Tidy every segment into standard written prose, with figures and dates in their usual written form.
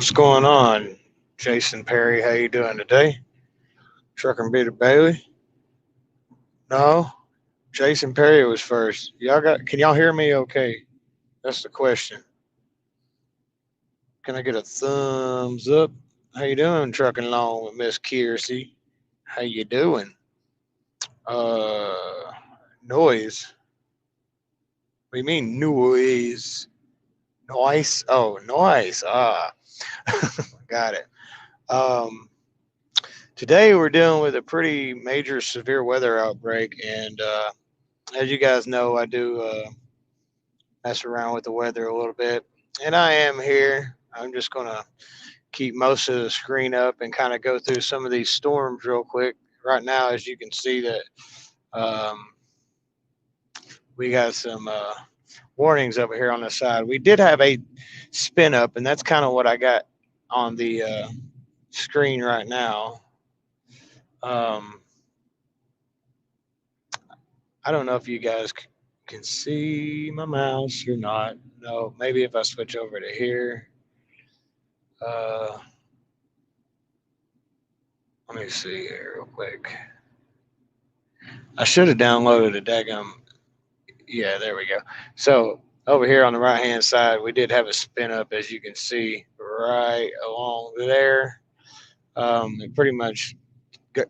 What's going on, Jason Perry? How you doing today? Trucker Peter Bailey? No, Jason Perry was first. Can y'all hear me? Okay, that's the question. Can I get a thumbs up? How you doing, trucking along with Miss Kiersey? How you doing? Uh, Noise. What do you mean noise? Noise? Oh, noise. Ah, got it. Um, Today we're dealing with a pretty major severe weather outbreak, and as you guys know, I do mess around with the weather a little bit, and I am here. I'm just gonna keep most of the screen up and kind of go through some of these storms real quick. Right now, as you can see, that um, we got some warnings over here on the side. We did have a spin up, and that's kind of what I got on the screen right now. Um, I don't know if you guys can see my mouse or not. No, maybe if I switch over to here. Uh, Let me see here real quick. I should have downloaded a daggum. Yeah, there we go. So over here on the right hand side, we did have a spin up, as you can see, right along there. It pretty much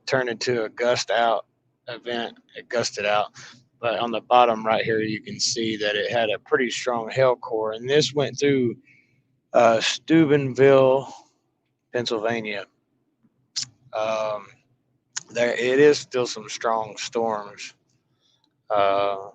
turned into a gust out event. It gusted out. But on the bottom right here, you can see that it had a pretty strong hail core. And this went through Steubenville, Pennsylvania. Um, there, it is still some strong storms. Uh,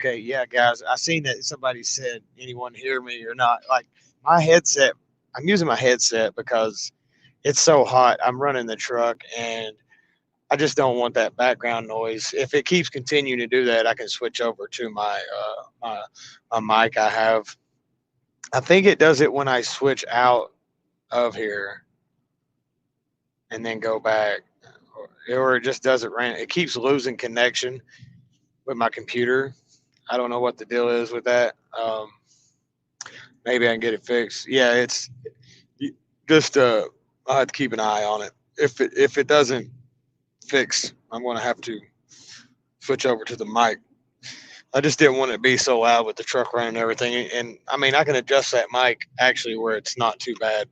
okay, yeah, guys, I seen that somebody said, anyone hear me or not? Like my headset, I'm using my headset because it's so hot. I'm running the truck and I just don't want that background noise. If it keeps continuing to do that, I can switch over to my mic I have. I think it does it when I switch out of here and then go back, or it just does it random. It keeps losing connection with my computer. I don't know what the deal is with that. Maybe I can get it fixed. Yeah, it's just I have to keep an eye on it. If it doesn't fix, I'm gonna have to switch over to the mic. I just didn't want it to be so loud with the truck running and everything. And I mean, I can adjust that mic actually where it's not too bad.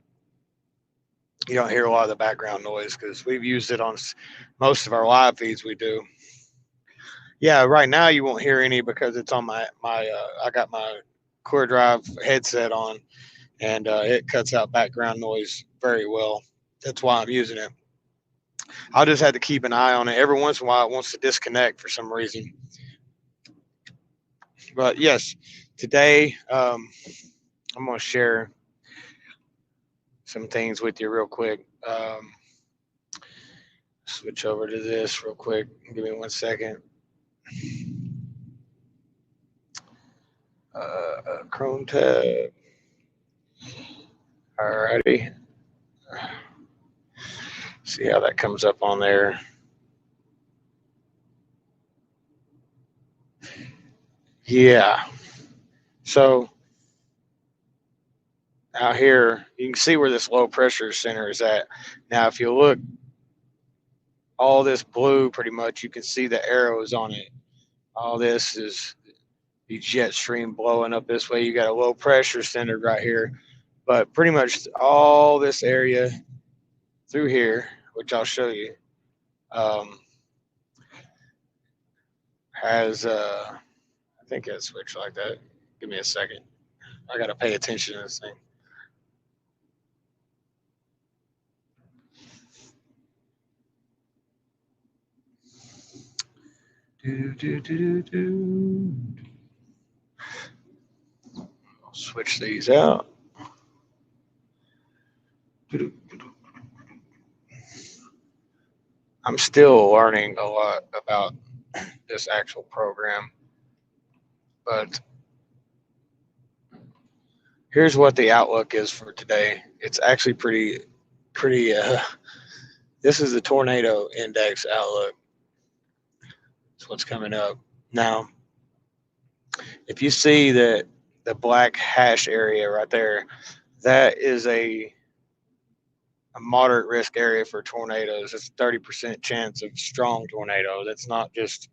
You don't hear a lot of the background noise because we've used it on most of our live feeds. We do. Yeah, right now you won't hear any because it's on my. I got my Cleardryve headset on, and it cuts out background noise very well. That's why I'm using it. I'll just have to keep an eye on it. Every once in a while, it wants to disconnect for some reason. But yes, today I'm gonna share some things with you real quick. Switch over to this real quick. Give me 1 second. Chrome tab. Alrighty. See how that comes up on there. Yeah. So out here, you can see where this low pressure center is at. Now, if you look, all this blue, pretty much, you can see the arrows on it. All this is the jet stream blowing up this way. You got a low pressure center right here. But pretty much all this area through here, which I'll show you, has, I think it's switched like that. Give me a second. I got to pay attention to this thing. I'll switch these out. I'm still learning a lot about this actual program, but here's what the outlook is for today. It's actually pretty, this is the tornado index outlook. That's what's coming up. Now, if you see the black hash area right there, that is a moderate risk area for tornadoes. It's a 30% chance of strong tornado. That's not just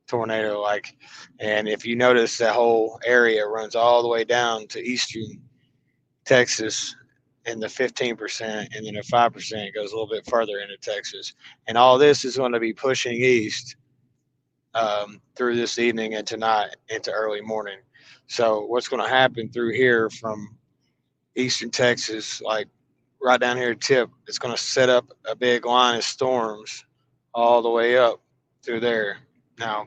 tornado like. And if you notice, that whole area runs all the way down to eastern Texas in the 15%, and then at 5% it goes a little bit further into Texas. And all this is going to be pushing east through this evening and tonight into early morning. So what's going to happen through here from eastern Texas, like right down here tip, it's going to set up a big line of storms all the way up through there. Now,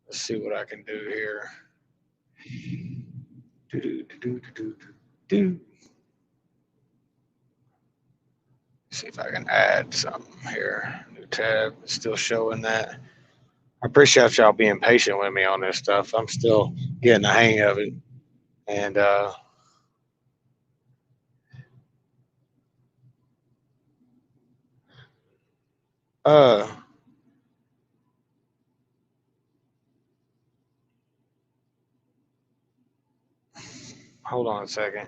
let's see what I can do here. See if I can add something here. New tab, still showing that. I appreciate y'all being patient with me on this stuff. I'm still getting the hang of it. And hold on a second.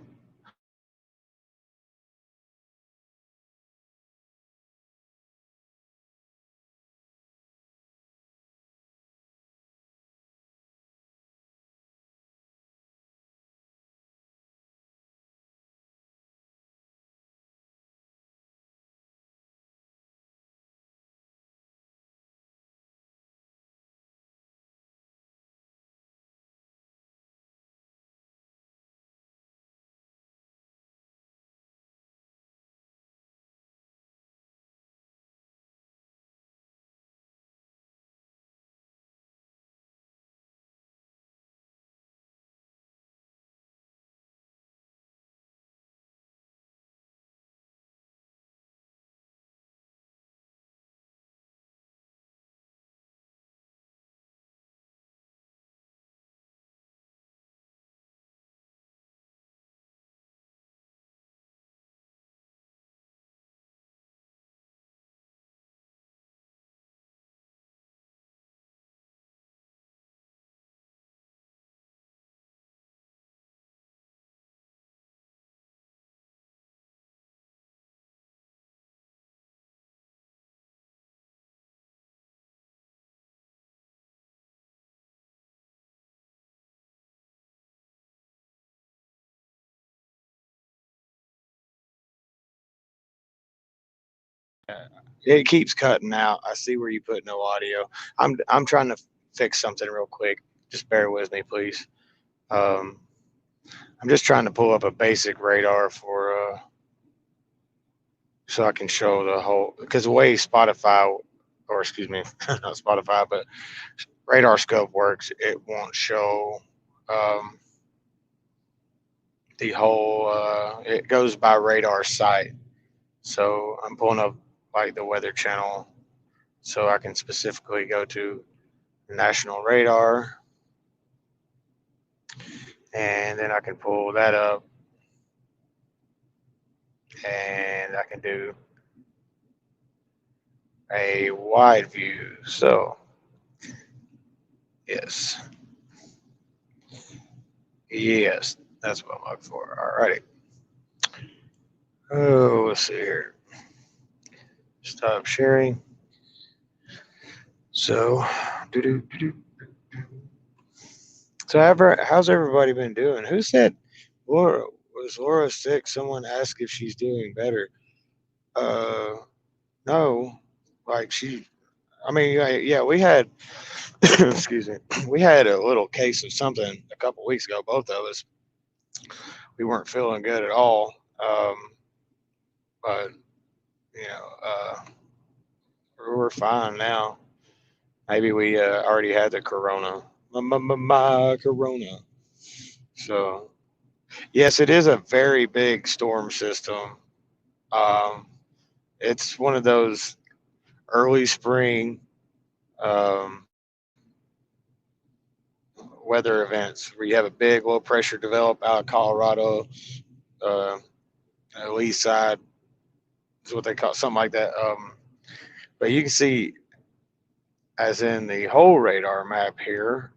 It keeps cutting out. I see where you put no audio. I'm trying to fix something real quick. Just bear with me, please. I'm just trying to pull up a basic radar for so I can show the whole, because the way Spotify or excuse me, not Spotify, but Radar Scope works. It won't show the whole. It goes by radar site. So I'm pulling up like the Weather Channel, so I can specifically go to National Radar, and then I can pull that up, and I can do a wide view. So yes, yes, that's what I'm looking for. Alrighty. Oh, let's see here. Stop sharing. So, so how's everybody been doing? Who said Laura? Was Laura sick? Someone asked if she's doing better. No, like I mean, yeah, we had, excuse me, we had a little case of something a couple weeks ago. Both of us, we weren't feeling good at all. But you know, we're fine now. Maybe we already had the corona, my corona. So yes, it is a very big storm system. Um, it's one of those early spring um, weather events where you have a big low pressure develop out of Colorado, uh, lee side is what they call something like that. But you can see, as in the whole radar map here,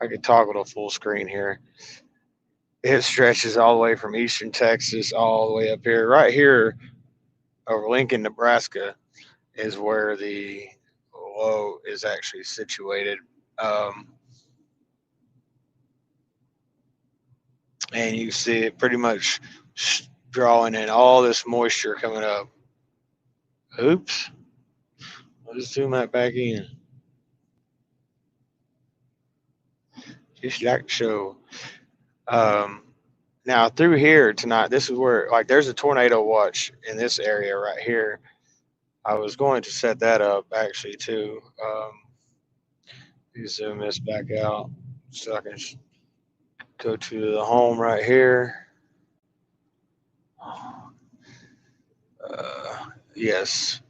I could toggle to full screen here. It stretches all the way from eastern Texas all the way up here. Right here over Lincoln, Nebraska, is where the low is actually situated. And you see it pretty much drawing in all this moisture coming up. Oops. I'll just zoom that back in. Just like so. Now through here tonight, this is where like there's a tornado watch in this area right here. I was going to set that up actually too. You zoom this back out so I can go to the home right here. Yes.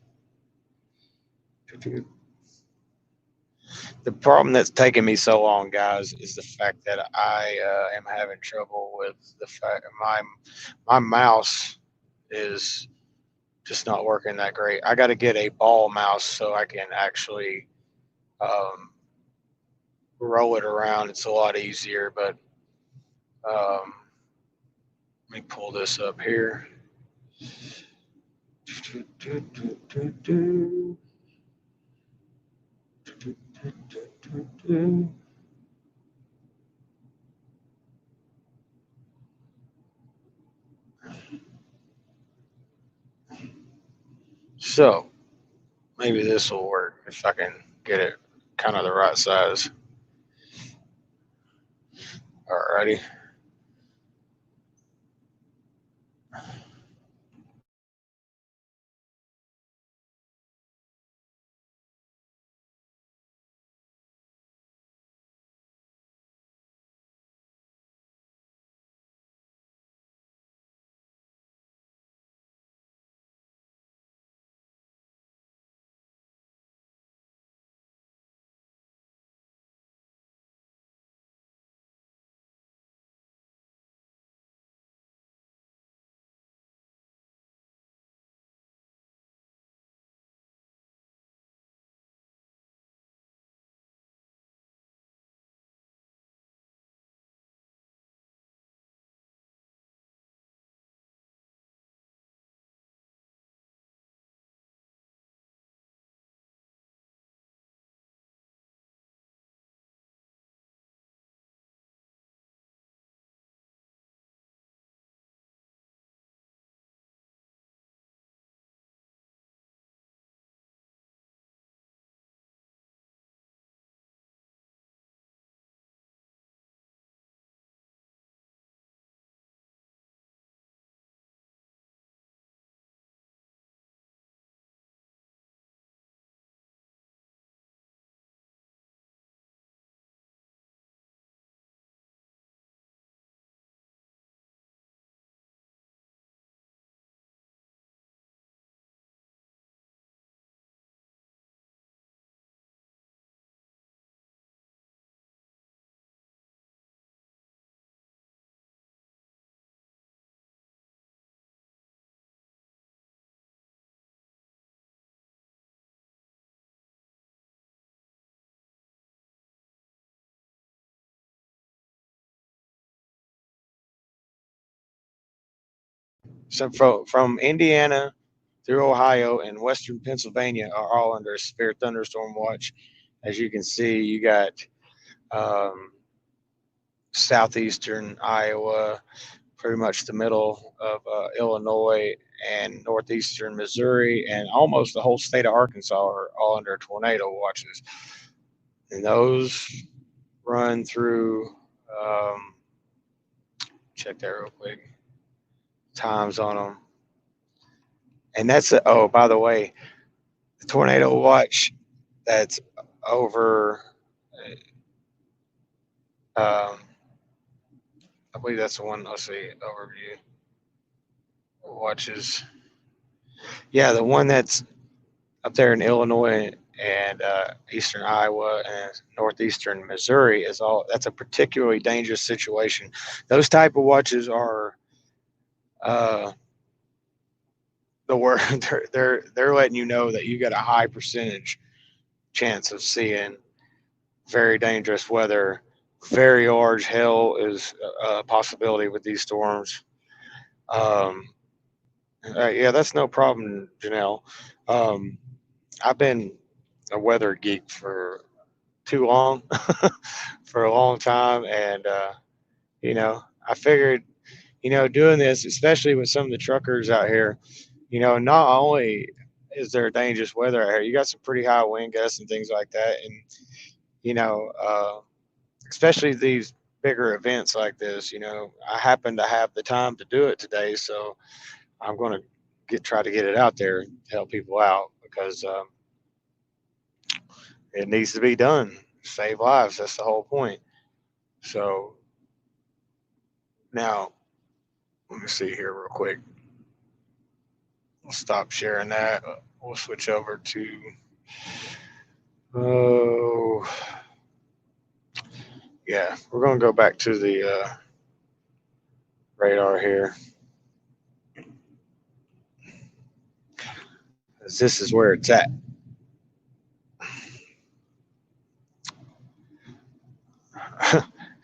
The problem that's taking me so long, guys, is the fact that I am having trouble with the fact my mouse is just not working that great. I got to get a ball mouse so I can actually roll it around. It's a lot easier, but let me pull this up here. So maybe this will work if I can get it kind of the right size. Alrighty. So from Indiana through Ohio and western Pennsylvania are all under a severe thunderstorm watch. As you can see, you got um, southeastern Iowa, pretty much the middle of Illinois, and northeastern Missouri, and almost the whole state of Arkansas are all under tornado watches. And those run through, um, check that real quick, times on them. And that's, oh, by the way, the tornado watch that's over, um, I believe that's the one, let's see, overview watches. Yeah, the one that's up there in Illinois and eastern Iowa and northeastern Missouri is all. That's a particularly dangerous situation. Those type of watches are uh, the word. They're letting you know that you got a high percentage chance of seeing very dangerous weather. Very large hail is a possibility with these storms. Um, yeah, that's no problem, Janelle. Um, I've been a weather geek for too long, for a long time, and I figured, doing this, especially with some of the truckers out here, not only is there dangerous weather out here, you got some pretty high wind gusts and things like that, and you know, uh, especially these bigger events like this. I happen to have the time to do it today, so I'm going to try to get it out there and help people out because it needs to be done. Save lives. That's the whole point. So now, let me see here real quick. We'll stop sharing that. We'll switch over to, oh, yeah, we're going to go back to the radar here. This is where it's at.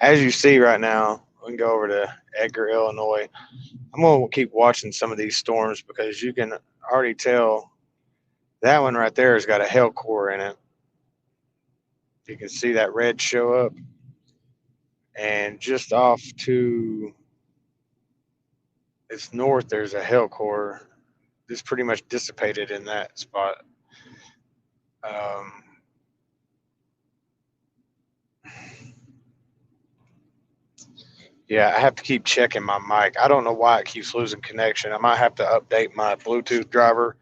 As you see right now, we can go over to Edgar, Illinois. I'm going to keep watching some of these storms because you can already tell that one right there has got a hail core in it. You can see that red show up. And just off to its north, there's a hail core. This pretty much dissipated in that spot. Um, yeah, I have to keep checking my mic. I don't know why it keeps losing connection. I might have to update my Bluetooth driver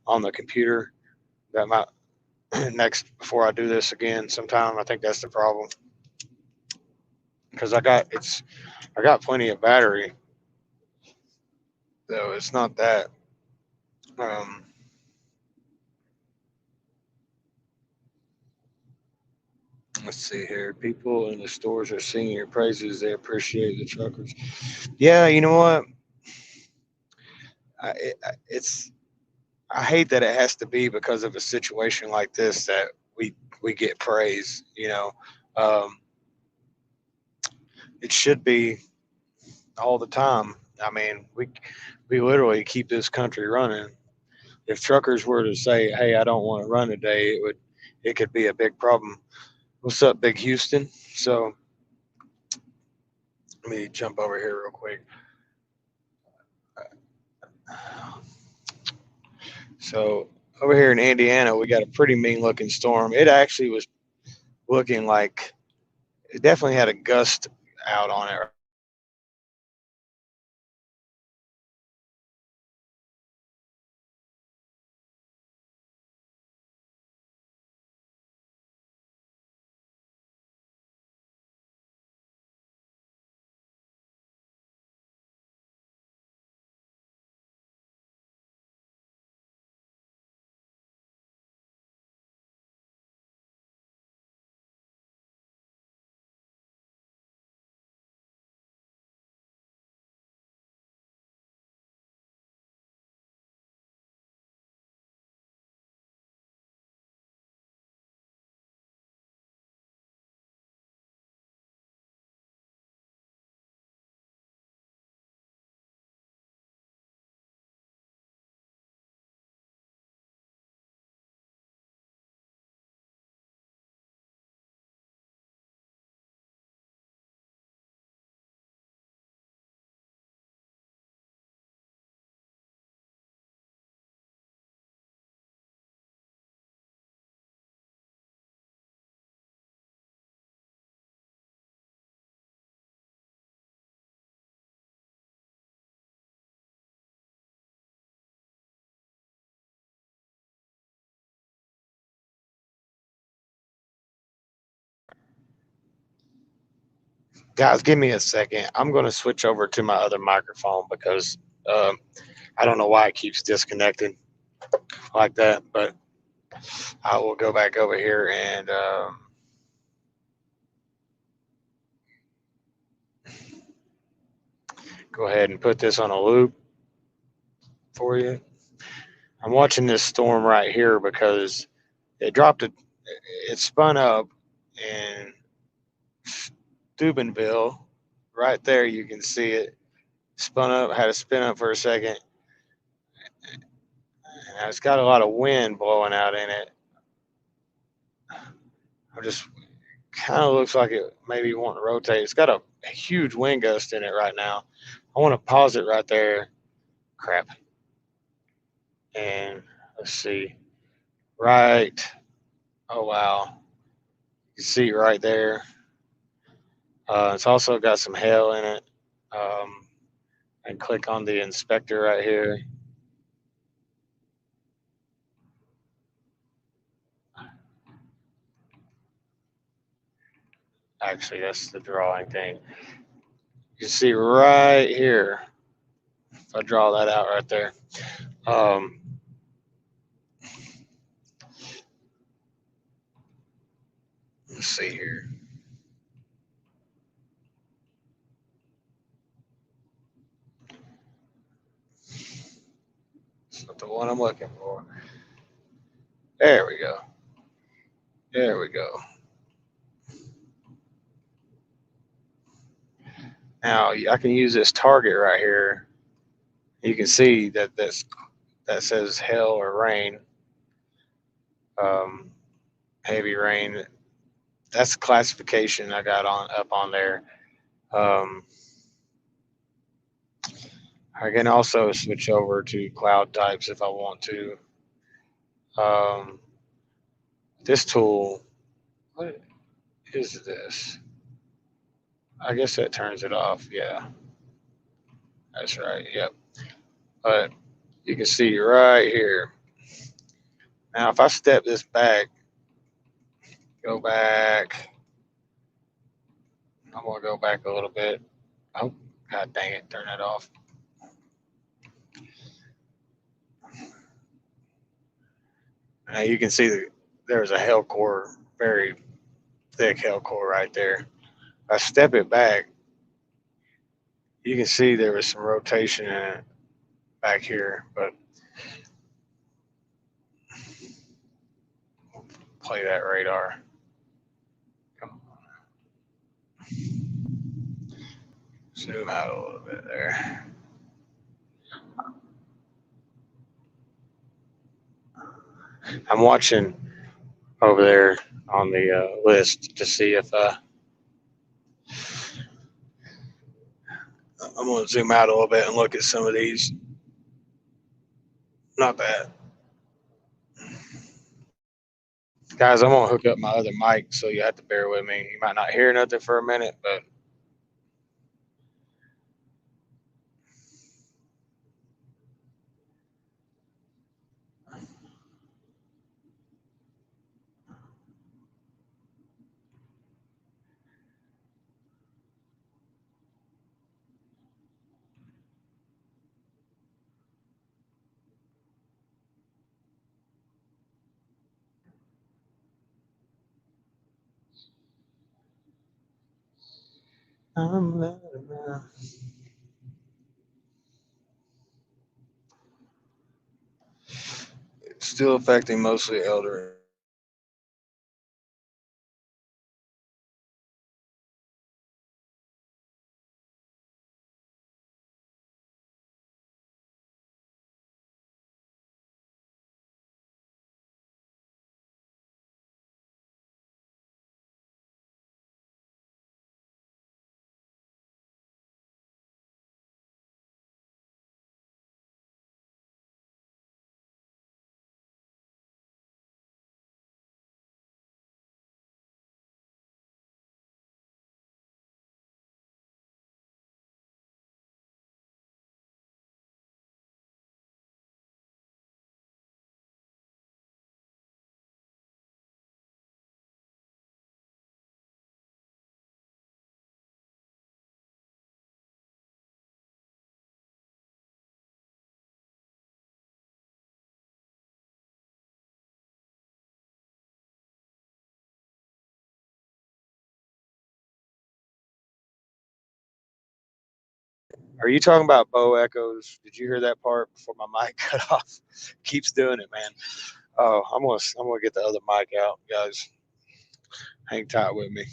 on the computer. That might next before I do this again sometime. I think that's the problem because I got plenty of battery, though it's not that. Um, let's see here. People in the stores are singing your praises. They appreciate the truckers. Yeah, you know what? It's I hate that it has to be because of a situation like this that we get praise. Um, it should be all the time. I mean, we literally keep this country running. If truckers were to say, "Hey, I don't want to run today," it could be a big problem. What's up, Big Houston? So let me jump over here real quick. So over here in Indiana, we got a pretty mean looking storm. It actually was looking like it definitely had a gust out on it. Guys, give me a second. I'm going to switch over to my other microphone because I don't know why it keeps disconnecting like that, but I will go back over here and go ahead and put this on a loop for you. I'm watching this storm right here because it spun up in Steubenville. Right there, you can see it spun up, had to spin up for a second. And it's got a lot of wind blowing out in it. I just kind of looks like it maybe want to rotate. It's got a huge wind gust in it right now. I want to pause it right there. Crap. And let's see. Right. Oh, wow. You can see right there. It's also got some hail in it. And click on the inspector right here. Actually, that's the drawing thing. You can see right here. If I draw that out right there. Let's see here. It's not the one I'm looking for. There we go. There we go. Now I can use this target right here. You can see that that says hail or rain, heavy rain. That's the classification I got up on there. I can also switch over to cloud types if I want to. This tool, what is this? I guess that turns it off. Yeah, that's right. Yep. But you can see right here. Now, if I step this back, go back, I'm going to go back a little bit. Oh, God dang it, turn that off. Now you can see there's a hell core, very thick hell core right there. If I step it back, you can see there was some rotation in it back here, but play that radar. Come on. Zoom out a little bit there. I'm watching over there on the list to see if I'm going to zoom out a little bit and look at some of these. Not bad. Guys, I'm going to hook up my other mic, so you have to bear with me. You might not hear nothing for a minute, but it's still affecting mostly elder. Are you talking about bow echoes? Did you hear that part before my mic cut off? Keeps doing it, man. Oh, I'm gonna get the other mic out, guys. Hang tight with me.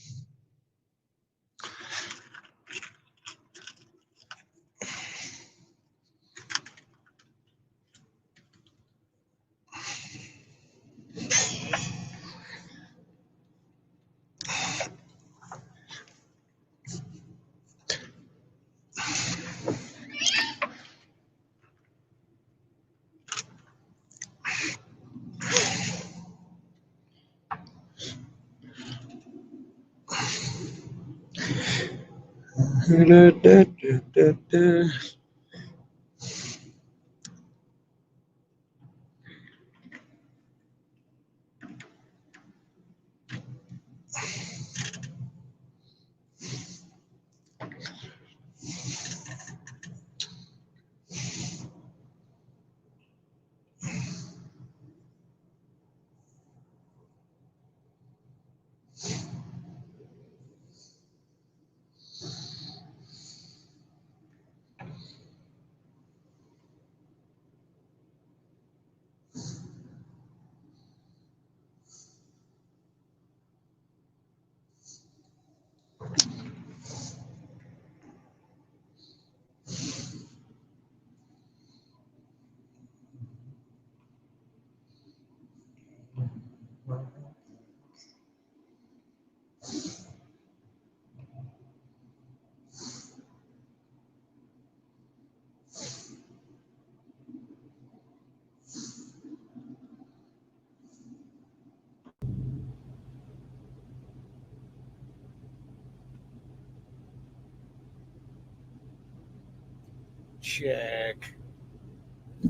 Check.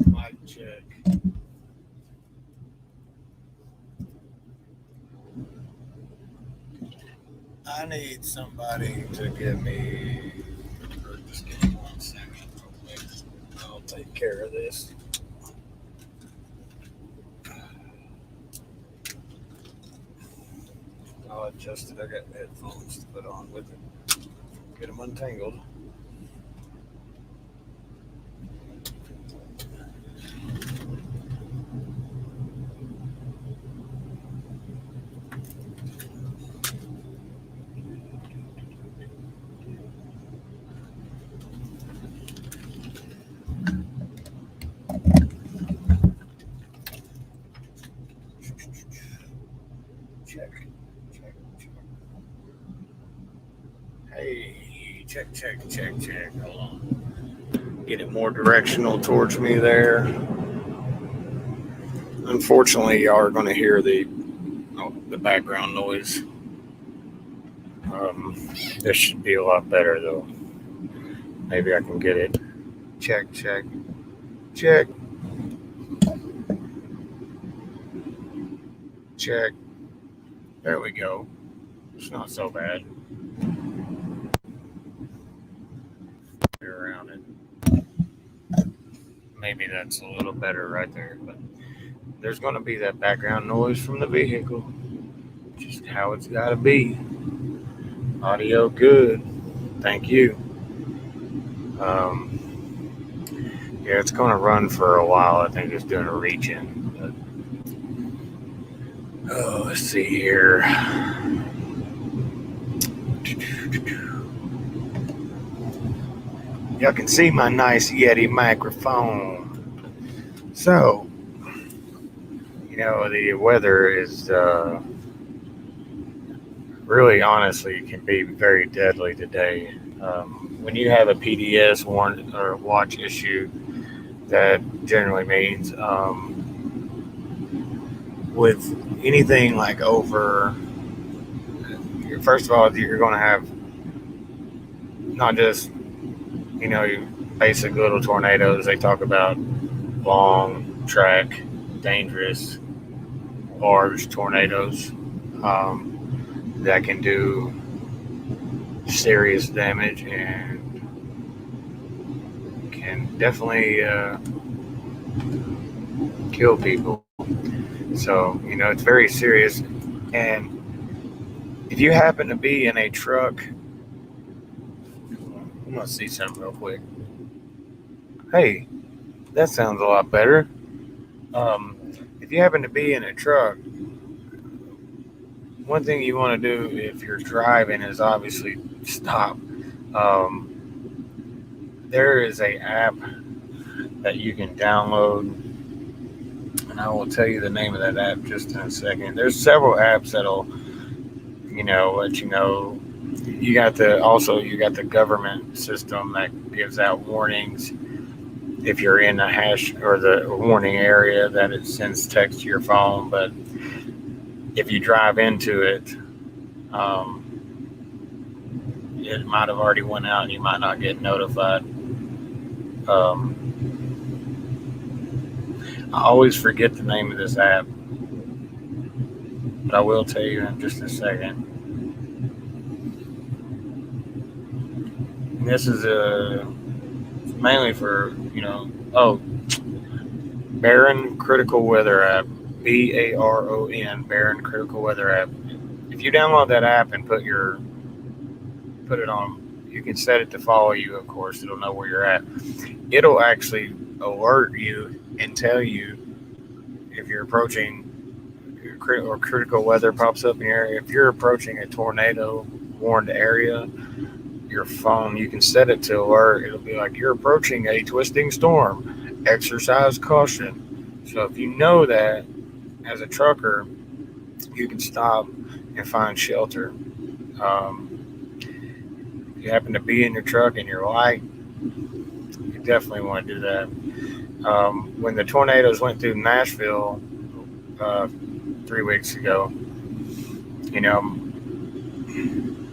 Mic check. I need somebody to give me. Just give me 1 second. I'll take care of this. I'll adjust it. I got headphones to put on with it. Get them untangled. Check. Hey, check. Hold on. Get it more directional towards me there. Unfortunately, y'all are going to hear the background noise. This should be a lot better though. Maybe I can get it. Check. There we go. It's not so bad. Around it. Maybe that's a little better right there, but there's going to be that background noise from the vehicle. Just how it's got to be. Audio good. Thank you. Yeah, it's going to run for a while. I think it's doing a reach-in. Oh, let's see here. Y'all can see my nice Yeti microphone. So, the weather is really, honestly, can be very deadly today. When you have a PDS warn or watch issue, that generally means with anything like over, first of all, you're going to have not just, your basic little tornadoes. They talk about long track, dangerous, large tornadoes that can do serious damage and can definitely kill people. So, it's very serious. And if you happen to be in a truck, I'm gonna see something real quick. Hey, that sounds a lot better. If you happen to be in a truck, one thing you want to do if you're driving is obviously stop. There is a app that you can download, and I will tell you the name of that app just in a second. There's several apps that'll, let you know. You got the government system that gives out warnings if you're in a hash or the warning area, that it sends text to your phone. But if you drive into it, it might have already went out and you might not get notified. I always forget the name of this app, but I will tell you in just a second. And this is mainly for, Baron Critical Weather app, BARON, Baron Critical Weather app. If you download that app and put it on, you can set it to follow you, of course. It'll know where you're at. It'll actually alert you and tell you if you're approaching or critical weather pops up in your area. If you're approaching a tornado warned area, your phone, you can set it to alert. It'll be like, you're approaching a twisting storm, exercise caution. So if you know that as a trucker, you can stop and find shelter. If you happen to be in your truck and you're light, you definitely want to do that. When the tornadoes went through Nashville 3 weeks ago,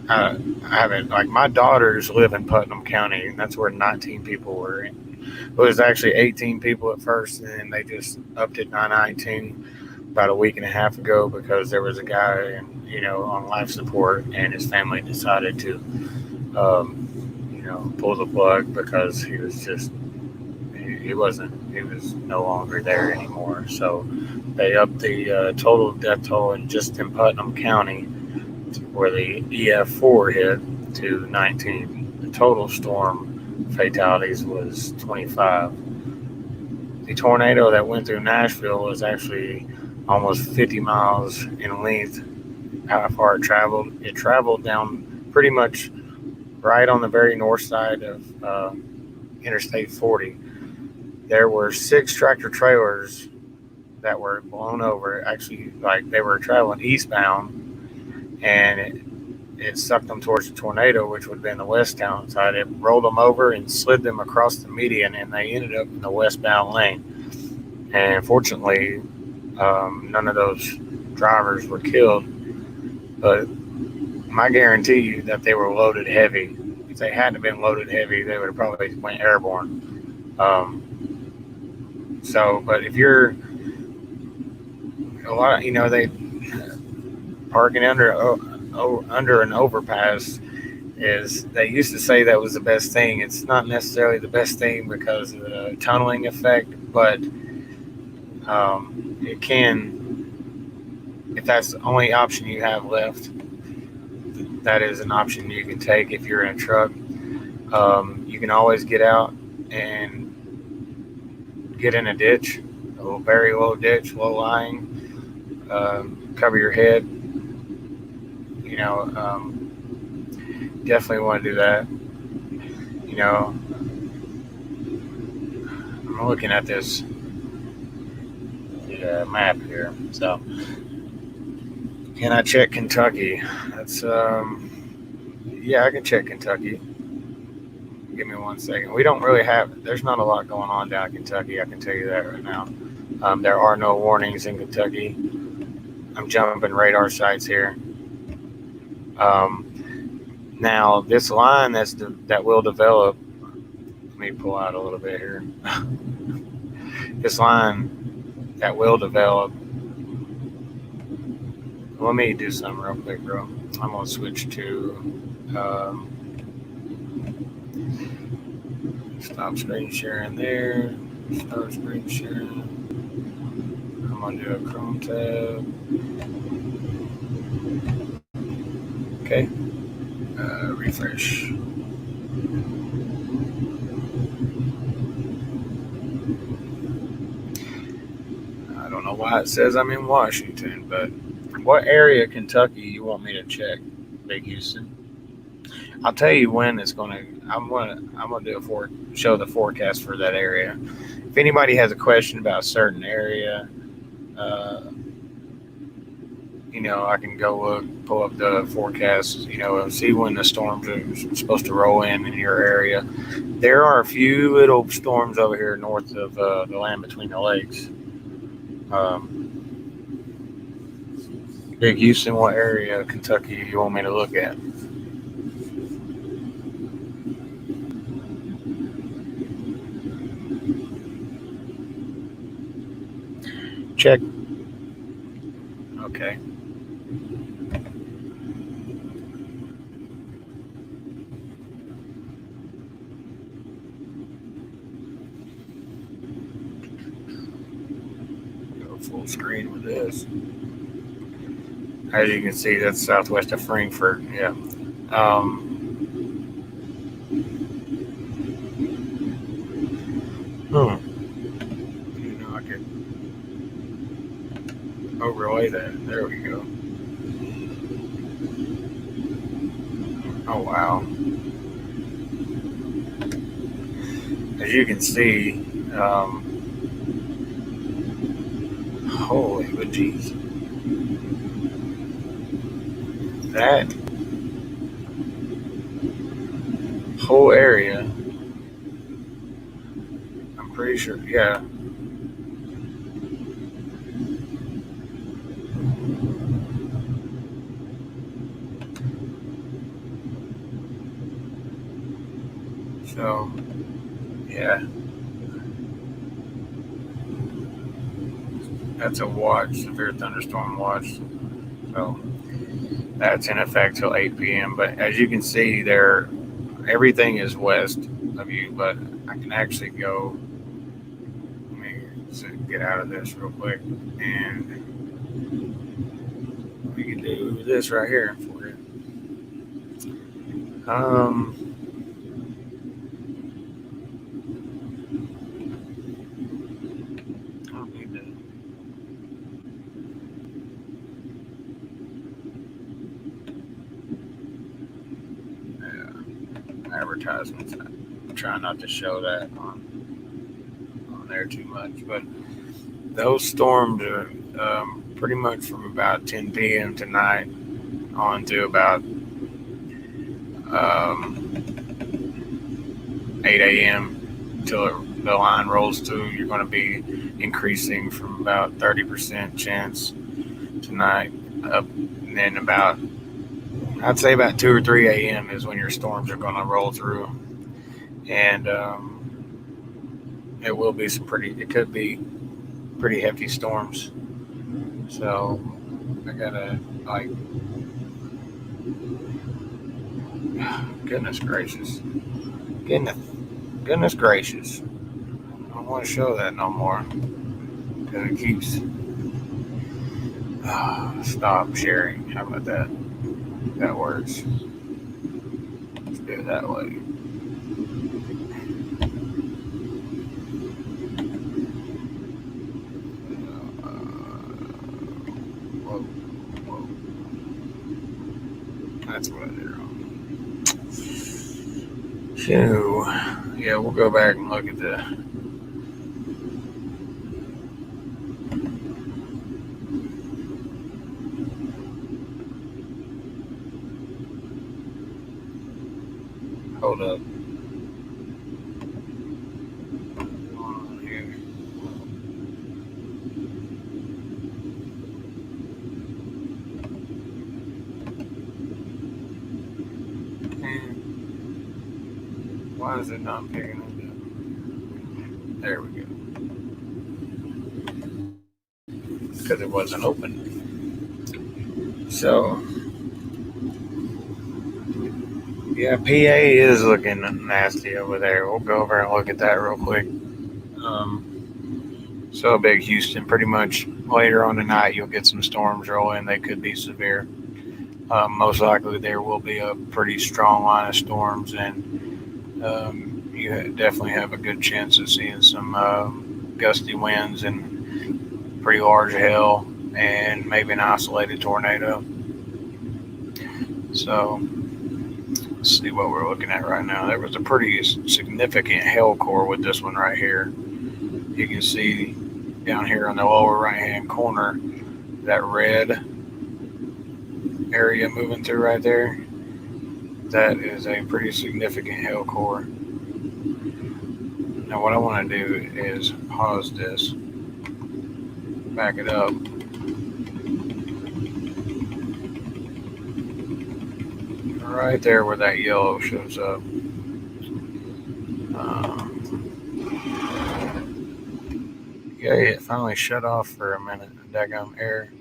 I haven't, like, my daughters live in Putnam County, and that's where 19 people were in. It was actually 18 people at first, and then they just upped it to 19 about a week and a half ago because there was a guy, on life support, and his family decided to, pull the plug because he was no longer there anymore. So they upped the total death toll just in Putnam County, where the EF4 hit, to 19. The total storm fatalities was 25. The tornado that went through Nashville was actually almost 50 miles in length. How far it traveled? It traveled down pretty much right on the very north side of Interstate 40. There were 6 tractor trailers that were blown over. Actually, like, they were traveling eastbound, and it sucked them towards the tornado, which would have been the westbound side. It rolled them over and slid them across the median, and they ended up in the westbound lane. And fortunately, none of those drivers were killed. But I guarantee you that they were loaded heavy. If they hadn't been loaded heavy, they would have probably went airborne. But if you're they parking under an overpass they used to say that was the best thing. It's not necessarily the best thing because of the tunneling effect, but it can, if that's the only option you have left, that is an option you can take if you're in a truck. You can always get out and get in a ditch, a very low ditch, low lying, cover your head. Definitely want to do that. I'm looking at this map here. So, can I check Kentucky? That's yeah, I can check Kentucky. Give me 1 second. We don't really there's not a lot going on down in Kentucky, I can tell you that right now. There are no warnings in Kentucky. I'm jumping radar sites here. Now, this line that will develop, let me pull out a little bit here. This line that will develop, let me do something real quick, bro. I'm going to switch to stop screen sharing there. Start screen sharing. I'm going to do a Chrome tab. Okay. Refresh. I don't know why it says I'm in Washington, but what area of Kentucky you want me to check, Big Houston? I'll tell you when it's gonna. I'm gonna show the forecast for that area. If anybody has a question about a certain area, I can go pull up the forecast, and see when the storms are supposed to roll in your area. There are a few little storms over here north of the land between the lakes. Big Houston, what area of Kentucky you want me to look at? Check. Okay. Go full screen with this. As you can see, that's southwest of Frankfurt. Yeah. I could overlay that. There we go. Oh, wow. As you can see, holy jeez. That whole area, I'm pretty sure, yeah. So, yeah. That's a watch, severe thunderstorm watch. So, that's in effect till 8 p.m. But as you can see there, everything is west of you, but I can actually go, let me get out of this real quick, and we can do this right here for you. Advertisements. I'm trying not to show that on there too much, but those storms are pretty much from about 10 p.m. tonight on to about 8 a.m. until the line rolls through. You're going to be increasing from about 30% chance tonight up, and then I'd say about 2 or 3 a.m. is when your storms are going to roll through, and it will be it could be pretty hefty storms. So I gotta goodness gracious. I don't want to show that no more because it keeps. Stop sharing. How about that? That works. Let's do it that way. Whoa. That's what I did wrong. So, yeah, we'll go back and look at the. Hold up. Why is it not picking it up? There we go. Because it wasn't open. So, yeah, PA is looking nasty over there. We'll go over and look at that real quick. So big Houston, pretty much later on tonight, you'll get some storms rolling. They could be severe. Most likely there will be a pretty strong line of storms, and you definitely have a good chance of seeing some gusty winds and pretty large hail and maybe an isolated tornado. So let's see what we're looking at right now. There was a pretty significant hail core with this one right here. You can see down here on the lower right hand corner that red area moving through right there. That is a pretty significant hail core. Now what I want to do is pause this, back it up, right there where that yellow shows up. Yeah, it finally shut off for a minute. Daggum air.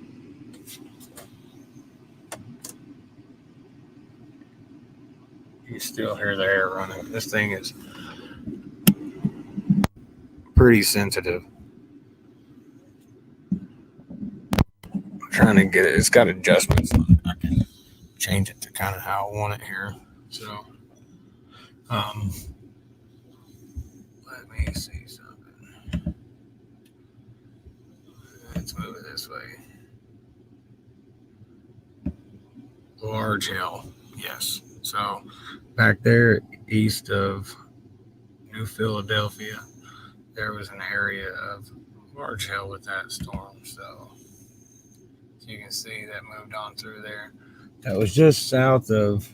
You still hear the air running. This thing is pretty sensitive. I'm trying to get it. It's got adjustments. I can change it to kind of how I want it here. So, let me see something. Let's move it this way. Large hail, yes. So back there east of New Philadelphia, there was an area of large hail with that storm. So you can see that moved on through there. That was just south of,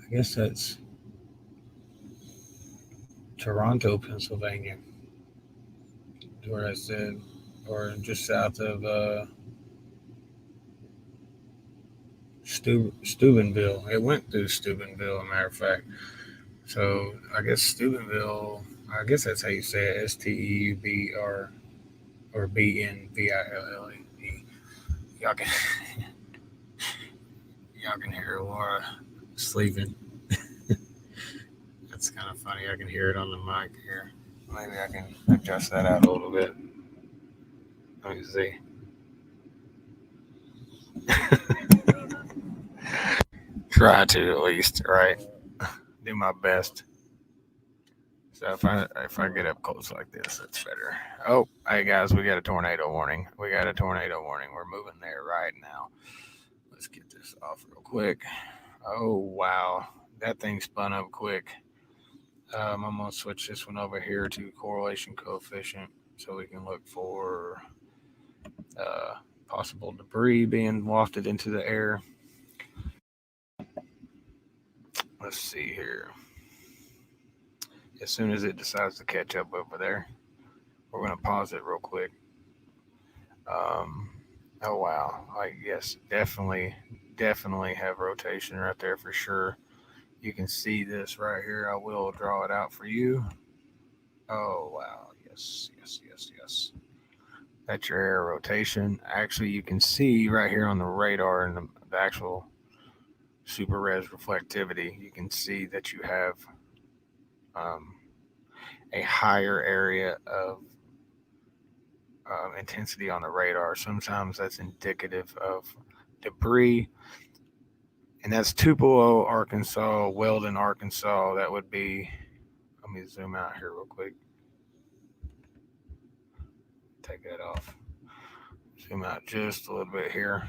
I guess that's Toronto, Pennsylvania, where I said, or just south of Steubenville. It went through Steubenville, as a matter of fact. So I guess Steubenville, I guess that's how you say it, STEUBR or BNVILLE. Y'all can hear Laura sleeping. That's kind of funny. I can hear it on the mic here. Maybe I can adjust that out a little bit. Let me see. Try to, at least, right? Do my best. So if I get up close like this, it's better. Oh, hey guys, we got a tornado warning. We're moving there right now. Let's get this off real quick. Oh wow, that thing spun up quick. I'm gonna switch this one over here to correlation coefficient so we can look for possible debris being wafted into the air. Let's see here. As soon as it decides to catch up over there, we're going to pause it real quick. Oh wow, yes, definitely have rotation right there for sure. You can see this right here. I will draw it out for you. Oh wow, yes. That's your air rotation. Actually, you can see right here on the radar and the actual super res reflectivity, you can see that you have a higher area of intensity on the radar. Sometimes that's indicative of debris, and that's Tupelo, Arkansas, Weldon, Arkansas. That would be, let me zoom out here real quick. Take that off. Zoom out just a little bit here.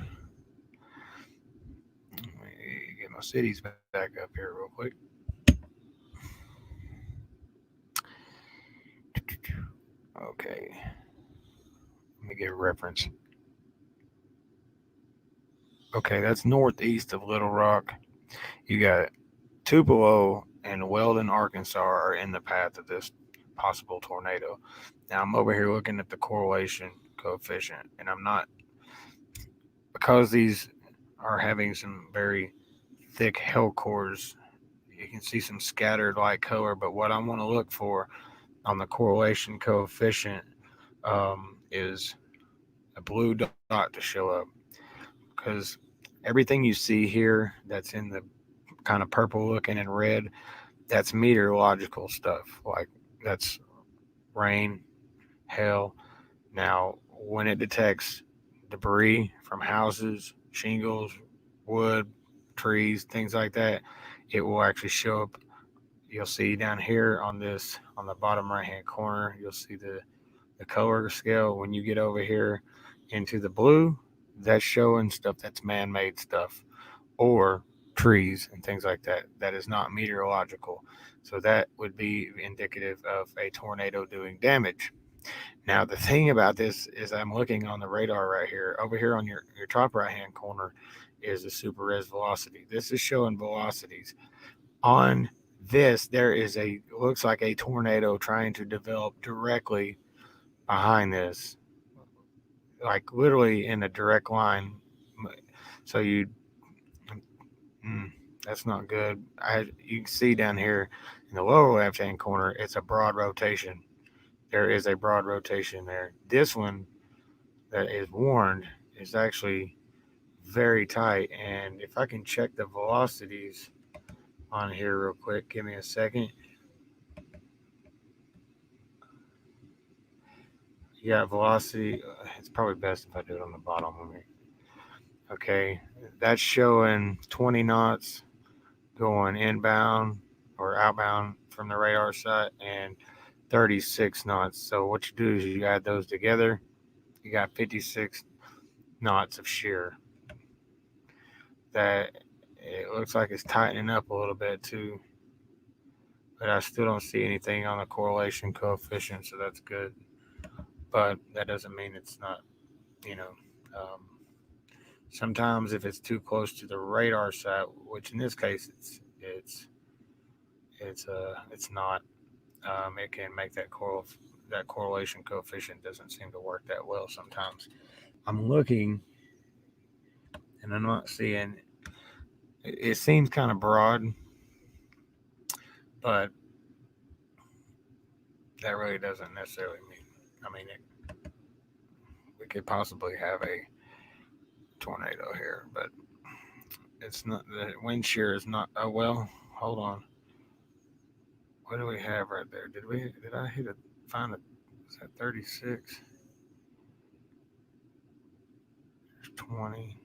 Let me get my cities back up here real quick. Okay. Let me get a reference. Okay, that's northeast of Little Rock. You got Tupelo and Weldon, Arkansas are in the path of this possible tornado. Now I'm over here looking at the correlation coefficient, and I'm not, because these are having some very thick hail cores, you can see some scattered light color, but what I want to look for on the correlation coefficient is a blue dot to show up, because everything you see here that's in the kind of purple looking and red, that's meteorological stuff. Like that's rain, hail. Now, when it detects debris from houses, shingles, wood, trees, things like that, it will actually show up. You'll see down here on this, on the bottom right hand corner, you'll see the color scale. When you get over here into the blue, that's showing stuff that's man-made stuff, or trees and things like that. That is not meteorological. So that would be indicative of a tornado doing damage. Now, the thing about this is I'm looking on the radar right here. Over here on your top right-hand corner is the super res velocity. This is showing velocities. On this, there is looks like a tornado trying to develop directly behind this, like literally in a direct line. So that's not good. You can see down here in the lower left-hand corner, it's a broad rotation. There is a broad rotation there. This one that is warned is actually very tight. And if I can check the velocities on here real quick, give me a second. You got velocity. It's probably best if I do it on the bottom. Okay, that's showing 20 knots going inbound or outbound from the radar site, and 36 knots. So what you do is you add those together, you got 56 knots of shear. That it looks like it's tightening up a little bit too, but I still don't see anything on the correlation coefficient, so that's good. But that doesn't mean it's not, sometimes if it's too close to the radar site, which in this case it's not, it can make that correlation coefficient doesn't seem to work that well sometimes. I'm looking and I'm not seeing. It seems kind of broad, but that really doesn't necessarily mean. We could possibly have a tornado here, but it's not. The wind shear is not. Oh well, hold on. What do we have right there? Did I find it? Is that 36? There's 20.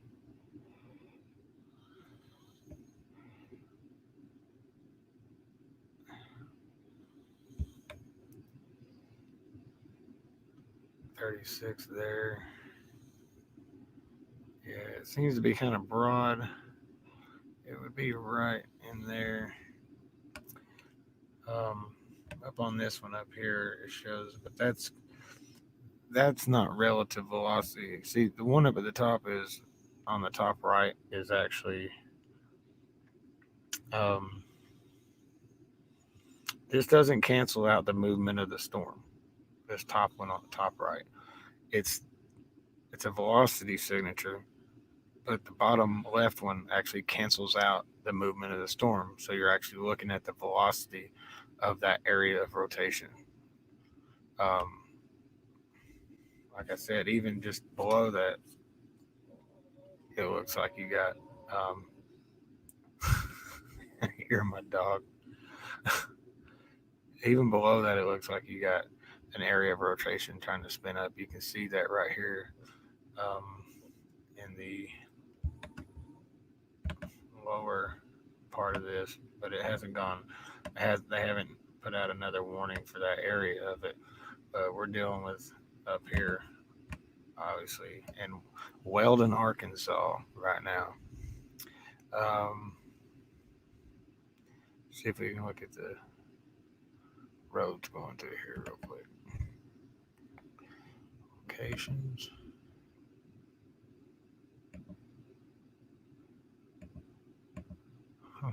$36 there. Yeah, it seems to be kind of broad. It would be right in there. Up on this one up here, it shows, but that's not relative velocity. See, the one up at the top is on the top right is actually this doesn't cancel out the movement of the storm. This top one on the top right, it's a velocity signature, but the bottom left one actually cancels out the movement of the storm. So you're actually looking at the velocity of that area of rotation. Like I said, even just below that, it looks like you got, I hear my dog. Even below that, it looks like you got an area of rotation trying to spin up. You can see that right here in the lower part of this, but it hasn't gone. They haven't put out another warning for that area of it. But we're dealing with up here, obviously, in Weldon, Arkansas, right now. See if we can look at the roads going through here real quick. Locations. Huh.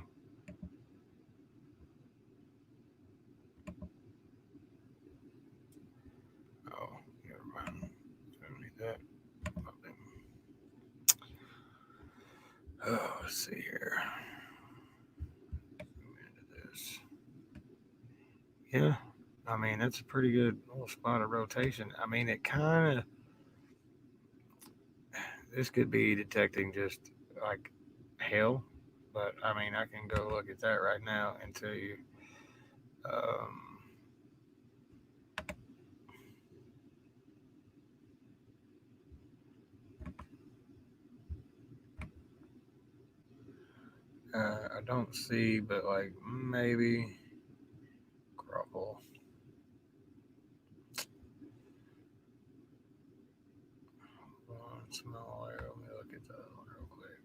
Oh, never mind. Don't need that. Oh, let's see here. Into this. Yeah, I mean, it's a pretty good little spot of rotation. I mean, it kind of, this could be detecting just like hail, but I mean, I can go look at that right now and tell you. I don't see, but like maybe crumple. One smaller. Let me look at the other one real quick.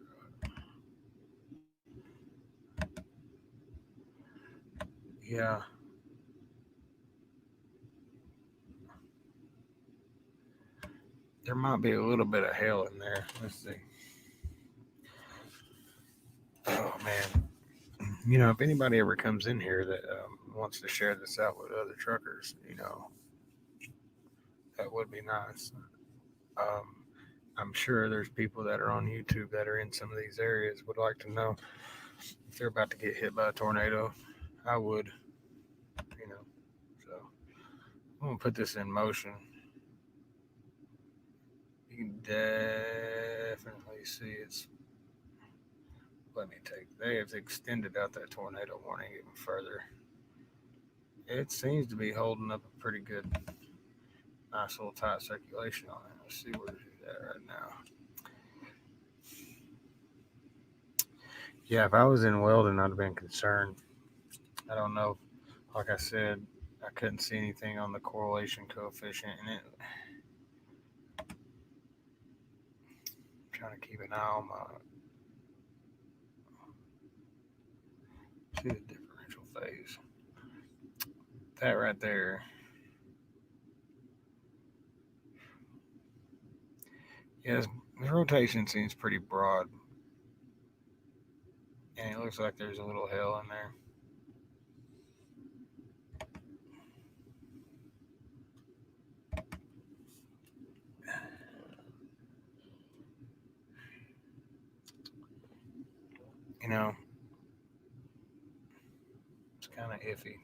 Yeah. There might be a little bit of hell in there. Let's see. Oh man. You know, if anybody ever comes in here that wants to share this out with other truckers, you know, that would be nice. I'm sure there's people that are on YouTube that are in some of these areas would like to know if they're about to get hit by a tornado. I would, you know. So I'm gonna put this in motion. You can definitely see it's. Let me take. They have extended out that tornado warning even further. It seems to be holding up a pretty good, nice little tight circulation on it. Let's see where it's at right now. Yeah, if I was in Weldon, I'd have been concerned. I don't know. Like I said, I couldn't see anything on the correlation coefficient, and it. I'm trying to keep an eye on my. See the differential phase. That right there. Yes, the rotation seems pretty broad. And it looks like there's a little hell in there. You know, it's kind of iffy.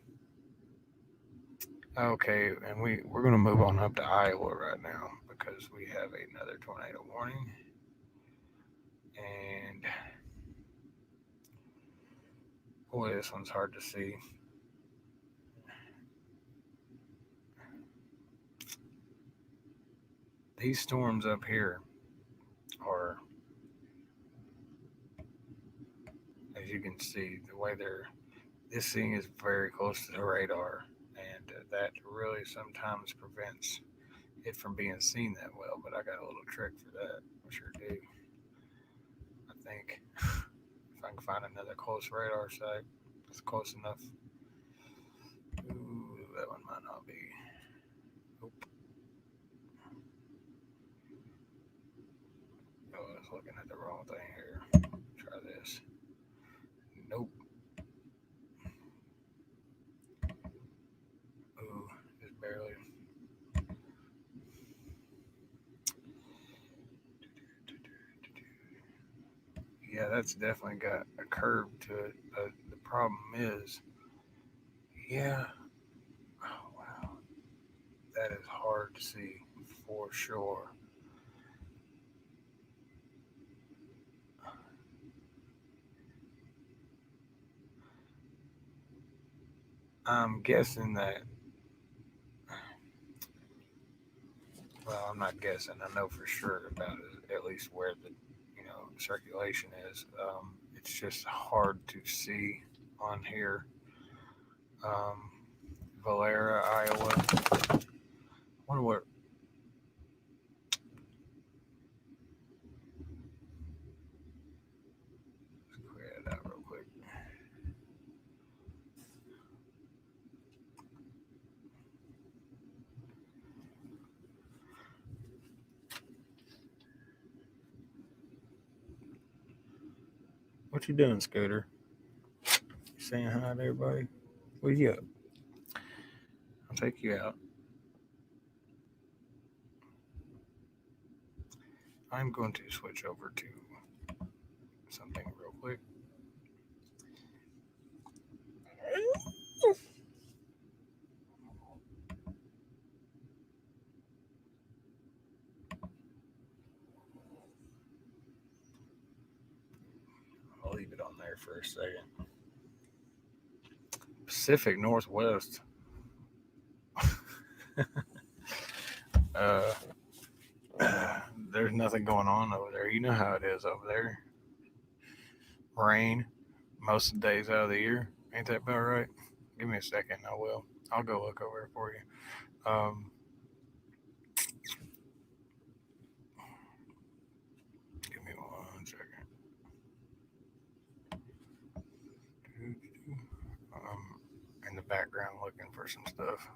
Okay, and we're going to move on up to Iowa right now because we have another tornado warning. And boy, this one's hard to see. These storms up here are, as you can see, the way this thing is very close to the radar, and that really sometimes prevents it from being seen that well. But I got a little trick for that. I sure do. I think if I can find another close radar site, it's close enough. Ooh, that one might not be. Nope. Oh, I was looking at the wrong thing here. Try this. Nope. Ooh, just barely. Yeah, that's definitely got a curve to it. But the problem is, yeah. Oh, wow. That is hard to see for sure. I'm guessing that. Well, I'm not guessing. I know for sure about it, at least where the circulation is. It's just hard to see on here. Valera, Iowa. I wonder what. Let's clear it out real quick. What you doing, Scooter? You saying hi to everybody? Where you up? I'll take you out. I'm going to switch over to something real quick. I'll leave it on there for a second. Pacific Northwest. There's nothing going on over there. You know how it is over there. Rain, most of the days out of the year. Ain't that about right? Give me a second. I will. I'll go look over it for you. Give me 1 second. In the background looking for some stuff.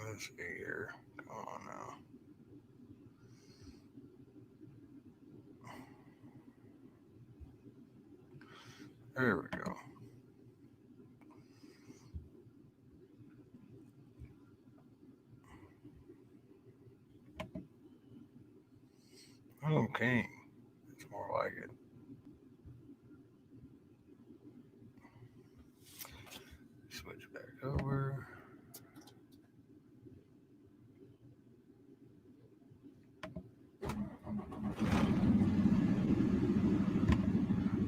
Let's see here. Come on now. There we go. Okay. It's more like it. Switch back over.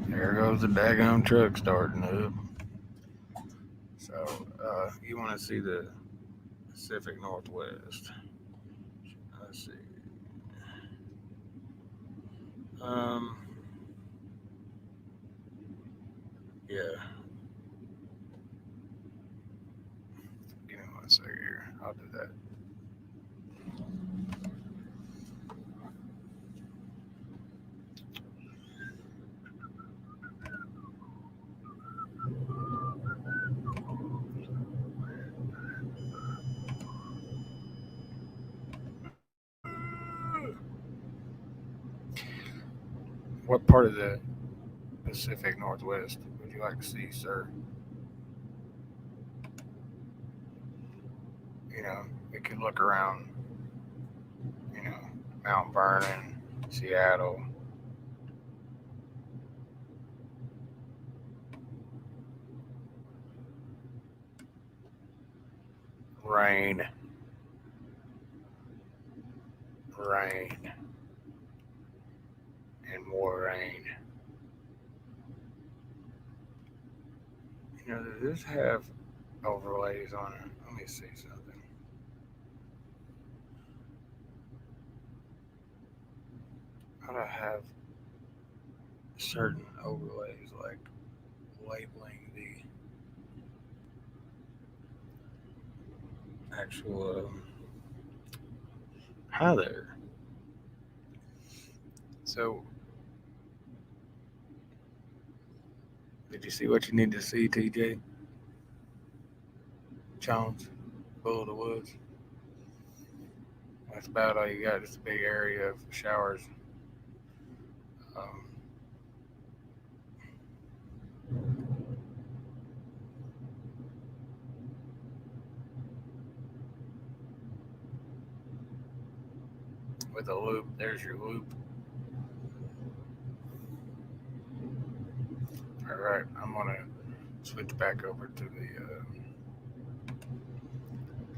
There goes the daggone truck starting up. So, you want to see the Pacific Northwest. Let's see. Yeah. Give me 1 second here. I'll do that. What part of the Pacific Northwest would you like to see, sir? You know, we could look around, you know, Mount Vernon, Seattle. Rain. And more rain. You know, does this have overlays on it? Let me see something. How to have certain overlays, like labeling the actual hi there. So, did you see what you need to see, TJ? Jones, Bull of the Woods. That's about all you got. Just a big area of showers. With a loop, there's your loop. All right, I'm gonna switch back over to the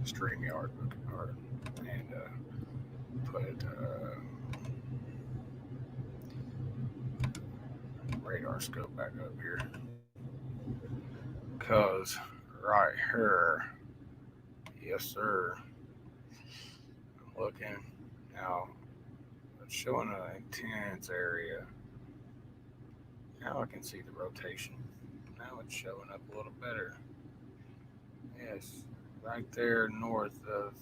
Streamyard and put radar scope back up here, cause right here, yes sir, I'm looking now. It's showing an intense area. Now I can see the rotation. Now it's showing up a little better. Yes, right there north of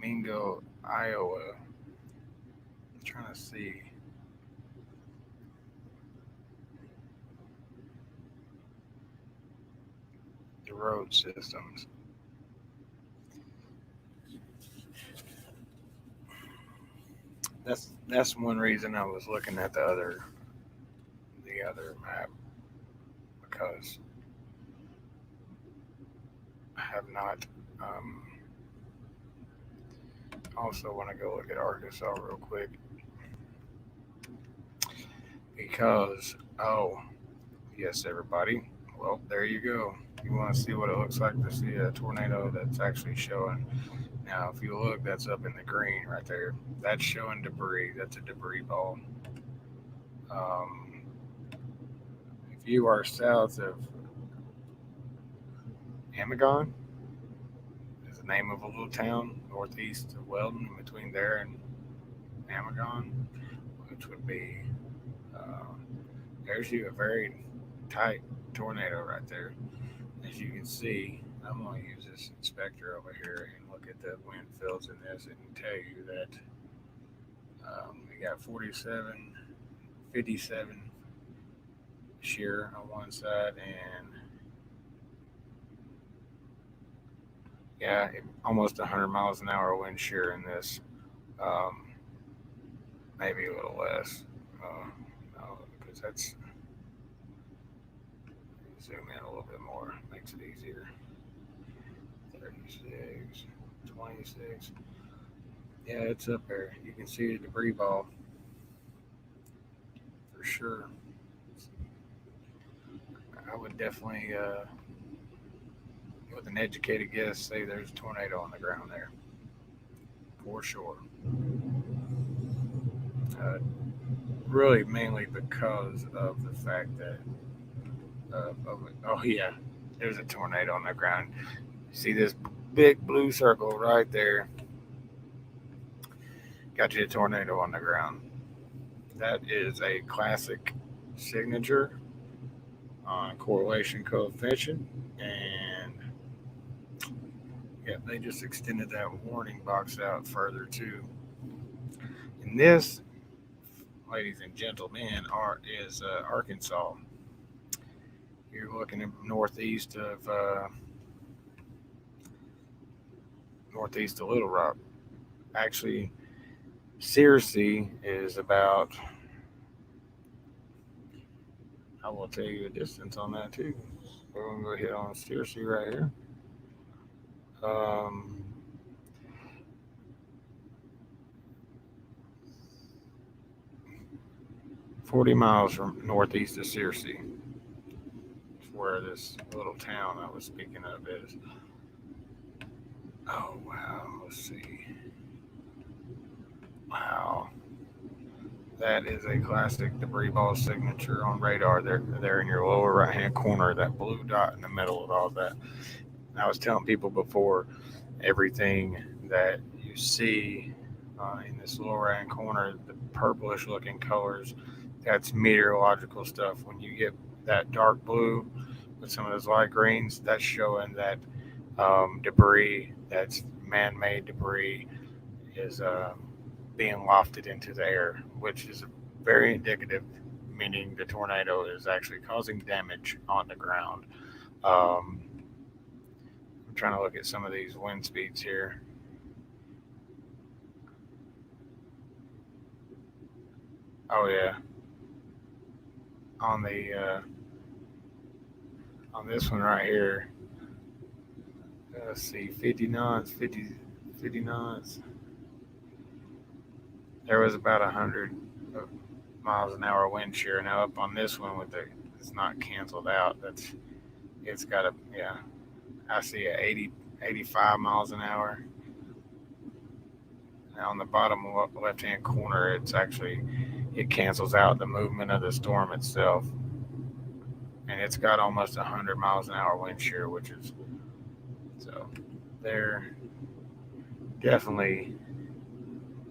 Mingo, Iowa. I'm trying to see. The road systems. That's one reason I was looking at the other map, because I have not. Also want to go look at Arkansas real quick, because Yes, everybody. Well, there you go. You want to see what it looks like to see a tornado that's actually showing. Now, if you look, that's up in the green right there. That's showing debris. That's a debris ball. Um, if you are south of Amagon, is the name of a little town northeast of Weldon, in between there and Amagon, which would be uh, there's you a very tight tornado right there. As you can see, I'm going to use this inspector over here and look at the wind fields in this and tell you that we got 47, 57 shear on one side, and yeah, almost 100 miles an hour wind shear in this. Um, Maybe a little less. No, because that's zoom in a little bit more, makes it easier. 36, 26. Yeah, it's up there. You can see the debris ball for sure. I would definitely, with an educated guess, say there's a tornado on the ground there for sure. Uh, Really, mainly because of the fact that, oh yeah, there's a tornado on the ground. See this big blue circle right there? Got you a tornado on the ground. That is a classic signature on correlation coefficient, and yeah, they just extended that warning box out further too. And this, ladies and gentlemen, is Arkansas. You're looking at northeast of Little Rock. Actually, Searcy is about. I will tell you a distance on that too. We're gonna go hit on Searcy right here. Um, 40 miles from northeast of Searcy, where this little town I was speaking of is. Oh wow, let's see. Wow, that is a classic debris ball signature on radar. There in your lower right hand corner, that blue dot in the middle of all that. And I was telling people before, everything that you see in this lower right hand corner, the purplish looking colors, that's meteorological stuff. When you get that dark blue with some of those light greens, that's showing that debris, that's man-made debris, is being lofted into the air, which is very indicative, meaning the tornado is actually causing damage on the ground. I'm trying to look at some of these wind speeds here. Oh yeah, on the on this one right here. Let's see, 50 knots, 50 knots. There was about 100 miles an hour wind shear. Now up on this one it's not canceled out. It's got a, yeah, I see a 85 miles an hour. Now on the bottom left hand corner, it cancels out the movement of the storm itself, and it's got almost 100 miles an hour wind shear, which is, so they're definitely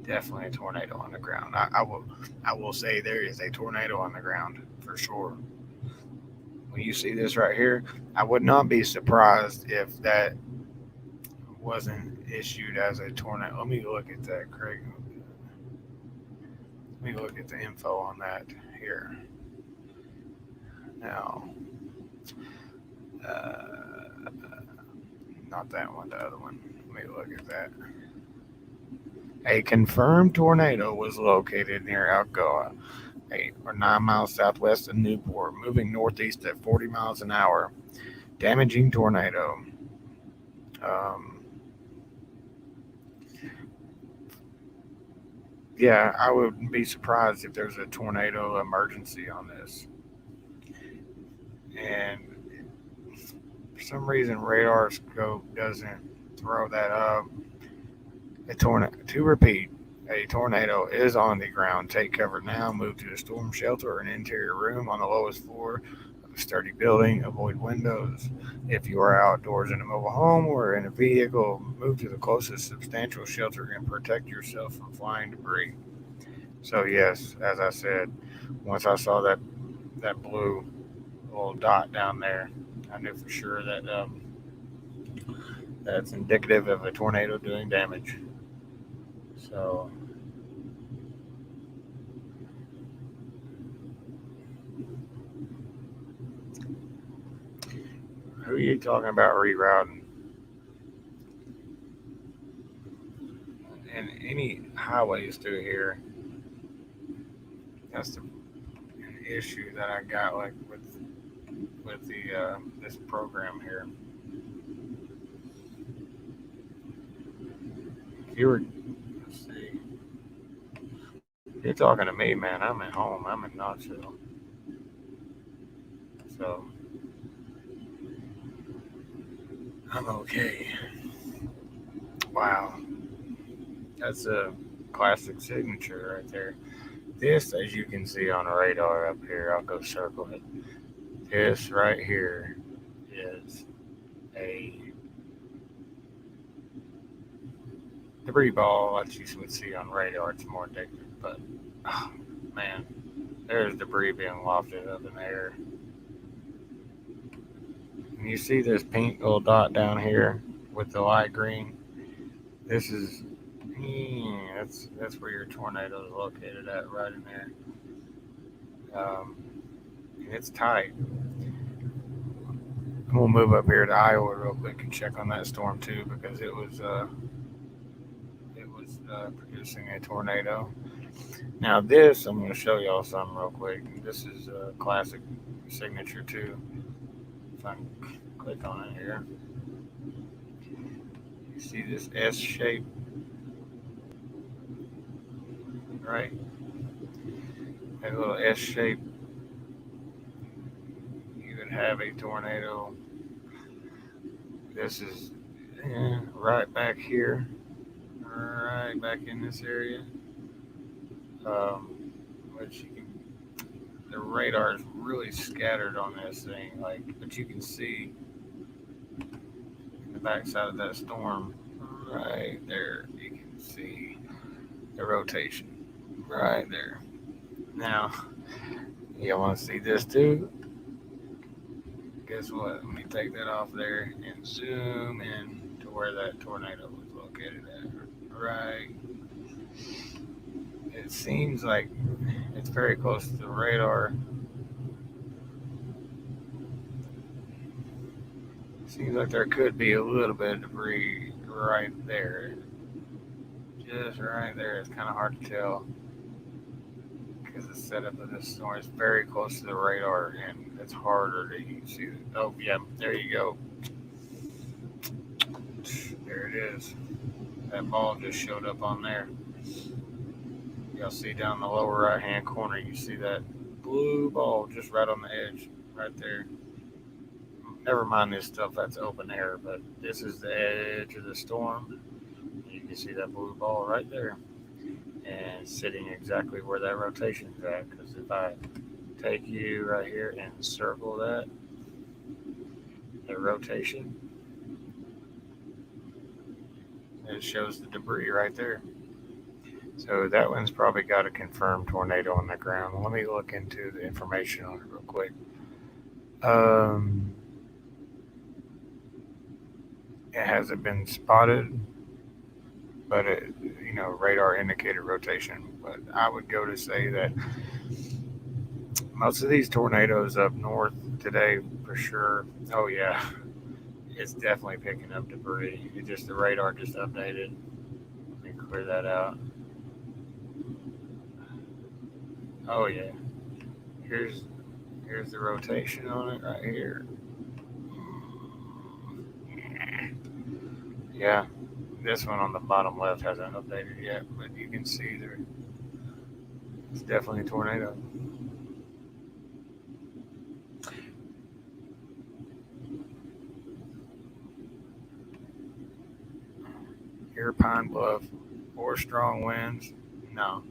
a tornado on the ground. I will say there is a tornado on the ground for sure. When you see this right here, I would not be surprised if that wasn't issued as a tornado. Let me look at that, Craig. Let me look at the info on that here. Now, not that one, the other one. Let me look at that. A confirmed tornado was located near Alcoa, 8 or 9 miles southwest of Newport, moving northeast at 40 miles an hour. Damaging tornado. Yeah, I wouldn't be surprised if there's a tornado emergency on this. and for some reason radar scope doesn't throw that up. To repeat, a tornado is on the ground. Take cover now. Move to a storm shelter or an interior room on the lowest floor of a sturdy building. Avoid windows. If you are outdoors in a mobile home or in a vehicle, move to the closest substantial shelter and protect yourself from flying debris. So yes, as I said, once I saw that blue little dot down there, I knew for sure that that's indicative of a tornado doing damage. So who are you talking about rerouting? And any highways through here, that's the issue that I got like with the this program here. If you were, let's see, if you're talking to me, man, I'm at home. I'm in Knoxville. So I'm okay. Wow. That's a classic signature right there. This, as you can see on the radar up here, I'll go circle it. This right here is a debris ball that you would see on radar. It's more indicative, but oh, man, there's debris being wafted up in the air. And you see this pink little dot down here with the light green. This is that's where your tornado is located at, right in there. And it's tight. I'm gonna move up here to Iowa real quick and check on that storm too, because it was producing a tornado. Now this, I'm gonna show y'all something real quick. This is a classic signature too. If I can click on it here, you see this S shape, right? That little S shape. You would have a tornado. This is right back here, right back in this area. Which you can, the radar is really scattered on this thing, but you can see in the backside of that storm, right there, you can see the rotation right there. Now, you want to see this too? Guess what? Let me take that off there and zoom in to where that tornado was located at. Right. It seems like it's very close to the radar. Seems like there could be a little bit of debris right there. Just right there. It's kind of hard to tell because the setup of this storm is very close to the radar and it's harder to see. Oh, yeah, there you go. There it is. That ball just showed up on there. Y'all see down the lower right hand corner, you see that blue ball just right on the edge, right there. Never mind this stuff, that's open air, but this is the edge of the storm. You can see that blue ball right there and sitting exactly where that rotation is at. Because if I take you right here and circle that, the rotation, it shows the debris right there. So that one's probably got a confirmed tornado on the ground. Let me look into the information on it real quick. It hasn't been spotted, but it, radar indicated rotation. But I would go to say that most of these tornadoes up north today, for sure. Oh yeah, it's definitely picking up debris. The radar just updated. Let me clear that out. Oh yeah, here's the rotation on it right here. Yeah, this one on the bottom left hasn't updated yet, but you can see there. It's definitely a tornado. near Pine Bluff or strong winds, no.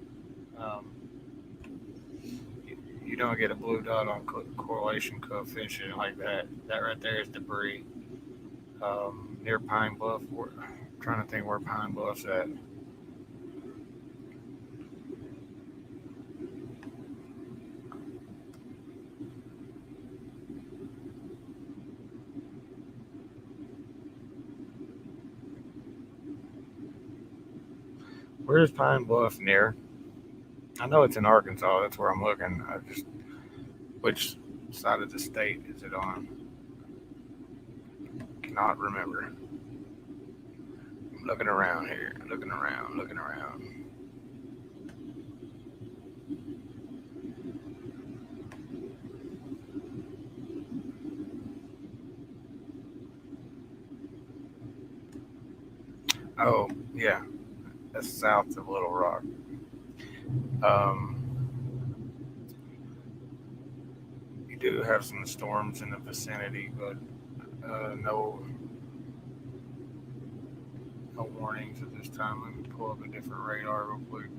You don't get a blue dot on correlation coefficient like that. That right there is debris. Near Pine Bluff, I'm trying to think where Pine Bluff's at. Where's Pine Bluff near? I know it's in Arkansas. That's where I'm looking. Which side of the state is it on? Cannot remember. I'm looking around here. Looking around. Oh, yeah. That's south of Little Rock. You do have some storms in the vicinity, but no warnings at this time. Let me pull up a different radar real quick.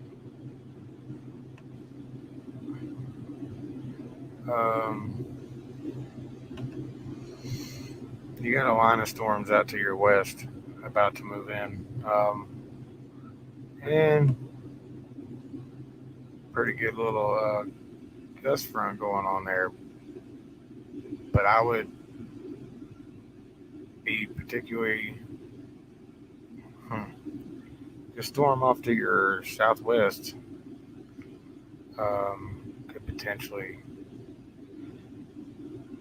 You got a line of storms out to your west about to move in. And pretty good little gust front going on there. But I would be particularly the storm off to your southwest could potentially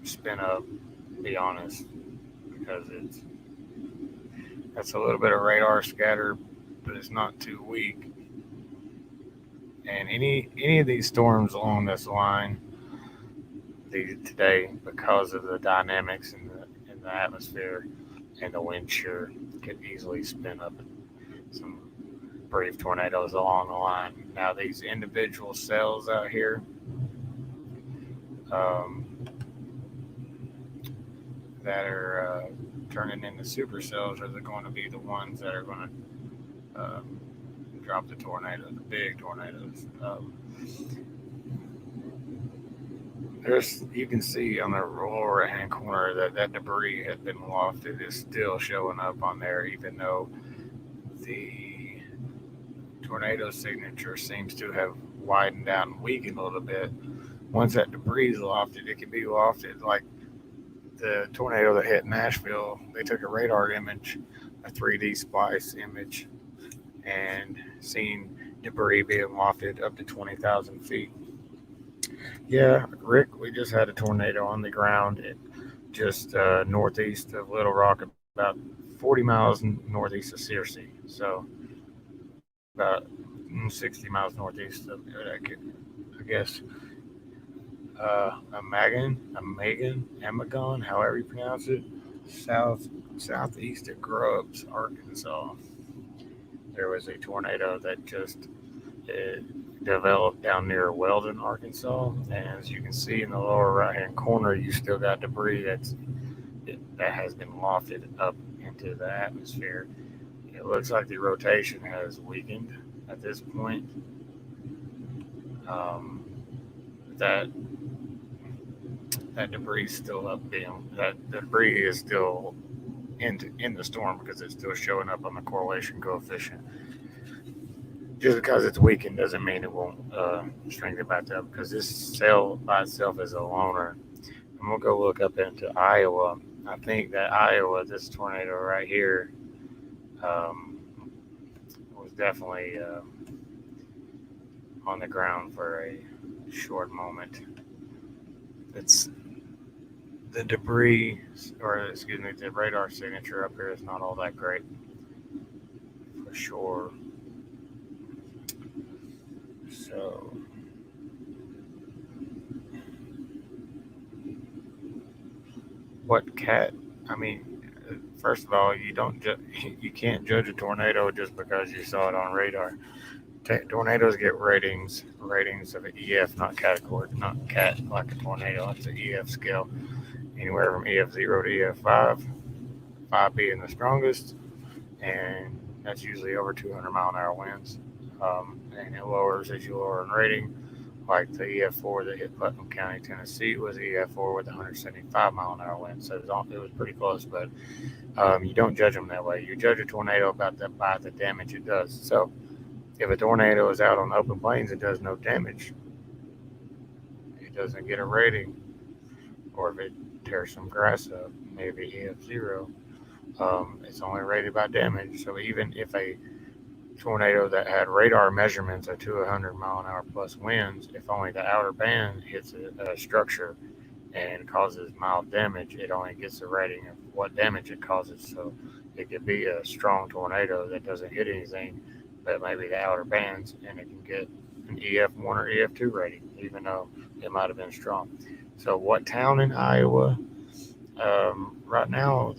spin up, to be honest, because that's a little bit of radar scatter, but it's not too weak. And any of these storms along this line today, because of the dynamics in the atmosphere and the wind shear, could easily spin up some brief tornadoes along the line. Now these individual cells out here, that are turning into supercells are going to be the ones that are going to drop the tornado, the big tornadoes. You can see on the lower right hand corner that debris has been lofted is still showing up on there, even though the tornado signature seems to have widened out and weakened a little bit. Once that debris is lofted, it can be lofted like the tornado that hit Nashville. They took a radar image, a 3D splice image, and seen debris being lofted up to 20,000 feet. Yeah, Rick, we just had a tornado on the ground just northeast of Little Rock, about 40 miles northeast of Searcy. So about 60 miles northeast of, I guess, Amagon, however you pronounce it, southeast of Grubbs, Arkansas. There was a tornado that just developed down near Weldon, Arkansas, and as you can see in the lower right-hand corner, you still got debris that has been lofted up into the atmosphere. It looks like the rotation has weakened at this point. That debris is still up being, that debris is still in the storm because it's still showing up on the correlation coefficient. Just because it's weakened doesn't mean it won't strengthen back up, because this cell by itself is a loner. I'm going to go look up into Iowa. I think that Iowa, this tornado right here, was definitely on the ground for a short moment. It's the debris, the radar signature up here is not all that great, for sure. So, first of all, you can't judge a tornado just because you saw it on radar. Tornadoes get ratings of an EF, not category, not cat like a tornado. It's an EF scale, anywhere from EF0 to EF5, 5 being the strongest, and That's usually over 200 mile an hour winds. And it lowers as you lower in rating. Like the EF4 that hit Putnam County, Tennessee, was EF4 with 175 mile an hour wind. So it was pretty close, but you don't judge them that way. You judge a tornado by the damage it does. So if a tornado is out on open plains and does no damage, it doesn't get a rating. Or if it tears some grass up, maybe EF0, it's only rated by damage. So even if a tornado that had radar measurements of 200 mile an hour plus winds, if only the outer band hits a structure and causes mild damage, it only gets a rating of what damage it causes. So it could be a strong tornado that doesn't hit anything, but maybe the outer bands, and it can get an EF1 or EF2 rating, even though it might have been strong. So what town in Iowa? Right now,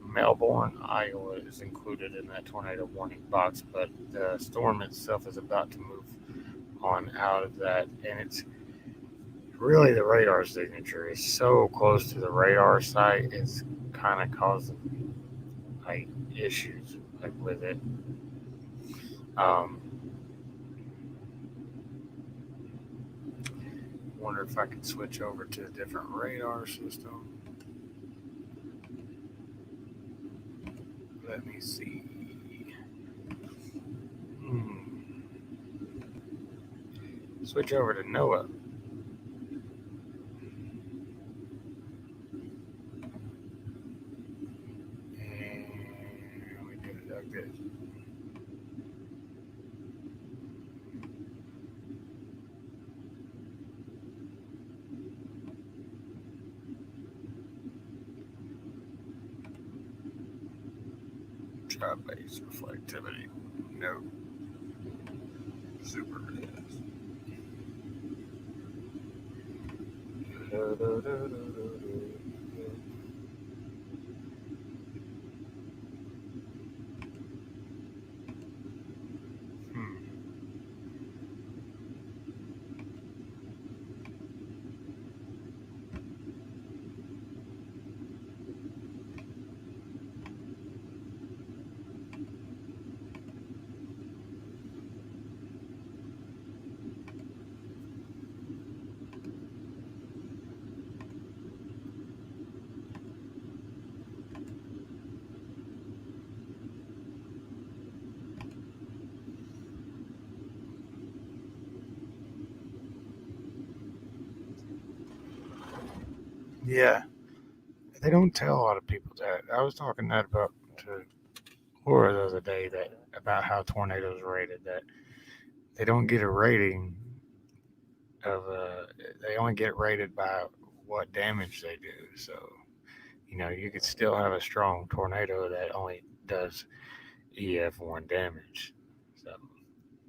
Melbourne, Iowa is included in that tornado warning box, but the storm itself is about to move on out of that, and it's really the radar signature is so close to the radar site, it's kind of causing like issues like with it. Wonder if I could switch over to a different radar system. Let me see. Switch over to NOAA. And we do it like this. Base reflectivity. No. Super res. Yeah, they don't tell a lot of people that. I was talking that about to Laura the other day about how tornadoes are rated. That they don't get a rating of they only get rated by what damage they do. So you could still have a strong tornado that only does EF1 damage. So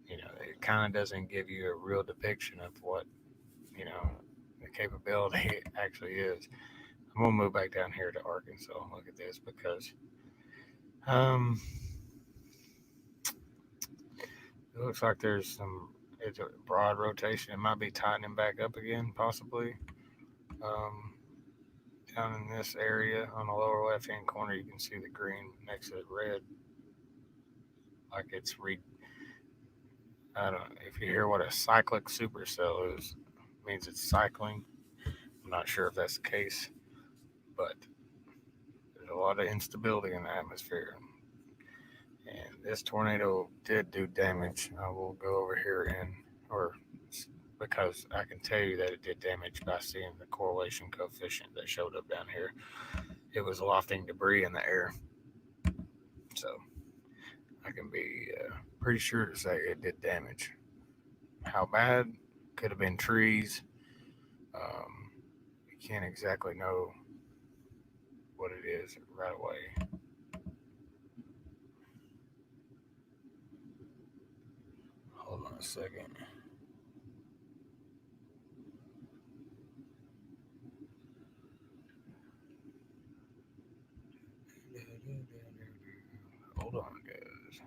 it kind of doesn't give you a real depiction of what the capability actually is. I'm gonna move back down here to Arkansas and look at this because it looks like it's a broad rotation. It might be tightening back up again, possibly. Down in this area on the lower left hand corner, you can see the green next to the red, like it's I don't know if you hear what a cyclic supercell is. It means it's cycling. I'm not sure if that's the case, but there's a lot of instability in the atmosphere. And this tornado did do damage. I will go over here because I can tell you that it did damage by seeing the correlation coefficient that showed up down here. It was lofting debris in the air. So I can be pretty sure to say it did damage. How bad? Could have been trees. You can't exactly know what it is right away. Hold on a second. Hold on, guys.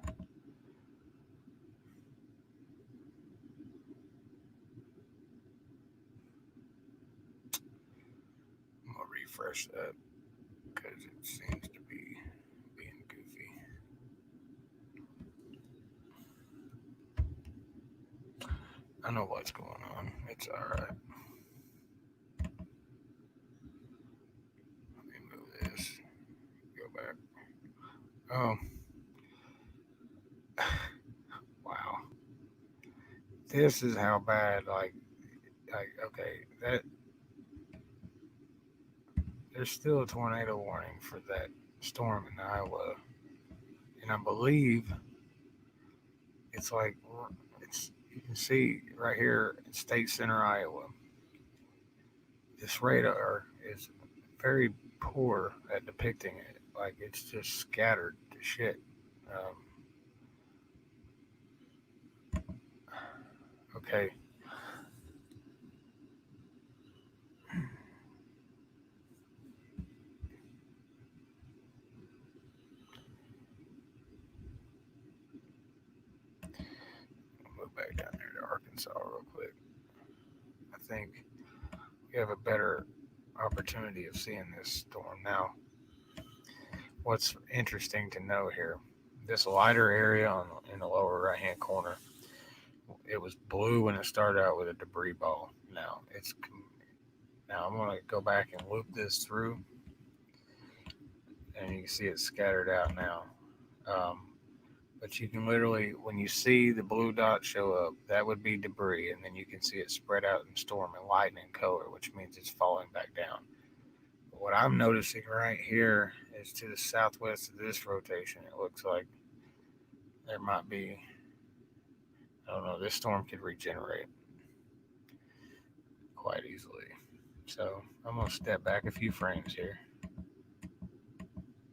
I'm going to refresh that because it seems to be being goofy. I know what's going on. It's all right. Let me move this. Go back. Oh, wow. This is how bad. Like okay, that there's still a tornado warning for that storm in Iowa, and I believe it's like you can see right here in State Center, Iowa. This radar is very poor at depicting it. Like it's just scattered to shit. Okay. Move back down there to Arkansas real quick. I think we have a better opportunity of seeing this storm now. What's interesting to know here, this lighter area in the lower right hand corner, it was blue when it started out with a debris ball. Now I'm going to go back and loop this through, and you can see it scattered out now. But you can literally, when you see the blue dot show up, that would be debris, and then you can see it spread out in storm and lightning color, which means it's falling back down. But what I'm noticing right here is to the southwest of this rotation, it looks like there might be, I don't know, this storm could regenerate quite easily. So I'm going to step back a few frames here,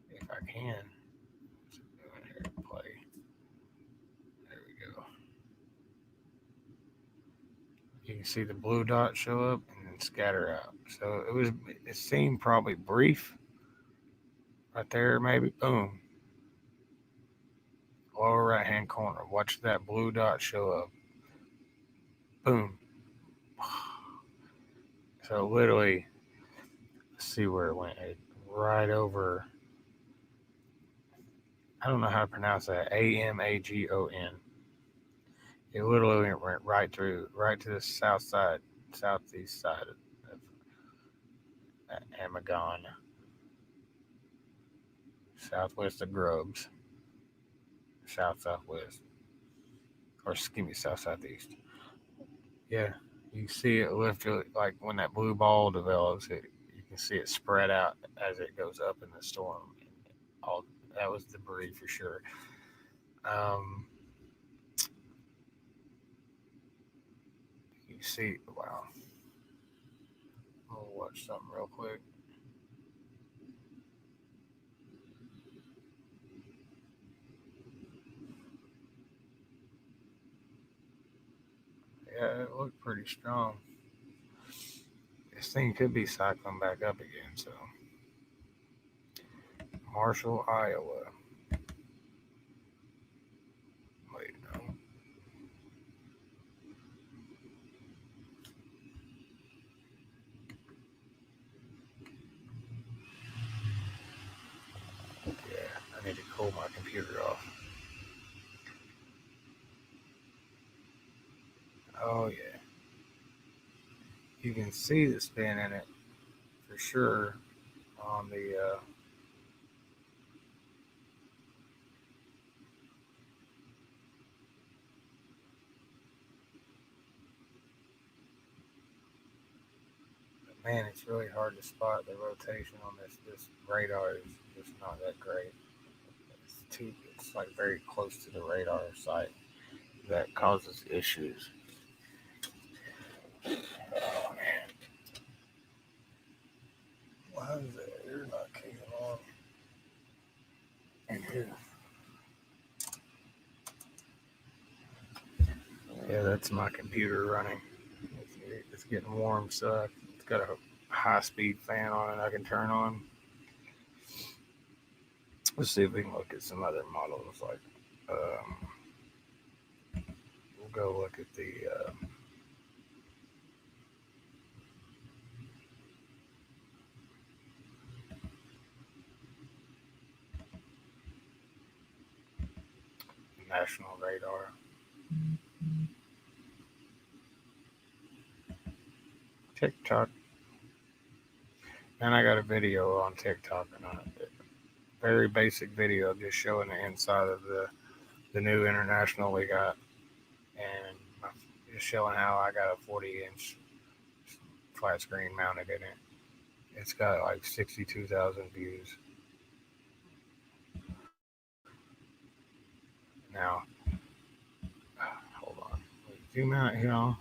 if I can. Here, play. There we go. You can see the blue dot show up and then scatter out. So it seemed probably brief. Right there, maybe. Boom. Lower right hand corner. Watch that blue dot show up. Boom. So literally, let's see where it went. Right over. I don't know how to pronounce that. Amagon. It literally went right through, right to the southeast side of Amagon, southwest of Grubbs, southwest, or excuse me, southeast. Yeah, you see it lift, like when that blue ball develops, you can see it spread out as it goes up in the storm. All that was debris for sure. You see, wow. I'll watch something real quick. Yeah, it looked pretty strong. This thing could be cycling back up again, so. Marshall, Iowa. Wait, no. Yeah, I need to cool my computer off. Oh, yeah. You can see the spin in it for sure on the man, it's really hard to spot the rotation on this radar is just not that great. It's like very close to the radar site that causes issues. Oh man. Why is the air not kicking on in here? Yeah, that's my computer running. It's getting warm, so it's got a high-speed fan on it I can turn on. Let's see if we can look at some other models. Like, we'll go look at the National Radar. TikTok. And I got a video on TikTok, and a very basic video just showing the inside of the new International we got, and just showing how I got a 40-inch flat screen mounted in it. It's got like 62,000 views. Now, hold on. Zoom out here.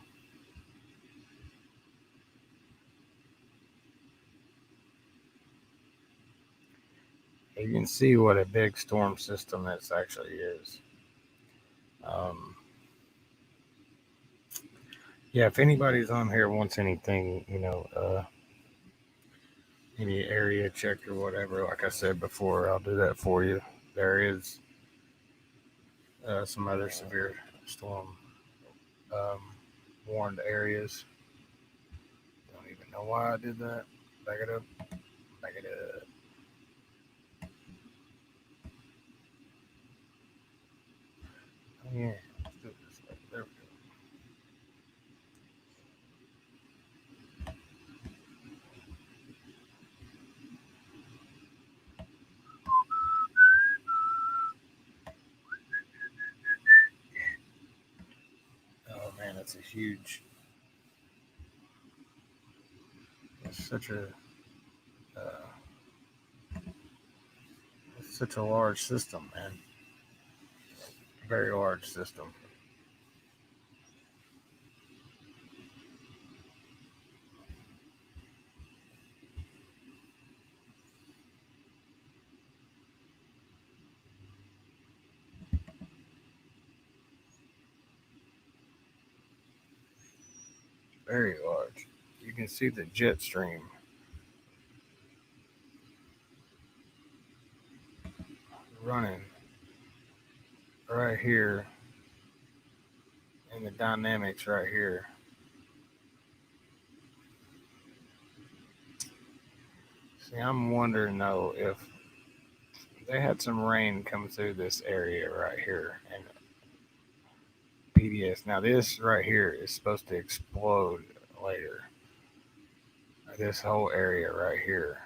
You can see what a big storm system this actually is. Yeah, if anybody's on here wants anything, any area check or whatever, like I said before, I'll do that for you. There is some other severe storm warned areas. Don't even know why I did that. Back it up. Back it up. Oh, yeah. Let's do it this way. There we go. Oh man, that's a huge. It's such a large system, man. Very large system. Very large. You can see the jet stream running right here, and the dynamics right here. See, I'm wondering though if they had some rain come through this area right here and PDS. Now this right here is supposed to explode later. This whole area right here,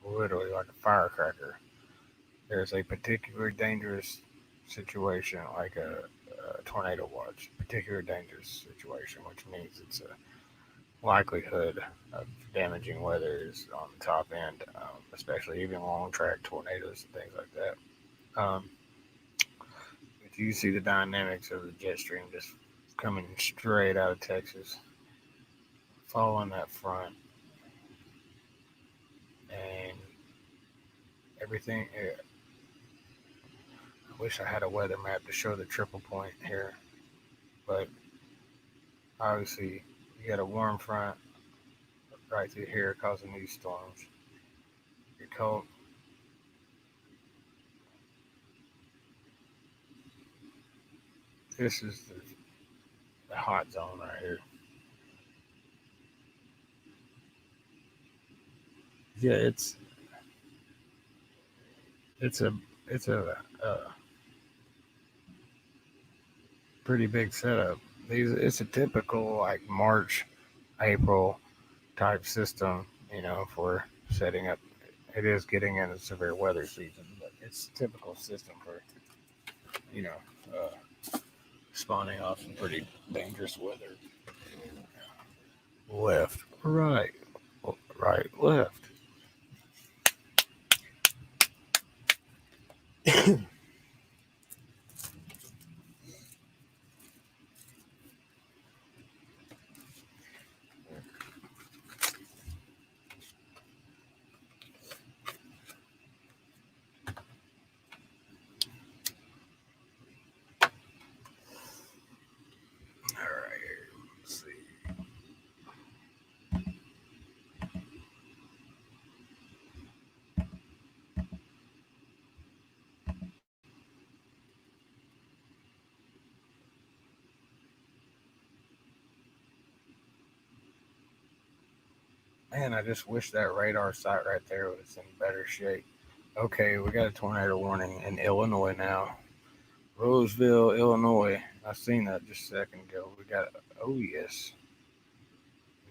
literally like a firecracker. There's a particularly dangerous situation, like a tornado watch. Particular dangerous situation, which means it's a likelihood of damaging weather is on the top end, especially even long track tornadoes and things like that. But you see the dynamics of the jet stream just coming straight out of Texas, following that front, and everything. I wish I had a weather map to show the triple point here, but obviously you got a warm front right through here causing these storms. You're cold. This is the hot zone right here. Yeah, it's a pretty big setup. It's a typical like March, April type system, for setting up. It is getting into severe weather season, but it's a typical system for, spawning off some pretty dangerous weather. Left, right, left. Man, I just wish that radar site right there was in better shape. Okay, we got a tornado warning in Illinois now. Roseville, Illinois. I seen that just a second ago. We got OBS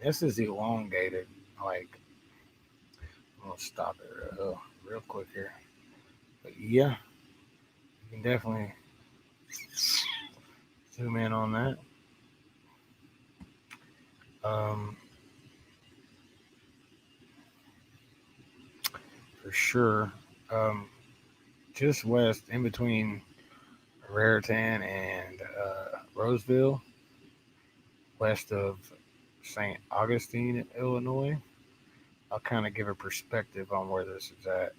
This is elongated. Like, I'm gonna stop it real quick here. But yeah, you can definitely zoom in on that. For sure. Just west, in between Raritan and Roseville, west of St. Augustine, Illinois. I'll kind of give a perspective on where this is at.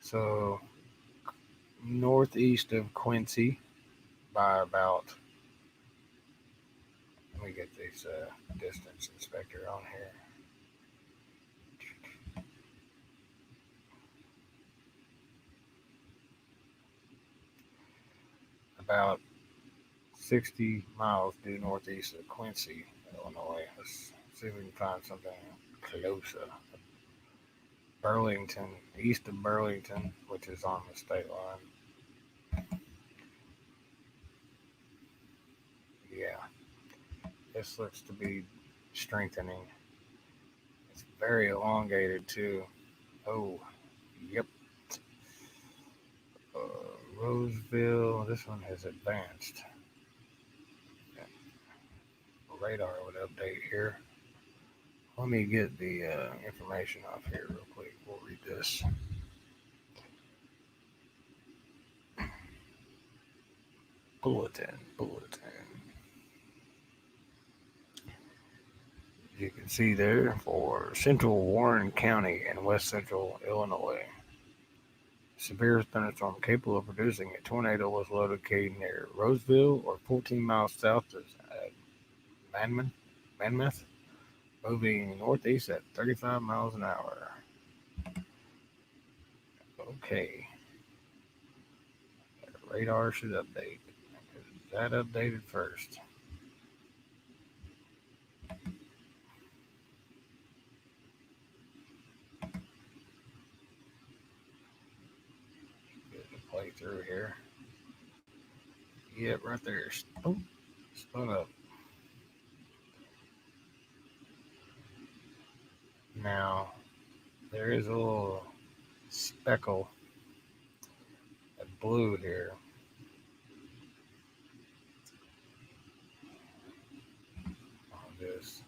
So, northeast of Quincy by about, let me get this distance inspector on here. About 60 miles due northeast of Quincy, Illinois. Let's see if we can find something closer. Burlington, east of Burlington, which is on the state line. Yeah, this looks to be strengthening. It's very elongated too. Oh, yep. Roseville, this one has advanced. Radar would update here. Let me get the information off here real quick. We'll read this. Bulletin. You can see there for central Warren County and west central Illinois. Severe thunderstorm capable of producing a tornado was located near Roseville or 14 miles south of Monmouth, moving northeast at 35 miles an hour. Okay. The radar should update. That updated first. Play through here. Yep, right there. Oh, spun up. Now, there is a little speckle of blue here. On this.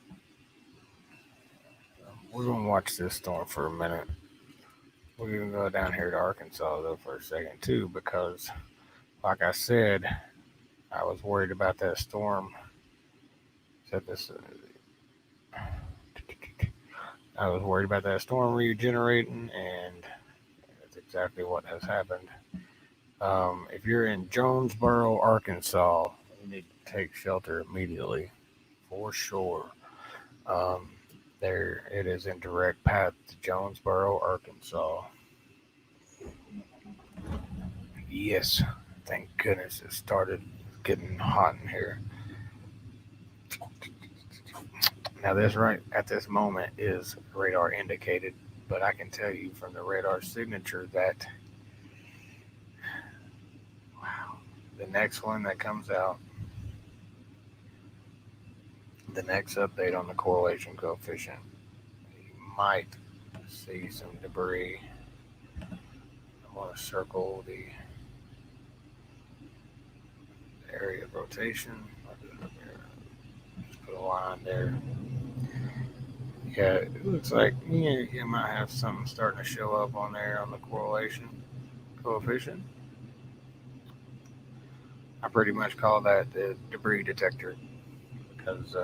We're going to watch this storm for a minute. We're going to go down here to Arkansas, though, for a second, too, because, like I said, I was worried about that storm. I was worried about that storm regenerating, and that's exactly what has happened. If you're in Jonesboro, Arkansas, you need to take shelter immediately, for sure. There, it is in direct path to Jonesboro, Arkansas. Yes, thank goodness it started getting hot in here. Now, this right at this moment is radar indicated, but I can tell you from the radar signature that, wow, the next one that comes out, the next update on the correlation coefficient, you might see some debris. I want to circle the area of rotation. Just put a line there. Yeah, it looks like you might have something starting to show up on there on the correlation coefficient. I pretty much call that the debris detector because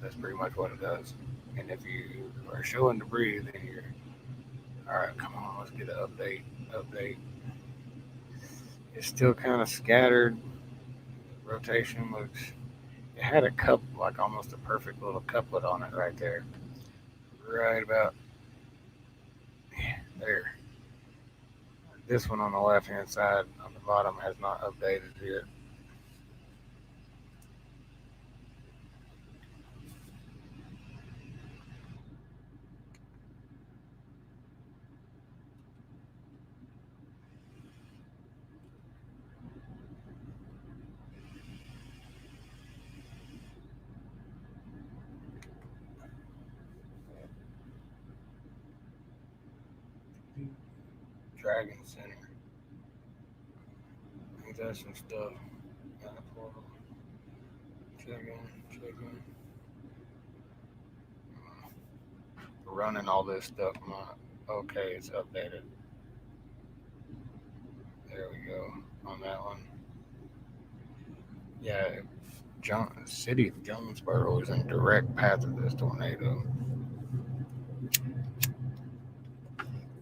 that's pretty much what it does. And if you are showing debris, then you're all right. Come on, let's get an update. It's still kind of scattered. Rotation looks. It had a cup, like almost a perfect little couplet on it right there. Right about there. This one on the left hand side on the bottom has not updated yet. Dragon Center. Ain't that some stuff? Check in. Running all this stuff. Okay, it's updated. There we go on that one. Yeah, city of Jonesboro is in direct path of this tornado.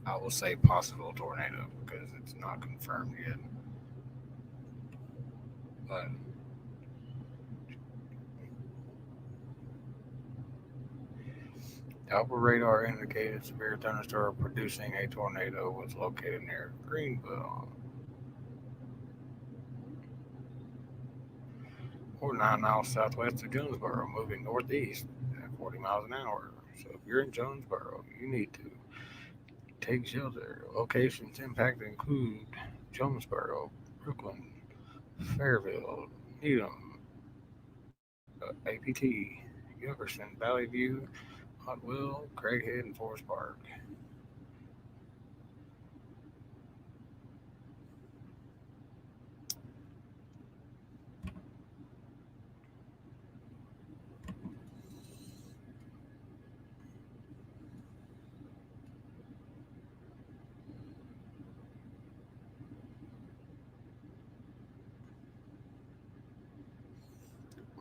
I will say possible tornado because it's not confirmed yet. But Doppler radar indicated severe thunderstorm producing a tornado was located near Greenville. Or 9 miles southwest of Jonesboro, moving northeast at 40 miles an hour. So if you're in Jonesboro, you need to take shelter. Locations impacted include Jonesboro, Brooklyn, Fairville, Needham, APT, Jefferson, Valley View, Hotwell, Craighead, and Forest Park.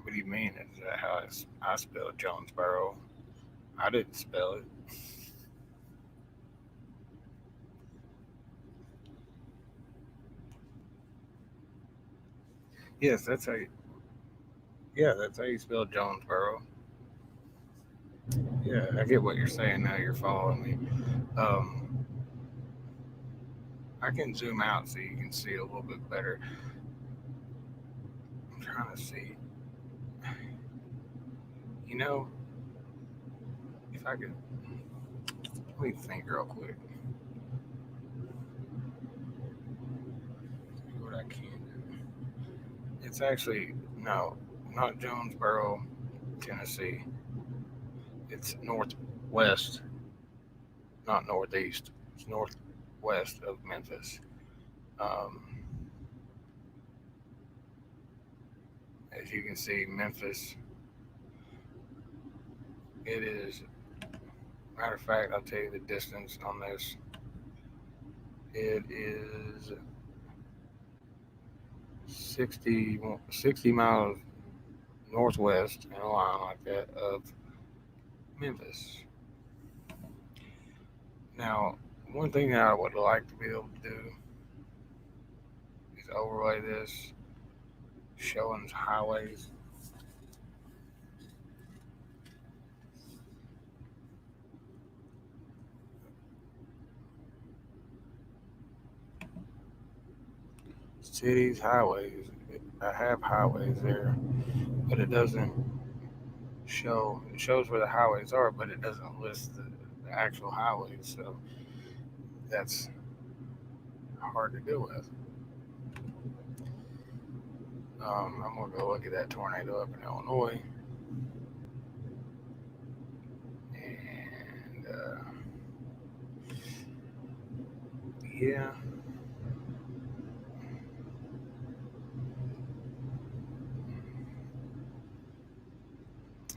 What do you mean? Is that how I spelled Jonesboro? I didn't spell it. Yes, that's how you spell Jonesboro. Yeah, I get what you're saying now. You're following me. I can zoom out so you can see a little bit better. I'm trying to see. You know, if I could, let me think real quick. See what I can do. It's actually, no, not Jonesboro, Tennessee. It's northwest, not northeast. It's northwest of Memphis. As you can see, Memphis, it is, matter of fact, I'll tell you the distance on this. It is 60 miles northwest in a line like that of Memphis. Now, one thing that I would like to be able to do is overlay this showing highways. Cities, highways. I have highways there, but it doesn't show. It shows where the highways are, but it doesn't list the actual highways. So that's hard to deal with. I'm gonna go look at that tornado up in Illinois, and yeah.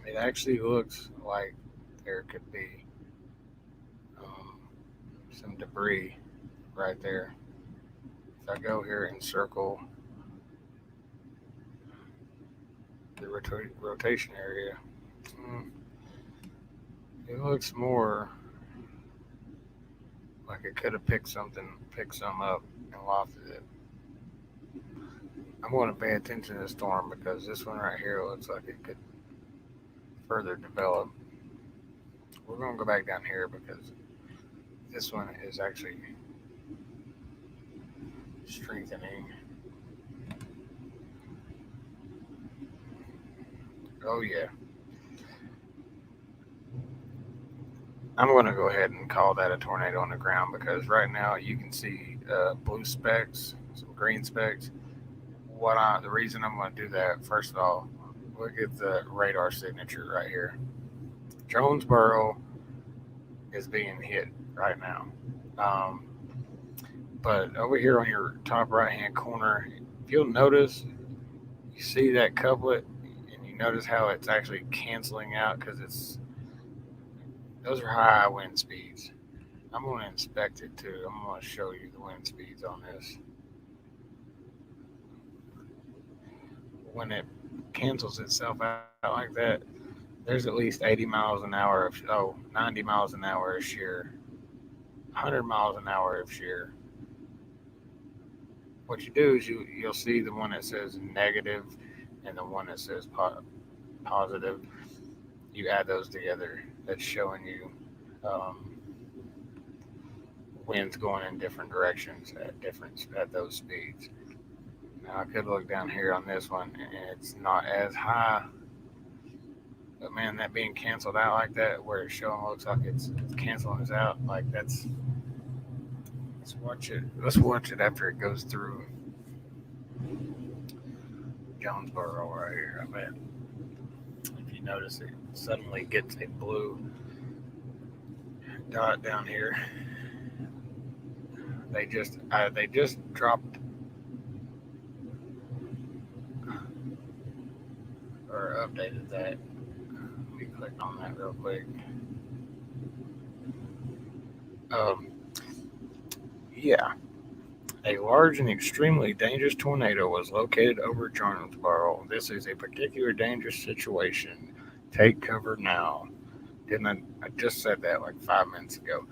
It actually looks like there could be some debris right there. If I go here and circle the rotation area, it looks more like it could have picked some up and lofted it. I'm going to pay attention to the storm because this one right here looks like it could further develop. We're going to go back down here because this one is actually strengthening. Oh yeah. I'm going to go ahead and call that a tornado on the ground because right now you can see blue specks, some green specks. The reason I'm going to do that, first of all, look at the radar signature right here. Jonesboro is being hit right now. But over here on your top right-hand corner, if you'll notice, you see that couplet, and you notice how it's actually canceling out because those are high wind speeds. I'm going to inspect it too. I'm going to show you the wind speeds on this. When it cancels itself out like that, there's at least 80 miles an hour 90 miles an hour of shear, 100 miles an hour of shear. What you do is you'll see the one that says negative and the one that says positive. You add those together. That's showing you winds going in different directions at those speeds. Now I could look down here on this one, and it's not as high. But man, that being canceled out like that, where it's showing looks like it's canceling us out, like that's. Let's watch it. Let's watch it after it goes through Jonesboro right here. I bet. If you notice, it suddenly gets a blue dot down here. They just dropped or updated that. Let me click on that real quick. Yeah. A large and extremely dangerous tornado was located over Jonesboro. This is a particularly dangerous situation. Take cover now. Didn't I just said that like 5 minutes ago.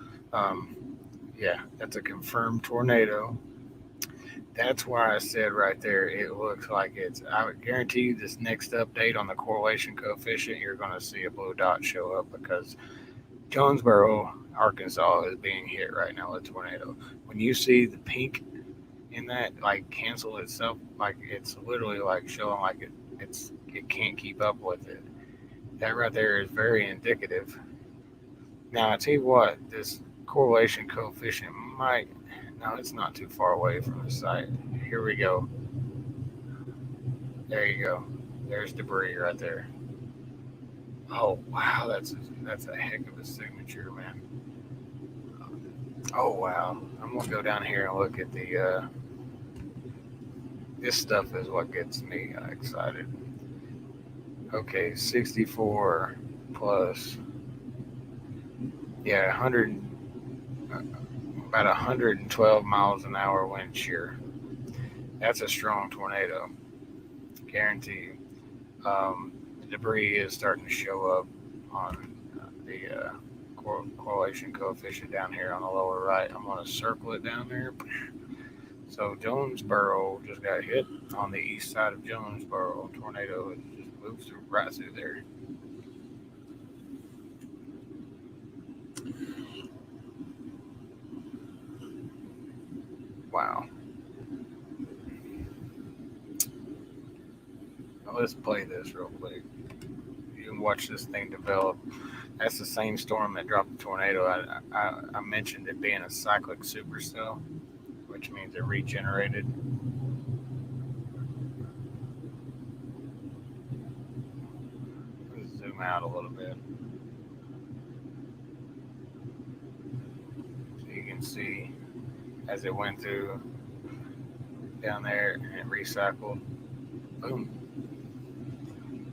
Yeah, that's a confirmed tornado. That's why I said right there, it looks like I would guarantee you this next update on the correlation coefficient, you're going to see a blue dot show up because Jonesboro, Arkansas is being hit right now with a tornado. When you see the pink in that, like cancel itself, like it's literally like showing like it can't keep up with it. That right there is very indicative. Now I tell you what, this correlation coefficient no, it's not too far away from the site. Here we go. There you go. There's debris right there. Oh wow, that's a heck of a signature, man. Oh wow, I'm gonna go down here and look at the. This stuff is what gets me excited. Okay, 64 plus. Yeah, about 112 miles an hour wind shear. That's a strong tornado, guarantee you. The debris is starting to show up on the correlation coefficient down here on the lower right. I'm going to circle it down there. So Jonesboro just got hit on the east side of Jonesboro. Tornado just moved right through there. Wow. Now let's play this real quick. You can watch this thing develop. That's the same storm that dropped the tornado. I mentioned it being a cyclic supercell, which means it regenerated. Let's zoom out a little bit. So you can see as it went through down there and it recycled. Boom.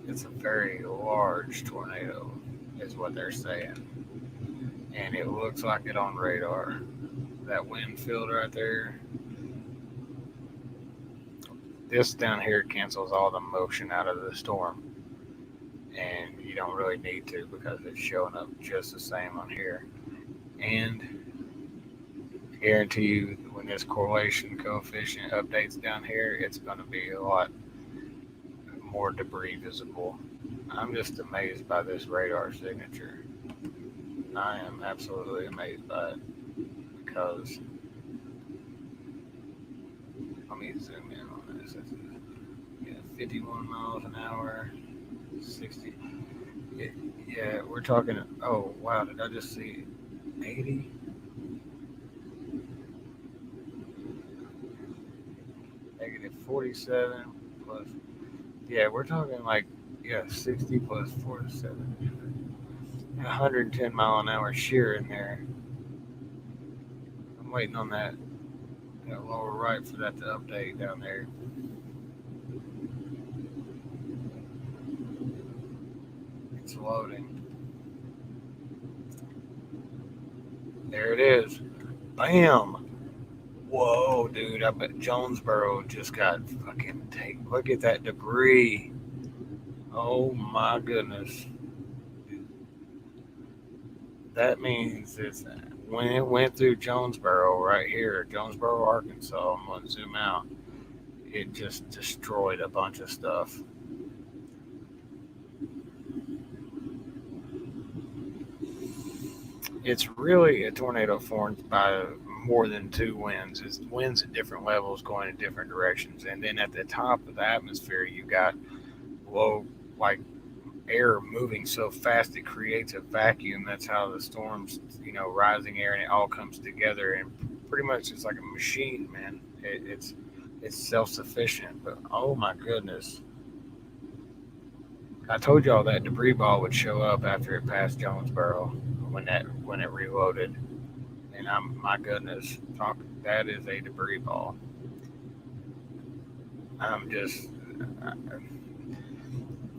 It's a very large tornado, is what they're saying. And it looks like it on radar. That wind field right there. This down here cancels all the motion out of the storm. And you don't really need to because it's showing up just the same on here. And I guarantee you when this correlation coefficient updates down here, it's going to be a lot more debris visible. I'm just amazed by this radar signature. I am absolutely amazed by it because let me zoom in on this. Yeah, 51 miles an hour, 60. Yeah, we're talking. Oh wow, did I just see 80? Negative 47 plus. Yeah, we're talking like 60 plus 47. 110 mile an hour shear in there. I'm waiting on that Got lower right for that to update down there. It's loading. There it is. Bam! Whoa, dude, I bet Jonesboro just got fucking take. Look at that debris. Oh my goodness. That means it's when it went through Jonesboro right here, Jonesboro, Arkansas. I'm going to zoom out. It just destroyed a bunch of stuff. It's really a tornado formed by more than two winds. It's winds at different levels going in different directions. And then at the top of the atmosphere, you got low, like air moving so fast it creates a vacuum. That's how the storms, rising air, and it all comes together. And pretty much it's like a machine, man. It's self-sufficient. But oh my goodness. I told y'all that debris ball would show up after it passed Jonesboro when it reloaded. And my goodness, that is a debris ball. I'm just,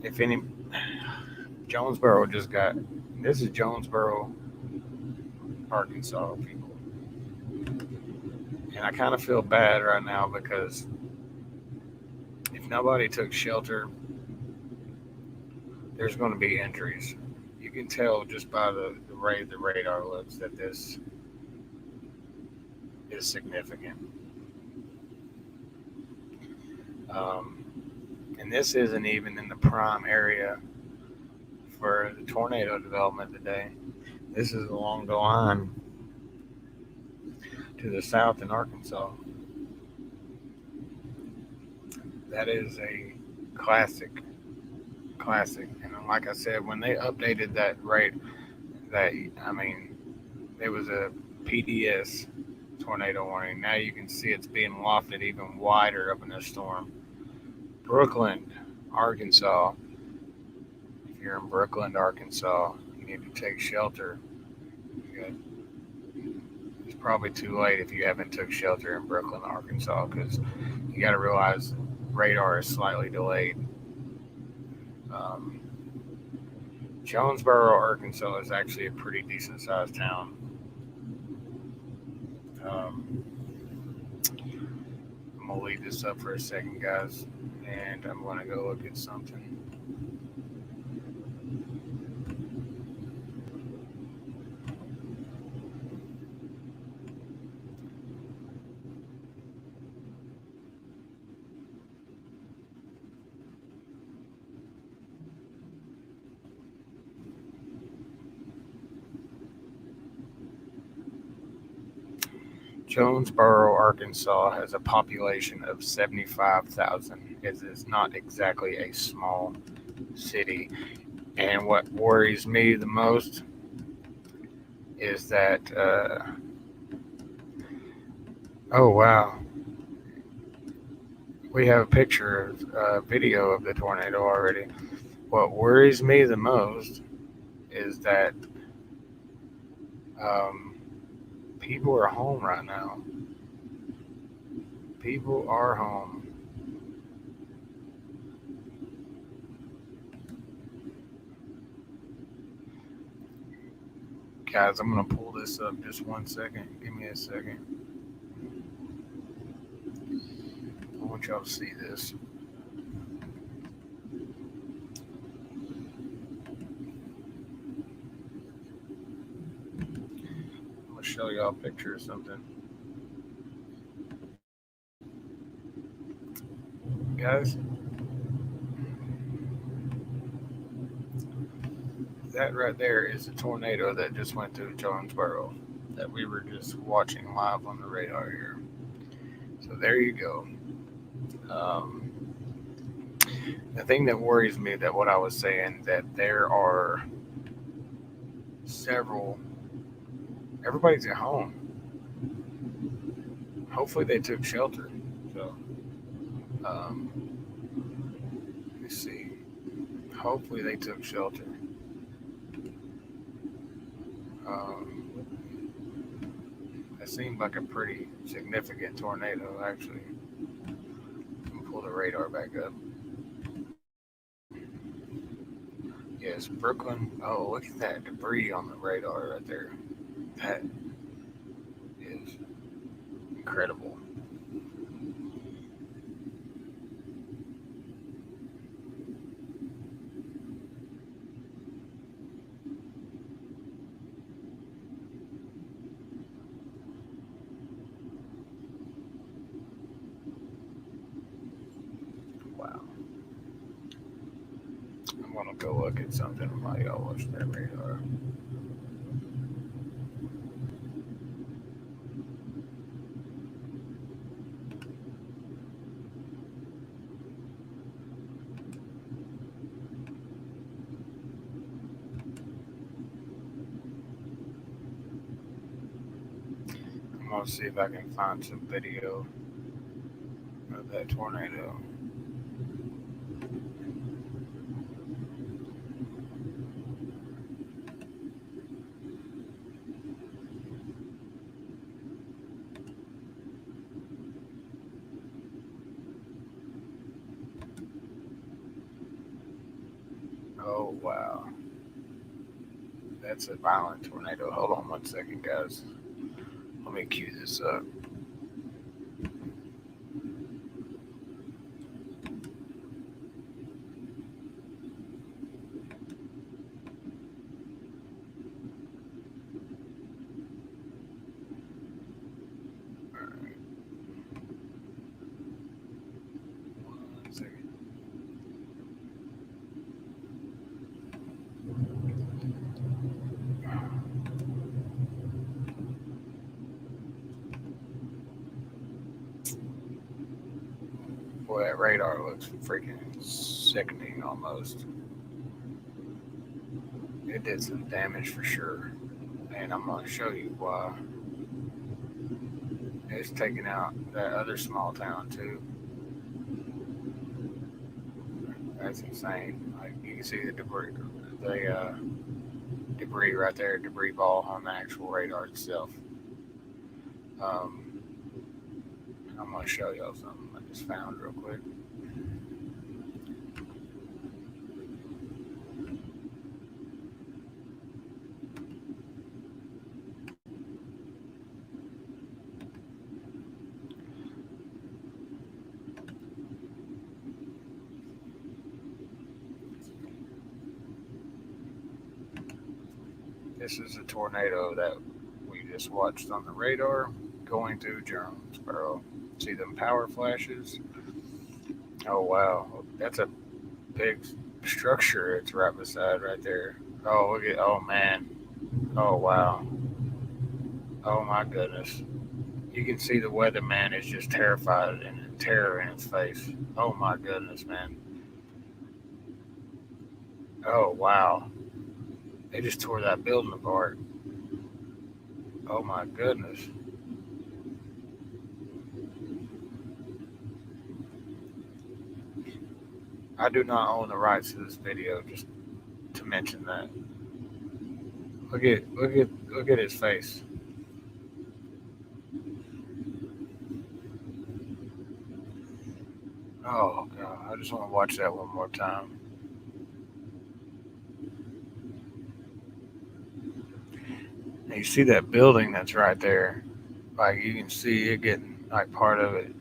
if any, Jonesboro just got, this is Jonesboro, Arkansas, people. And I kind of feel bad right now because if nobody took shelter, there's going to be injuries. You can tell just by the way the radar looks that this is significant. And this isn't even in the prime area for the tornado development today. This is along the line to the south in Arkansas. That is a classic. And like I said, when they updated that rate, it was a PDS tornado warning. Now you can see it's being lofted even wider up in the storm. Brooklyn, Arkansas. If you're in Brooklyn, Arkansas, you need to take shelter. It's probably too late if you haven't took shelter in Brooklyn, Arkansas, because you got to realize radar is slightly delayed. Jonesboro, Arkansas is actually a pretty decent sized town. I'm going to leave this up for a second, guys, and I'm going to go look at something. Jonesboro, Arkansas has a population of 75,000. It is not exactly a small city. And what worries me the most is that, oh wow, we have a picture, video of the tornado already. What worries me the most is that people are home right now. People are home. Guys, I'm going to pull this up just 1 second. Give me a second. I want y'all to see this. I'm going to show y'all a picture of something. Guys, that right there is a tornado that just went through Jonesboro that we were just watching live on the radar here. So there you go. The thing that worries me, that what I was saying, that there are everybody's at home. Hopefully they took shelter. So, let me see. Hopefully they took shelter. That seemed like a pretty significant tornado, actually. Let me pull the radar back up. Yes, Brooklyn. Oh, look at that debris on the radar right there. That is incredible. Wow. I'm gonna go look at something while y'all watch that radar. I'm gonna see if I can find some video of that tornado. Oh wow, that's a violent tornado. Hold on 1 second, guys. Let me cue this up. All right. 1 second. Boy, that radar looks freaking sickening almost. It did some damage for sure. And I'm going to show you why. It's taking out that other small town too. That's insane. Like you can see the debris right there, debris ball on the actual radar itself. I'm going to show y'all something I just found real quick. This is a tornado that we just watched on the radar going through Jonesboro. See them power flashes? Oh wow, that's a big structure. It's right beside right there. Oh look at, oh man, oh wow, oh my goodness. You can see the weatherman is just terrified and terror in his face. Oh my goodness, man. Oh wow, they just tore that building apart. Oh my goodness. I do not own the rights to this video, just to mention that. Look at his face. Oh god, I just want to watch that one more time. And you see that building that's right there. Like you can see it getting like part of it.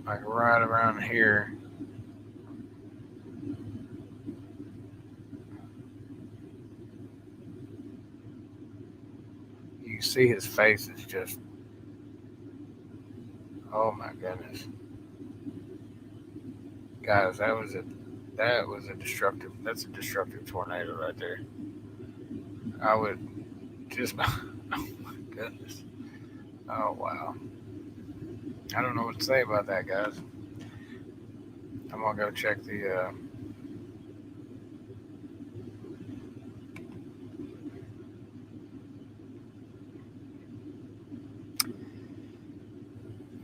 Like right around here. You see his face is just, oh my goodness. Guys, that's a destructive tornado right there. I would just, oh my goodness. Oh wow. I don't know what to say about that, guys. I'm gonna go check the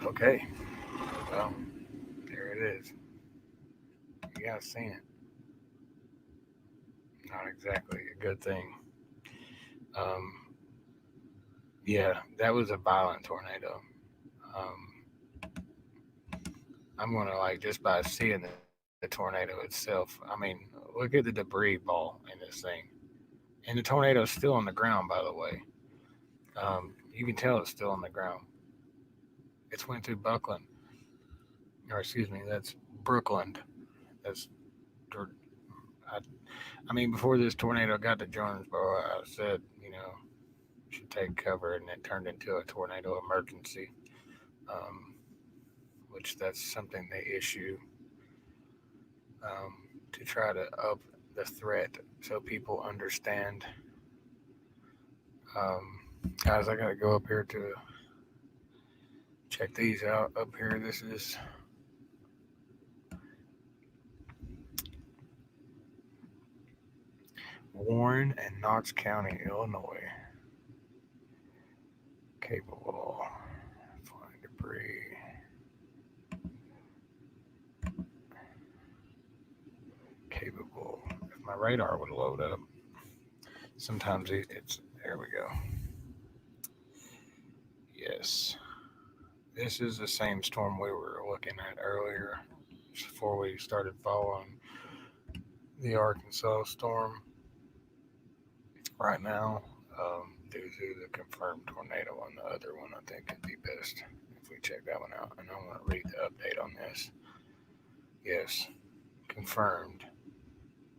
okay. Well, there it is. You guys seen it. Not exactly a good thing. Yeah, that was a violent tornado. Um, I'm gonna like just by seeing the tornado itself. I mean, look at the debris ball in this thing, and the tornado's still on the ground. By the way, you can tell it's still on the ground. It's went through Buckland, or excuse me, that's Brookland. That's I, I mean, before this tornado got to Jonesboro, I said, should take cover, and it turned into a tornado emergency, um, which that's something they issue to try to up the threat so people understand. Um, Guys, I gotta go up here to check these out. Up here, this is Warren and Knox County, Illinois. Capable flying debris. Capable. If my radar would load up, sometimes it's there. We go. Yes, this is the same storm we were looking at earlier, before we started following the Arkansas storm. Right now, due to the confirmed tornado on the other one, I think it'd be best if we check that one out. And I'm going to read the update on this. Yes, confirmed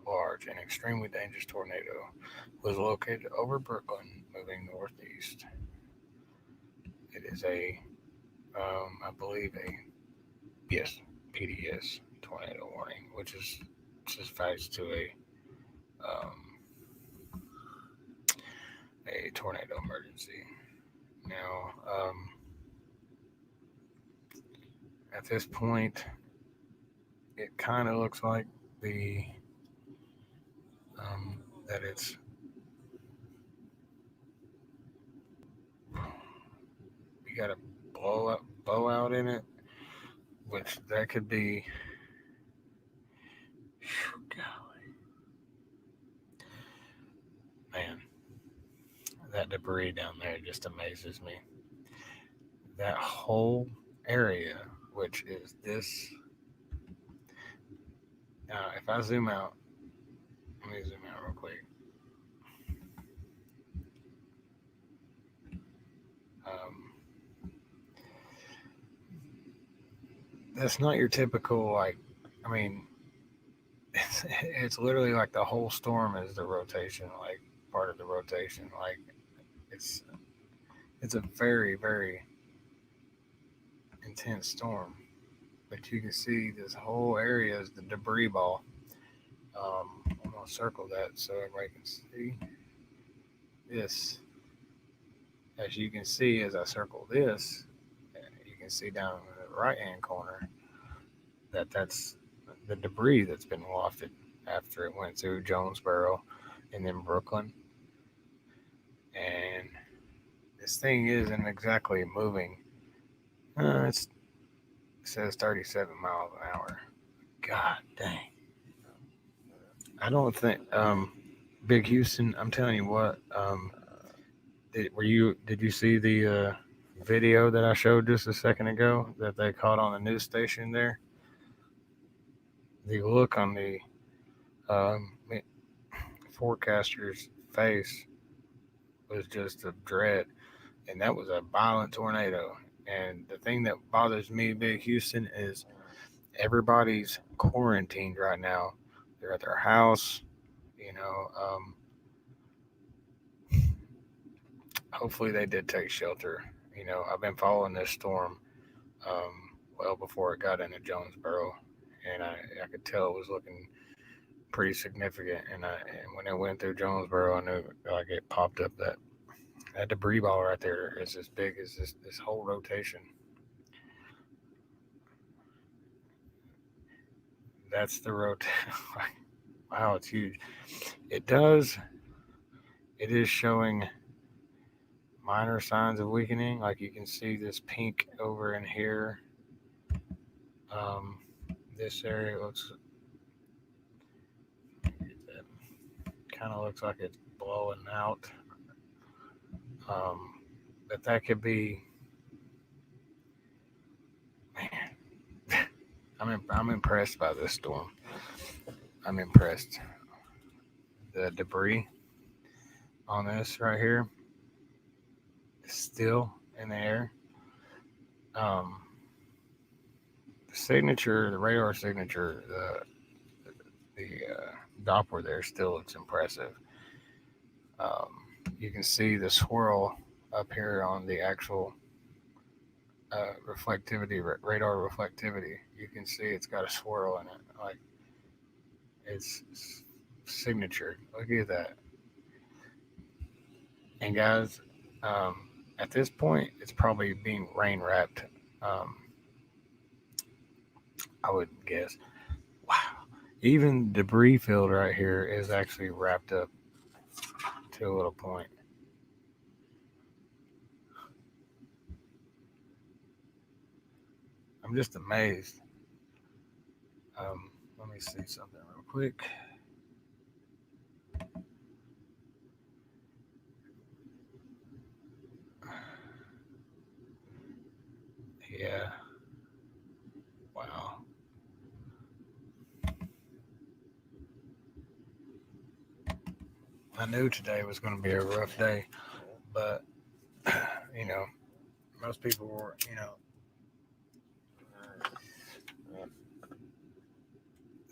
large and extremely dangerous tornado was located over Brooklyn, moving northeast. It is I believe yes, PDS tornado warning, which is suffice to um, a tornado emergency. Now, at this point, it kind of looks like the that it's we got a blowout in it, which that could be. Golly, man, that debris down there just amazes me. That whole area, which is this. Now, if I zoom out, let me zoom out real quick. Um, that's not your typical like. I mean, it's literally like the whole storm is the rotation, like part of the rotation. Like it's it's a very very intense storm, but you can see this whole area is the debris ball. I'm gonna circle that so everybody can see this. As you can see, as I circle this, you can see down in the right hand corner that that's the debris that's been wafted after it went through Jonesboro and then Brooklyn. And this thing isn't exactly moving. It says 37 miles an hour. God dang. I don't think, Big Houston, I'm telling you what, did you see the video that I showed just a second ago that they caught on the news station there? The look on the um, forecaster's face was just of dread, and that was a violent tornado. And the thing that bothers me, Big Houston, is everybody's quarantined right now. They're at their house, you know. Hopefully, they did take shelter. I've been following this storm well before it got into Jonesboro, and I could tell it was looking pretty significant. And when it went through Jonesboro, I knew like it popped up that debris ball right there is as big as this whole rotation. That's the rotation. Wow, it's huge. It does. It is showing minor signs of weakening. Like you can see this pink over in here. Um, this area kind of looks like it's blowing out. Um, But that could be, man. I'm impressed by this storm. I'm impressed. The debris on this right here is still in the air. The signature, the radar signature, the Doppler there still looks impressive. You can see the swirl up here on the actual reflectivity, radar reflectivity. You can see it's got a swirl in it, like it's signature. Look at that. And guys, at this point, it's probably being rain wrapped. I would guess. Wow. Even debris field right here is actually wrapped up to a little point. I'm just amazed. Let me see something real quick. Yeah. Wow. I knew today was going to be a rough day, but you know, most people were,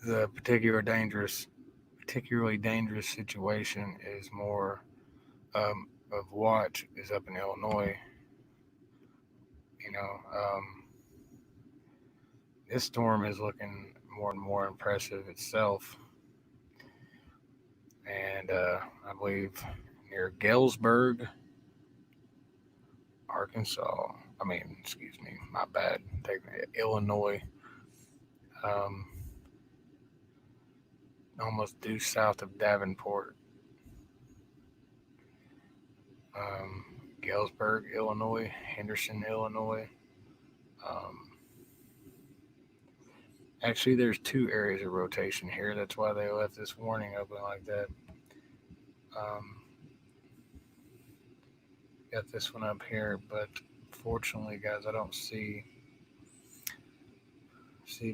the particularly dangerous situation is more of watch is up in Illinois. This storm is looking more and more impressive itself, and I believe near Galesburg, Arkansas. Excuse me, my bad. Illinois. Almost due south of Davenport. Galesburg, Illinois, Henderson, Illinois. Actually, there's two areas of rotation here. That's why they left this warning open like that. Got this one up here, but fortunately, guys, I don't see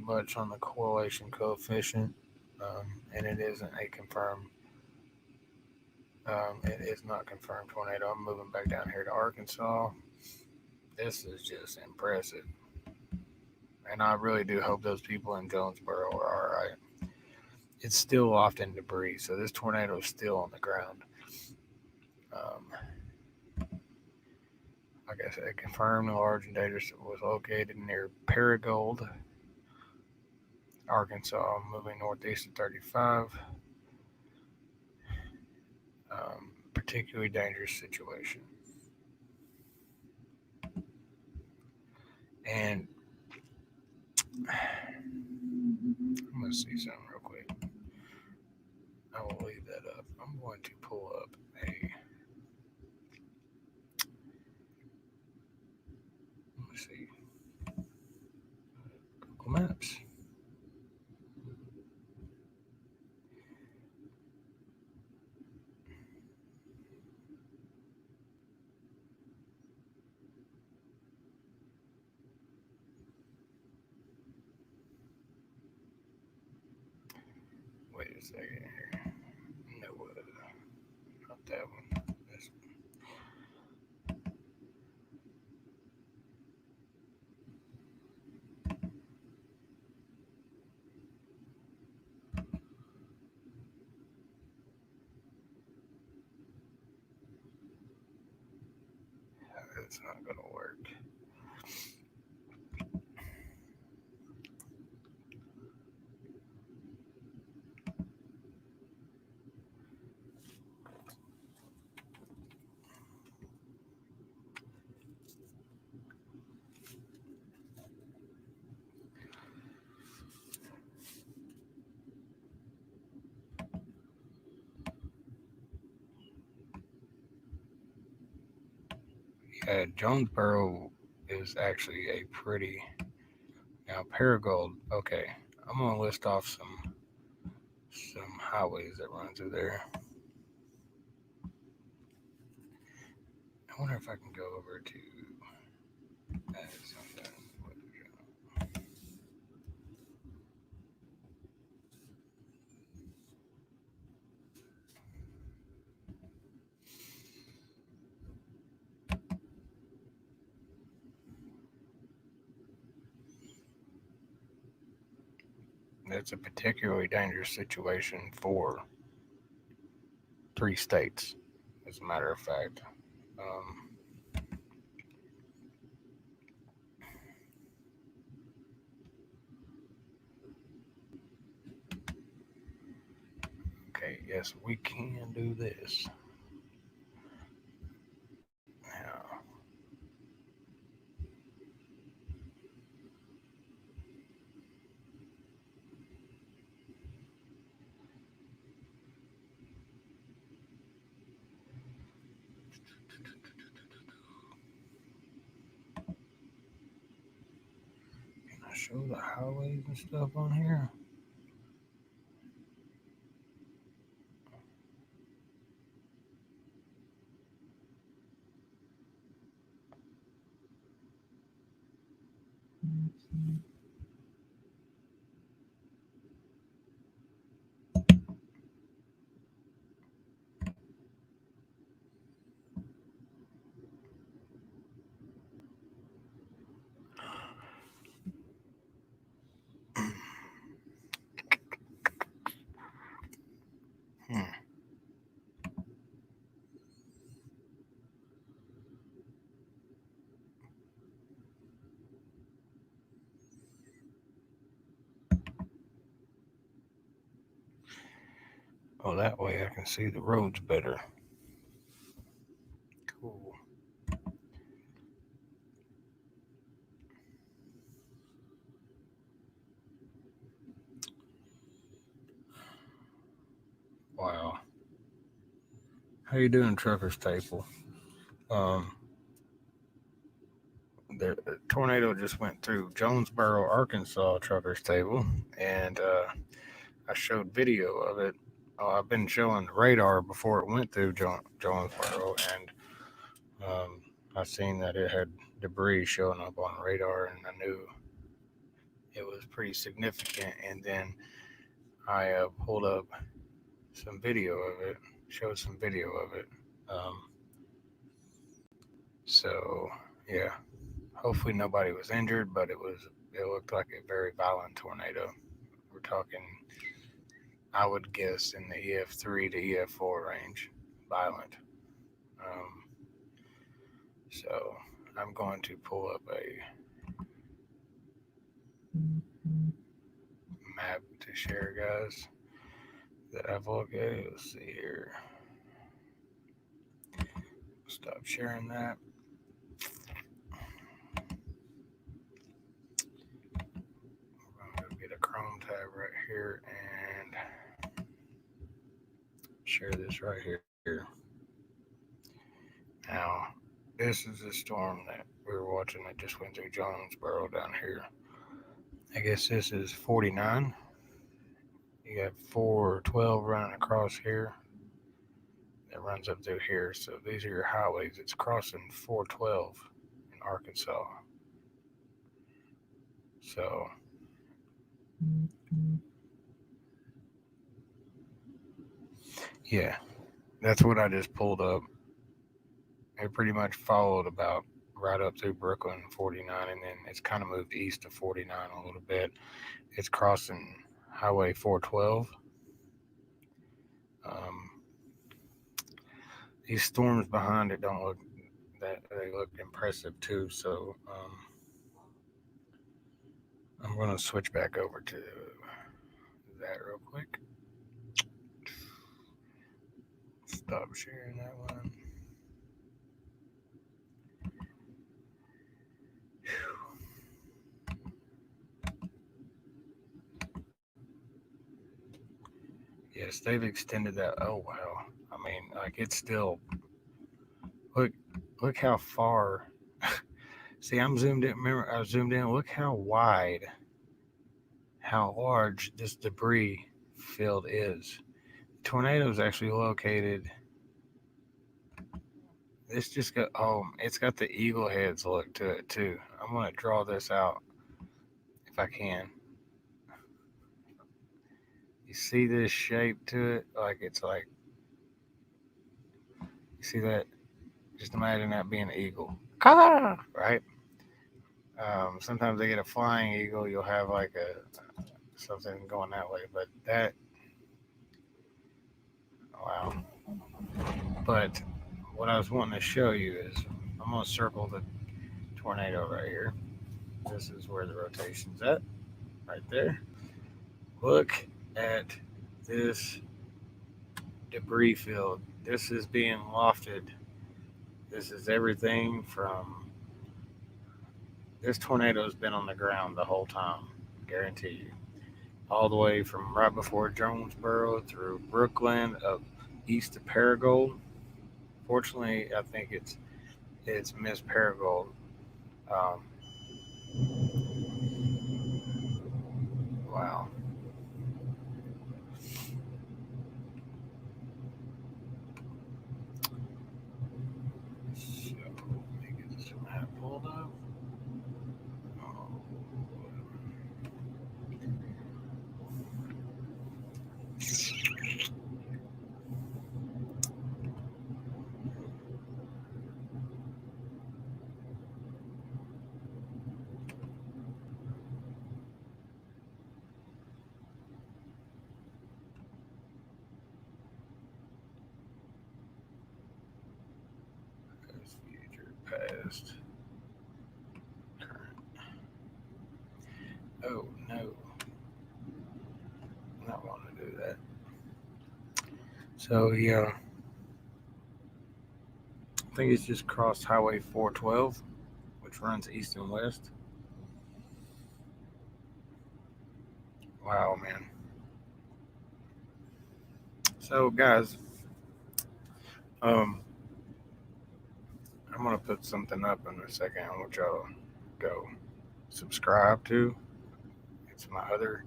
much on the correlation coefficient, and it isn't a confirmed. It is not confirmed tornado. I'm moving back down here to Arkansas. This is just impressive. And I really do hope those people in Jonesboro are all right. It's still often debris, so this tornado is still on the ground. Like I said, confirmed the large and dangerous was located near Paragould, Arkansas, moving northeast of 35. Particularly dangerous situation. And I'm going to see something real quick. I will leave that up. I'm going to pull up let me see, Google Maps. Wait a second here. No, not that one. This one. It's not going to work. Jonesboro is actually a pretty. Now, Paragould, okay. I'm going to list off some highways that run through there. I wonder if I can go over to add something. That's a particularly dangerous situation for 3 states, as a matter of fact. Okay, yes, we can do this. Now, can I show the highways and stuff on here? Oh, that way I can see the roads better. Cool. Wow. How you doing, Trucker Staple? The tornado just went through Jonesboro, Arkansas, Trucker's Table, and I showed video of it. I've been showing the radar before it went through Jonesboro, and I seen that it had debris showing up on radar, and I knew it was pretty significant. And then I pulled up some video of it, showed some video of it. So yeah, hopefully nobody was injured, but it looked like a very violent tornado. We're talking, I would guess, in the EF3 to EF4 range, violent. So I'm going to pull up a map to share, guys, that I've located. Let's see here. Stop sharing that. I'm going to get a Chrome tab right here and share this right here. Now, this is a storm that we were watching that just went through Jonesboro down here. I guess this is 49. You got 412 running across here. That runs up through here. So these are your highways. It's crossing 412 in Arkansas. So yeah, that's what I just pulled up. It pretty much followed about right up through Brooklyn 49, and then it's kind of moved east of 49 a little bit. It's crossing Highway 412. These storms behind it don't look that they look impressive too. So I'm going to switch back over to that real quick. Stop sharing that one. Yes, they've extended that. Oh wow! I mean, like it's still. Look how far. See, I'm zoomed in. Remember, I was zoomed in. Look how wide, how large this debris field is. The tornado is actually located. it's just got it's got the eagle heads look to it too. I'm gonna draw this out if I can. You see this shape to it, like it's like, you see that? Just imagine that being an eagle, right? Sometimes they get a flying eagle. You'll have like something going that way, but that, wow. But what I was wanting to show you is, I'm gonna circle the tornado right here. This is where the rotation's at, right there. Look at this debris field. This is being lofted. This is everything from, this tornado's been on the ground the whole time, guarantee you. All the way from right before Jonesboro through Brooklyn up east of Paragould. Fortunately, I think it's Miss Paragould. Um, wow. So let me get this map pulled up. Oh, future, past, current. Oh no, I don't want to do that. So yeah, I think it's just crossed Highway 412, which runs east and west. Wow, man. So guys, um, I'm gonna put something up in a second. I want y'all to go subscribe to. It's my other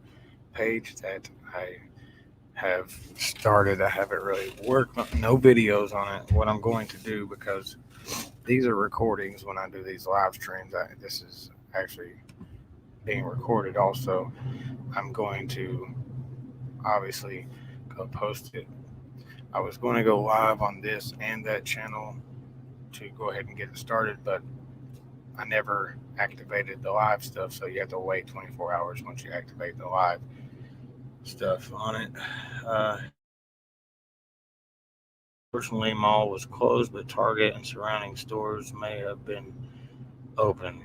page that I have started. I haven't really worked on, no videos on it. What I'm going to do, because these are recordings when I do these live streams, this is actually being recorded also. I'm going to obviously go post it. I was going to go live on this and that channel to go ahead and get it started, but I never activated the live stuff, so you have to wait 24 hours once you activate the live stuff on it. Fortunately, mall was closed, but Target and surrounding stores may have been open.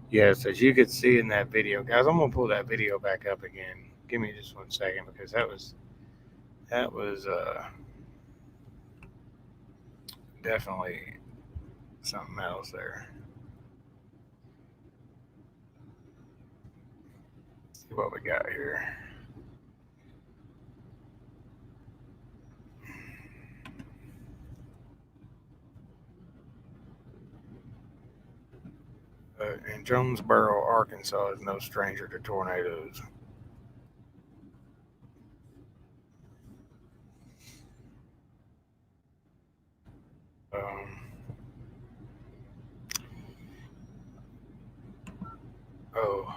Yes, as you could see in that video, guys, I'm gonna pull that video back up again. Give me just 1 second, because that was definitely something else there. Let's see what we got here. And Jonesboro, Arkansas is no stranger to tornadoes. Um, oh,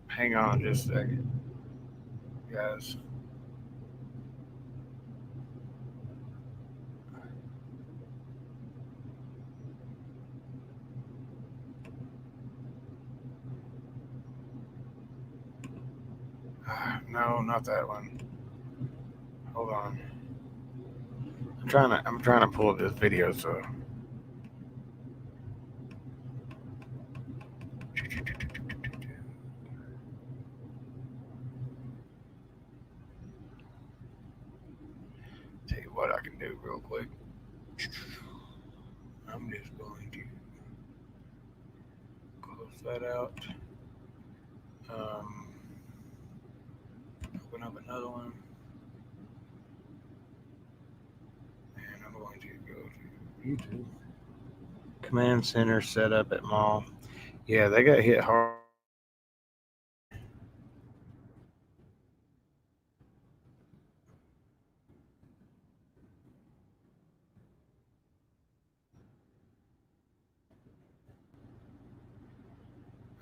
hang on just a second, guys. No, not that one. Hold on. I'm trying to pull up this video, so tell you what I can do real quick. I'm just going to close that out. Open up another one, and I'm going to go to YouTube. Command center set up at mall. Yeah, they got hit hard.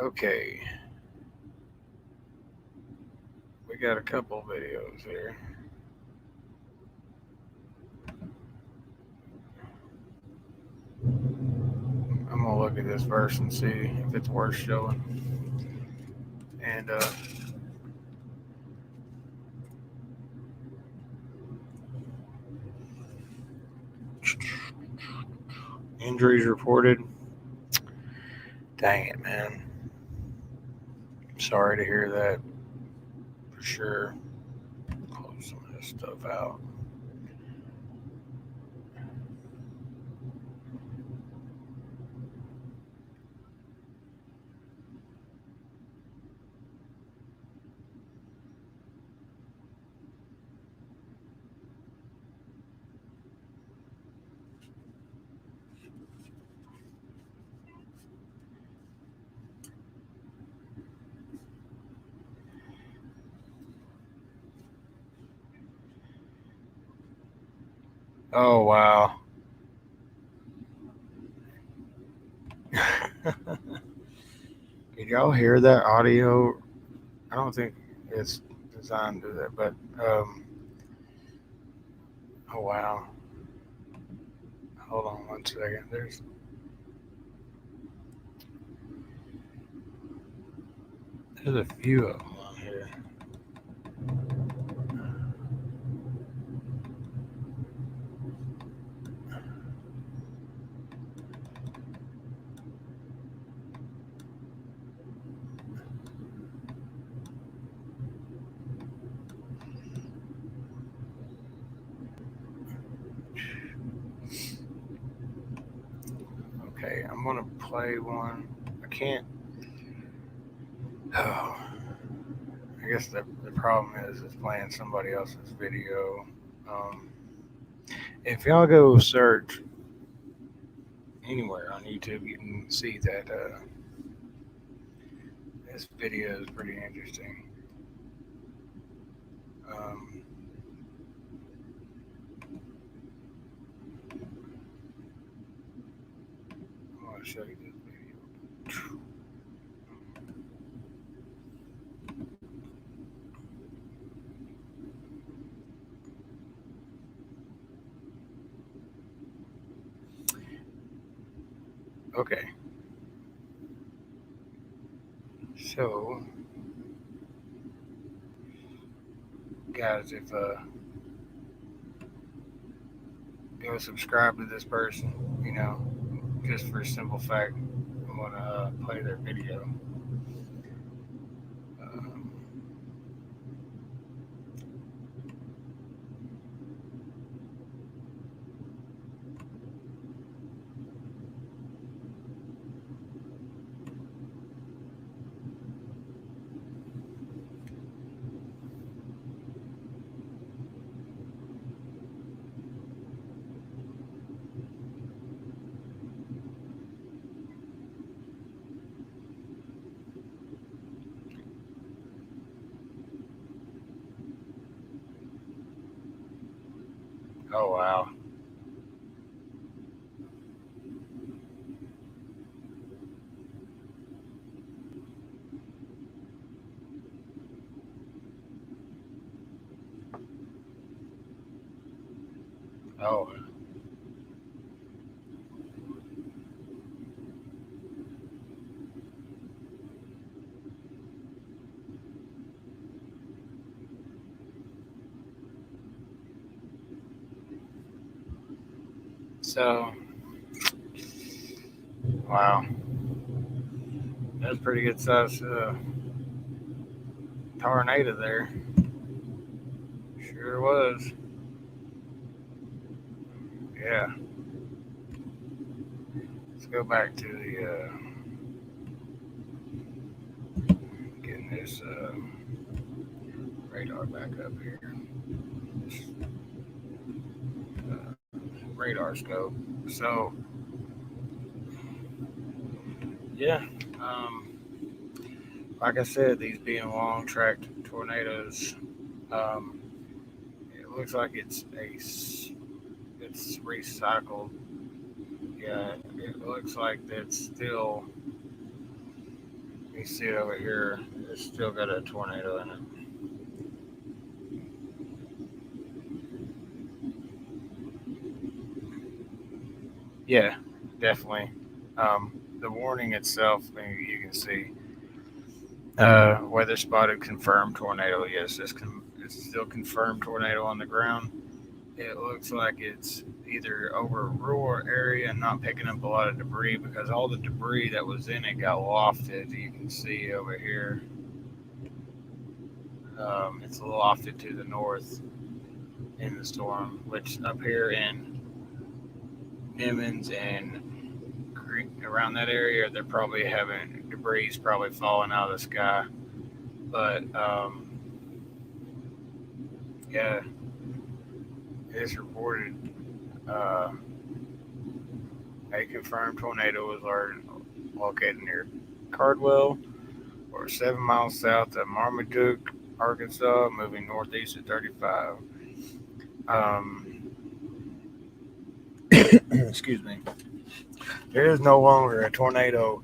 Okay. We got a couple videos here. I'm gonna look at this verse and see if it's worth showing. And injuries reported. Dang it, man. Sorry to hear that. For sure. Close some of this stuff out. Oh, wow. Did y'all hear that audio? I don't think it's designed to do that, but oh wow. Hold on 1 second. There's a few of them on here. Okay, I'm gonna play one. I can't. Oh, I guess the problem is playing somebody else's video. If y'all go search anywhere on YouTube, you can see that this video is pretty interesting. I want to show you this video. Okay. So, guys, if go subscribe to this person, just for a simple fact, I want to play their video. Oh, wow. Oh. So, wow. That's pretty good size tornado there. Sure was. Yeah. Let's go back to the getting this radar back up here. radar scope. So yeah, like I said, these being long tracked tornadoes, it looks like it's recycled. Yeah, it looks like it's still. You see it over here. It's still got a tornado in it. Yeah, definitely. The warning itself, you can see weather spotted confirmed tornado. Yes, it's still confirmed tornado on the ground. It looks like it's either over a rural area and not picking up a lot of debris because all the debris that was in it got lofted. You can see over here. It's lofted to the north in the storm, which up here in Emmons and around that area, they're probably having debris probably falling out of the sky. But yeah, it's reported a confirmed tornado was located near Cardwell, or 7 miles south of Marmaduke, Arkansas, moving northeast at 35. Excuse me. There is no longer a tornado,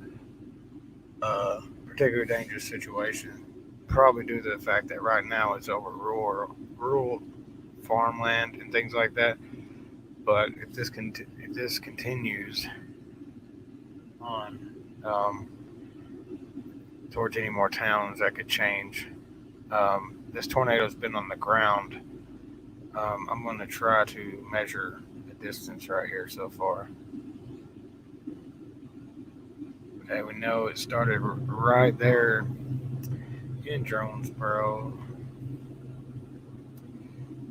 particularly dangerous situation, probably due to the fact that right now it's over rural farmland and things like that. But if this continues on towards any more towns, that could change. This tornado's been on the ground. I'm going to try to measure the distance right here so far. Okay, we know it started right there in Jonesboro.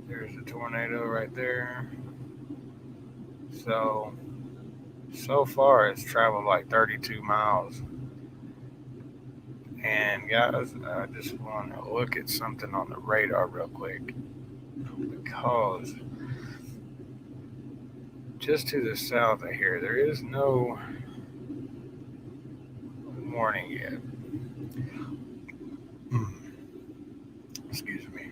There's a tornado right there. So far it's traveled like 32 miles. And guys, I just want to look at something on the radar real quick, because just to the south of here, there is no warning yet. Excuse me.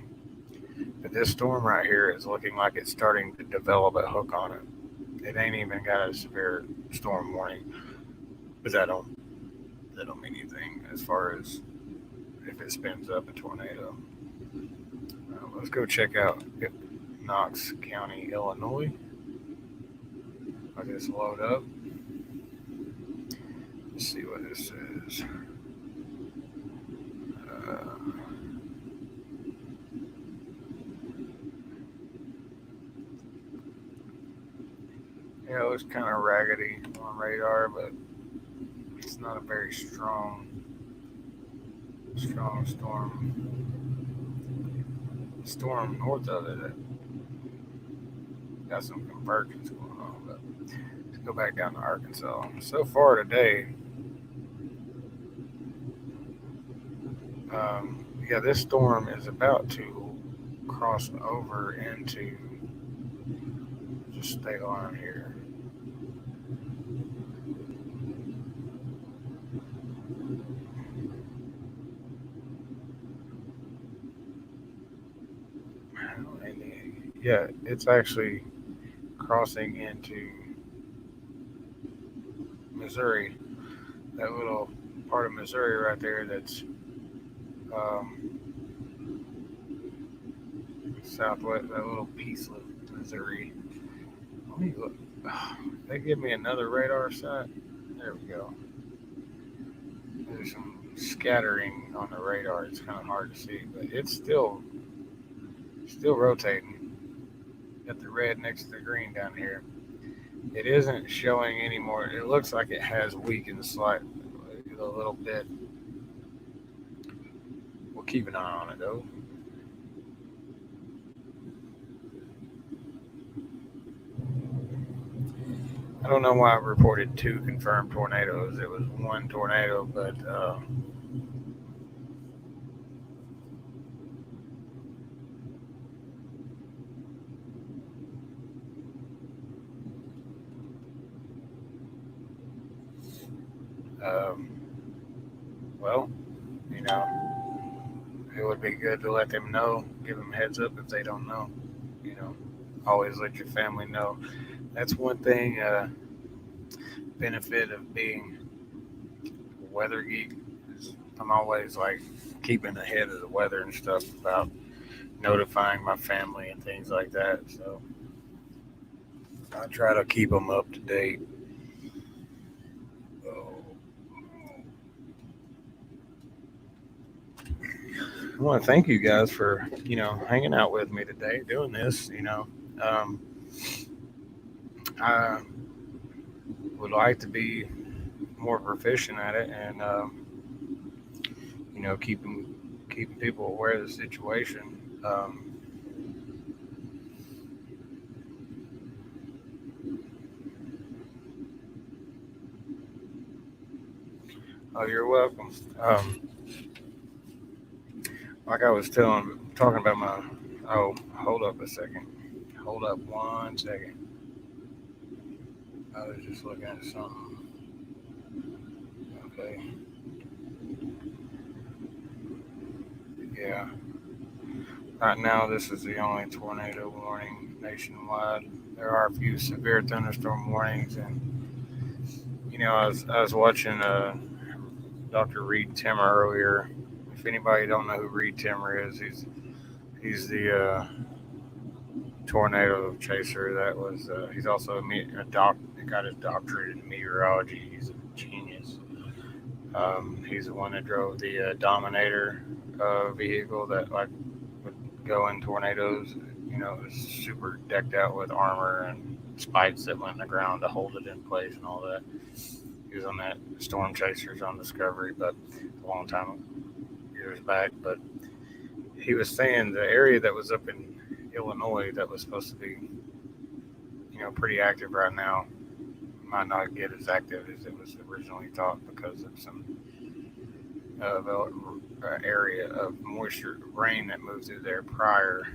But this storm right here is looking like it's starting to develop a hook on it. It ain't even got a severe storm warning, but that don't mean anything as far as if it spins up a tornado. Let's go check out Knox County, Illinois. I'll just load up. Let's see what this says. Yeah, it looks kind of raggedy on radar, but it's not a very strong storm north of it. Got some convergence going on, but let's go back down to Arkansas. So far today, yeah, this storm is about to cross over into, just stay on here. Yeah, it's actually crossing into Missouri. That little part of Missouri right there that's southwest, that little piece of Missouri. Let me look. They give me another radar site. There we go. There's some scattering on the radar. It's kind of hard to see, but it's still rotating. Got the red next to the green down here. It isn't showing anymore. It looks like it has weakened slightly a little bit. We'll keep an eye on it though. I don't know why I reported 2 confirmed tornadoes. It was 1 tornado, but Well, you know, it would be good to let them know, give them heads up if they don't know. You know, always let your family know. That's one thing. Benefit of being a weather geek is I'm always like keeping ahead of the weather and stuff about notifying my family and things like that. So I try to keep them up to date. So, I want to thank you guys for hanging out with me today, doing this. Um, I would like to be more proficient at it, and keeping people aware of the situation. Oh, you're welcome. Like I was talking about my. Oh, hold up a second. Hold up 1 second. I was just looking at something. Okay. Yeah. Right now, this is the only tornado warning nationwide. There are a few severe thunderstorm warnings, and I was watching Dr. Reed Timmer earlier. If anybody don't know who Reed Timmer is, he's the tornado chaser. That was he's also a doc. He got his doctorate in meteorology. He's a genius. He's the one that drove the Dominator vehicle that like would go in tornadoes. It was super decked out with armor and spikes that went in the ground to hold it in place and all that. He was on that Storm Chasers on Discovery, but a long time years back. But he was saying the area that was up in Illinois that was supposed to be, pretty active right now might not get as active as it was originally thought because of some area of moisture, rain that moved through there prior.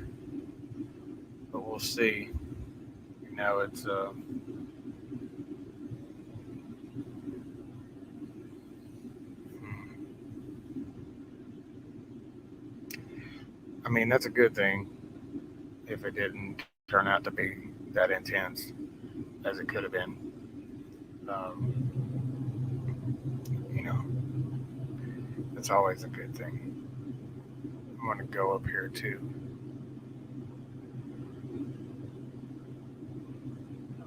But we'll see. It's I mean, that's a good thing if it didn't turn out to be that intense as it could have been. Um, it's always a good thing. I'm going to go up here too.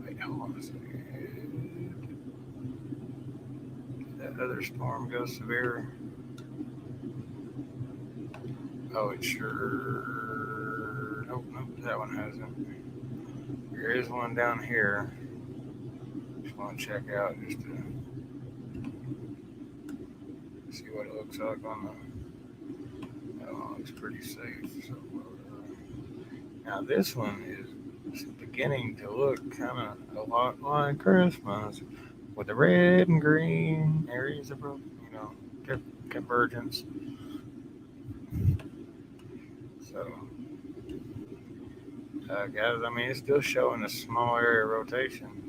Wait, hold on a second. Did that other storm go severe? Oh, it sure. Nope, that one hasn't. There is one down here. Just want to check out just to see what it looks like on the. That one looks pretty safe. So, now this one is beginning to look kind of a lot like Christmas with the red and green areas of convergence. So, guys, I mean, it's still showing a small area rotation.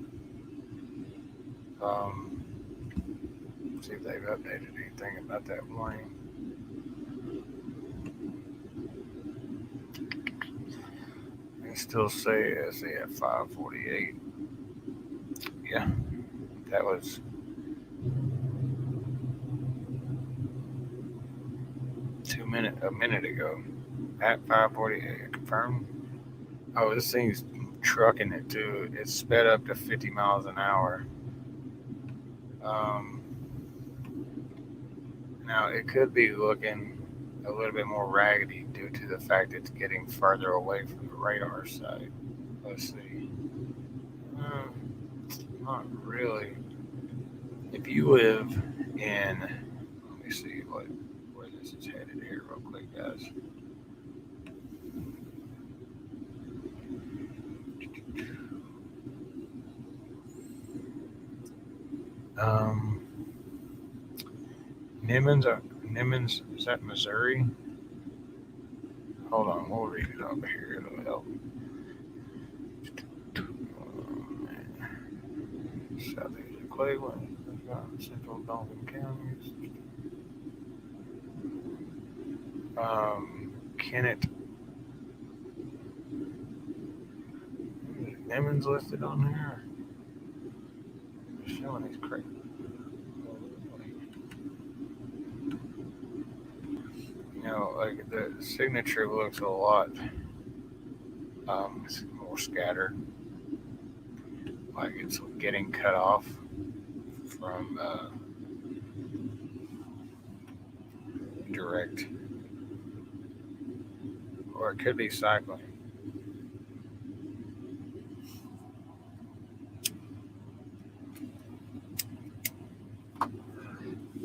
See if they've updated anything about that warning. They still say see at 5:48. Yeah, that was a minute ago at 5:48. Confirmed. Oh, this thing's trucking it too. It's sped up to 50 miles an hour. Now it could be looking a little bit more raggedy due to the fact it's getting further away from the radar site. Let's see. Not really. If you live in, let me see where this is headed here real quick, guys. Nimmons, is that Missouri? Hold on, we'll read it up here. It'll help. Southeast Cleveland. Central Dauphin counties. Kennett. Emmons listed on there. Showing these crazy. You know, like the signature looks a lot. It's more scattered. Like it's getting cut off from direct, or it could be cycling.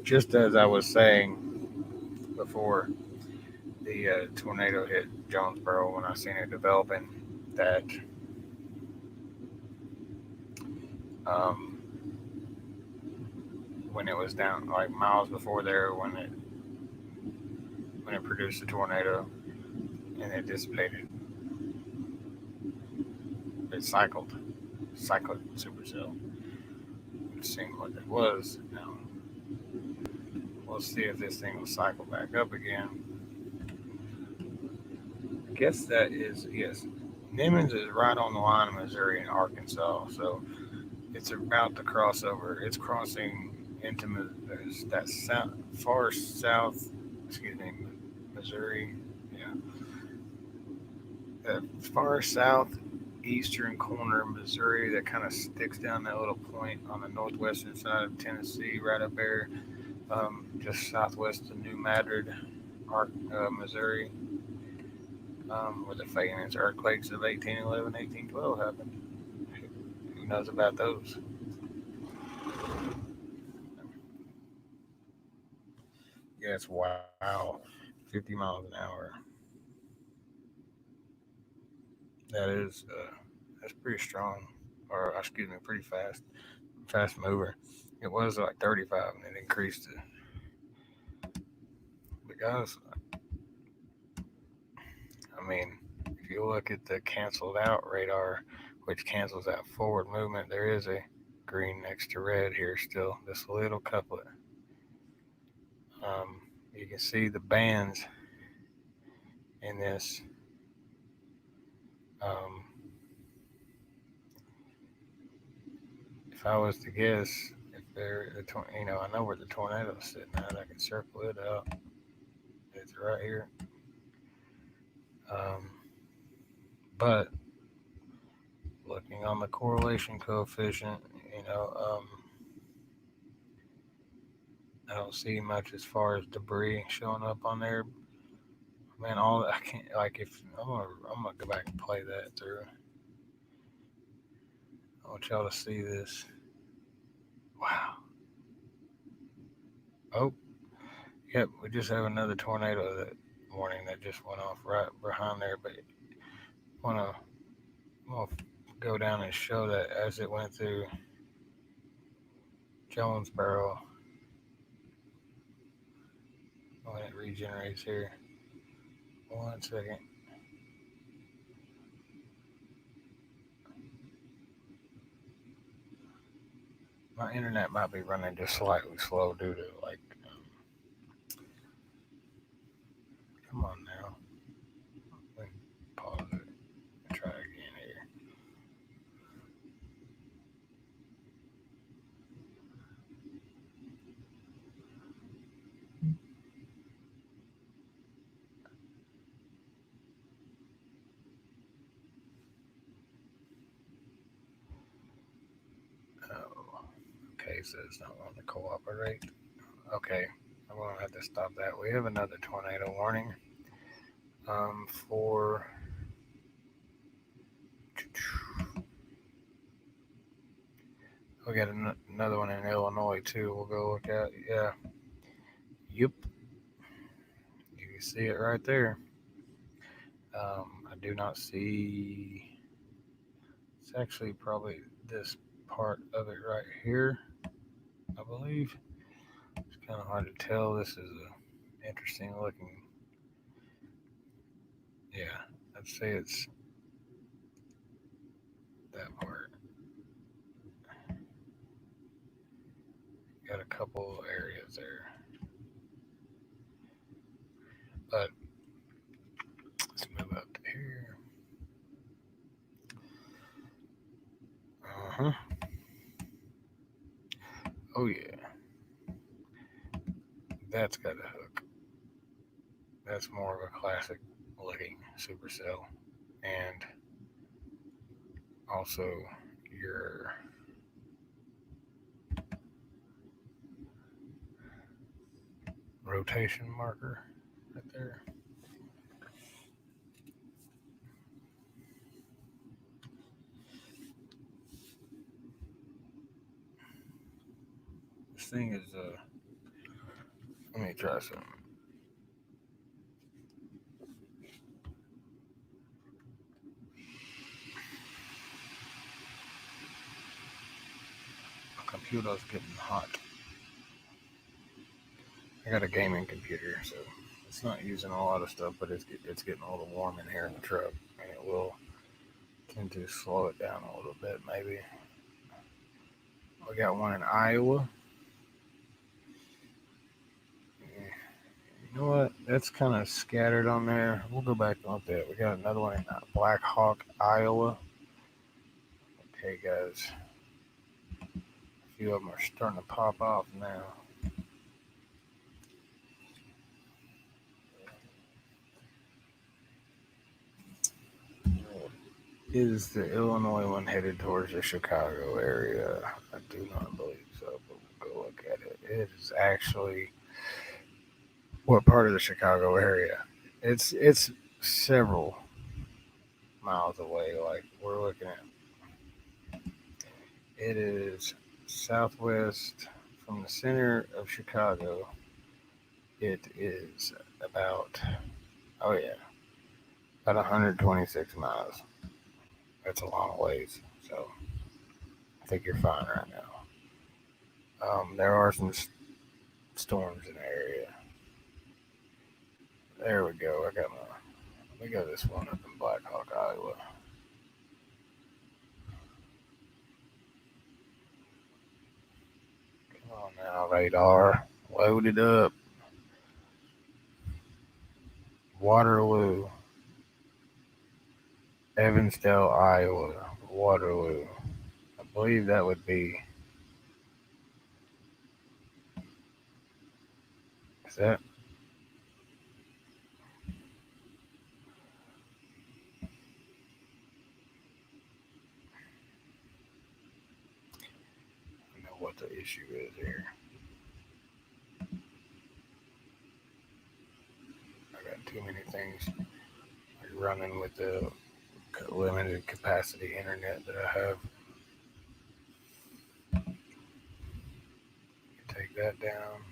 Just as I was saying before, the tornado hit Jonesboro, when I seen it developing, that when it was down like miles before there, when it produced a tornado and it dissipated, it cycled supercell. It seemed like it was. Now we'll see if this thing will cycle back up again. I guess that is, yes. Nimmons is right on the line of Missouri and Arkansas, so it's about to cross over. It's crossing into that far south, Missouri. Yeah. That far southeastern corner of Missouri that kind of sticks down that little point on the northwestern side of Tennessee, right up there, just southwest of New Madrid, Missouri, where the famous earthquakes of 1811, 1812 happened. Who knows about those? Yes, wow. 50 miles an hour. That's pretty strong. Or, excuse me, pretty fast. Fast mover. It was like 35 and it increased it. But guys, I mean, if you look at the canceled out radar, which cancels out forward movement, there is a green next to red here still, this little couplet. You can see the bands in this. If I was to guess, if I know where the tornado's sitting at, I can circle it out. It's right here. But looking on the correlation coefficient, I don't see much as far as debris showing up on there. Man, I can't, like, if I'm gonna go back and play that through. I want y'all to see this. Wow. Oh, yep, we just have another tornado that morning that just went off right behind there, but I'm gonna go down and show that as it went through Jonesboro when it regenerates here. 1 second. My internet might be running just slightly slow due to come on now. Let me pause it and try again here. Oh, okay, so it's not wanting to cooperate. Okay, I'm going to have to stop that. We have another tornado warning for we got another one in Illinois too. We'll go look at. Yeah. Yep. You can see it right there. I do not see. It's actually probably this part of it right here, I believe. It's kind of hard to tell. This is a interesting looking. Yeah, I'd say it's that part. got a couple areas there. But let's move up to here. Oh yeah. That's got a hook. That's more of a classic looking supercell. And also your rotation marker right there. This thing is let me try something. My computer's getting hot. I got a gaming computer, so it's not using a lot of stuff, but it's getting a little warm in here in the truck, and it will tend to slow it down a little bit, maybe. We got one in Iowa. You know what? That's kind of scattered on there. We'll go back and look at it. We got another one in Black Hawk, Iowa. Okay, guys. A few of them are starting to pop off now. Is the Illinois one headed towards the Chicago area? I do not believe so, but we'll go look at it. It is actually what part of the Chicago area? It's several miles away. Like we're looking at, it is southwest from the center of Chicago. It is about about 126 miles. That's a long ways, so I think you're fine right now. There are some storms in the area. There we go. We got this one up in Black Hawk, Iowa. Come on now, radar. Load it up. Waterloo. Evansdale, Iowa. Waterloo. I believe that would be. Is that? I know what the issue is here. I got too many things running with the limited capacity internet that I have. Take that down.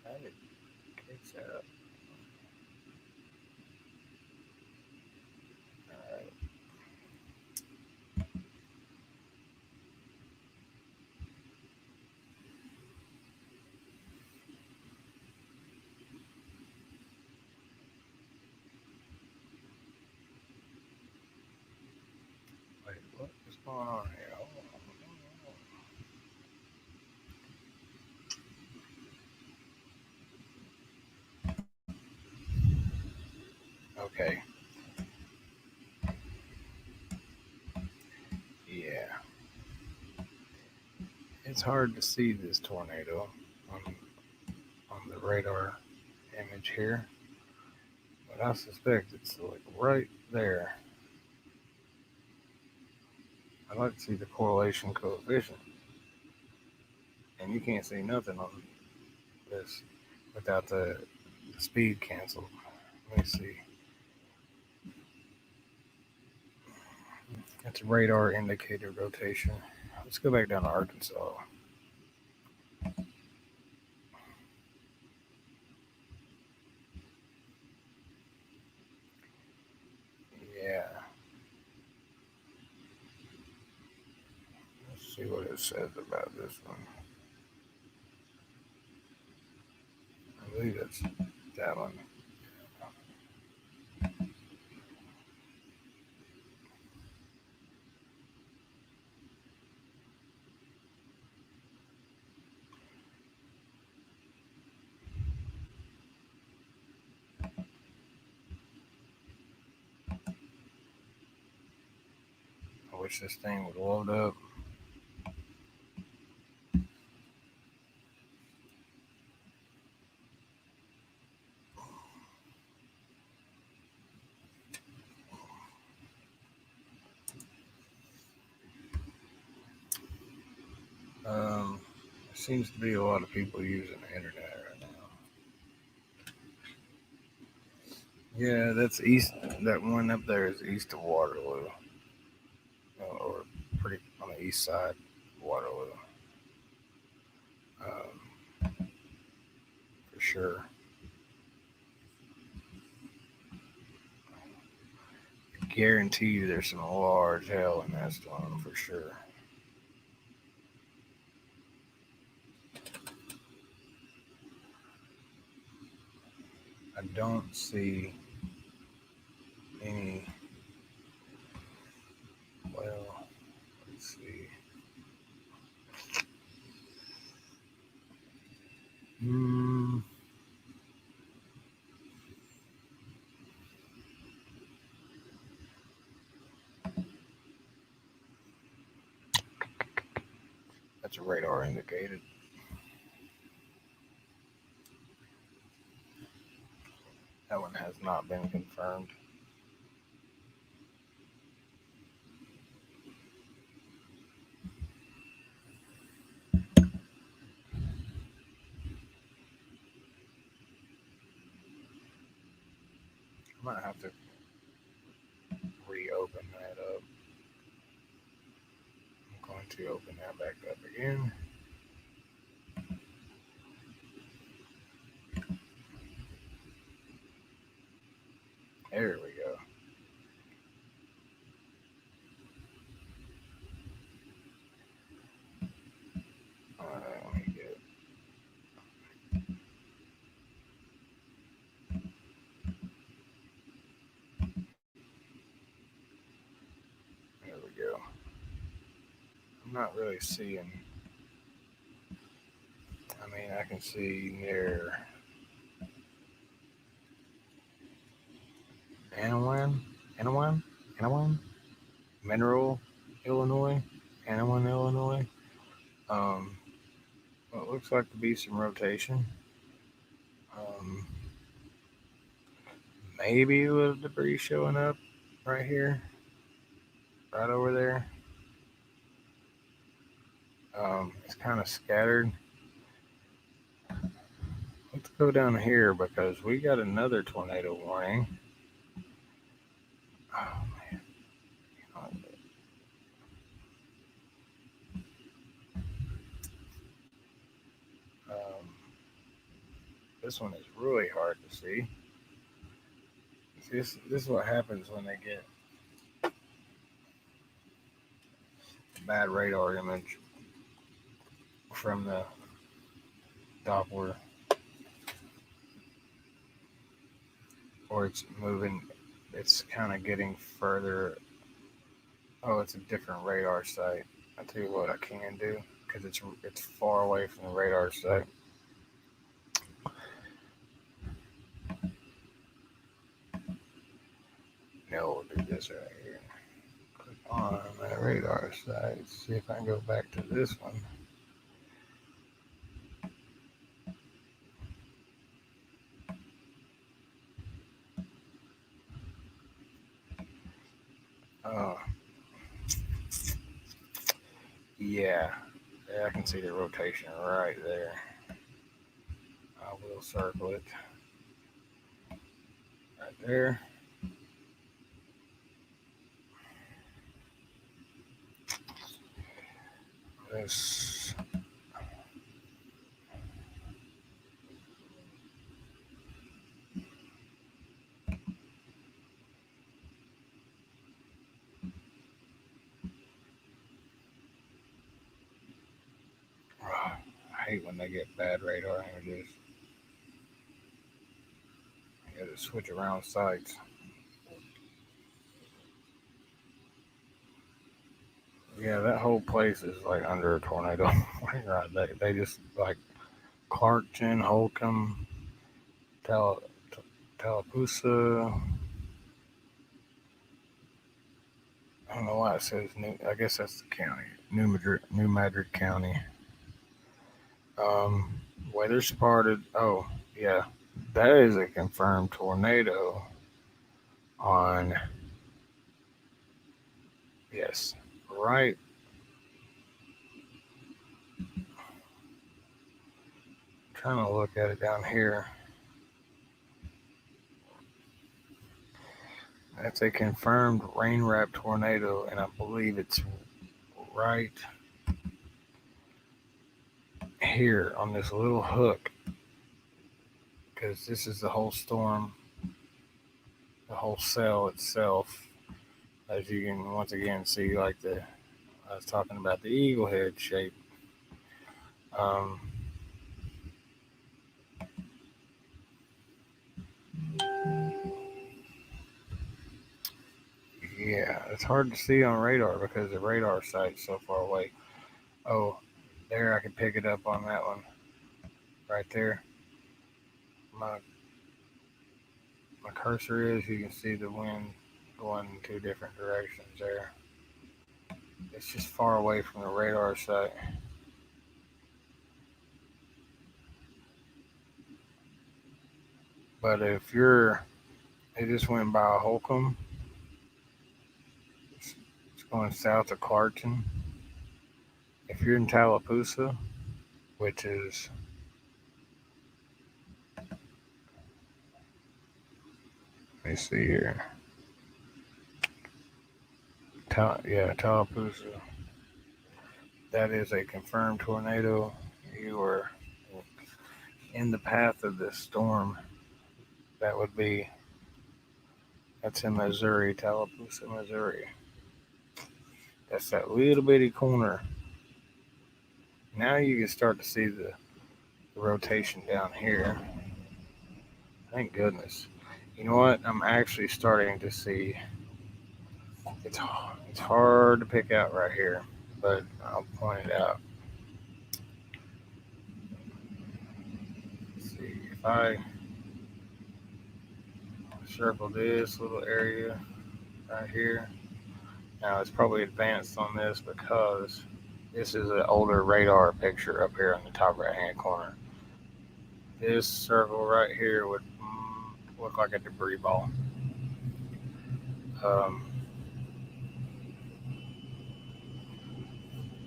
How did it set up? Alright. Wait, what is going on here? Okay. Yeah. It's hard to see this tornado on the radar image here, but I suspect it's like right there. I'd like to see the correlation coefficient, and you can't see nothing on this without the speed canceled. Let me see. That's radar indicator rotation. Let's go back down to Arkansas. Yeah. See what it says about this one. I believe it's that one. I wish this thing would load up. There seems to be a lot of people using the internet right now. Yeah, that's east. That one up there is east of Waterloo, or pretty on the east side of Waterloo, for sure. I guarantee you there's some large hell in that storm for sure. I don't see any. Well, let's see. That's a radar indicated. That one has not been confirmed. I might have to reopen that up. I'm going to open that back up again. There we go. Let me get it. There we go. I'm not really seeing. I mean, I can see near Anawan, Mineral, Illinois, Anawan, Illinois. What looks like to be some rotation. Maybe a little debris showing up right here, right over there. It's kind of scattered. Let's go down here because we got another tornado warning. Oh man. This one is really hard to see. This is what happens when they get a bad radar image from the Doppler, or it's moving. It's kind of getting further. Oh, it's a different radar site. I'll tell you what I can do because it's far away from the radar site. No, we'll do this right here. Click on my radar site. See if I can go back to this one. Oh, yeah, I can see the rotation right there. I will circle it right there. This hate when they get bad radar images. You gotta switch around sites. Yeah, that whole place is like under a tornado. They just like Clarkton, Holcomb, Tallapoosa. I don't know why it says New. I guess that's the county, New Madrid County. Weather spotted. Oh yeah, that is a confirmed tornado. On yes, right. Trying to look at it down here. That's a confirmed rain-wrapped tornado, and I believe it's right here on this little hook, because this is the whole storm, the whole cell itself. As you can once again see, like I was talking about the eagle head shape. Yeah, it's hard to see on radar because the radar site's so far away. Oh, there, I can pick it up on that one. Right there. My cursor is, you can see the wind going in two different directions there. It's just far away from the radar site. But if it just went by Holcomb. It's going south of Clarkton. If you're in Tallapoosa, which is let me see here. Tallapoosa. That is a confirmed tornado. You are in the path of this storm. That's in Missouri, Tallapoosa, Missouri. That's that little bitty corner. Now you can start to see the rotation down here. Thank goodness. You know what? I'm actually starting to see. It's hard to pick out right here, but I'll point it out. Let's see if I circle this little area right here. Now it's probably advanced on this because this is an older radar picture up here in the top right hand corner. This circle right here would look like a debris ball.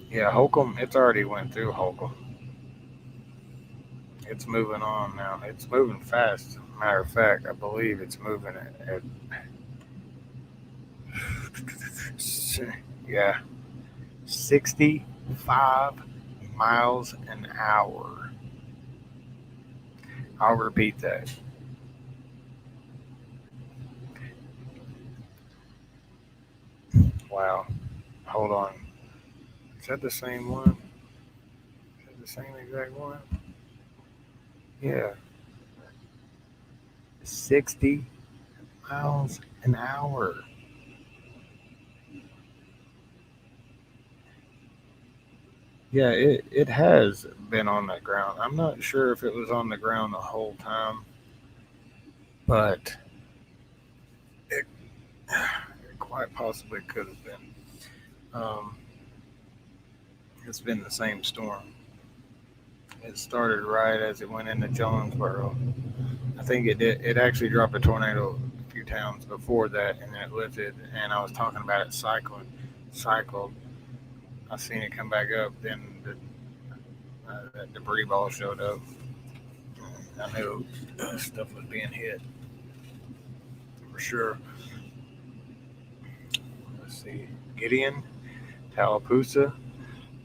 Yeah, Holcomb, it's already went through Holcomb. It's moving on now. It's moving fast. Matter of fact, I believe it's moving at 65 miles an hour. I'll repeat that. Wow. Hold on. Is that the same one? Is that the same exact one? Yeah. 60 miles an hour. Yeah, it has been on the ground. I'm not sure if it was on the ground the whole time, but it quite possibly could have been. It's been the same storm. It started right as it went into Jonesboro. I think it did. It actually dropped a tornado a few times before that, and then it lifted. And I was talking about it cycled. I seen it come back up. Then that debris ball showed up. I knew stuff was being hit for sure. Let's see, Gideon, Tallapoosa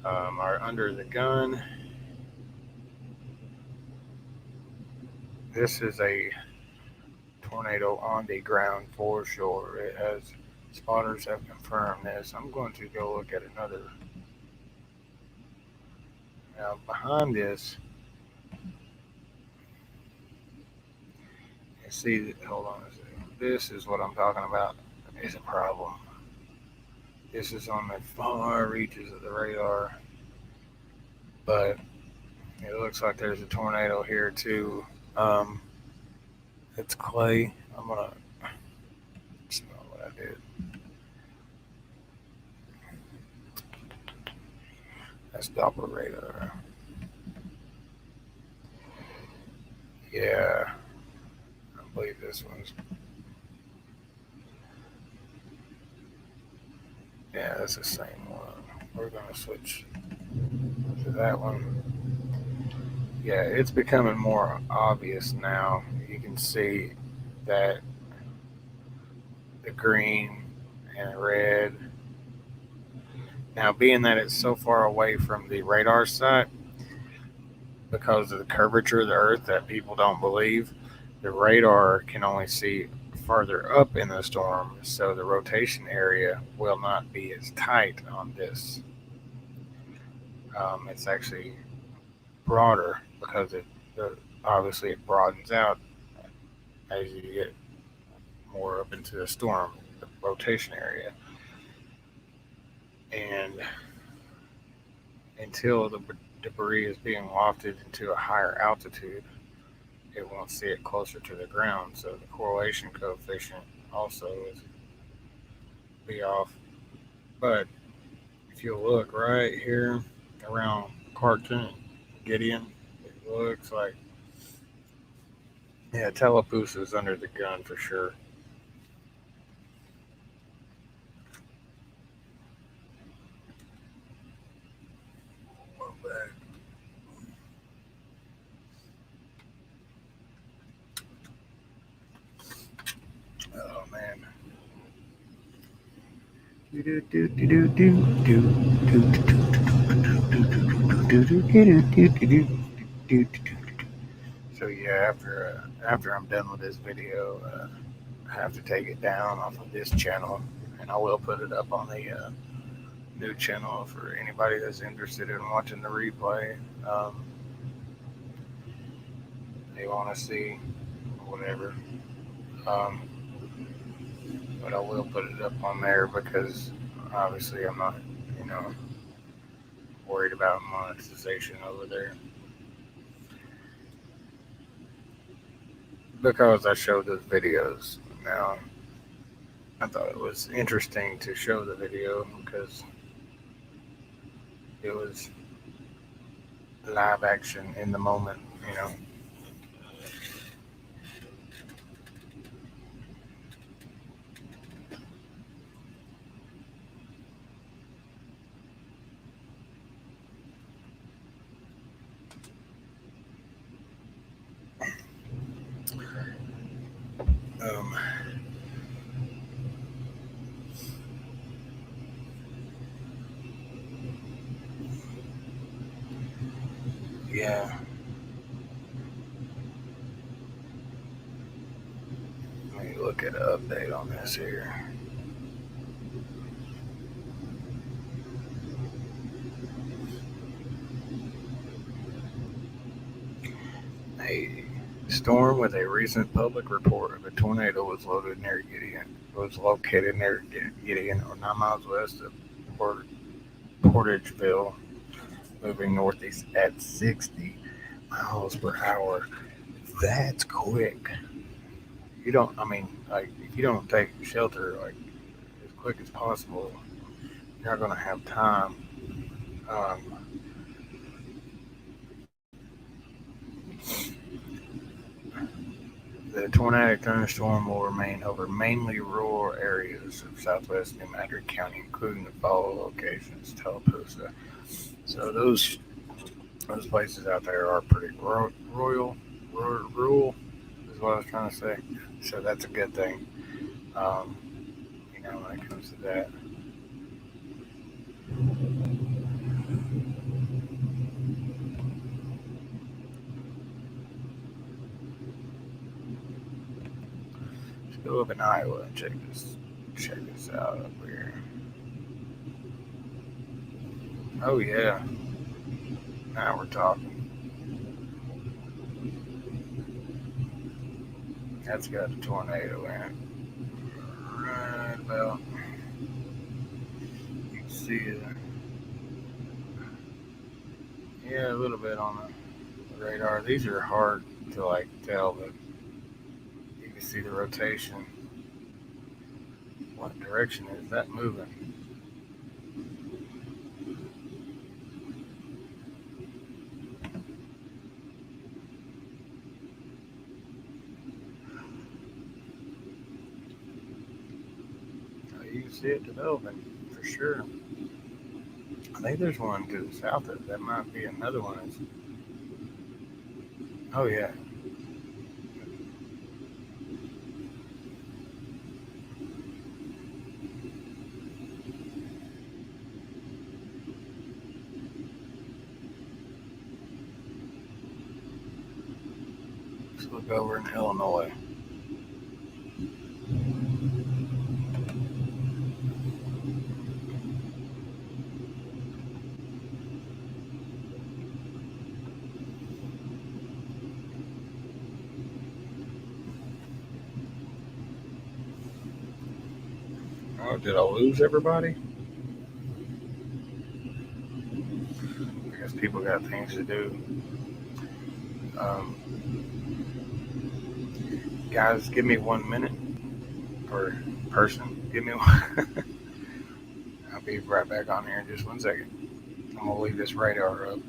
are under the gun. This is a tornado on the ground for sure. It has spotters have confirmed this. I'm going to go look at another Now behind this, you see, hold on a second. This is what I'm talking about. Is a problem. This is on the far reaches of the radar, but it looks like there's a tornado here too. It's clay. I'm gonna smell what I did. That's Doppler radar. Yeah, I believe this one's. Yeah, that's the same one. We're gonna switch to that one. Yeah, it's becoming more obvious now. You can see that the green and red. Now, being that it's so far away from the radar site, because of the curvature of the Earth that people don't believe, the radar can only see farther up in the storm, so the rotation area will not be as tight on this. It's actually broader because obviously it broadens out as you get more up into the storm, the rotation area. And until the debris is being wafted into a higher altitude, it won't see it closer to the ground. So the correlation coefficient also is be off. But if you look right here around Cartoon Gideon, it looks like, yeah, Telepus is under the gun for sure. Oh man. So yeah, after I'm done with this video, I have to take it down off of this channel, and I will put it up on the new channel for anybody that's interested in watching the replay. They want to see whatever. But I will put it up on there because obviously I'm not, worried about monetization over there. Because I showed those videos. Now, I thought it was interesting to show the video because it was live action in the moment, Yeah. Let me look at an update on this here. A storm with a recent public report of a tornado was located near Gideon, or 9 miles west of Portageville, moving northeast at 60 miles per hour. That's quick. If you don't take shelter as quick as possible, you're not going to have time. The tornadic thunderstorm will remain over mainly rural areas of southwest New Madrid County, including the following locations: Tallapoosa. So those places out there are pretty rural is what I was trying to say. So that's a good thing, when it comes to that. Let's go up in Iowa and check this out up here. Oh yeah. Now we're talking. That's got a tornado in it. Right about. You can see it. Yeah, a little bit on the radar. These are hard to like tell, but you can see the rotation. What direction is that moving? You can see it developing for sure. I think there's one to the south of it. That might be another one. Oh yeah. Let's look over in Illinois. Oh, did I lose everybody? I guess people got things to do. Guys, give me 1 minute. Or person, give me one. I'll be right back on here in just 1 second. I'm going to leave this radar up.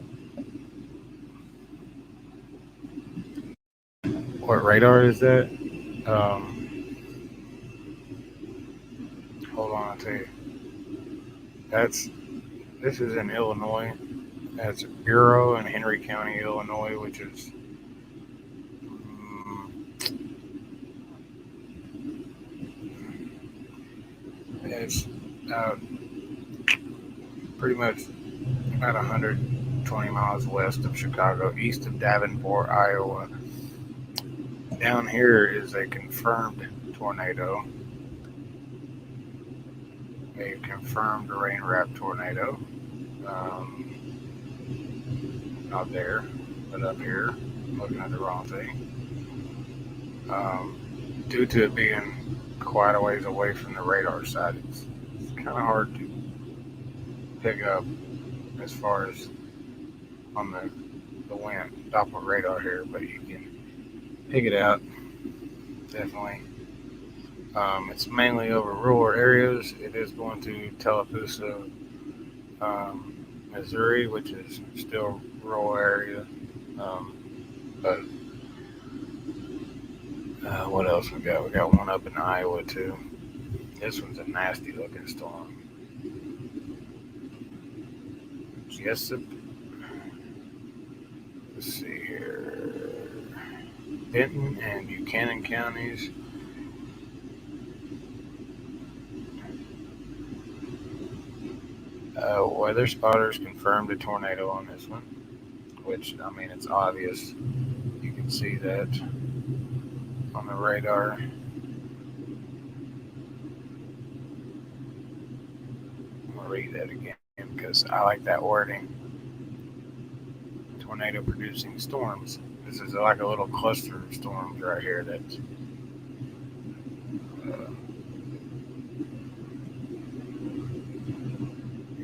What radar is that? Hold on, I'll tell you. This is in Illinois. That's Bureau in Henry County, Illinois, which is it's pretty much about 120 miles west of Chicago, east of Davenport, Iowa. Down here is a confirmed tornado. A confirmed rain-wrapped tornado. Not there, but up here. I'm looking at the wrong thing. Due to it being quite a ways away from the radar side, it's kind of hard to pick up as far as on the wind Doppler radar here, but you can pick it out, definitely. It's mainly over rural areas. It is going to Tallapoosa, Missouri, which is still rural area. But what else we got? We got one up in Iowa too. This one's a nasty looking storm. Jessup. Let's see here. Benton and Buchanan counties. Weather spotters confirmed a tornado on this one, which, I mean, it's obvious. You can see that on the radar. I'm going to read that again because I like that wording. Tornado producing storms. This is like a little cluster of storms right here that's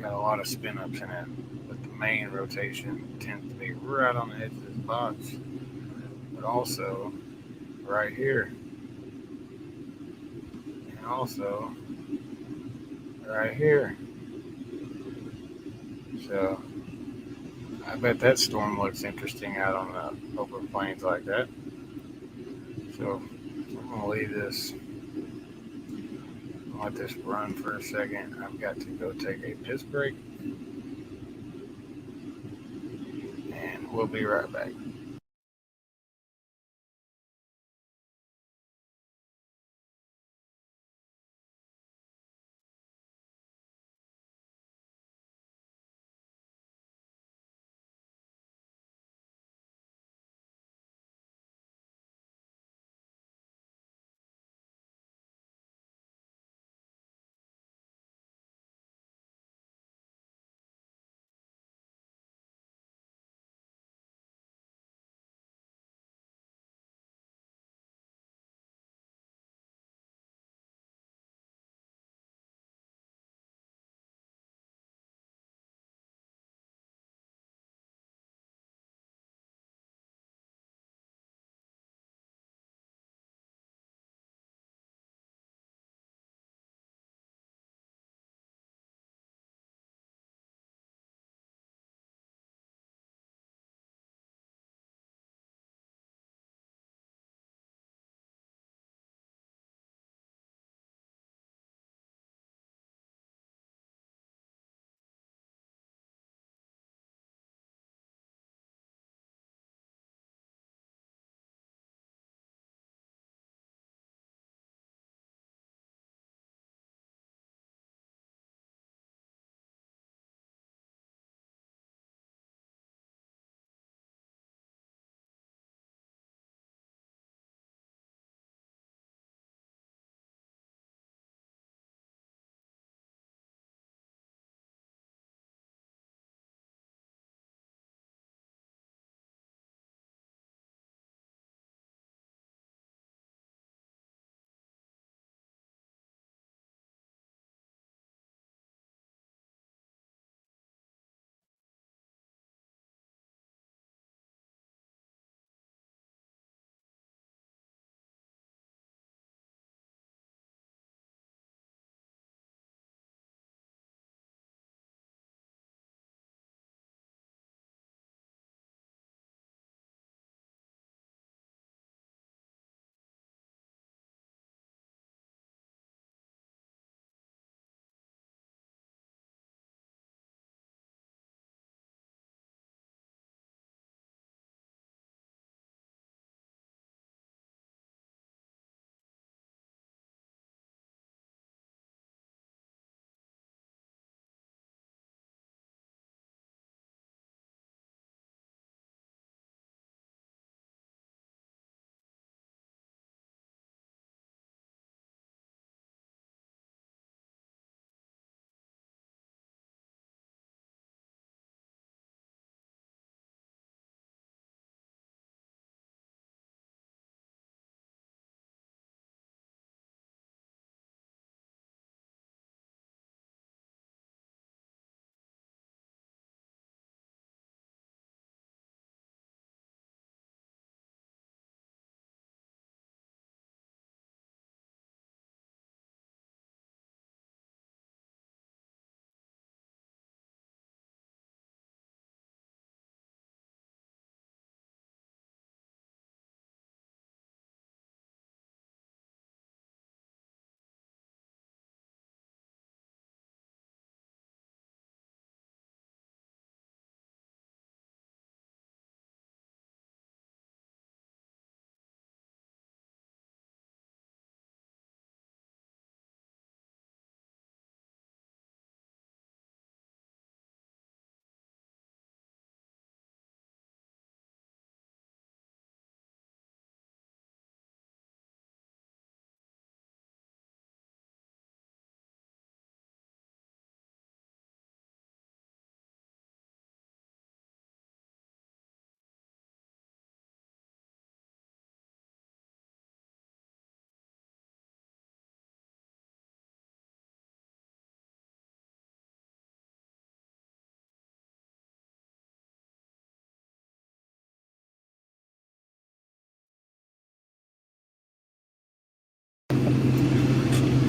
got a lot of spin ups in it, but the main rotation tends to be right on the edge of this box, but also right here, and also right here. So I bet that storm looks interesting out on the open plains like that. So I'm gonna leave this. Let this run for a second. I've got to go take a piss break, and we'll be right back.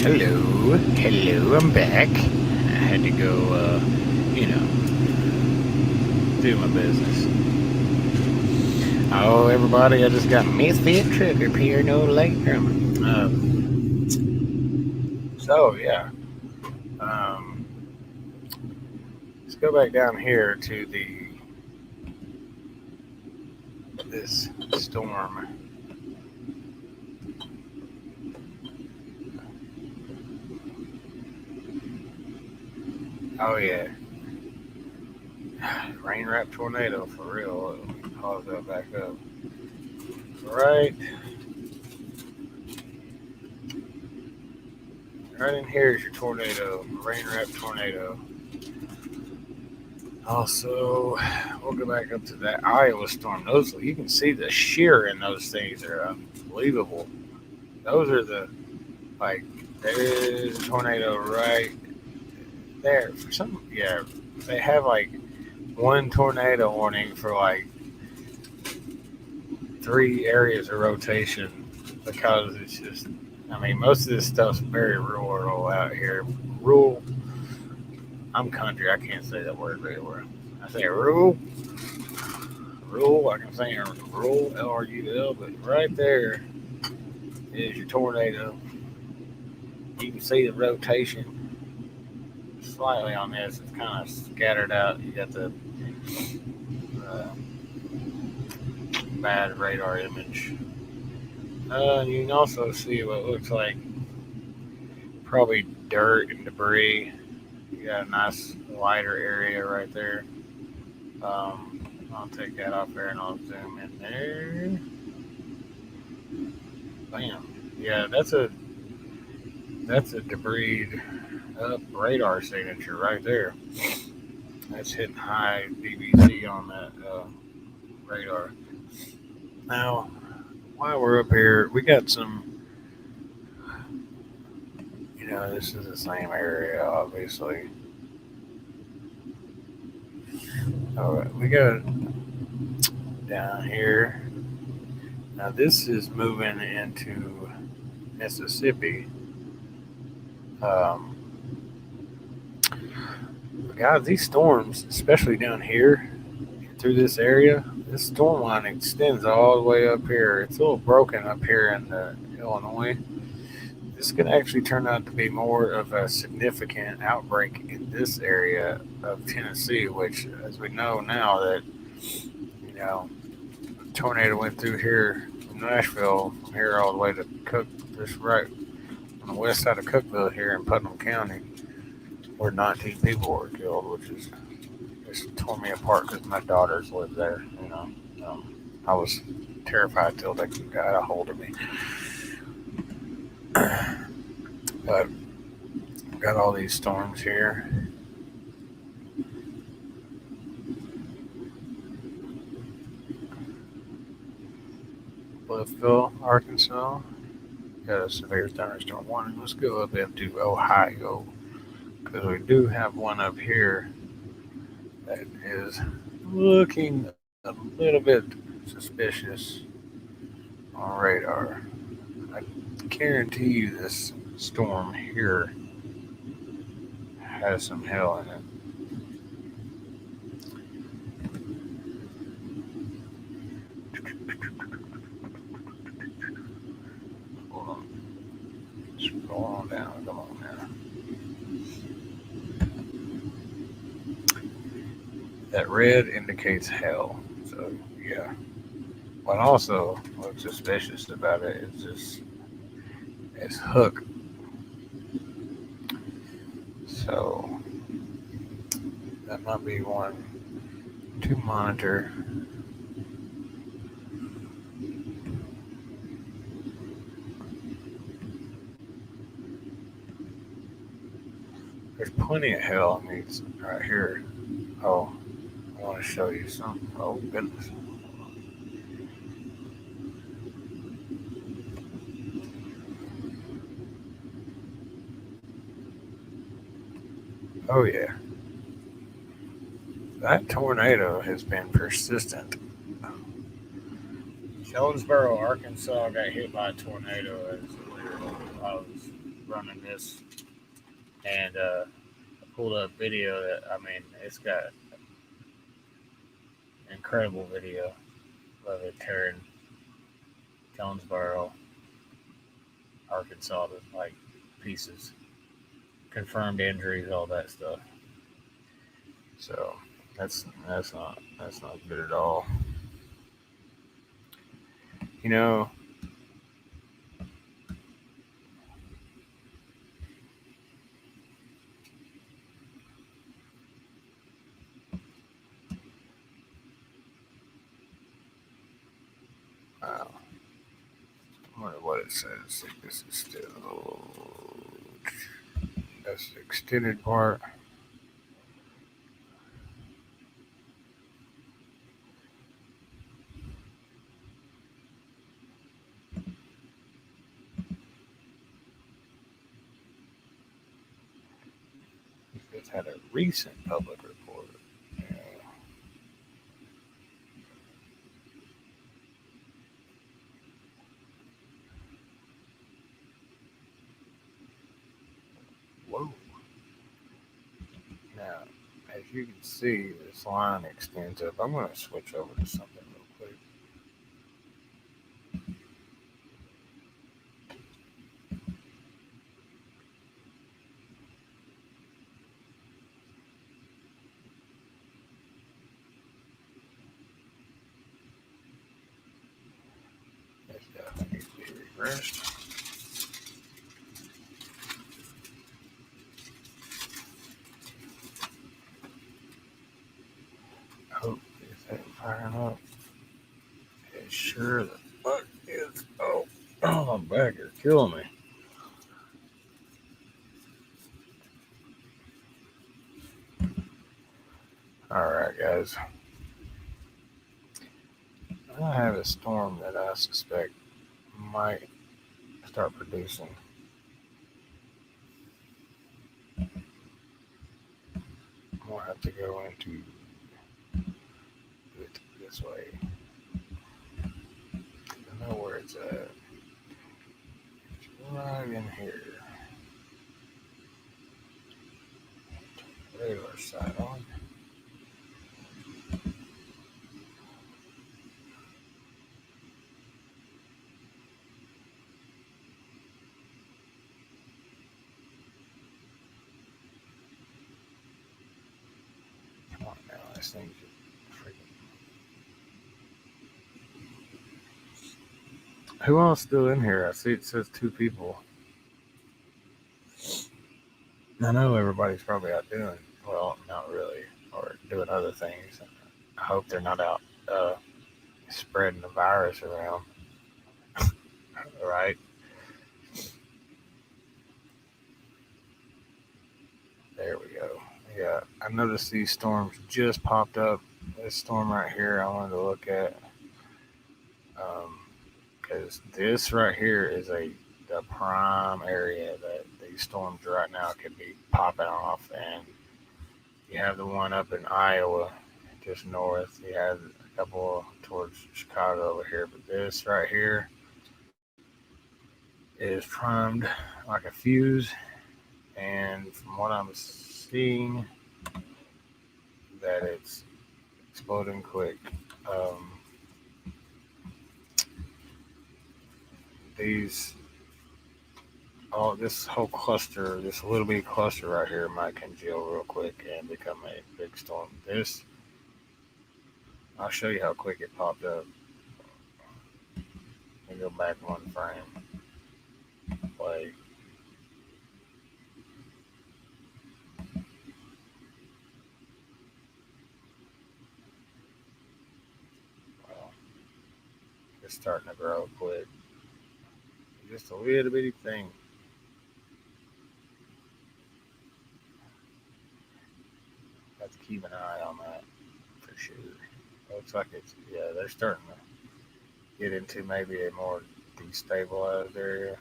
Hello, I'm back. I had to go, do my business. Oh, everybody, I just got Misfit Trucker here, no later. Yeah. Let's go back down here to this storm. Oh, yeah. Rain wrap tornado for real. Cause that back up. Right in here is your tornado, rain wrap tornado. Also, we'll go back up to that Iowa storm. Those, you can see the shear in those things are unbelievable. Those are there's a tornado right there. For some, they have like one tornado warning for like 3 areas of rotation because it's just, most of this stuff's very rural out here. Rural. I'm country. I can't say that word very well. I say rural. Rural. I can say rural, L-R-U-L, but right there is your tornado. You can see the rotation slightly on this. It's kind of scattered out. You got the bad radar image. You can also see what looks like probably dirt and debris. You got a nice lighter area right there. I'll take that off there and I'll zoom in there. Bam. Yeah, that's a debris radar signature right there. That's hitting high DBC on that radar. Now, while we're up here, we got some, this is the same area, obviously. All right, we got down here. Now, this is moving into Mississippi. Guys, these storms, especially down here through this area, this storm line extends all the way up here. It's a little broken up here in Illinois. This could actually turn out to be more of a significant outbreak in this area of Tennessee, which, as we know now, that a tornado went through here from Nashville, from here all the way to Cook, just right on the west side of Cookville here in Putnam County, where 19 people were killed, which is just tore me apart because my daughters live there. I was terrified till they got a hold of me. But we've got all these storms here. Bluffville, Arkansas. Got a severe thunderstorm warning. Let's go up into Ohio, because we do have one up here that is looking a little bit suspicious on radar. I guarantee you this storm here has some hell in it. Hold on. Scroll on down. Come on now. That red indicates hell. So, yeah. What also looks suspicious about it is it's hook. So, that might be one to monitor. There's plenty of hell in these right here. Oh, I want to show you something. Oh, goodness. Oh, yeah. That tornado has been persistent. Jonesboro, Arkansas got hit by a tornado as I was running this, and I pulled up video that, I mean, it's got incredible video of it tearing Jonesboro, Arkansas to like pieces, confirmed injuries, all that stuff. So that's not good at all. You know, I wonder what it says. This is still, that's the extended part. It's had a recent public report. Yeah. Whoa. Now, as you can see, this line extends up. I'm going to switch over to something real quick. This definitely needs to be reversed. Hope this ain't firing up. It sure the fuck is. Oh, my back is killing me. Alright, guys. I have a storm that I suspect might start producing. I'm going to have to go into it this way. I know where it's at. It's right in here. Radar side on. Come on now, this thing's freaking. Who else still in here? I see it says 2 people. I know everybody's probably out doing, well, not really, or doing other things. I hope they're not out spreading the virus around. Right? There we go. Yeah, I noticed these storms just popped up. This storm right here I wanted to look at. Because this right here is the prime area that these storms right now could be popping off. And you have the one up in Iowa, just north. You have a couple towards Chicago over here. But this right here is primed like a fuse. And from what I'm seeing, that it's exploding quick. This whole cluster, this little bitty cluster right here might congeal real quick and become a big storm. I'll show you how quick it popped up. Let me go back one frame. Play. Well, it's starting to grow quick. Just a little bitty thing. Have to keep an eye on that for sure. Looks like they're starting to get into maybe a more destabilized area.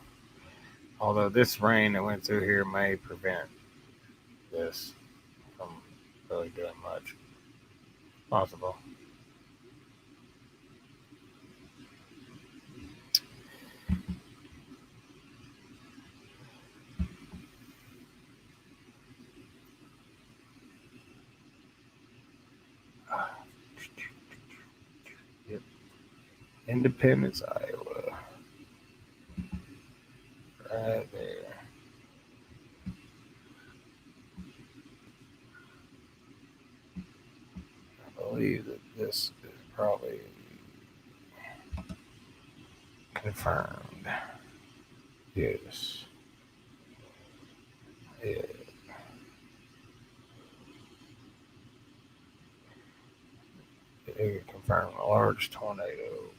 Although this rain that went through here may prevent this from really doing much. Possible. Independence, Iowa. Right there. I believe that this is probably confirmed. Yes. Yeah. It confirmed a large tornado.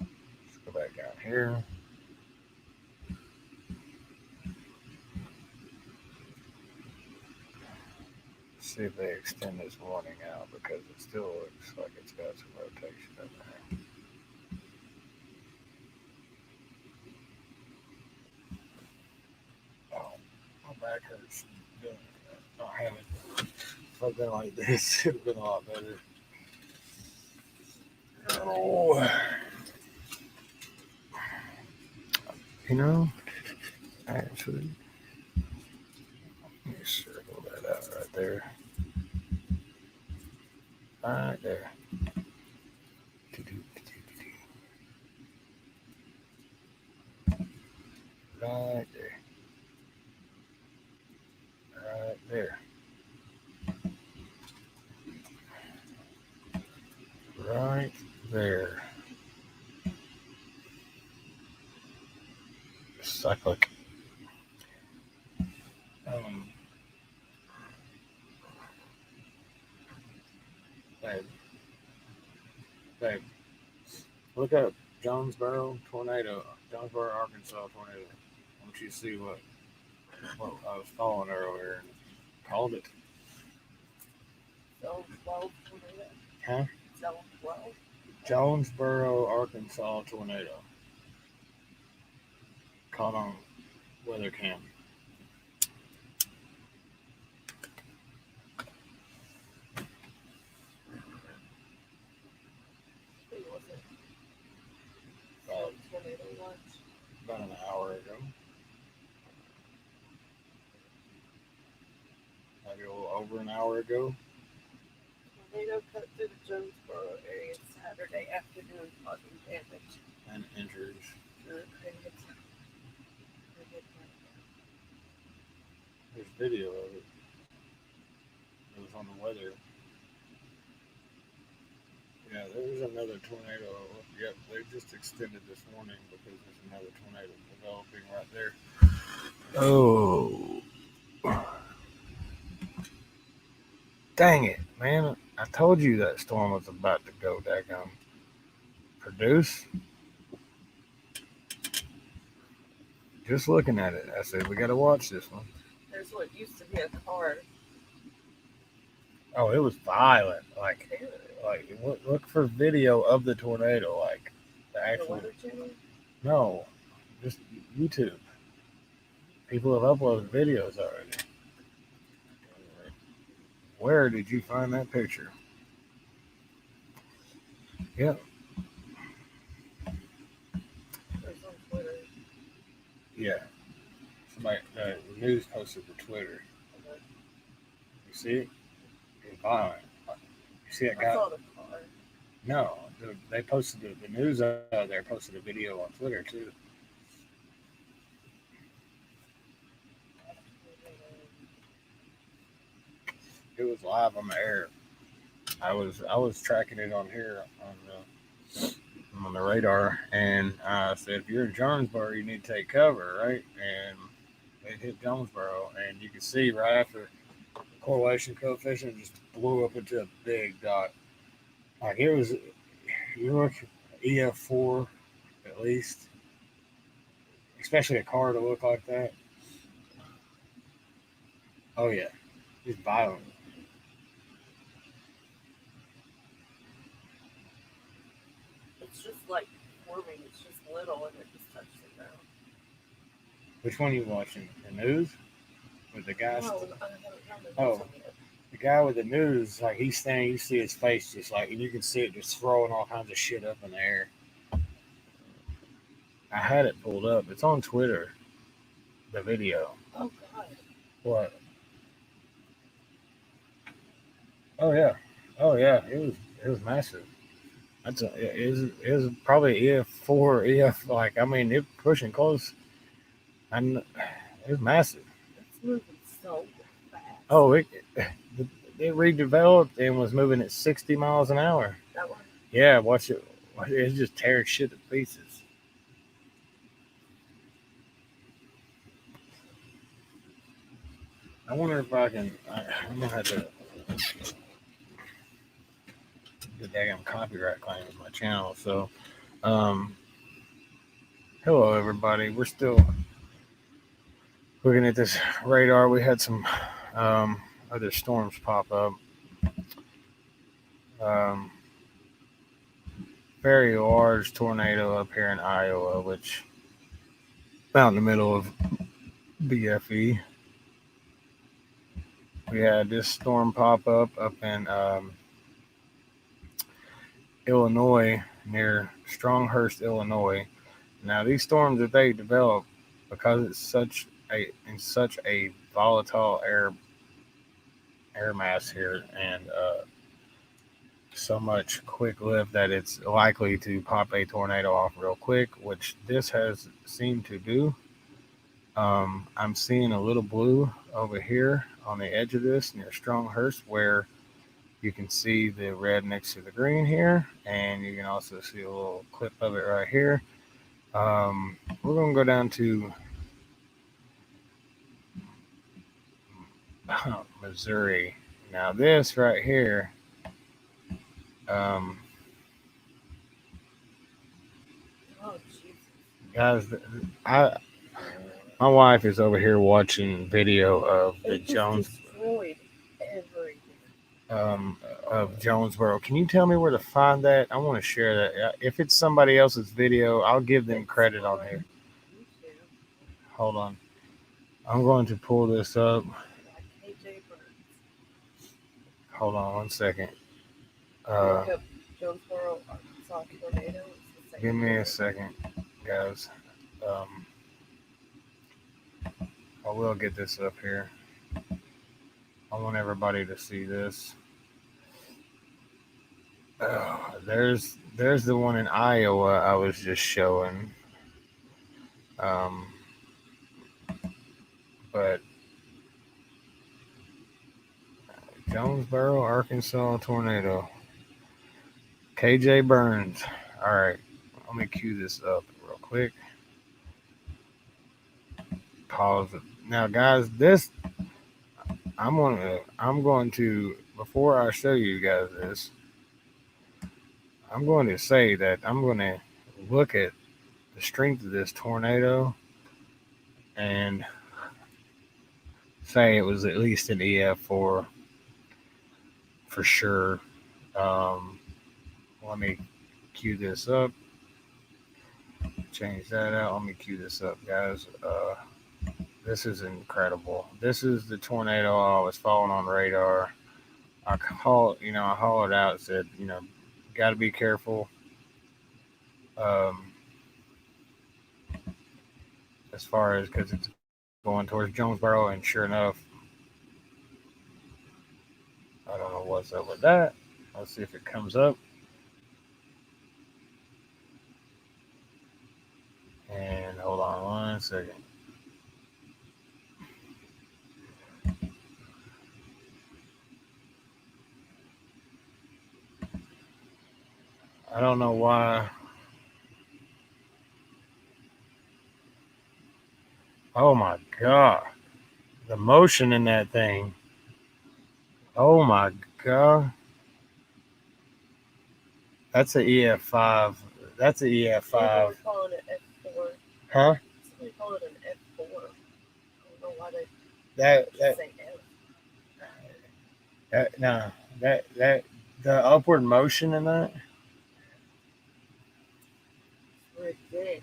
Let's go back down here. See if they extend this warning out because it still looks like it's got some rotation in there. Oh, my back hurts. I haven't. If I'd been like this, it would have been a lot better. Oh, you know, actually, let me circle that out right there. Right there. Right there. Right there. Right there. Cyclic. Babe, look up Jonesboro tornado. Jonesboro, Arkansas tornado. I want you to see what I was following earlier and called it. Zone 12 tornado. Huh? Zone 12. Jonesboro, Arkansas tornado. Caught on weather cam. Tornado watch. About an hour ago. Maybe a little over an hour ago. Tornado cut through the Jonesboro area Saturday afternoon, causing damage And injuries. There's video of it. It was on the weather. Yeah, there's another tornado. Yep, they just extended this morning because there's another tornado developing right there. Oh. Dang it, man. I told you that storm was about to go daggone produce. Just looking at it, I said, we got to watch this one. There's what used to be a car. Oh, it was violent. Like look for video of the tornado. Like, the actual. No, just YouTube. People have uploaded videos already. Where did you find that picture? Yep. There's on Twitter. Yeah. Somebody, the news posted to Twitter. You see it? It's violent. You see that guy? I saw the car. No, they posted the news out there. Posted a video on Twitter too. It was live on the air. I was tracking it on here on the radar, and I said, if you're in Jonesboro, you need to take cover, right? And it hit Jonesboro, and you can see right after the correlation coefficient just blew up into a big dot. Like, it was, you look EF4 at least, especially a car to look like that. Oh yeah, it's violent. It's just like forming. It's just little, and it just touched the ground. Which one are you watching? The news? With the guy? No, The guy with the news, like, he's standing, you see his face just like, and you can see it just throwing all kinds of shit up in the air. I had it pulled up. It's on Twitter. The video. Oh God. What? Oh yeah, oh yeah. It was massive. It was probably EF4, EF like I mean it pushing close, and it was massive. It's moving so fast. Oh, it redeveloped and was moving at 60 miles an hour. That one. Yeah, watch it. It's just tearing shit to pieces. I wonder if I can. I'm gonna have to get damn copyright claim with my channel. So, um, hello everybody. We're still looking at this radar. We had some other storms pop up. Um, very large tornado up here in Iowa, which out in the middle of BFE. We had this storm pop up in Illinois, near Stronghurst, Illinois. Now these storms that they develop, because it's such a volatile air mass here, and so much quick lift that it's likely to pop a tornado off real quick, which this has seemed to do. I'm seeing a little blue over here on the edge of this near Stronghurst, where you can see the red next to the green here, and you can also see a little clip of it right here. We're going to go down to Missouri. Now this right here, Oh, Jesus. guys, my wife is over here watching video of the It Jones just destroyed everything. Of Jonesboro. Can you tell me where to find that? I want to share that. If it's somebody else's video, I'll give them credit on here. Hold on. I'm going to pull this up. Hold on 1 second. Jonesboro, Arkansas tornado. Give me a second, guys. I will get this up here. I want everybody to see this. There's the one in Iowa I was just showing. But Jonesboro, Arkansas tornado. KJ Burns. All right, let me cue this up real quick. Pause it. Now, guys, this I'm going to before I show you guys this, I'm going to say that I'm going to look at the strength of this tornado and say it was at least an EF4 for sure. Let me cue this up. Change that out. Let me cue this up, guys. This is incredible. This is the tornado I was following on radar. I hollered out, said, got to be careful. As far as, because it's going towards Jonesboro, and sure enough, I don't know what's up with that. Let's see if it comes up. And hold on 1 second. I don't know why. Oh my God. The motion in that thing. Oh my God. That's an EF5. That's an EF5. Somebody calling it F4. Huh? Somebody calling it an F4. I don't know why they That say F. The upward motion in that. Ridiculous.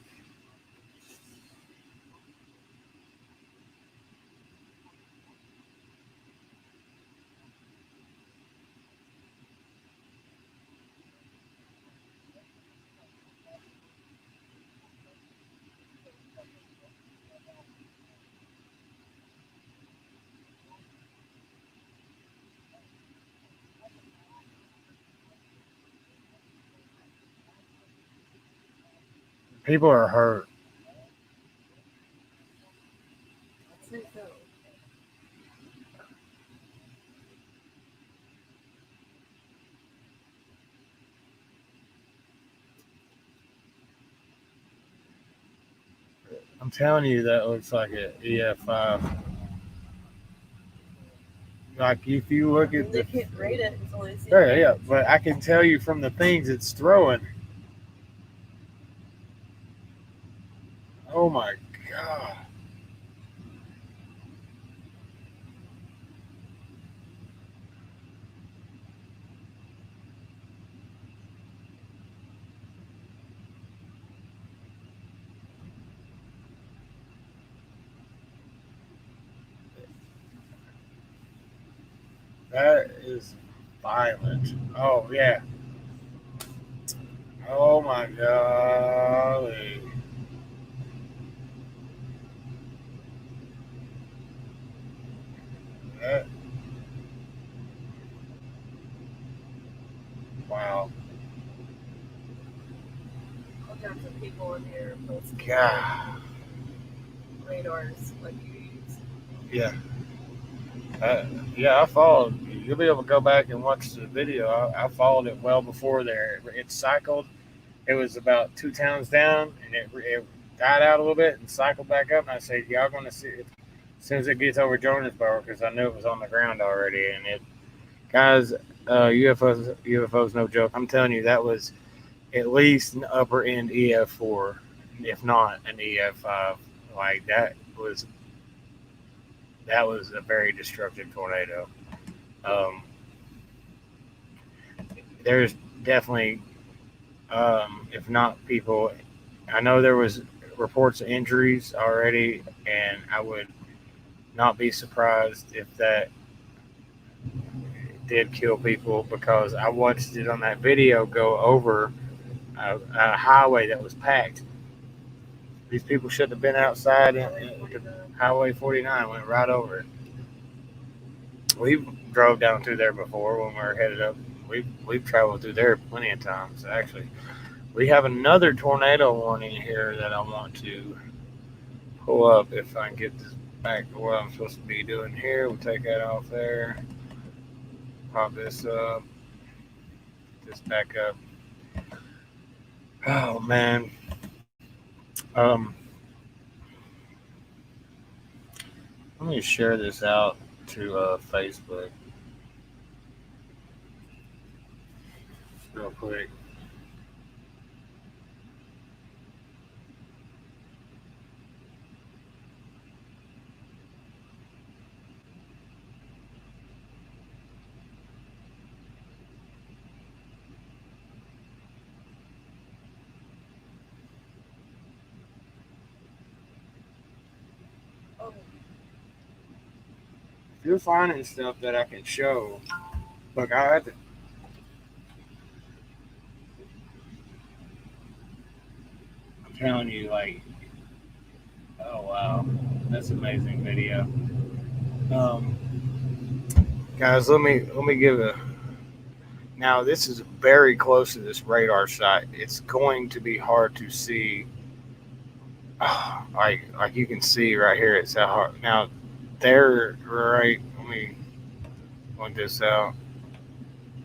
People are hurt. I'd say so. I'm telling you, that looks like an EF5. Like if you look at They the, can't rate it until they see yeah, it. but I can tell you from the things it's throwing. Oh my god. That is violent. Oh yeah. Oh my golly. That, wow. All kinds of people in here post God. radars like you use. Yeah. Yeah, I followed. You'll be able to go back and watch the video. I followed it well before there. It cycled. It was about 2 towns down, and it died out a little bit and cycled back up. And I said, y'all going to see it as soon as it gets over Jonesboro, because I knew it was on the ground already. And it, guys, UFOs, no joke. I'm telling you, that was at least an upper end EF4, if not an EF5. Like that was a very destructive tornado. There's definitely, if not people, I know there was reports of injuries already, and I would not be surprised if that did kill people, because I watched it on that video go over a highway that was packed. These people shouldn't have been outside, and Highway 49 went right over it. We've drove down through there before when we were headed up. We've traveled through there plenty of times, actually. We have another tornado warning here that I want to pull up if I can get this back to what I'm supposed to be doing here. We'll take that off there. Pop this up. This back up. Oh man. Let me share this out to Facebook real quick. Oh, If you're finding stuff that I can show, look, I had to. I'm telling you, like, oh wow, that's amazing video. Um, guys, let me give a. Now this is very close to this radar site. It's going to be hard to see. Like you can see right here, it's that hard. Now, there, right. Let me point this out.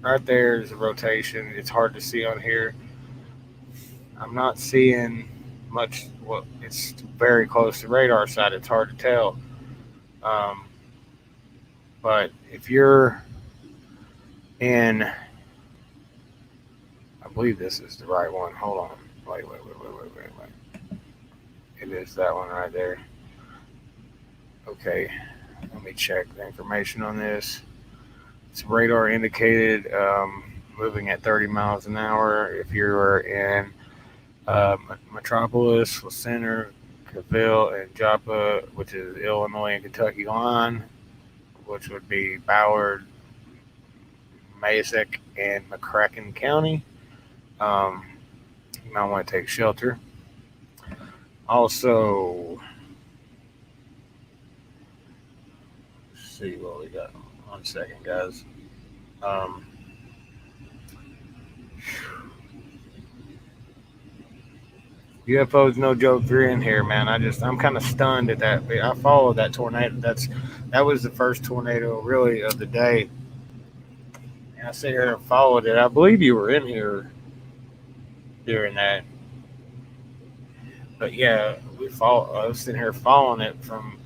Right there is a rotation. It's hard to see on here. I'm not seeing much. Well, it's very close to radar side. It's hard to tell. But if you're in, I believe this is the right one. Hold on. Wait. It is that one right there. Okay. Let me check the information on this. It's radar indicated, moving at 30 miles an hour. If you're in Metropolis, La Center, Cavill, and Joppa, which is Illinois and Kentucky line, which would be Ballard, Massac, and McCracken County. You might want to take shelter. Also, let's see what we got. 1 second, guys. UFO's no joke if you're in here, man. I'm kind of stunned at that. I followed that tornado. That was the first tornado really of the day. And I sit here and followed it. I believe you were in here during that. But yeah, I was sitting here following it from.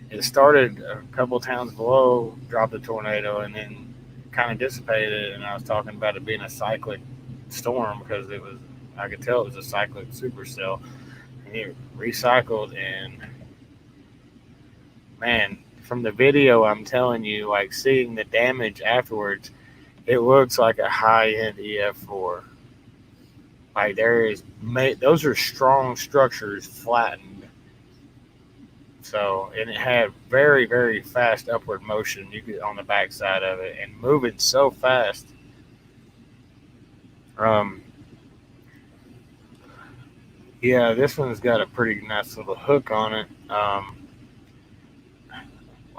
It started a couple towns below, dropped a tornado, and then kind of dissipated. And I was talking about it being a cyclic storm because I could tell it was a cyclic supercell. And it recycled, and man, from the video, I'm telling you, like seeing the damage afterwards, it looks like a high-end EF4. Like those are strong structures flattened. So, and it had very, very fast upward motion on the backside of it, and moving so fast. Yeah, this one's got a pretty nice little hook on it.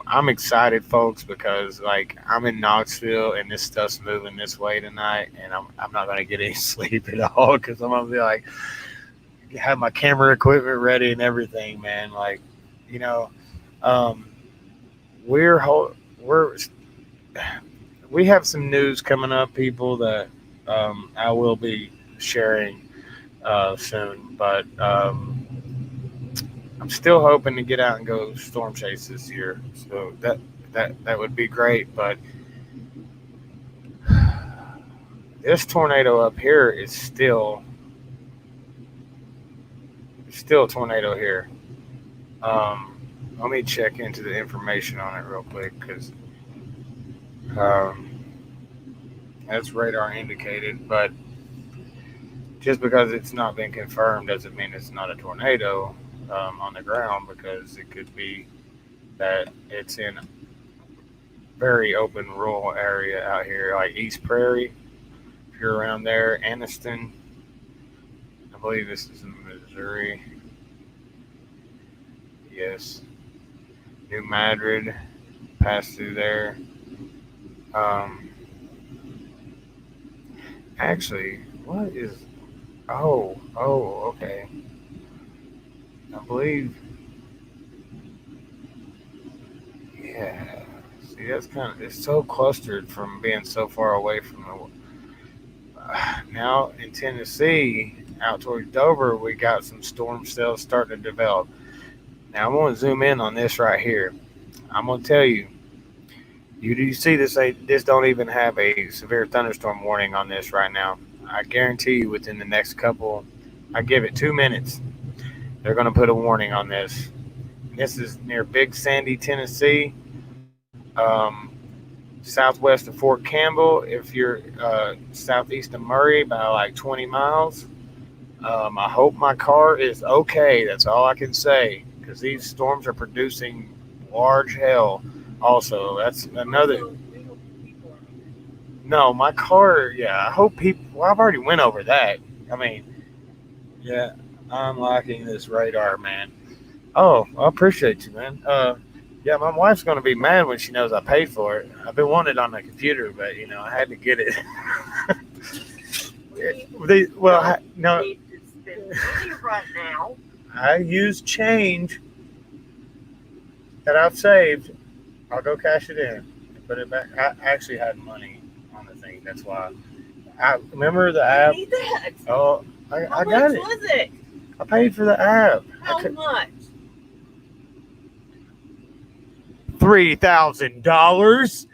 I'm excited, folks, because like I'm in Knoxville and this stuff's moving this way tonight, and I'm not gonna get any sleep at all because I'm gonna be like have my camera equipment ready and everything, man. Like, you know, we have some news coming up, people, that I will be sharing soon, but I'm still hoping to get out and go storm chase this year. So that would be great. But this tornado up here is still a tornado here. Let me check into the information on it real quick because that's radar indicated. But just because it's not been confirmed doesn't mean it's not a tornado. On the ground, because it could be that it's in very open rural area out here, like East Prairie, if you're around there, Anniston. I believe this is in Missouri. Yes. New Madrid, passed through there. Actually, what is... Oh, okay. I believe, yeah. See, that's it's so clustered from being so far away from now in Tennessee, out towards Dover, we got some storm cells starting to develop. Now I'm going to zoom in on this right here. I'm going to tell you, you see this don't even have a severe thunderstorm warning on this right now. I guarantee you within the next I give it 2 minutes, they're going to put a warning on this. This is near Big Sandy, Tennessee, southwest of Fort Campbell. If you're southeast of Murray, by like 20 miles. I hope my car is okay. That's all I can say, because these storms are producing large hail. Also, that's another. No, my car. Yeah, I hope people. Well, I've already went over that. I mean, yeah. Unlocking this radar, man. Oh, I appreciate you, man. Yeah, my wife's going to be mad when she knows I paid for it. I've been wanting it on the computer, but, I had to get it. No. Need to spend money right now. I use change that I've saved. I'll go cash it in and put it back. I actually had money on the thing. That's why. I remember the app. I need that. Oh, I got it. How much was it? I paid for the app. How much? $3,000.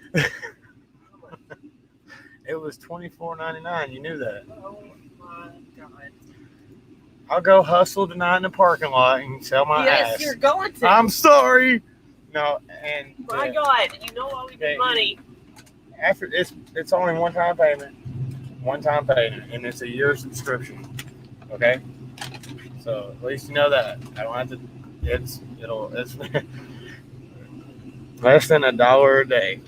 It was $24.99. You knew that. Oh my God. I'll go hustle tonight in the parking lot and sell my ass. Yes, you're going to. I'm sorry. No, and my God, you know why we need money. After it's only one-time payment. One-time payment, and it's a year subscription. Okay? So at least you know that. I don't have to. It's less than $1 a day.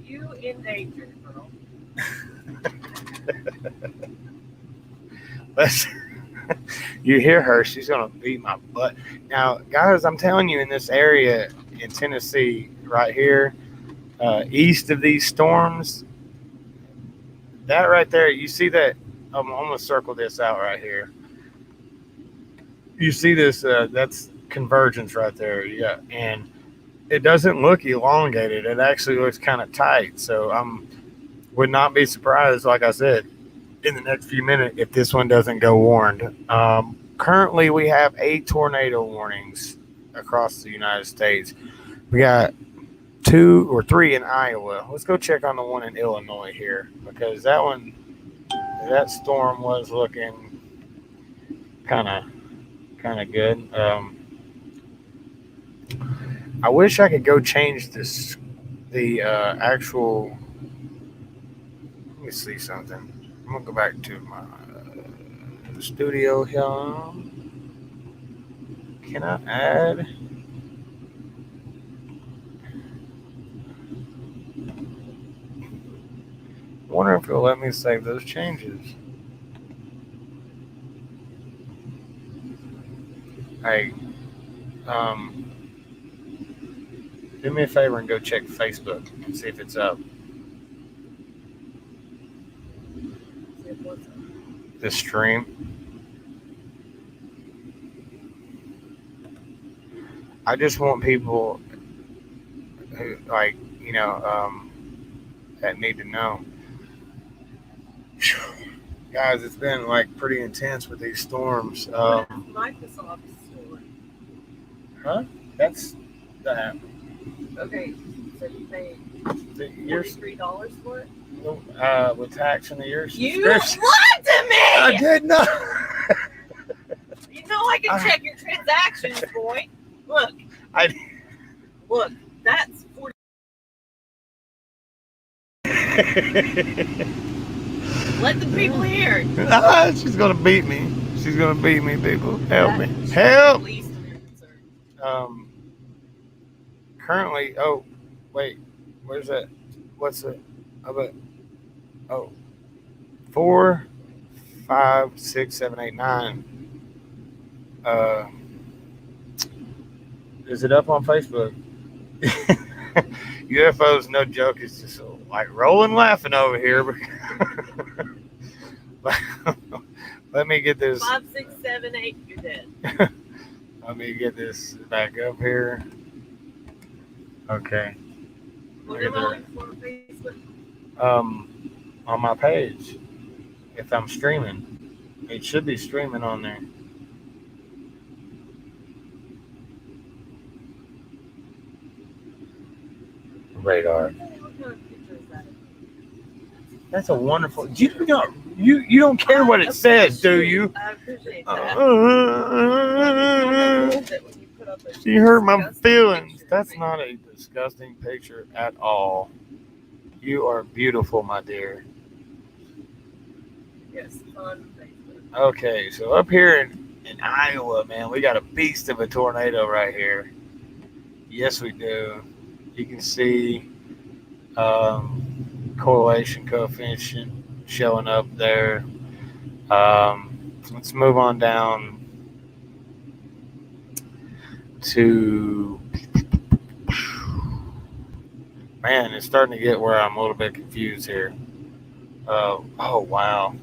You in danger, girl. You hear her? She's gonna beat my butt. Now, guys, I'm telling you, in this area in Tennessee, right here, east of these storms, that right there, you see that? I'm gonna circle this out right here. you see this, that's convergence right there. Yeah. And it doesn't look elongated. It actually looks kind of tight. So would not be surprised, like I said, in the next few minutes if this one doesn't go warned. Currently, we have 8 tornado warnings across the United States. We got 2 or 3 in Iowa. Let's go check on the one in Illinois here, because that storm was looking kind of good. I wish I could go change the actual. Let me see something. I'm gonna go back to my studio here. Can I add? I wonder if it'll let me save those changes. Hey, do me a favor and go check Facebook and see if it's up. The stream. I just want people who, like, that need to know. Guys, it's been like pretty intense with these storms. Microsoft store. Huh? That's that. Okay, so you paid $43 for it? With tax and the year You lied to me! I did not. You know I can check your transactions, boy. Look. Look, that's $40. Let the people hear. She's gonna beat me. She's gonna beat me, people. Help me. Help! Currently, oh, wait, where's that? What's it? Oh, 4, 5, 6, 7, 8, 9. Is it up on Facebook? UFOs, no joke. It's just like rolling laughing over here. Let me get this. 5, 6, 7, 8. You're dead. Let me get this back up here. Okay. What am I looking for on Facebook? On my page, if I'm streaming, it should be streaming on there. Radar. That's a wonderful. You don't care what it says, do you? I appreciate that. She hurt my feelings. That's not a disgusting picture at all. You are beautiful, my dear. Yes, on Facebook. Okay, so up here in Iowa, man, we got a beast of a tornado right here. Yes, we do. You can see correlation coefficient showing up there. Let's move on down to, man, it's starting to get where I'm a little bit confused here. Oh, wow.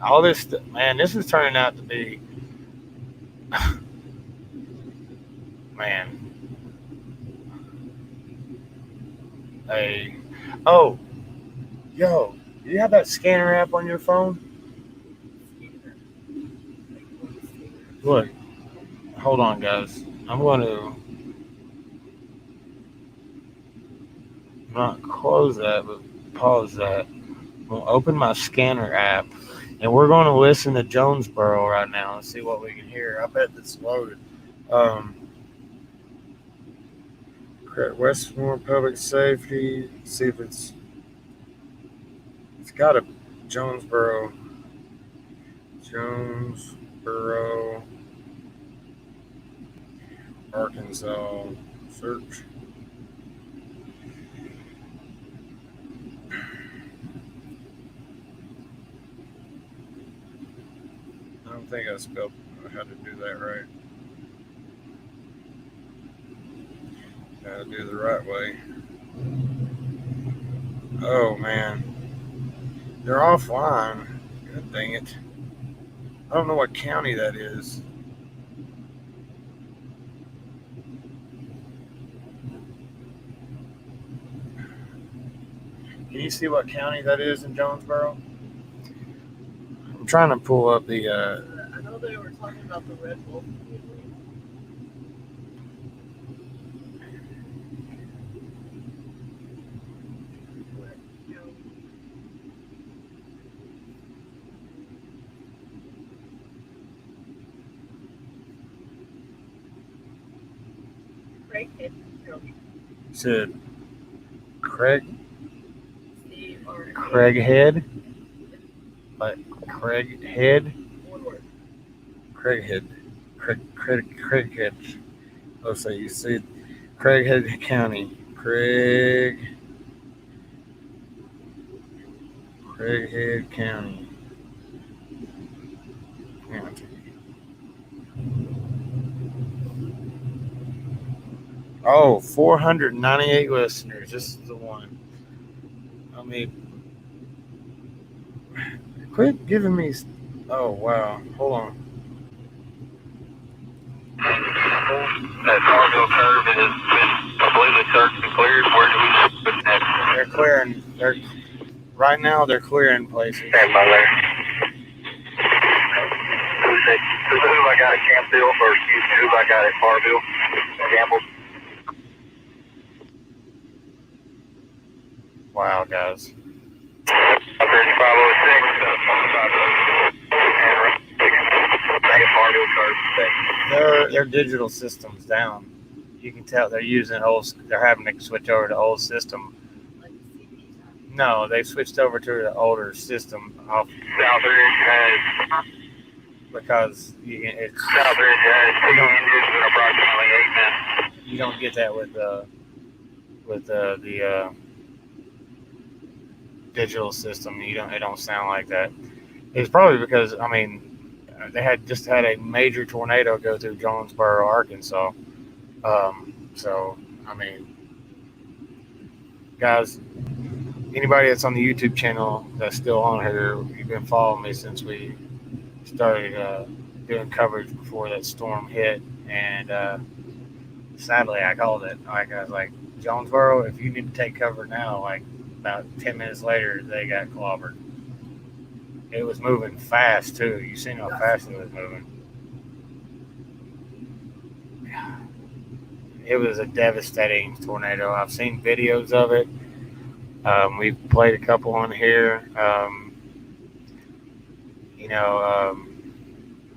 All this, man, this is turning out to be, man, yo, do you have that scanner app on your phone? Look, hold on, guys. I'm going to not close that, but pause that. I'm going to open my scanner app, and we're going to listen to Jonesboro right now and see what we can hear. I bet it's loaded. Westmore Public Safety. See if it's got a Jonesboro, Arkansas search. I don't think I spelled how to do that right. How to do it the right way. Oh man, they're offline. God dang it! I don't know what county that is. Can you see what county that is in Jonesboro? I'm trying to pull up the. I know they were talking about the Red Wolf. Said Craighead, like Craighead, Craighead. Let's say you see Craighead County, Craighead County. Oh, 498 listeners. This is the one. I mean, quit giving me. Oh, wow. Hold on. That Farmville curve is, I believe it's searched and cleared. Where do we put that? They're clearing. Right now, they're clearing places. Stand by there. Who I got at Campbell, or excuse me, who I got at Farmville? Campbell. Wow, guys. 3506. Their digital system's down. You can tell they're using they're having to switch over to old system. No, they switched over to the older system off Southridge has because Southridge has 2 engines and approximately 8 men. You don't get that with the digital system. It don't sound like that. It's probably because they had just had a major tornado go through Jonesboro, Arkansas. So guys, anybody that's on the YouTube channel that's still on here, you've been following me since we started doing coverage before that storm hit, and sadly I called it. Like, I was like, Jonesboro, if you need to take cover now, like about 10 minutes later, they got clobbered. It was moving fast too. You seen how fast it was moving. It was a devastating tornado. I've seen videos of it. We've played a couple on here.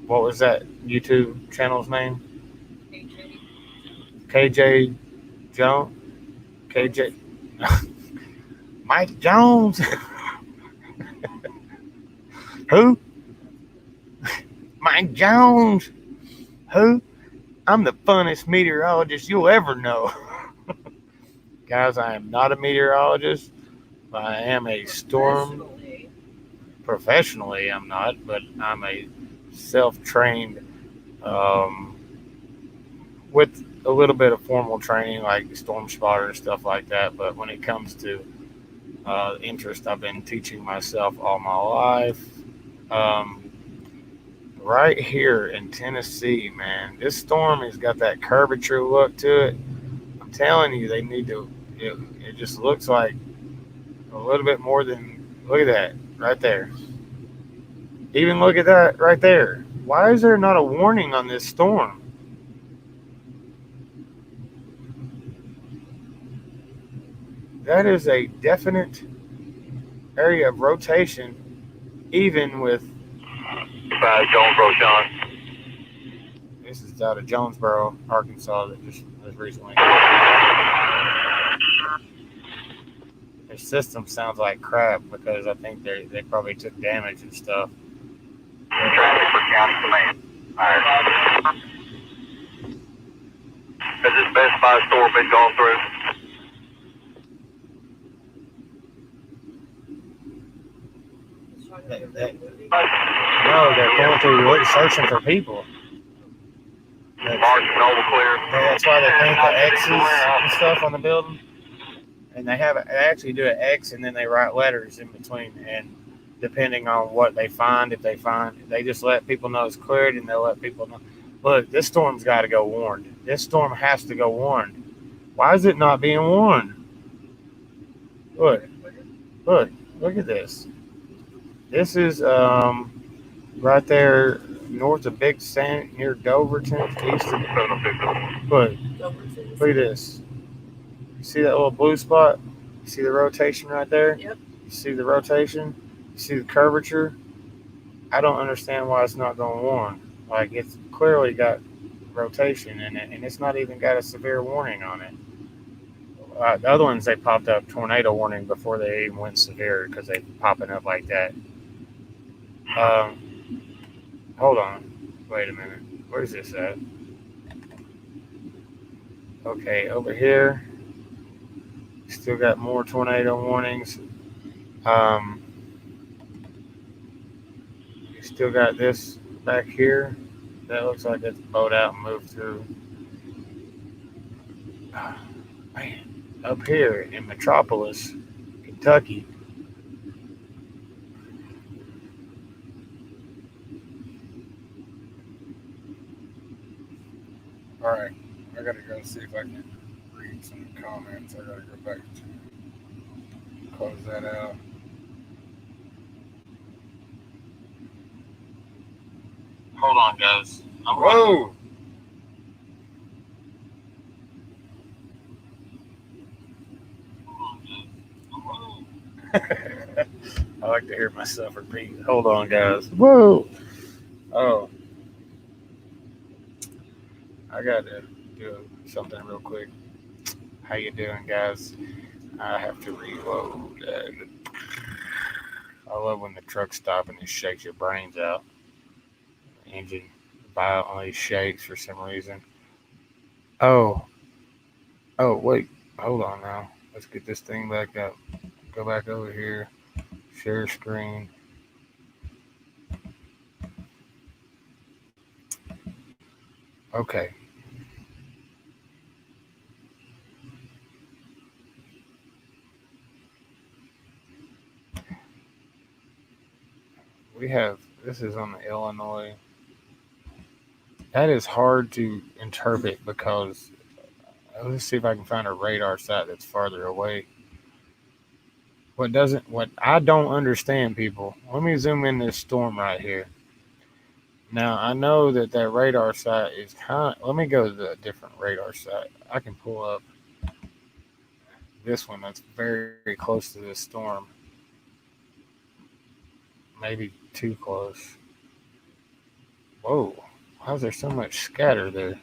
What was that YouTube channel's name? KJ Jones? KJ Mike Jones? Who? Mike Jones? Who? I'm the funnest meteorologist you'll ever know. Guys, I am not a meteorologist. I am a storm. Professionally, I'm not, but I'm a self-trained, with a little bit of formal training, like storm spotter and stuff like that. But when it comes to interest, I've been teaching myself all my life. Right here in Tennessee, man, this storm has got that curvature look to it. I'm telling you, they need to. It just looks like a little bit more than. Look at that right there. Even look at that right there. Why is there not a warning on this storm? That is a definite area of rotation, even with. Jonesboro, Sean. This is out of Jonesboro, Arkansas, that just was recently. Their system sounds like crap because I think they probably took damage and stuff. Traffic for county command. Alright. Has this Best Buy store been gone through? No, they're going through searching for people. Barnes & Noble clear. That's why they paint the X's and stuff on the building. And they actually do an X and then they write letters in between. And depending on what they find, they just let people know it's cleared, and they'll let people know. Look, this storm's got to go warned. This storm has to go warned. Why is it not being warned? Look, Look at this. This is right there north of Big Sand near Doverton, east of. Look at this. You see that little blue spot? You see the rotation right there? Yep. You see the rotation? You see the curvature? I don't understand why it's not going on. Like, it's clearly got rotation in it, and it's not even got a severe warning on it. The other ones, they popped up tornado warning before they even went severe because they popping up like that. Hold on. Wait a minute. Where's this at? Okay, over here. Still got more tornado warnings. You still got this back here. That looks like it's bowed out and moved through. Man, up here in Metropolis, Kentucky. All right, I gotta go see if I can read some comments. I gotta go back to close that out. Hold on, guys. Whoa! I like to hear myself repeat. Hold on, guys. Whoa! Oh. I gotta do something real quick. How you doing, guys? I have to reload. I love when the trucks stop and it shakes your brains out. The engine violently shakes for some reason. Oh, wait. Hold on now. Let's get this thing back up. Go back over here. Share screen. Okay. This is on the Illinois. That is hard to interpret because let's see if I can find a radar site that's farther away. What I don't understand, people. Let me zoom in this storm right here. Now, I know that radar site is let me go to a different radar site. I can pull up this one that's very, very close to this storm. Maybe too close. Whoa. Why is there so much scatter there?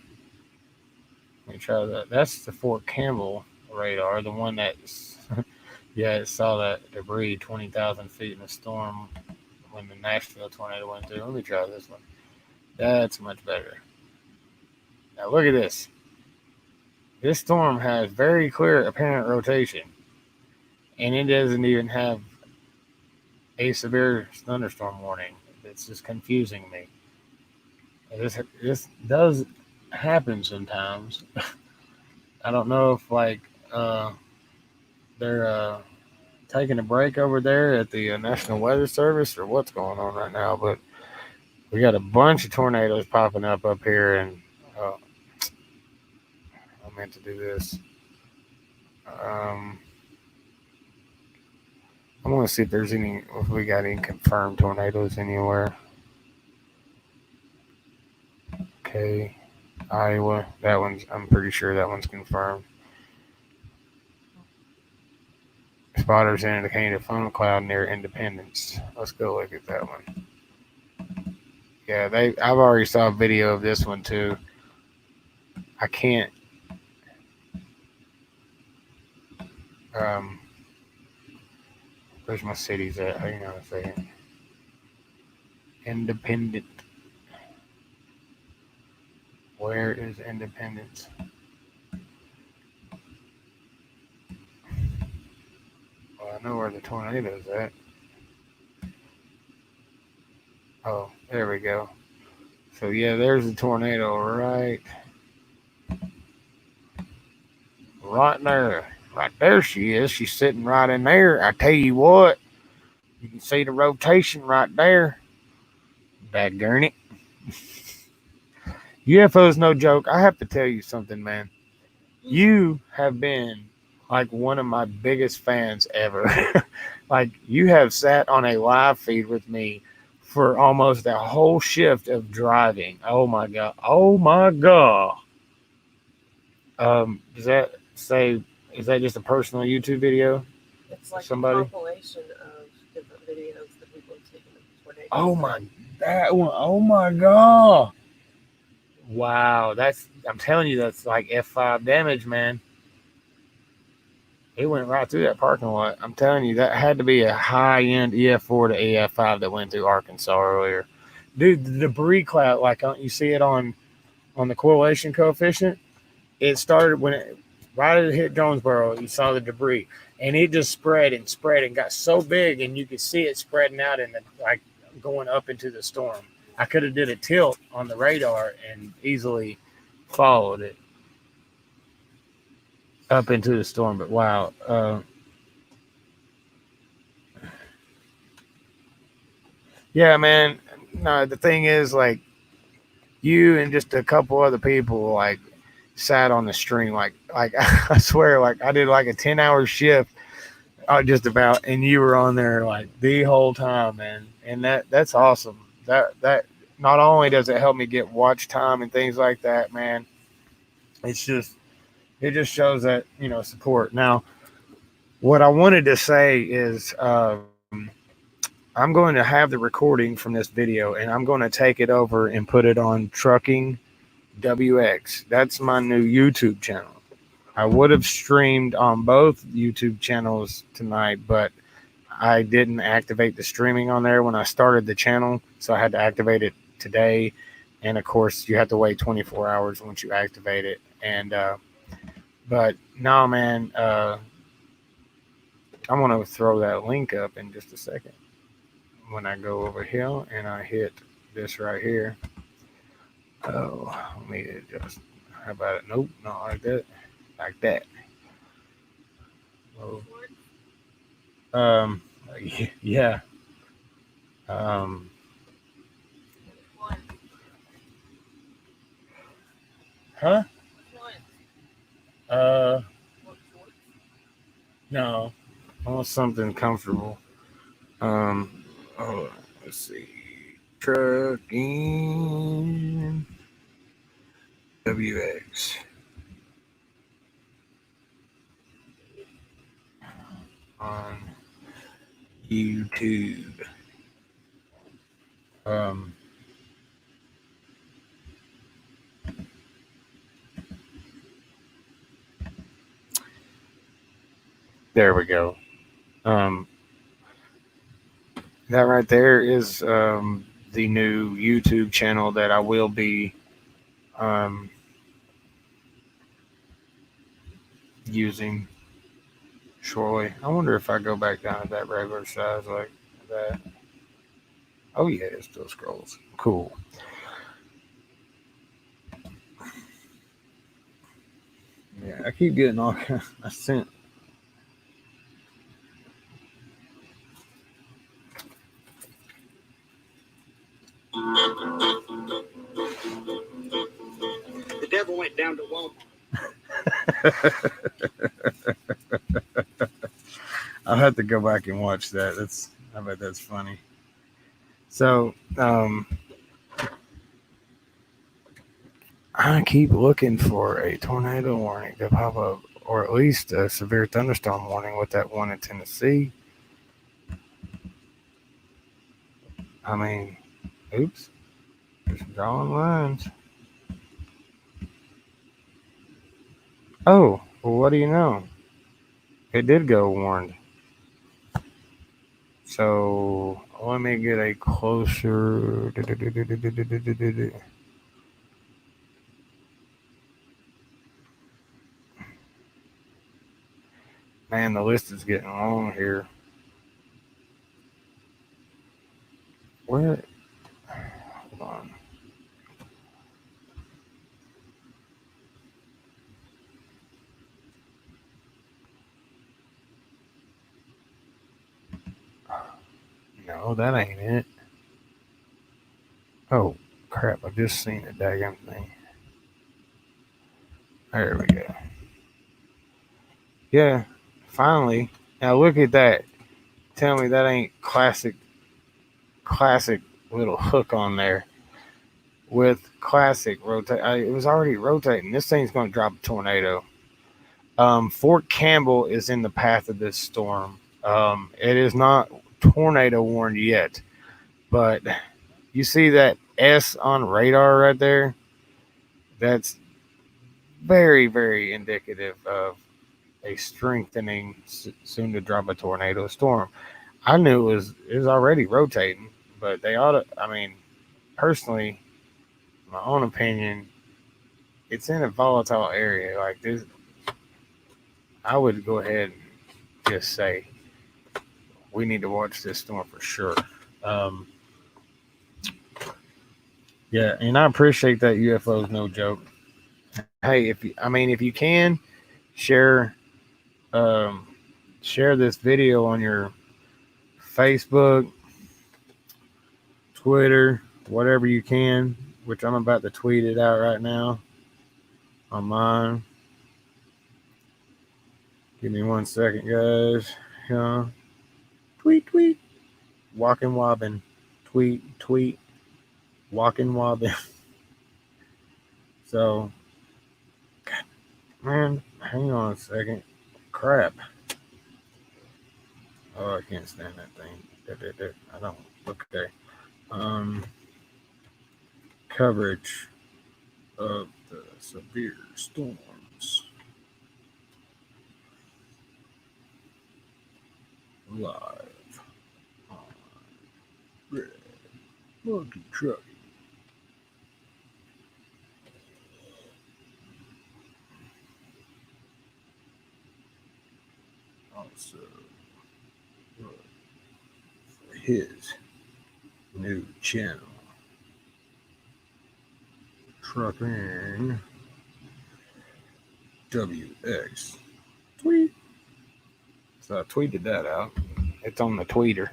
Let me try that. That's the Fort Campbell radar, the one that's, yeah, it saw that debris 20,000 feet in the storm when the Nashville tornado went through. Let me try this one. That's much better. Now look at this. This storm has very clear apparent rotation, and it doesn't even have a severe thunderstorm warning. It's just confusing me. This does happen sometimes. I don't know if they're taking a break over there at the National Weather Service or what's going on right now, but we got a bunch of tornadoes popping up here, and I meant to do this. I want to see if we got any confirmed tornadoes anywhere. Okay, Iowa, I'm pretty sure that one's confirmed. Spotters indicating a funnel cloud near Independence. Let's go look at that one. Yeah, I've already saw a video of this one too. I can't. Where's my cities at? Hang on a second. Independent. Where is Independence? Well, I know where the tornado's at. Oh, there we go. So yeah, there's the tornado right there. Right there she is. She's sitting right in there. I tell you what, you can see the rotation right there. Daggone it. UFO's no joke. I have to tell you something, man. You have been like one of my biggest fans ever. Like you have sat on a live feed with me for almost a whole shift of driving. Oh my god. Oh my god. Does that say, is that just a personal YouTube video? It's like Somebody? a compilation of different videos that people have taken of tornadoes. Oh my, that one. Oh my god. Wow, that's, I'm telling you, that's like F5 damage, man. It went right through that parking lot. I'm telling you, that had to be a high-end EF4 to EF5 that went through Arkansas earlier. Dude, the debris cloud, like you see it on the correlation coefficient, it started when it, right as it hit Jonesboro, you saw the debris. And it just spread and got so big, and you could see it spreading out and like going up into the storm. I could have did a tilt on the radar and easily followed it up into the storm. But wow. Yeah, man. No, the thing is, like, you and just a couple other people, like, sat on the stream. Like I swear, like, I did like a 10-hour shift, just about, and you were on there like the whole time, man. And that's awesome. That not only does it help me get watch time and things like that, man, it just shows that, you know, support. Now, what I wanted to say is, I'm going to have the recording from this video, and I'm going to take it over and put it on Trucking WX. That's my new YouTube channel. I would have streamed on both YouTube channels tonight, but I didn't activate the streaming on there when I started the channel, so I had to activate it today. And of course, you have to wait 24 hours once you activate it. And but no, man, I'm gonna throw that link up in just a second when I go over here and I hit this right here. Oh, let me adjust. How about it? Nope, not like that. Like that. Oh. Yeah. Huh? No. I want something comfortable. Oh, let's see. Trucking WX. On YouTube. There we go. That right there is the new YouTube channel that I will be using shortly. I wonder if I go back down to that regular size like that. Oh yeah, it still scrolls. Cool. Yeah, I keep getting all I sent. The devil went down to Walmart. I'll have to go back and watch that. I bet that's funny. So, I keep looking for a tornado warning to pop up, or at least a severe thunderstorm warning with that one in Tennessee. I mean, oops, just drawing lines. Oh, well, what do you know? It did go warned. So let me get a closer. Man, the list is getting long here. Where? Hold on. No, that ain't it. Oh, crap. I just seen the daggum thing. There we go. Yeah, finally. Now look at that. Tell me that ain't classic little hook on there with classic rotate. It was already rotating. This thing's going to drop a tornado. Fort Campbell is in the path of this storm. It is not tornado warned yet, but you see that S on radar right there? That's very, very indicative of a strengthening, soon to drop a tornado storm. I knew it was already rotating, but they ought to. I mean, personally, my own opinion, it's in a volatile area like this. I would go ahead and just say we need to watch this storm for sure. Yeah, and I appreciate that UFO is no joke. Hey, if you can share this video on your Facebook, Twitter, whatever you can, which I'm about to tweet it out right now on mine. Give me 1 second, guys. Tweet. Walking wobbin. Tweet. Walking wobbin. So, God, man, hang on a second. Crap. Oh, I can't stand that thing. I don't. Okay. Coverage of the severe storms. Live on Redmonkeytrucking. Also, for his new channel, Trucking WX. Tweet. So I tweeted that out. It's on the tweeter.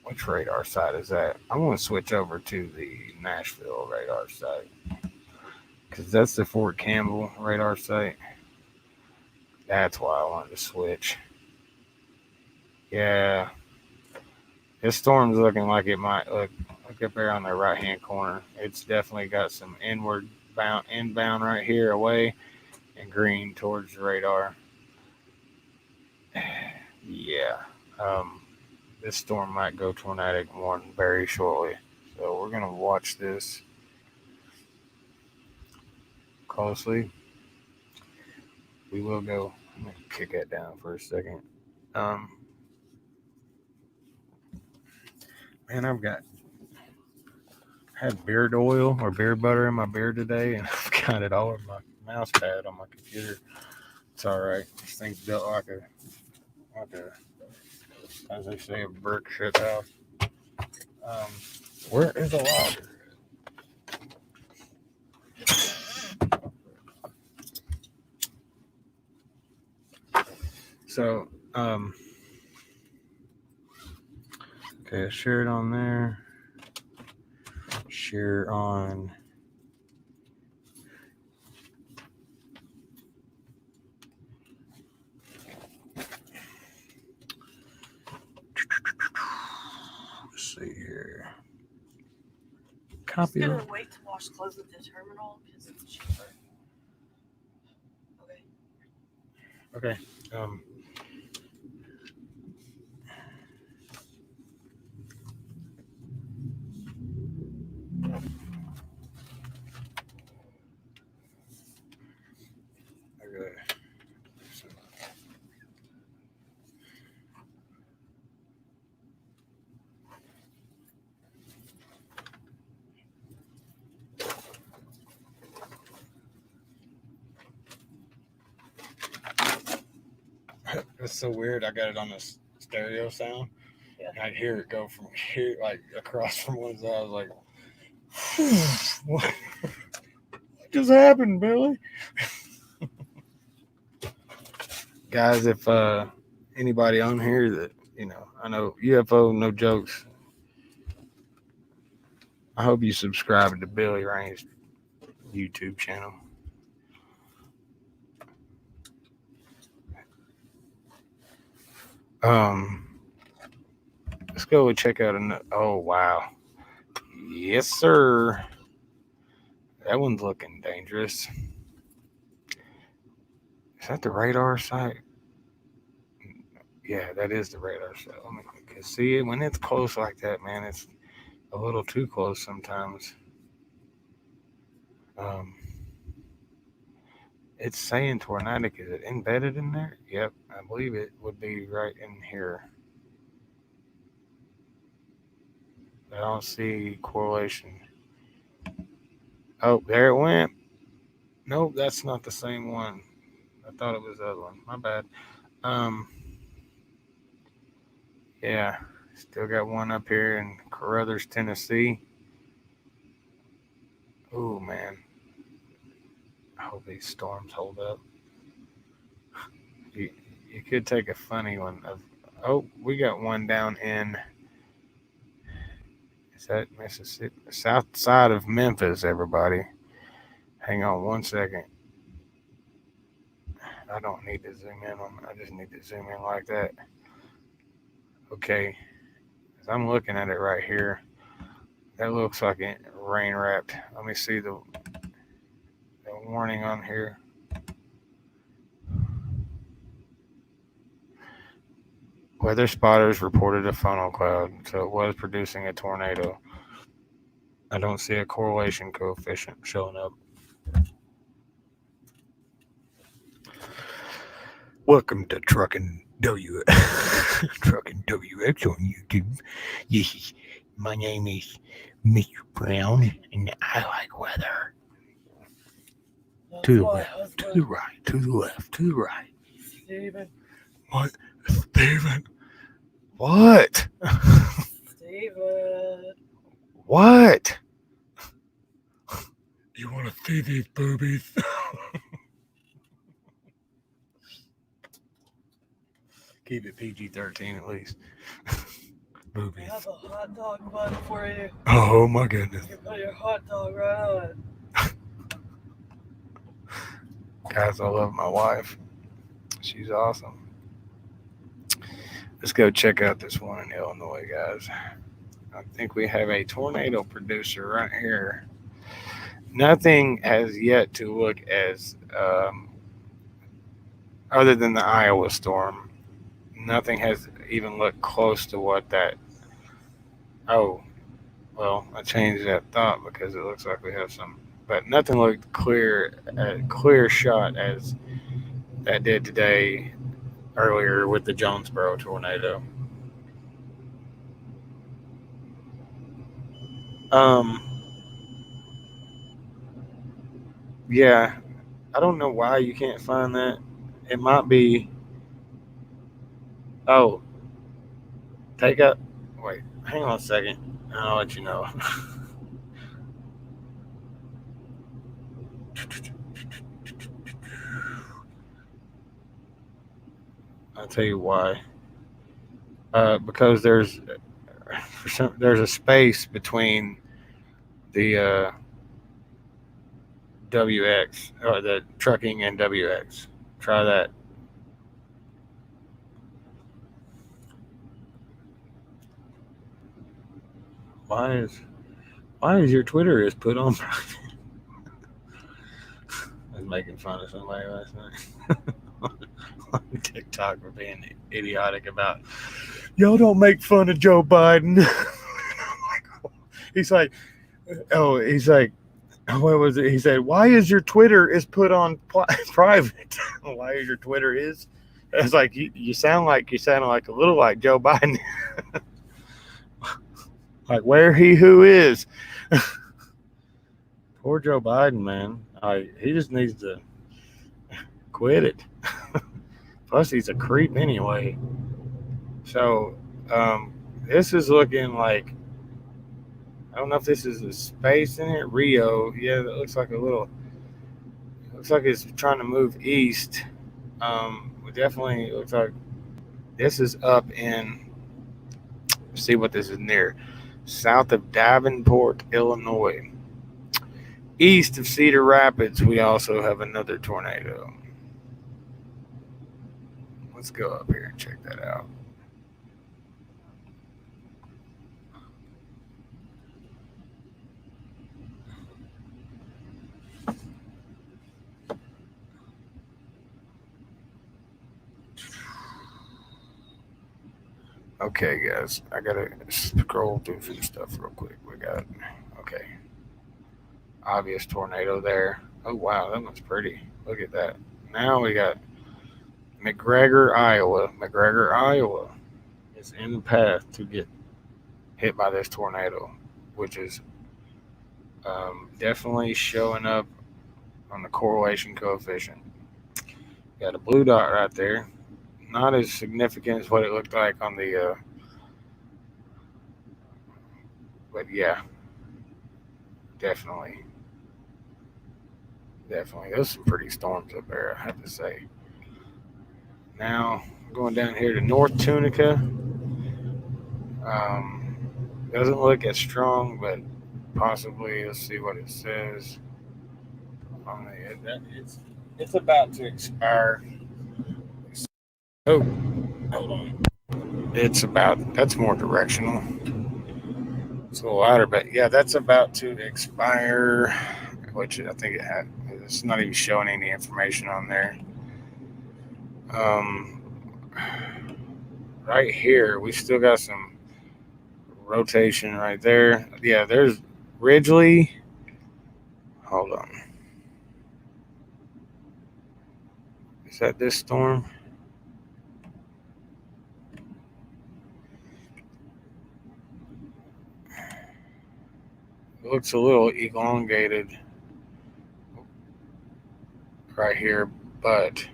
Which radar site is that? I'm going to switch over to the Nashville radar site because that's the Fort Campbell radar site. That's why I wanted to switch. Yeah. This storm's looking like it might look up there on the right hand corner. It's definitely got some inbound right here away and green towards the radar. Yeah. This storm might go tornadic one very shortly. So we're gonna watch this closely. We will go. I'm gonna kick that down for a second. Man, I've had beard oil or beard butter in my beard today, and I've got it all over my mouse pad on my computer. It's all right. This thing's built like a, as they say, a brick shit house. Where is the lighter? So, okay, share it on there. Share on. Let's see here. Copy. I'm just gonna wait to wash clothes at the terminal because it's cheaper. Okay. It's so weird. I got it on this stereo sound. Yeah. And I'd hear it go from here, like across from one side. I was like, what just happened, Billy? Guys, if anybody on here that, I know UFO, no jokes. I hope you subscribe to Billy Rain's YouTube channel. Let's go and check out another. Oh wow, yes sir. That one's looking dangerous. Is that the radar sight? Yeah, that is the radar sight. Let me see it when it's close like that, man. It's a little too close sometimes. It's saying tornadic. Is it embedded in there? Yep, I believe it would be right in here. I don't see correlation. Oh, there it went. Nope, that's not the same one. I thought it was the other one. My bad. Yeah, still got one up here in Carruthers, Tennessee. Oh man, I hope these storms hold up. You could take a funny one of. Oh, we got one down in. Is that Mississippi? South side of Memphis, everybody. Hang on one second. I don't need to zoom in on. I just need to zoom in like that. Okay, as I'm looking at it right here, that looks like it rain wrapped. Let me see the warning on here. Weather spotters reported a funnel cloud, so it was producing a tornado. I don't see a correlation coefficient showing up. Welcome to Trucking Trucking WX on YouTube. Yes, my name is Mr. Brown, and I like weather. To the left, to the right, to the left, to the right. Steven. What? Steven? What? Steven. What? You want to see these boobies? Keep it PG-13 at least. Boobies. I have a hot dog bun for you. Oh my goodness. You can put your hot dog right on it. Guys, I love my wife. She's awesome. Let's go check out this one in Illinois, guys. I think we have a tornado producer right here. Nothing has yet to look as, other than the Iowa storm, nothing has even looked close to what that. Oh, well, I changed that thought because it looks like we have some, but nothing looked clear shot as that did today earlier with the Jonesboro tornado. Yeah, I don't know why you can't find that. It might be. Oh, take up. Wait, hang on a second. I'll let you know. I'll tell you why. Because there's a space between the WX or the trucking and WX. Try that. Why is your Twitter is put on private? I was making fun of somebody last night on TikTok for being idiotic about, y'all don't make fun of Joe Biden. He's like, what was it? He said, why is your Twitter is put on private? Why is your Twitter is? It's like you sound like a little like Joe Biden. Like where he who is. Poor Joe Biden, man. He just needs to quit it. Plus, he's a creep anyway. So, this is looking like, I don't know if this is a space in it. Rio, yeah, that looks like looks like it's trying to move east. It definitely looks like this is up in, see what this is near. South of Davenport, Illinois. East of Cedar Rapids, we also have another tornado. Let's go up here and check that out. Okay, guys, I gotta scroll through some stuff real quick. We got, okay, obvious tornado there. Oh, wow, that one's pretty. Look at that. Now we got McGregor, Iowa. McGregor, Iowa is in the path to get hit by this tornado, which is definitely showing up on the correlation coefficient. Got a blue dot right there. Not as significant as what it looked like on the, but yeah, definitely. There's some pretty storms up there, I have to say. Now, going down here to North Tunica. Doesn't look as strong, but possibly. Let's see what it says. It's about to expire. Oh, hold on. That's more directional. It's a little louder, but yeah, that's about to expire, which I think it's not even showing any information on there. Right here, we still got some rotation right there. Yeah, there's Ridgely. Hold on. Is that this storm? It looks a little elongated right here, but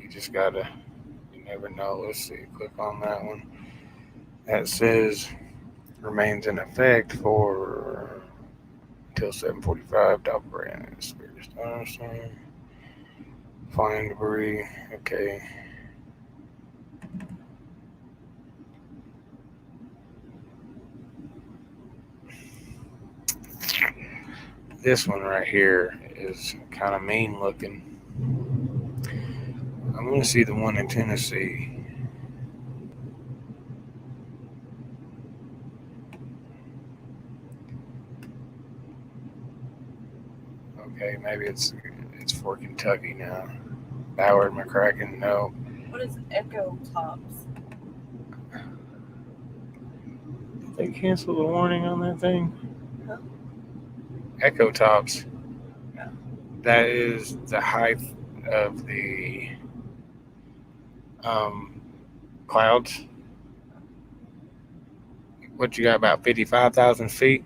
you just gotta, you never know. Let's see, click on that one. That says remains in effect for until 7:45. Top brand flying debris. Okay. This one right here is kind of mean looking. I'm going to see the one in Tennessee. Okay, maybe it's for Kentucky now. Ballard, McCracken, no. What is Echo Tops? Did they cancel the warning on that thing? Huh? Echo Tops. Yeah. That is the height of the clouds. What you got, about 55,000 feet?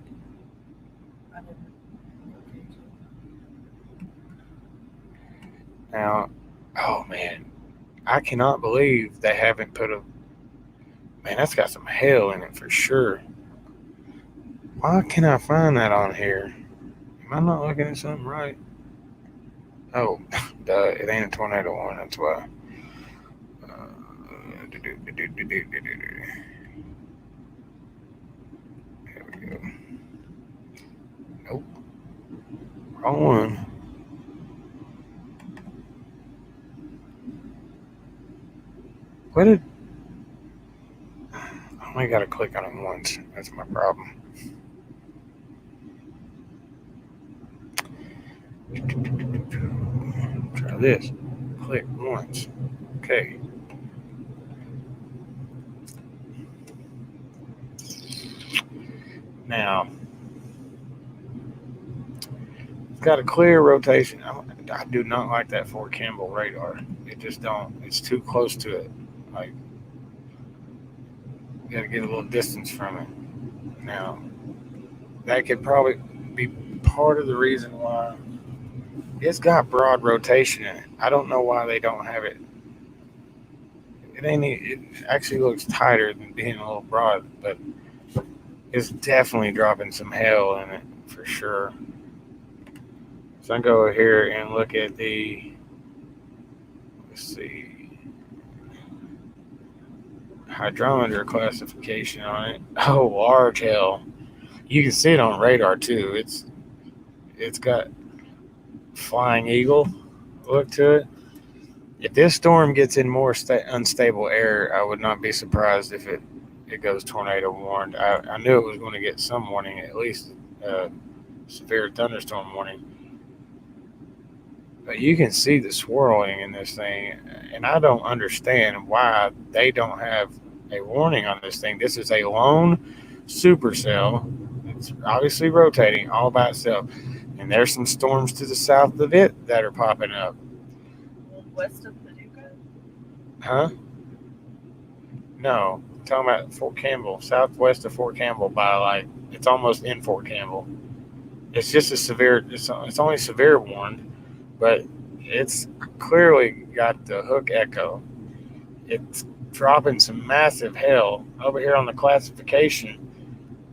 I didn't. Now, oh man, I cannot believe they haven't put man, that's got some hail in it for sure. Why can't I find that on here? Am I not looking at something right? Oh, duh, it ain't a tornado warning, that's why. There we go. Nope. Wrong one. What did... I only got to click on it once. That's my problem. Try this. Click once. Okay. Now, it's got a clear rotation. I do not like that Fort Campbell radar. It just don't. It's too close to it. Like, you got to get a little distance from it. Now, that could probably be part of the reason why it's got broad rotation in it. I don't know why they don't have it. It actually looks tighter than being a little broad, but it's definitely dropping some hail in it for sure. So I go over here and look at let's see, hydrometer classification on it. Oh, large hail. You can see it on radar too. It's got flying eagle look to it. If this storm gets in more unstable air, I would not be surprised if it goes tornado warned. I knew it was going to get some warning, at least severe thunderstorm warning. But you can see the swirling in this thing, and I don't understand why they don't have a warning on this thing. This is a lone supercell. It's obviously rotating all by itself. And there's some storms to the south of it that are popping up. West of Paducah? Huh? No. I'm talking about Fort Campbell, southwest of Fort Campbell by like, it's almost in Fort Campbell. It's just a severe, it's only severe warned, but it's clearly got the hook echo. It's dropping some massive hail. Over here on the classification,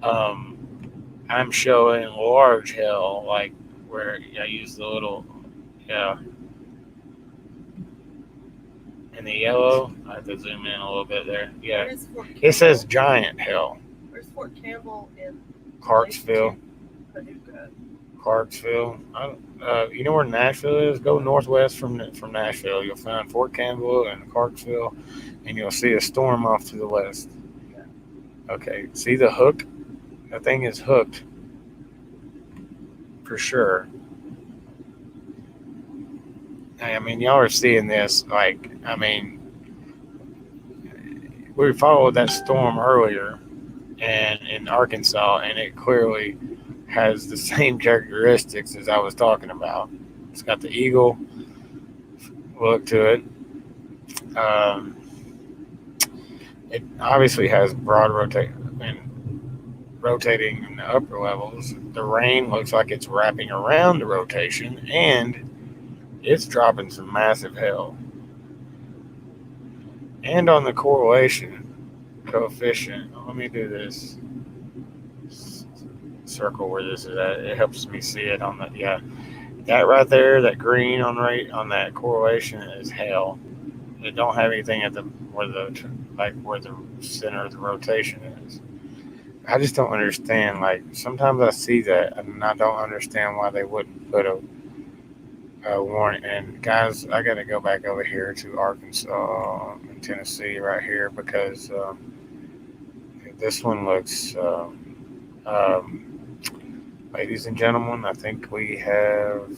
I'm showing large hail, like where I use the little, yeah. And the yellow, I have to zoom in a little bit there. Yeah, Where is Fort Campbell? it says giant hail. Where's Fort Campbell in Clarksville. Paducah? Clarksville. You know where Nashville is? Go northwest from Nashville. You'll find Fort Campbell and Clarksville, and you'll see a storm off to the west. Okay, see the hook? That thing is hooked for sure. I mean, y'all are seeing this. Like, I mean, we followed that storm earlier, and in Arkansas, and it clearly has the same characteristics as I was talking about. It's got the eagle look to it. It obviously has broad rotating in the upper levels. The rain looks like it's wrapping around the rotation, and it's dropping some massive hail. And on the correlation coefficient, let me do this. Circle where this is at. It helps me see it on the, yeah. That right there, that green on that correlation is hail. It don't have anything at where the center of the rotation is. I just don't understand. Like, sometimes I see that and I don't understand why they wouldn't put a warning. And guys, I got to go back over here to Arkansas and Tennessee right here because this one looks. Ladies and gentlemen, I think we have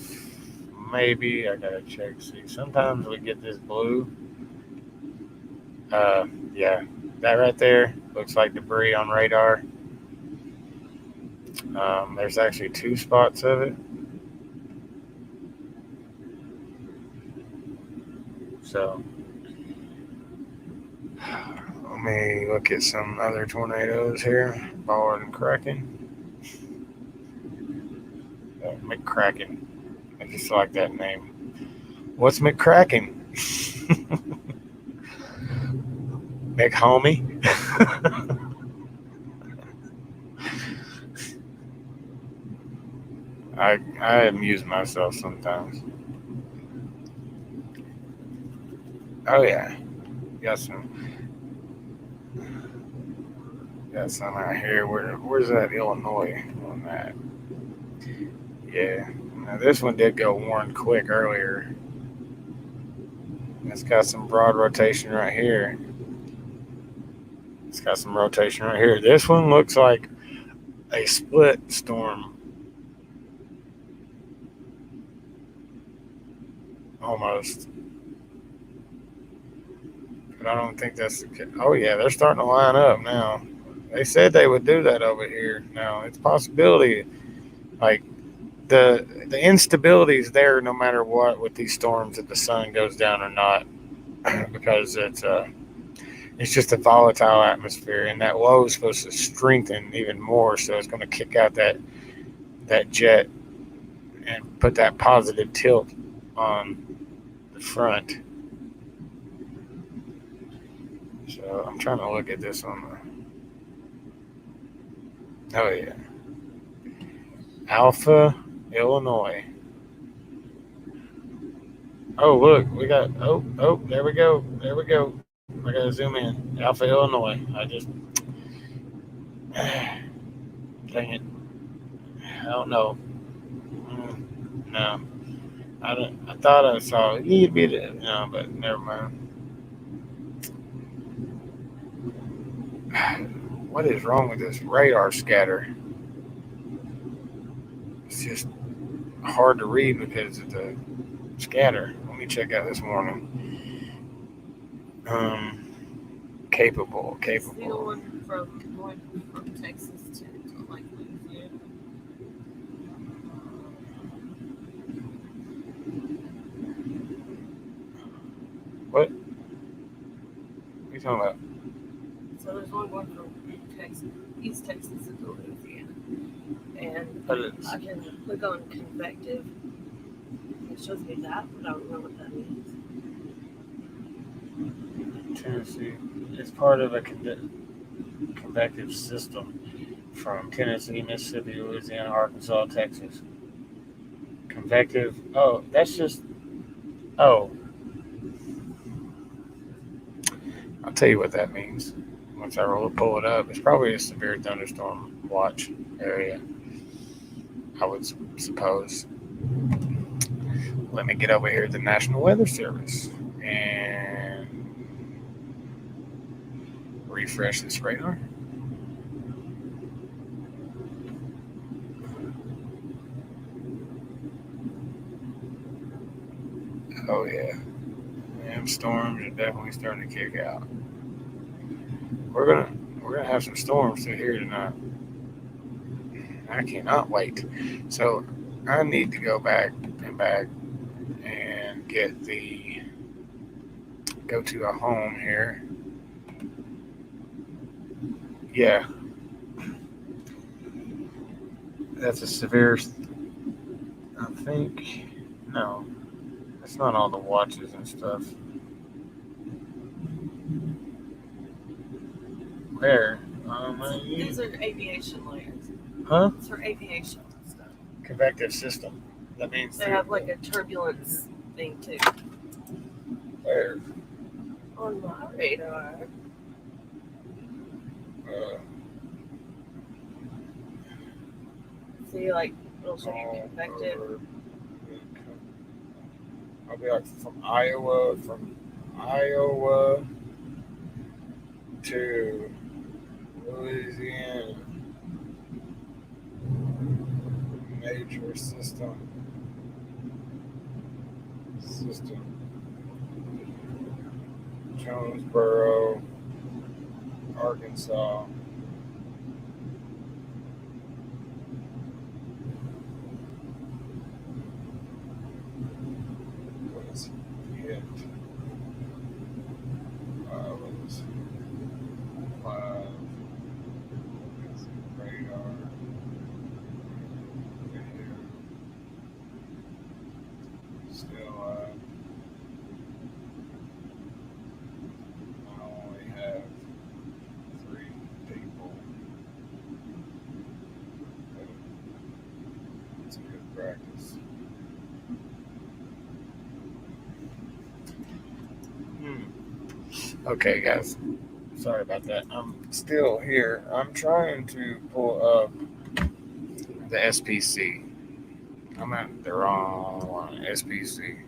maybe, I gotta check, see, sometimes we get this blue. Yeah, that right there looks like debris on radar. There's actually 2 spots of it. So, let me look at some other tornadoes here. Ballard and Kraken. McCracken. I just like that name. What's McCracken? McHomie? I amuse myself sometimes. Oh yeah. Got some out here. Where's that Illinois on that? Yeah, now this one did go warned quick earlier. It's got some broad rotation right here. It's got some rotation right here. This one looks like a split storm. Almost. But I don't think that's the case. Oh yeah, they're starting to line up now. They said they would do that over here. Now, it's a possibility, like, the instability is there no matter what with these storms, if the sun goes down or not, because it's just a volatile atmosphere, and that low is supposed to strengthen even more, so it's going to kick out that jet and put that positive tilt on the front. So I'm trying to look at this on the, oh yeah, Alpha, Illinois. Oh, look, we got, oh, there we go. I gotta zoom in. Alpha, Illinois. I just, dang it. I don't know. No. I thought I saw it. You'd be there. No, but never mind. What is wrong with this radar scatter? It's just hard to read because of the Scatter. Let me check out this morning. Capable. It's the one from going from Texas to like Louisiana. What? What are you talking about? So there's one going from Texas, East Texas to Louisiana. And I can click on convective. It shows me that, but I don't know what that means. Tennessee. It's part of a convective system from Tennessee, Mississippi, Louisiana, Arkansas, Texas. Convective. Oh, that's just. Oh. I'll tell you what that means. Once I pull it up, it's probably a severe thunderstorm watch area, I would suppose. Let me get over here to the National Weather Service and refresh this radar. Oh yeah. Damn, storms are definitely starting to kick out. We're gonna have some storms through here tonight. I cannot wait. So I need to go back and go to a home here. Yeah. That's a severe, I think, no, it's not all the watches and stuff. Where? These are aviation layers. Huh? It's for aviation stuff. Convective system. That means they have like a turbulence thing too. Where? On my radar. See, like, it'll show you convective. I'll be like from Iowa to Louisiana. Major system. Jonesboro, Arkansas. What is it? Five. Radar. Video. Still I only have 3 people. It's a good practice. Okay, guys. Sorry about that. I'm still here. I'm trying to pull up the SPC. I'm at the wrong one. SPC.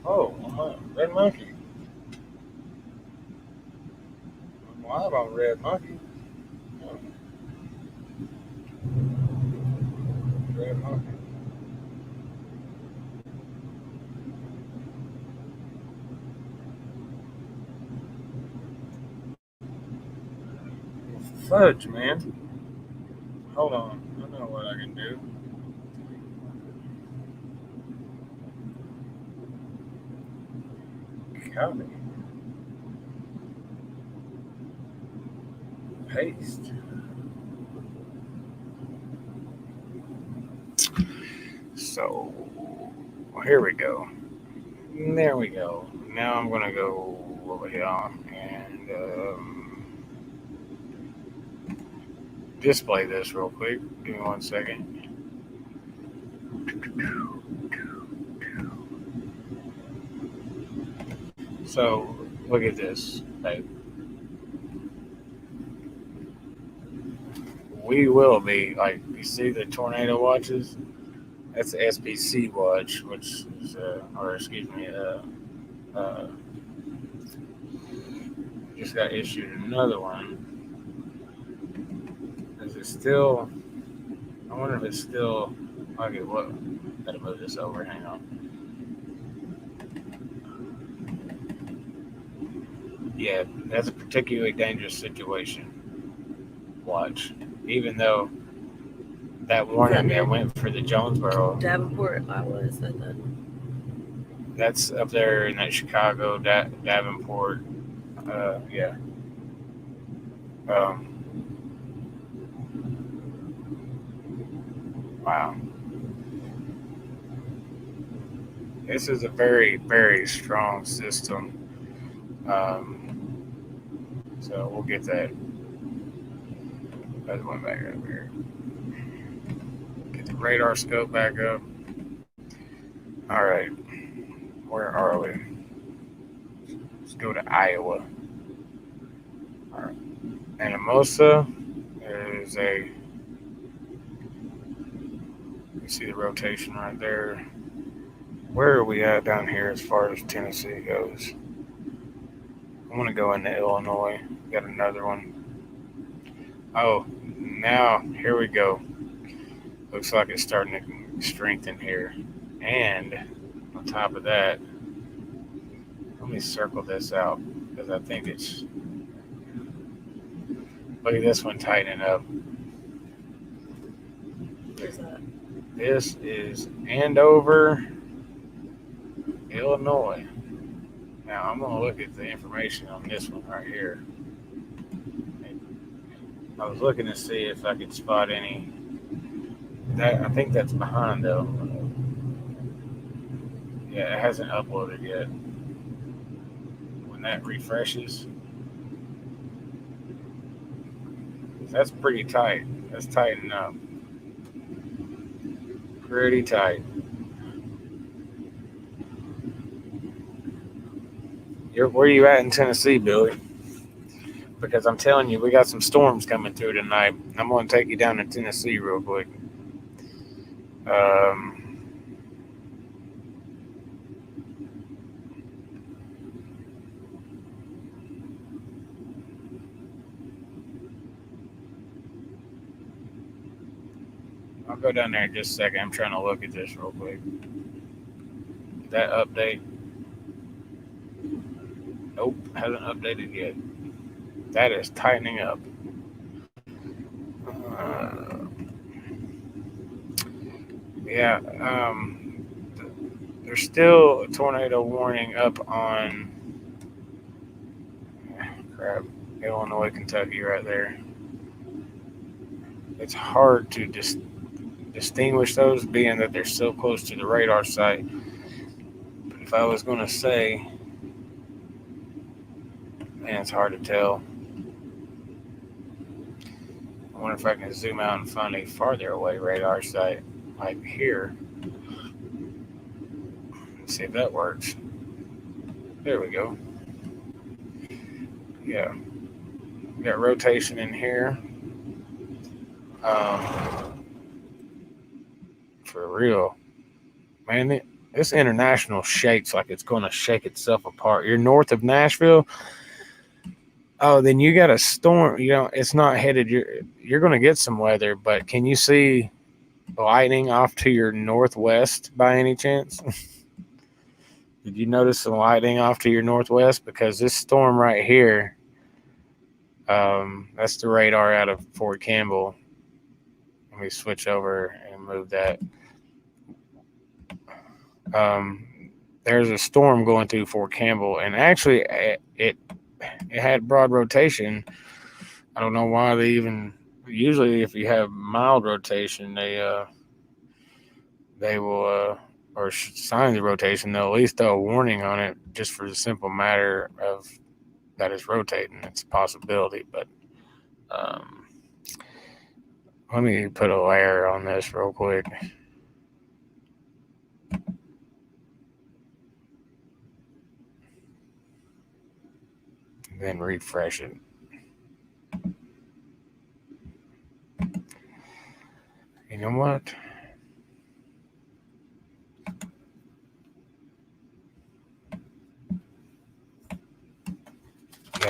Oh, I'm on Red Monkey. I'm live on Red Monkey. Oh. Red Monkey. Fudge, man. Hold on. I know what I can do. Copy. Paste. So, here we go. There we go. Now I'm going to go over here and display this real quick. Give me 1 second. So, look at this. Hey. We will be, like, you see the tornado watches? That's the SPC watch, which is, just got issued another one. Is it still? I wonder if it's still. Okay, what? Gotta move this over. Hang on. Yeah, that's a particularly dangerous situation. Watch, even though that warning that went for the Jonesboro. Davenport, Iowa, is that? That's up there in that Chicago, Davenport. Yeah. Wow. This is a very, very strong system. So we'll get that. That's one back up here. Get the radar scope back up. All right. Where are we? Let's go to Iowa. All right. Anamosa is a. You see the rotation right there. Where are we at down here as far as Tennessee goes? I want to go into Illinois. Got another one. Oh, now here we go. Looks like it's starting to strengthen here. And on top of that, let me circle this out because I think it's. Look at this one tightening up. Where's that? This is Andover, Illinois. Now I'm going to look at the information on this one right here. I was looking to see if I could spot any. I think that's behind though. Yeah, it hasn't uploaded yet. When that refreshes, that's pretty tight. That's tightening up. Pretty tight. Where are you at in Tennessee, Billy? Because I'm telling you, we got some storms coming through tonight. I'm going to take you down to Tennessee real quick. I'll go down there in just a second. I'm trying to look at this real quick. That update. Nope, hasn't updated yet. That is tightening up. There's still a tornado warning up on Illinois, Kentucky right there. It's hard to distinguish those being that they're so close to the radar site. But if I was going to say, man, it's hard to tell. I wonder if I can zoom out and find a farther away radar site, like here. Let's see if that works. There we go. Yeah. We got rotation in here. For real. Man, this international shakes like it's going to shake itself apart. You're north of Nashville. Oh, then you got a storm. You know, it's not headed. You're going to get some weather, but can you see lightning off to your northwest by any chance? Did you notice some lightning off to your northwest? Because this storm right here, that's the radar out of Fort Campbell. Let me switch over and move that. There's a storm going through Fort Campbell, and actually it had broad rotation. I don't know why they even. Usually, if you have mild rotation, they will or sign the rotation. They'll at least throw a warning on it, just for the simple matter of that it's rotating. It's a possibility, but let me put a layer on this real quick. Then refresh it. You know what?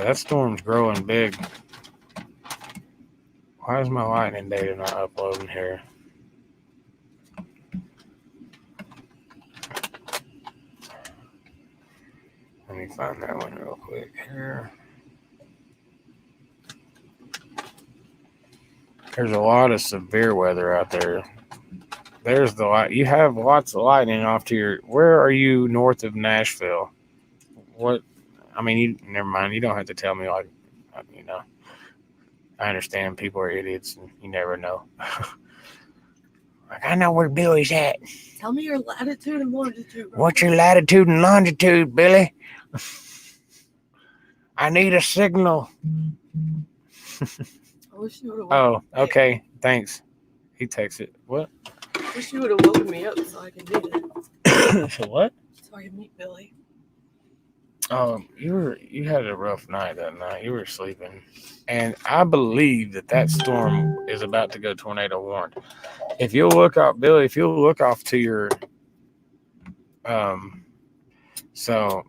that storm's growing big. Why is my lightning data not uploading here? Let me find that one real quick here. There's a lot of severe weather out there. There's the light. You have lots of lightning off to your. Where are you north of Nashville? What? I mean, you never mind. You don't have to tell me. Like, you know, I understand people are idiots, and you never know. Like, I know where Billy's at. Tell me your latitude and longitude. What's your latitude and longitude, Billy? I need a signal. I wish you would have. Oh, okay. Thanks. He texted. What? I wish you would have woken me up so I could meet it. So what? So I could meet Billy. You had a rough night that night. You were sleeping, and I believe that storm is about to go tornado warned. If you'll look up, Billy, if you'll look off to your, so,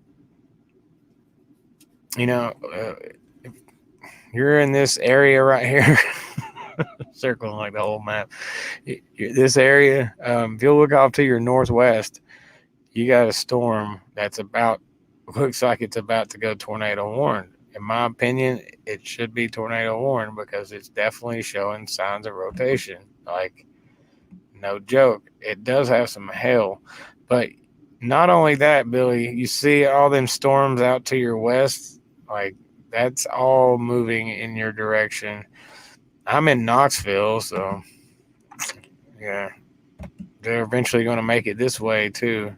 you know, if you're in this area right here, circling like the whole map. This area, if you'll look off to your northwest, you got a storm that's looks like it's about to go tornado warned. In my opinion, it should be tornado warned because it's definitely showing signs of rotation. Like, no joke. It does have some hail. But not only that, Billy, you see all them storms out to your west? Like, that's all moving in your direction. I'm in Knoxville, so yeah. They're eventually going to make it this way, too.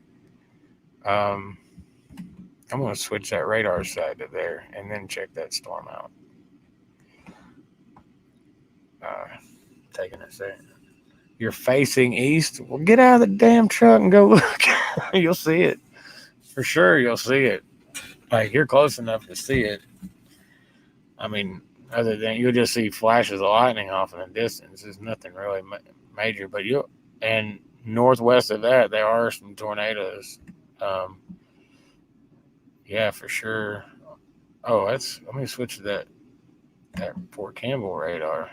I'm going to switch that radar side to there and then check that storm out. Taking a second. You're facing east? Well, get out of the damn truck and go look. You'll see it. For sure, you'll see it. Like, you're close enough to see it. I mean, other than you'll just see flashes of lightning off in the distance. There's nothing really major. But and northwest of that, there are some tornadoes. Yeah, for sure. Oh, let me switch to that Fort Campbell radar.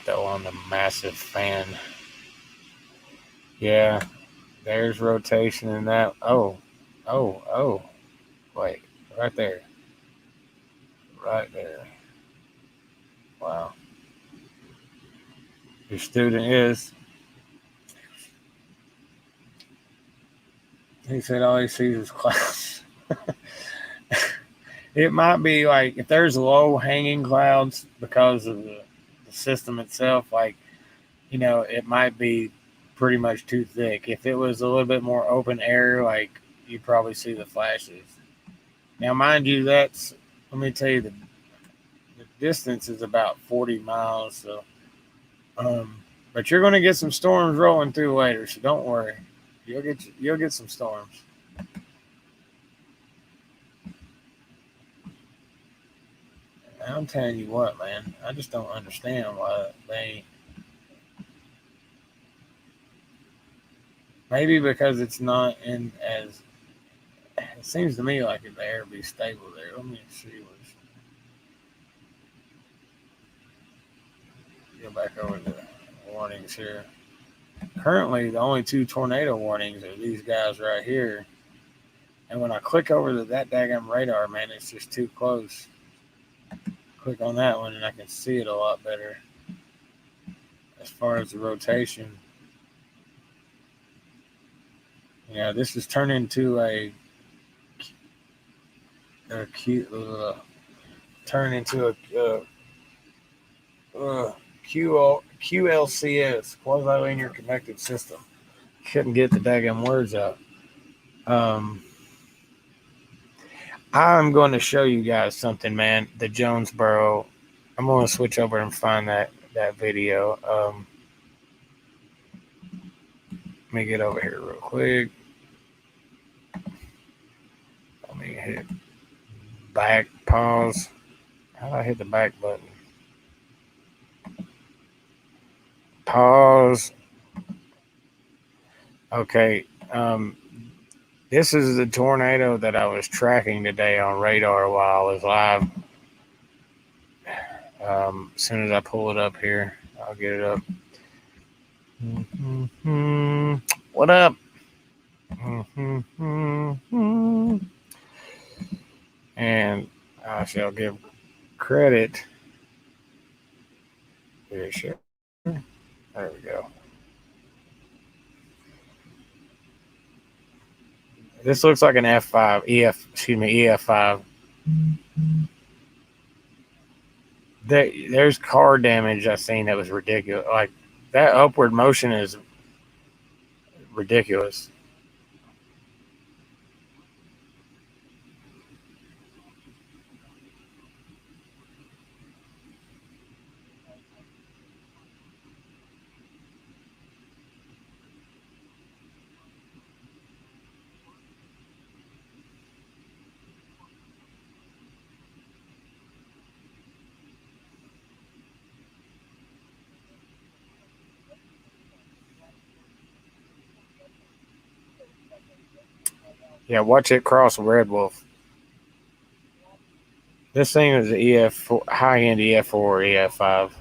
Throw on the massive fan. Yeah, there's rotation in that. Oh. Wait, right there. Right there. Wow. Your student is. He said all he sees is clouds. It might be like if there's low hanging clouds because of the system itself, like, you know, it might be pretty much too thick. If it was a little bit more open air, like, you'd probably see the flashes. Now, mind you, let me tell you, the distance is about 40 miles. So, but you're going to get some storms rolling through later, so don't worry. You'll get some storms. I'm telling you what, man. I just don't understand why they. Maybe because it's not in as. It seems to me like the air would be stable there. Let me see what's. Go back over the warnings here. Currently, the only 2 tornado warnings are these guys right here. And when I click over to that daggum radar, man, it's just too close. Click on that one and I can see it a lot better as far as the rotation. Yeah, this is turning into a QLCS, quasi-linear connected system. Couldn't get the daggum words out. I'm going to show you guys something, man. The Jonesboro. I'm going to switch over and find that video. Let me get over here real quick. Let me hit back, pause. How do I hit the back button? Pause. Okay. This is the tornado that I was tracking today on radar while I was live. As soon as I pull it up here, I'll get it up. What up? And I shall give credit. There we go. This looks like an F5, EF5. There's car damage I've seen that was ridiculous. Like, that upward motion is ridiculous. Yeah, watch it cross a Red Wolf. This thing is an EF4, high-end EF4 or EF5.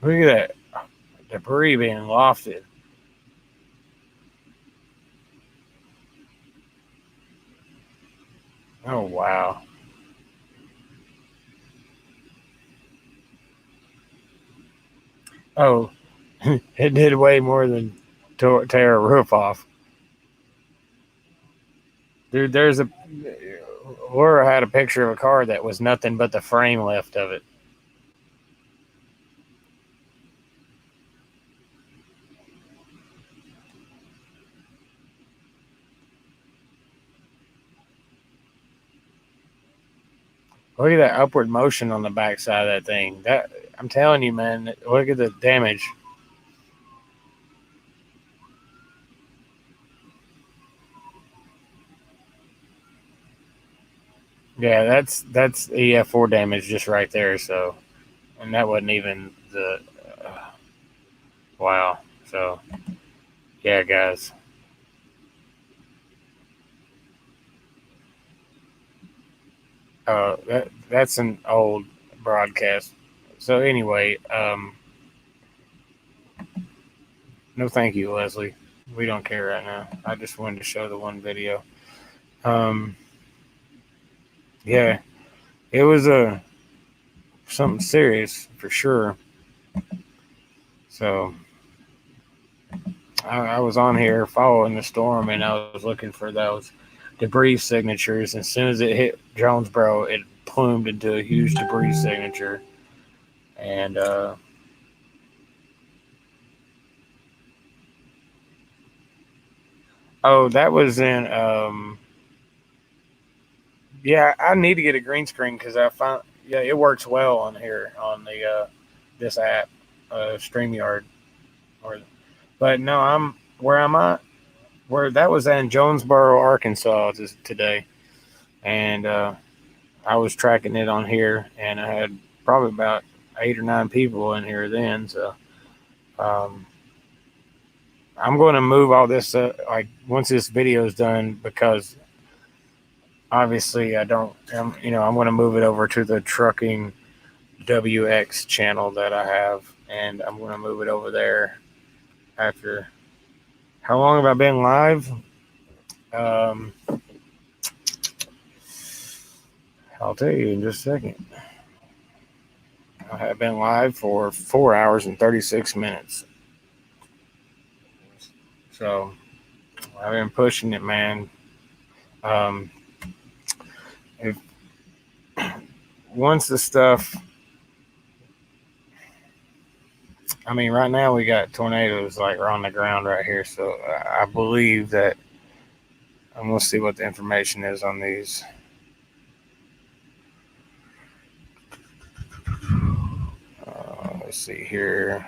Look at that debris being lofted. Oh, wow. Oh, it did way more than tear a roof off. Dude, Laura had a picture of a car that was nothing but the frame left of it. Look at that upward motion on the backside of that thing. That, I'm telling you, man, look at the damage. Yeah, that's EF4 damage just right there. So, and that wasn't even the wow. So, yeah, guys. That's an old broadcast. So anyway, no thank you, Leslie. We don't care right now. I just wanted to show the one video. Yeah, it was something serious for sure. So I was on here following the storm, and I was looking for those debris signatures. As soon as it hit Jonesboro, it plumed into a huge debris signature. And oh, that was in yeah, I need to get a green screen because I found, yeah, it works well on here on the this app, Streamyard. But no, where I'm at, where that was in Jonesboro, Arkansas today, and I was tracking it on here, and I had probably about 8 or 9 people in here then. So I'm going to move all this like once this video is done, because obviously I don't, I'm going to move it over to the Trucking WX channel that I have, and I'm going to move it over there after. How long have I been live? I'll tell you in just a second. I have been live for 4 hours and 36 minutes. So I've been pushing it, man. Once the stuff, I mean, right now we got tornadoes like on the ground right here. So I believe that I'm going to see what the information is on these. Let's see here.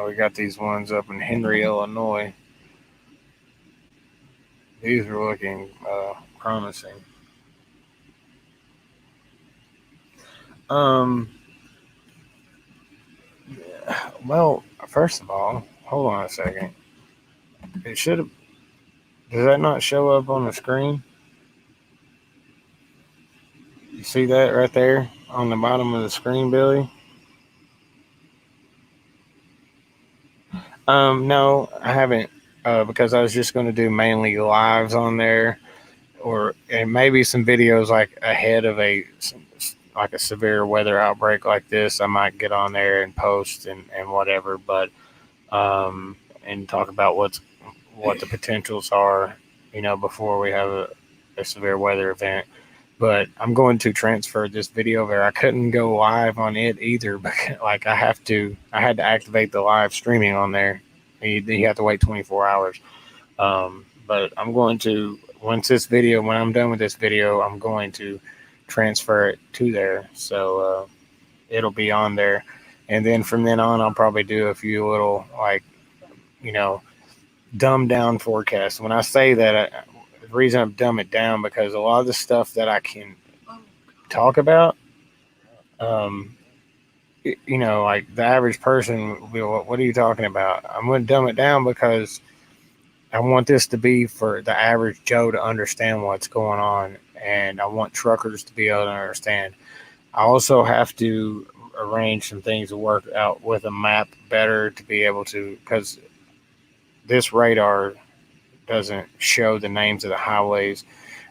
We got these ones up in Henry, Illinois. These are looking promising. Well, first of all, hold on a second. It should have. Does that not show up on the screen? You see that right there on the bottom of the screen, Billy? No, I haven't, because I was just going to do mainly lives on there, and maybe some videos like ahead of a severe weather outbreak like this. I might get on there and post and whatever, but and talk about what the potentials are, before we have a severe weather event. But I'm going to transfer this video there. I couldn't go live on it either, but like I had to activate the live streaming on there. You have to wait 24 hours. But I'm going to, when I'm done with this video, I'm going to transfer it to there. So it'll be on there. And then from then on, I'll probably do a few little, dumbed down forecasts. When I say that, the reason I've dumbed it down, because a lot of the stuff that I can talk about, like the average person will be, what are you talking about? I'm going to dumb it down because I want this to be for the average Joe to understand what's going on, and I want truckers to be able to understand. I also have to arrange some things to work out with a map better to be able to, because this radar doesn't show the names of the highways.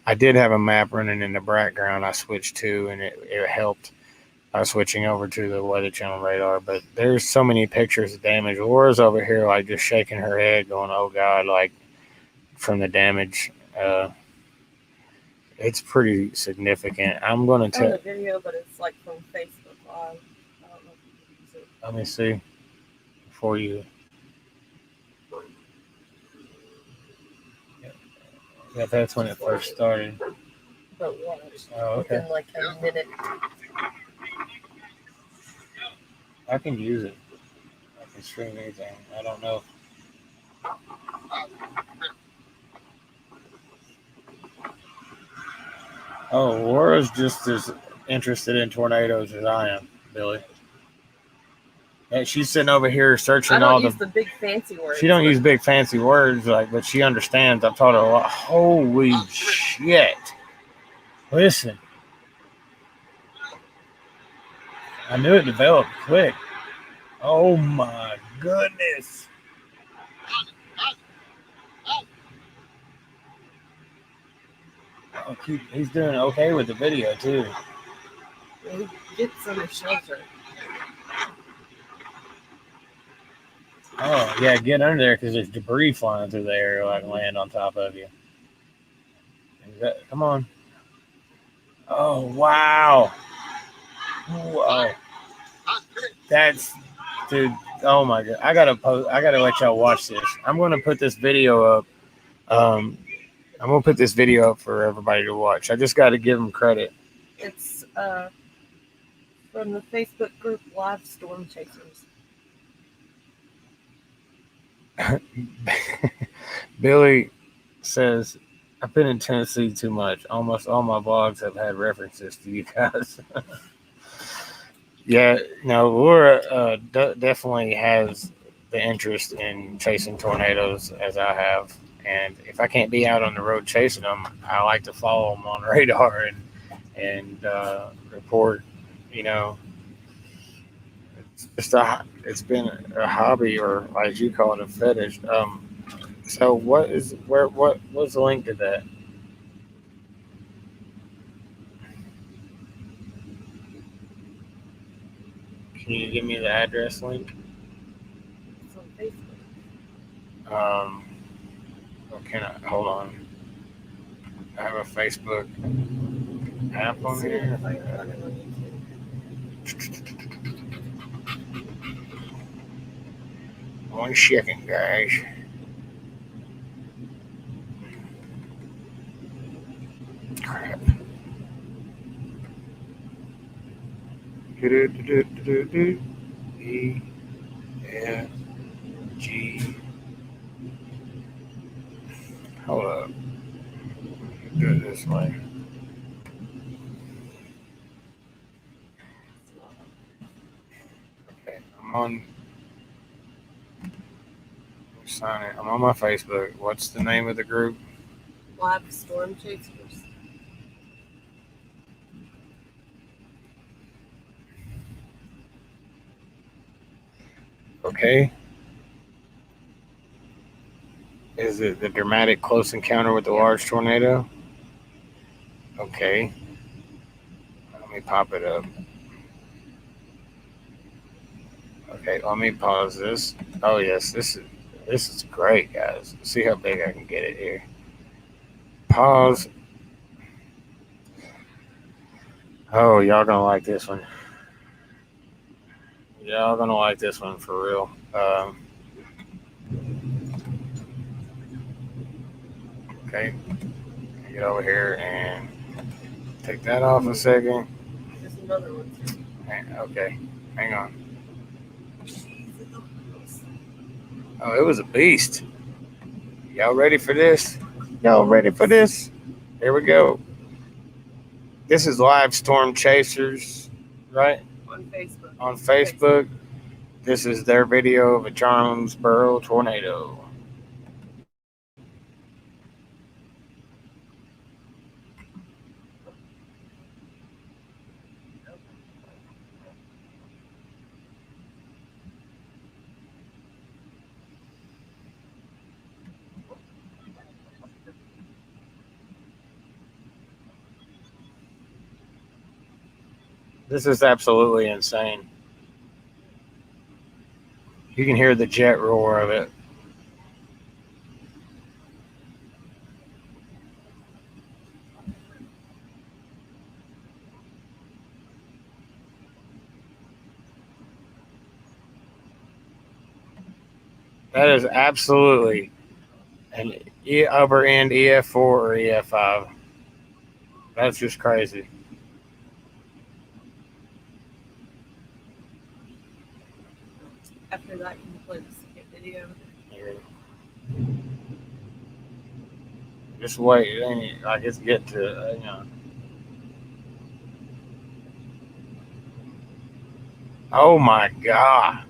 I did have a map running in the background I switched to, and it helped switching over to the Weather Channel radar. But there's so many pictures of damage. Laura's over here like just shaking her head going, oh God, like from the damage. It's pretty significant. I'm going to tell the video, but it's like from Facebook Live. I don't know if you can use it. Let me see before you. Yeah, that's when it first started. But what? Oh, okay. Within like a minute. I can use it. I can stream anything. I don't know. Oh, Laura's just as interested in tornadoes as I am, Billy. And she's sitting over here searching all the big fancy words. She don't use big fancy words, but she understands. I've taught her a lot. Holy shit! Listen, I knew it developed quick. Oh my goodness! Oh, he's doing okay with the video too. He gets some shelter. Oh, yeah, get under there because there's debris flying through the air, like land on top of you. Come on. Oh, wow. Whoa. That's, dude, oh my God. I gotta let y'all watch this. I'm going to put this video up. I'm going to put this video up for everybody to watch. I just got to give them credit. It's from the Facebook group Live Storm Chasers. Billy says, I've been in Tennessee too much. Almost all my vlogs have had references to you guys. Yeah, no, Laura definitely has the interest in chasing tornadoes as I have. And if I can't be out on the road chasing them, I like to follow them on radar and report, It's been a hobby, or as you call it, a fetish. So what's the link to that? Can you give me the address link? It's on Facebook. Can I hold on? I have a Facebook app on here. One second, guys. Crap. EOS G. Hold up. Do it this way. Okay, I'm on. Sign it. I'm on my Facebook. What's the name of the group? Live Storm Chasers. Okay. Is it the dramatic close encounter with the large tornado? Okay. Let me pop it up. Okay, let me pause this. Oh yes, this is great, guys. See how big I can get it here. Pause. Oh, y'all gonna like this one. Y'all gonna like this one for real. Okay, get over here and take that off a second. There's another one too. Okay, hang on. Oh, it was a beast. Y'all ready for this? Y'all ready for this? Here we go. This is Live Storm Chasers, right? On Facebook. On Facebook. This is their video of a Jonesboro tornado. This is absolutely insane. You can hear the jet roar of it. That is absolutely an upper end EF4 or EF5. That's just crazy. After that, you can play the second video. Just wait. It ain't like it's get to you know. Oh my God.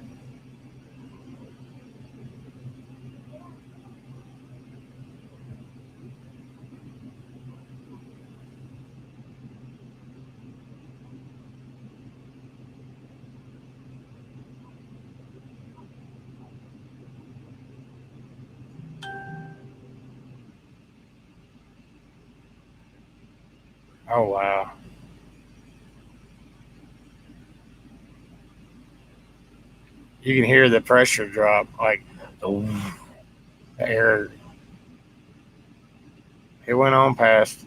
Oh wow. You can hear the pressure drop, like the air. It went on past.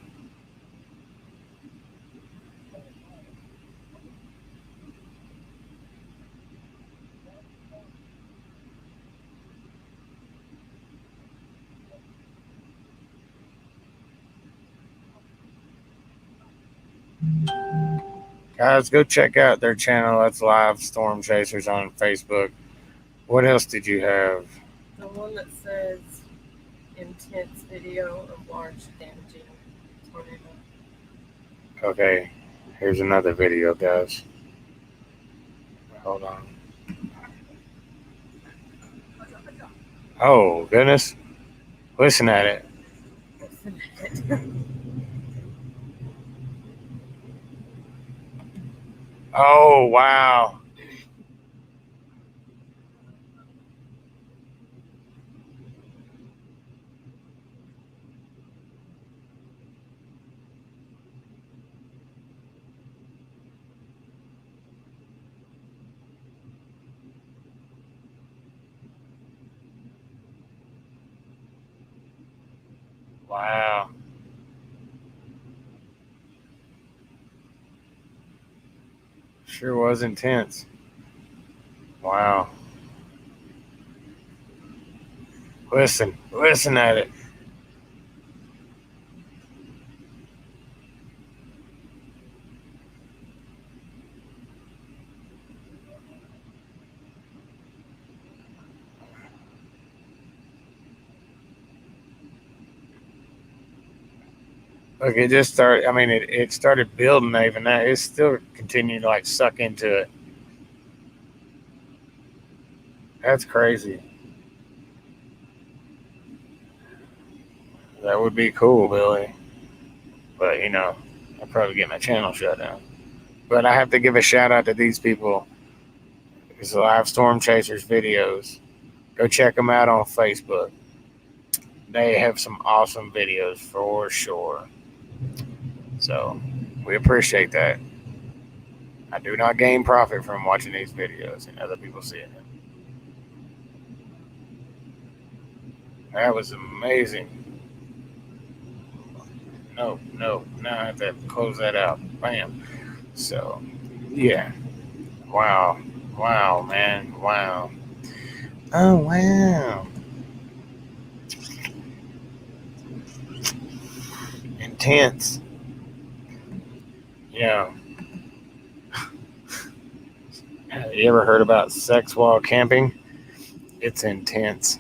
Guys, go check out their channel. That's Live Storm Chasers on Facebook. What else did you have? The one that says intense video of large damaging tornado. Okay, here's another video, guys. Hold on. Oh, goodness. Listen at it. Oh, wow. Wow. Sure was intense. Wow. Listen at it. Look, it just started. I mean, it started building even now. It's still continuing to like suck into it. That's crazy. That would be cool, Billy. But, you know, I'll probably get my channel shut down. But I have to give a shout out to these people. It's Live Storm Chasers videos. Go check them out on Facebook. They have some awesome videos for sure. So, we appreciate that. I do not gain profit from watching these videos and other people seeing them. That was amazing. No, now I have to close that out. Bam. So, yeah. Wow, man. Wow. Oh, wow. Intense. Yeah. Have you ever heard about sex while camping? It's intense.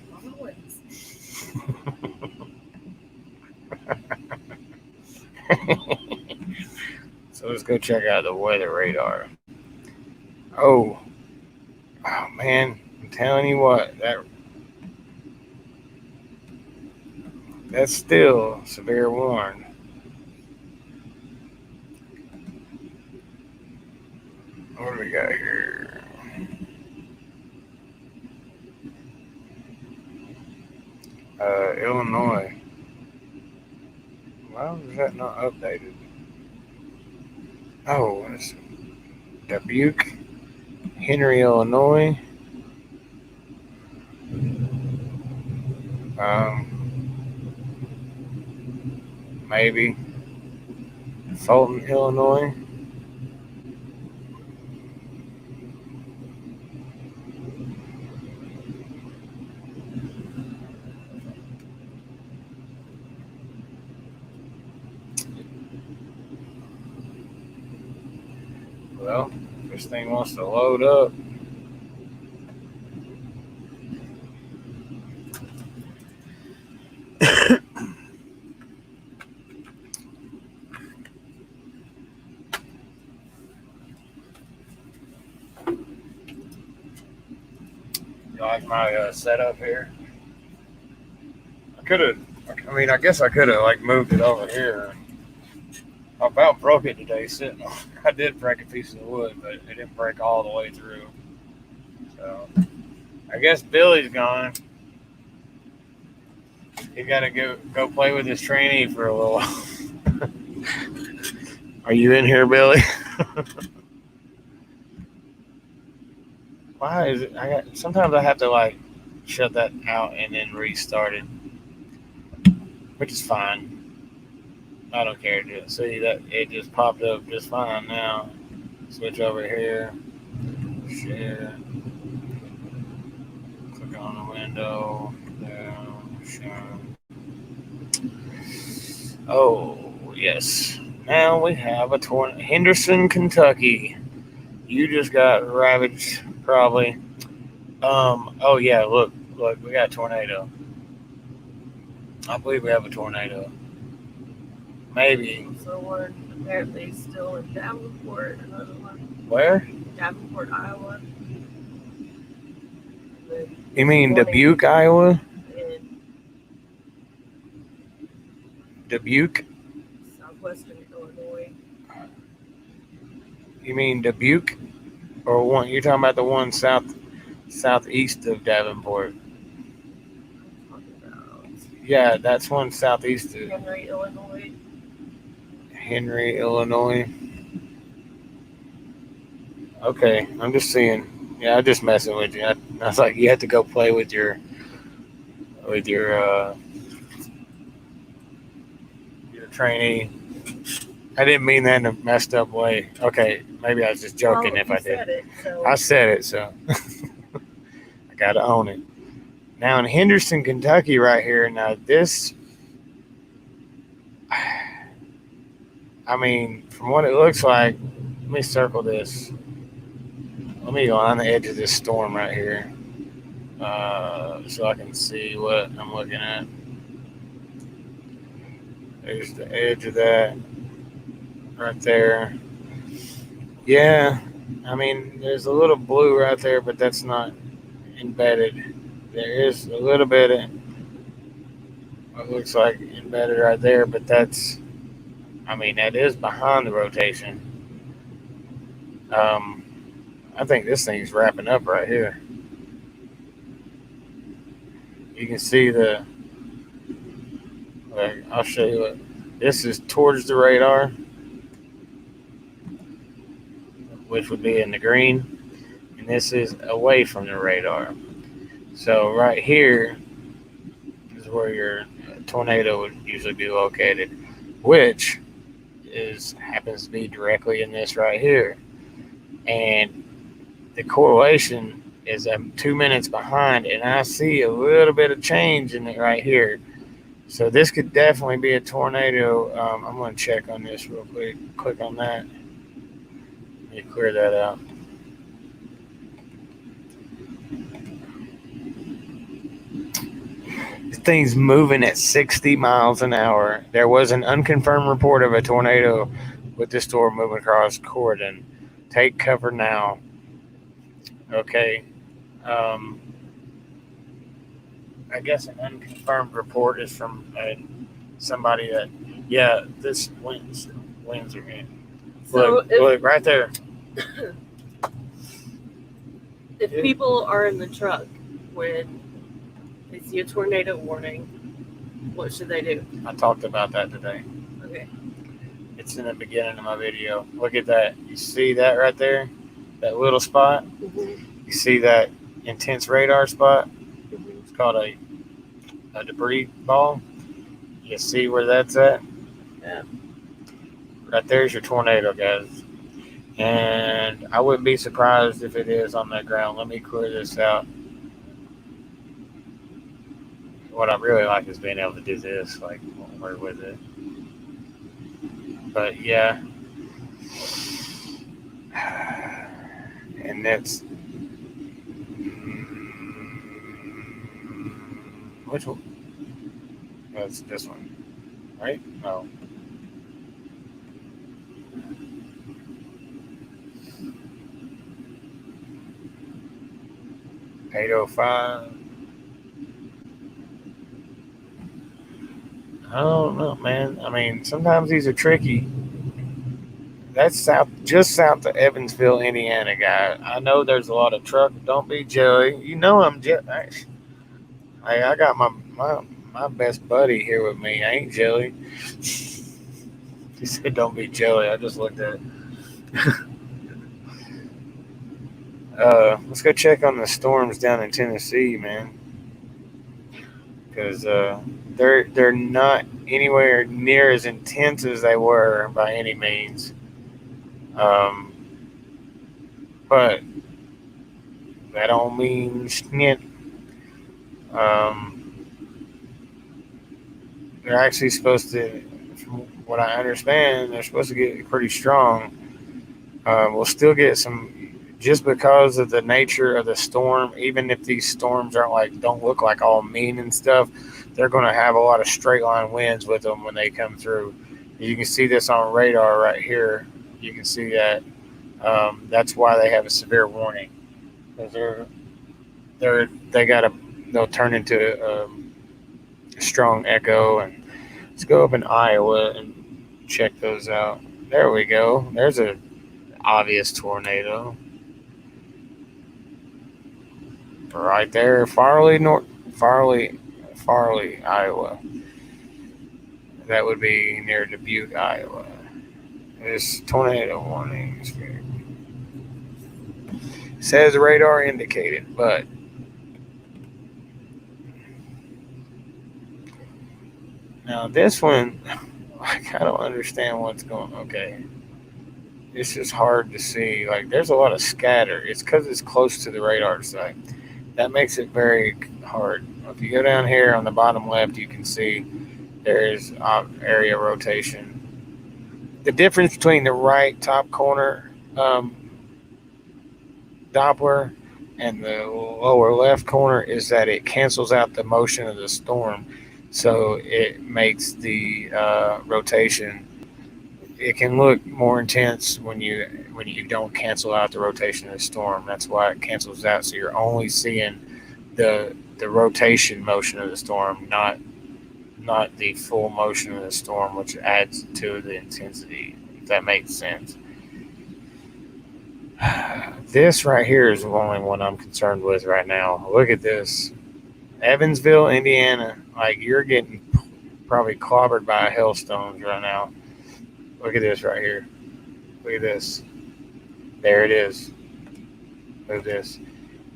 So let's go check out the weather radar. Oh man, I'm telling you what, that's still severe warning. What do we got here? Illinois. Why was that not updated? Oh, it's Dubuque, Henry, Illinois. Maybe Fulton, Illinois. Well, this thing wants to load up. You like my setup here? I guess I could have like moved it over here. I about broke it today sitting on. I did break a piece of wood, but it didn't break all the way through. So I guess Billy's gone. He got to go play with his trainee for a little while. Are you in here, Billy? Why is it? Sometimes I have to like shut that out and then restart it, which is fine. I don't care. See that it just popped up just fine now. Switch over here. Share. Click on the window. Down. Share. Oh yes. Now we have a tornado. Henderson, Kentucky. You just got ravaged, probably. Oh yeah. Look. We got a tornado. I believe we have a tornado. Maybe. So we're apparently still in Davenport, another one. Where? Davenport, Iowa. You mean Dubuque, Iowa? Dubuque? Southwestern Illinois. You mean Dubuque? Or one? You're talking about the one southeast of Davenport? Yeah, that's one southeast of Henry, Illinois. Henry, Illinois. Okay, I'm just seeing. Yeah, I'm just messing with you. I was like, you have to go play with your trainee. I didn't mean that in a messed up way. Okay, maybe I was just joking if I did. I said it, so I gotta own it. Now in Henderson, Kentucky, right here. Now this, I mean, from what it looks like, let me circle this. Let me go on the edge of this storm right here, so I can see what I'm looking at. There's the edge of that right there. Yeah, I mean, there's a little blue right there, but that's not embedded. There is a little bit of what looks like embedded right there, but that's, I mean, that is behind the rotation. I think this thing's wrapping up right here. You can see the, like, I'll show you what, this is towards the radar, which would be in the green, and this is away from the radar. So right here is where your tornado would usually be located, which happens to be directly in this right here. And the correlation is I'm 2 minutes behind, and I see a little bit of change in it right here. So this could definitely be a tornado. I'm going to check on this real quick. Click on that. Let me clear that out. This thing's moving at 60 miles an hour. There was an unconfirmed report of a tornado with this storm moving across Corydon. Take cover now. Okay. I guess an unconfirmed report is from somebody that, yeah, this winds are in. So Look right there. if people are in the truck when they see a tornado warning, what should they do? I talked about that today. Okay. It's in the beginning of my video. Look at that. You see that right there? That little spot? Mm-hmm. You see that intense radar spot? Mm-hmm. It's called a debris ball. You see where that's at? Yeah. Right there's your tornado, guys. And I wouldn't be surprised if it is on that ground. Let me clear this out. What I really like is being able to do this, like, work with it. But yeah. And that's, which one? That's this one, right? No. $805. I don't know, man. I mean, sometimes these are tricky. That's just south of Evansville, Indiana, guy. I know there's a lot of truck. Don't be jelly. You know I'm jelly. I got my best buddy here with me. I ain't jelly. He said, "Don't be jelly." I just looked at it. Let's go check on the storms down in Tennessee, man, because they're not anywhere near as intense as they were by any means. But that don't mean shit. They're actually supposed to, from what I understand, they're supposed to get pretty strong. We'll still get some, just because of the nature of the storm. Even if these storms don't look like all mean and stuff, they're going to have a lot of straight line winds with them when they come through. You can see this on radar right here. You can see that. That's why they have a severe warning, because they'll turn into a strong echo. And let's go up in Iowa and check those out. There we go. There's an obvious tornado right there. Farley, Iowa. That would be near Dubuque, Iowa. This tornado warning says radar indicated, but now this one, I don't understand what's going on. Okay. It's just hard to see. Like, there's a lot of scatter. It's because it's close to the radar site. That makes it very hard. If you go down here on the bottom left, you can see there's area rotation. The difference between the right top corner Doppler and the lower left corner is that it cancels out the motion of the storm. So it makes the rotation. It can look more intense when you don't cancel out the rotation of the storm. That's why it cancels out. So you're only seeing the rotation motion of the storm, not the full motion of the storm, which adds to the intensity. If that makes sense. This right here is the only one I'm concerned with right now. Look at this. Evansville, Indiana. Like, you're getting probably clobbered by hailstones right now. Look at this right here. Look at this. There it is. Move this.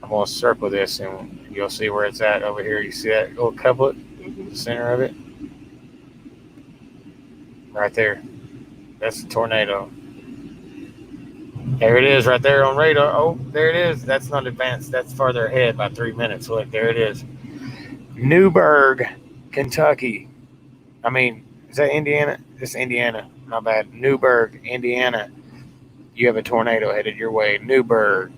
I'm going to circle this and you'll see where it's at over here. You see that little couplet? The center of it? Right there. That's the tornado. There it is right there on radar. Oh, there it is. That's not advanced. That's farther ahead by 3 minutes. Look, there it is. Newburgh, Kentucky. I mean, is that Indiana? It's Indiana. My bad. Newburgh, Indiana. You have a tornado headed your way. Newburgh.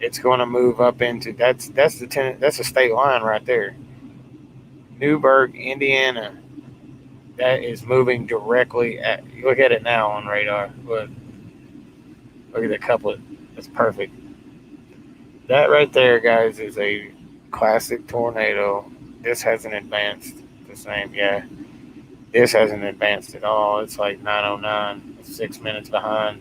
It's going to move up into that's a state line right there. Newburgh, Indiana. That is moving directly at. Look at it now on radar. Look at the couplet. That's perfect. That right there, guys, is a classic tornado. This hasn't advanced the same. Yeah, this hasn't advanced at all. It's like 9:09. It's 6 minutes behind.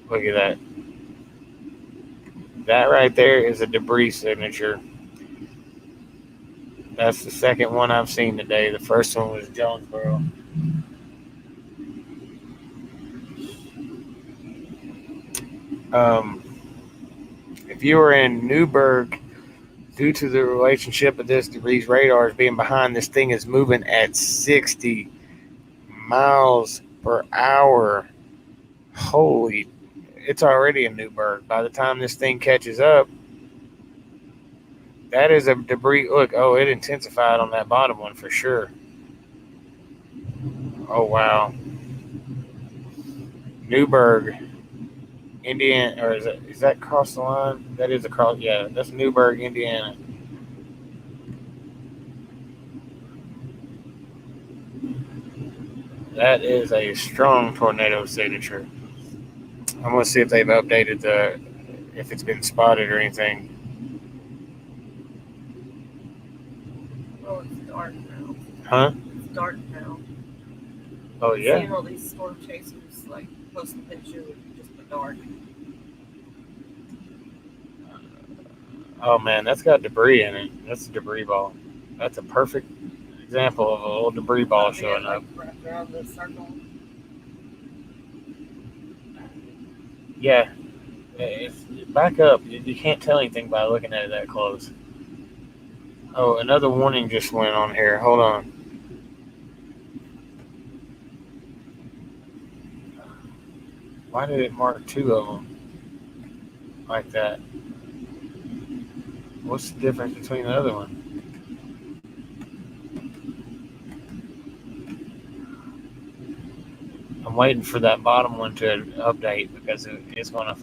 Look at that. That right there is a debris signature. That's the second one I've seen today. The first one was Jonesboro. If you were in Newburgh, due to the relationship of these radars being behind, this thing is moving at 60 miles per hour. Holy, it's already in Newburgh. By the time this thing catches up, that is a debris. Look, oh, it intensified on that bottom one for sure. Oh, wow. Newburgh, Indiana, or is that across the line? That is across, yeah, that's Newburgh, Indiana. That is a strong tornado signature. I'm going to see if they've updated if it's been spotted or anything. Oh, it's dark now. Huh? It's dark now. Oh, yeah. Seeing all these storm chasers like posting pictures with just the dark. Oh, man, that's got debris in it. That's a debris ball. That's a perfect example of a little debris ball showing up. Wrapped around the circle. Yeah. Back up. You can't tell anything by looking at it that close. Oh, another warning just went on here. Hold on. Why did it mark two of them like that? What's the difference between the other one? I'm waiting for that bottom one to update because it's going to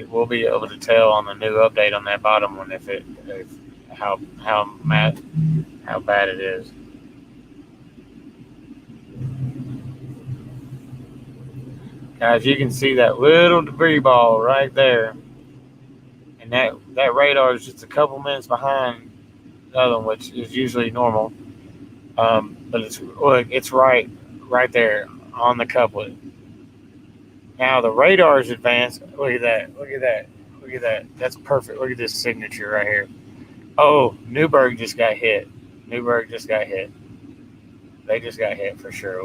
we'll be able to tell on the new update on that bottom one how bad it is. Guys, you can see that little debris ball right there. And that radar is just a couple minutes behind the other one, which is usually normal. But it's right there on the couplet. Now the radar is advanced. Look at that. That's perfect. Look at this signature right here. Oh, Newburgh just got hit. They just got hit for sure.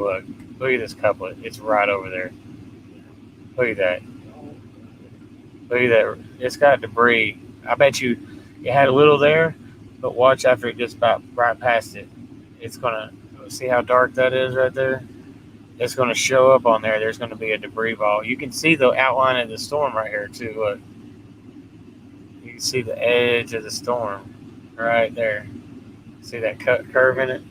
Look at this couplet. It's right over there. Look at that. It's got debris. I bet you it had a little there, but watch after it gets about right past it. It's gonna see how dark that is right there. It's gonna show up on there. There's gonna be a debris ball. You can see the outline of the storm right here too. Look, you can see the edge of the storm right there. See that curve in it?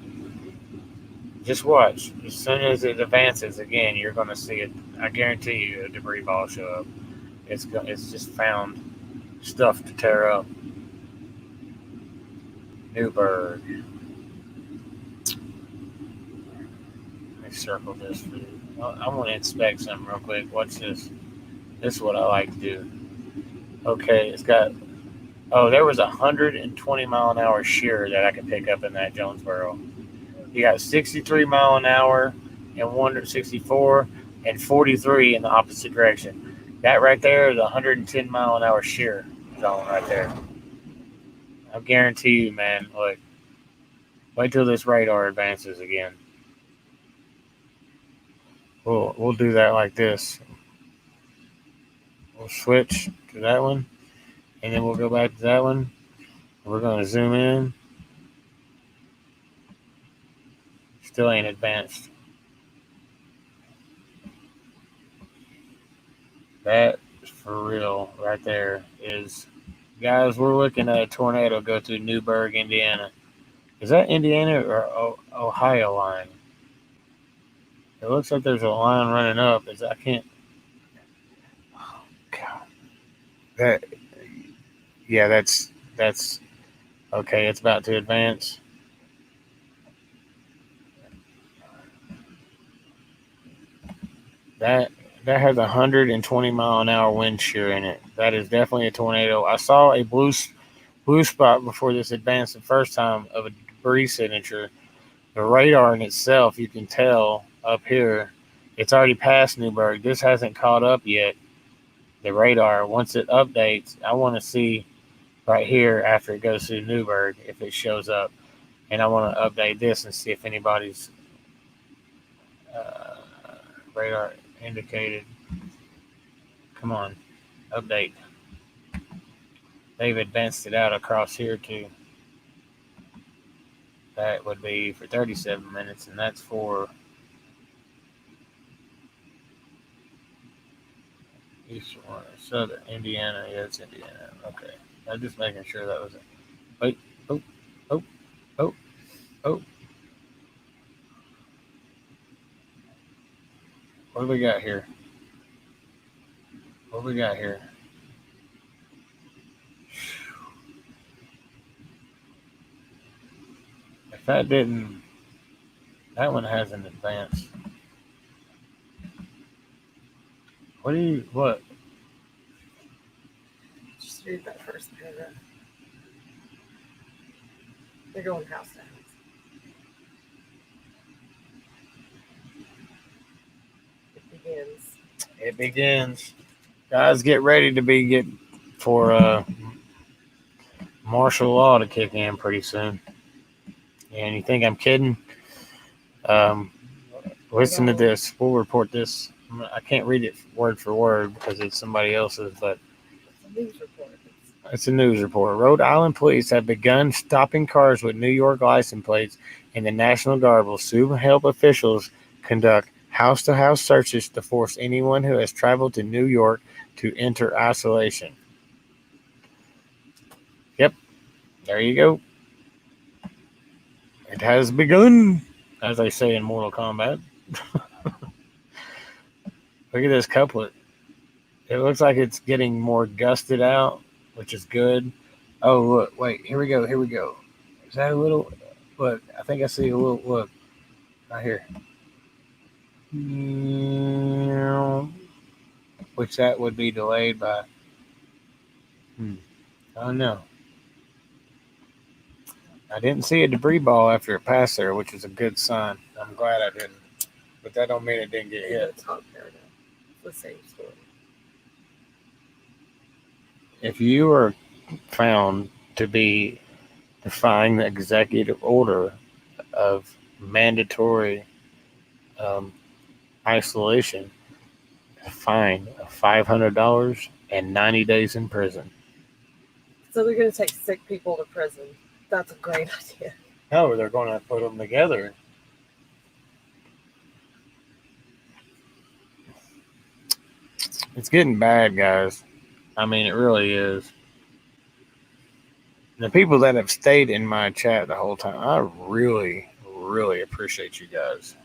Just watch. As soon as it advances again, you're gonna see it. I guarantee you, a debris ball show up. It's just found stuff to tear up. Newburgh. Let me circle this for you. I want to inspect something real quick. What's this? This is what I like to do. Okay, it's got. Oh, there was 120 mile an hour shear that I could pick up in that Jonesboro. You got 63 mile an hour and 164 and 43 in the opposite direction. That right there is 110 mile an hour shear zone right there. I guarantee you, man. Look, wait till this radar advances again. We'll do that like this. We'll switch to that one, and then we'll go back to that one. We're going to zoom in. Still ain't advanced. That for real right there is, guys, we're looking at a tornado go through Newburgh, Indiana. Is that Indiana or Ohio line? It looks like there's a line running up. I can't. Oh, God. Yeah, that's okay. It's about to advance. That has 120 mile an hour wind shear in it. That is definitely a tornado. I saw a blue spot before this advanced the first time of a debris signature. The radar in itself, you can tell up here, it's already past Newburgh. This hasn't caught up yet. The radar, once it updates, I want to see right here after it goes through Newburgh if it shows up. And I want to update this and see if anybody's radar indicated. Come on, update. They've advanced it out across here too. That would be for 37 minutes, and that's for Eastern or Southern Indiana. Yeah, it's Indiana. Okay. I'm just making sure that was it. Wait. Oh. What do we got here? If that one hasn't advanced. What? Just read that first paragraph. They're going house to house. It begins. Guys, get ready to get for martial law to kick in pretty soon. And you think I'm kidding? Listen to this. We'll report this. I can't read it word for word because it's somebody else's, but It's a news report. It's a news report. Rhode Island police have begun stopping cars with New York license plates, and the National Guard will soon help officials conduct house-to-house searches to force anyone who has traveled to New York to enter isolation. Yep, there you go. It has begun, as they say in Mortal Kombat. Look at this couplet. It looks like it's getting more gusted out, which is good. Oh, look, wait, here we go. Is that a little, look, I think I see a little, look, right here. Which that would be delayed by, oh no. I didn't see a debris ball after it passed there, which is a good sign. I'm glad I didn't. But that don't mean it didn't get hit. The top paragraph. It's the same story. If you are found to be defying the executive order of mandatory isolation, a fine of $500 and 90 days in prison. So they're going to take sick people to prison. That's a great idea. No, they're going to put them together. It's getting bad, guys. I mean, it really is. The people that have stayed in my chat the whole time, I really, really appreciate you guys.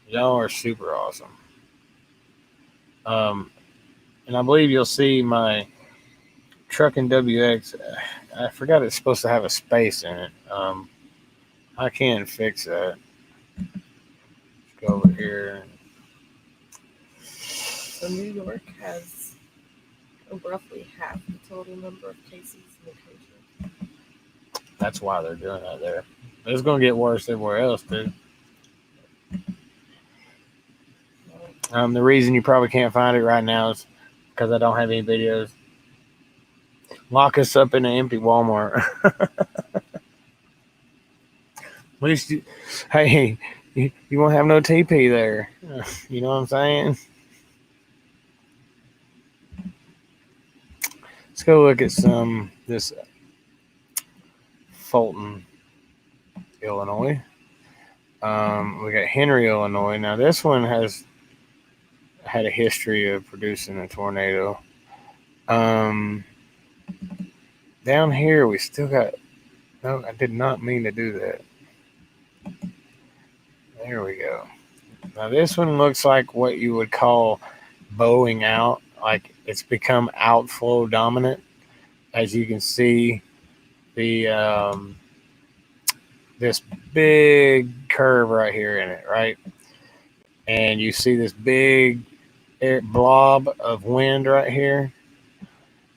Y'all are super awesome. And I believe you'll see my Trucking WX. I forgot it's supposed to have a space in it. I can fix that. Let's go over here. So New York has roughly half the total number of cases in the country. That's why they're doing that there. It's going to get worse everywhere else, too. The reason you probably can't find it right now is because I don't have any videos. Lock us up in an empty Walmart. At least, hey, you won't have no TP there. You know what I'm saying? Let's go look at this Fulton, Illinois. We got Henry, Illinois. Now this one has had a history of producing a tornado. Down here we still got. No, I did not mean to do that. There we go. Now this one looks like what you would call bowing out. Like it's become outflow dominant. As you can see, the this big curve right here in it, right? And you see this big blob of wind right here.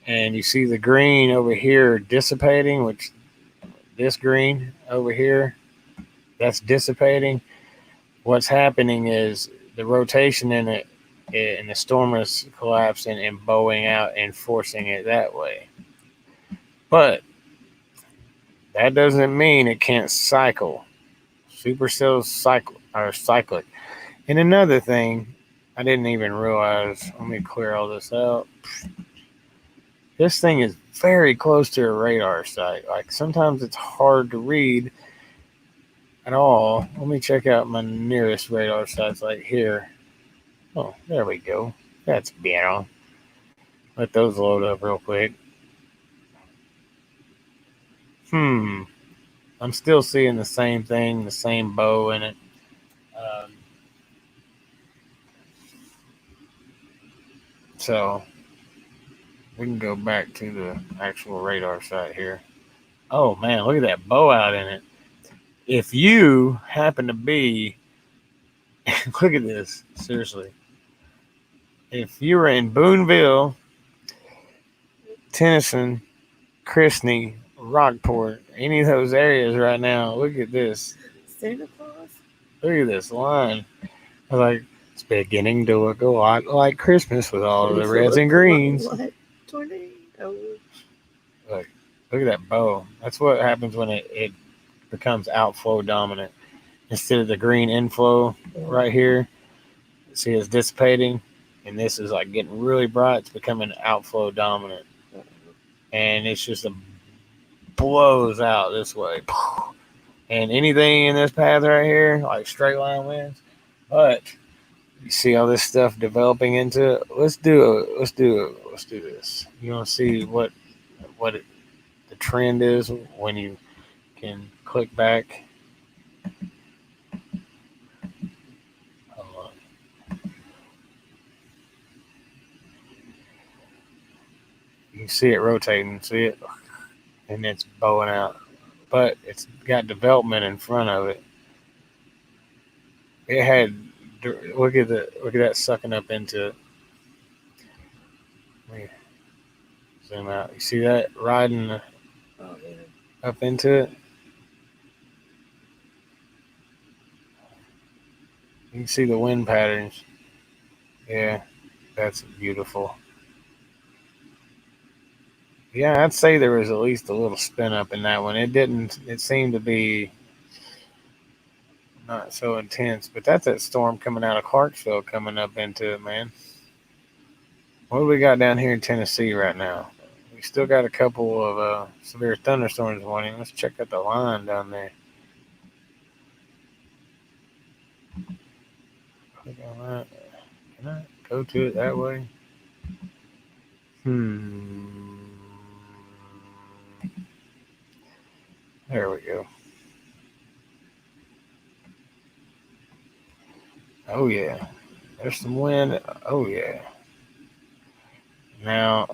And you see the green over here dissipating, which this green over here, that's dissipating. What's happening is the rotation in it, and the storm is collapsing and bowing out and forcing it that way. But that doesn't mean it can't cycle. Supercells are cyclic. And another thing, I didn't even realize, let me clear all this out. This thing is very close to a radar site. Like sometimes it's hard to read at all. Let me check out my nearest radar sites like here. Oh, there we go. That's better. Let those load up real quick. I'm still seeing the same thing, the same bow in it. So we can go back to the actual radar site here. Oh man, look at that bow out in it. If you happen to be, look at this, seriously. If you were in Boonville, Tennyson, Christney, Rockport, any of those areas right now, look at this. Santa Claus? Look at this line. I was like, it's beginning to look a lot like Christmas with all of the reds and greens. What? Tornado. Look at that bow. That's what happens when it becomes outflow dominant. Instead of the green inflow right here, see it's dissipating, and this is like getting really bright. It's becoming outflow dominant. And it's just blows out this way. And anything in this path right here, like straight line winds. But you see all this stuff developing into it. Let's do this. You want to see what the trend is when you can click back. Hold on. You can see it rotating. See it, and it's bowing out. But it's got development in front of it. It had. Look at that sucking up into it. Let me zoom out. You see that riding up into it? You can see the wind patterns. Yeah, that's beautiful. Yeah, I'd say there was at least a little spin up in that one. It seemed to be not so intense, but that's that storm coming out of Clarksville coming up into it, man. What do we got down here in Tennessee right now? We still got a couple of severe thunderstorms warning. Let's check out the line down there. Click on that. Can I go to it that way? There we go. Oh yeah. There's some wind. Oh yeah. Now,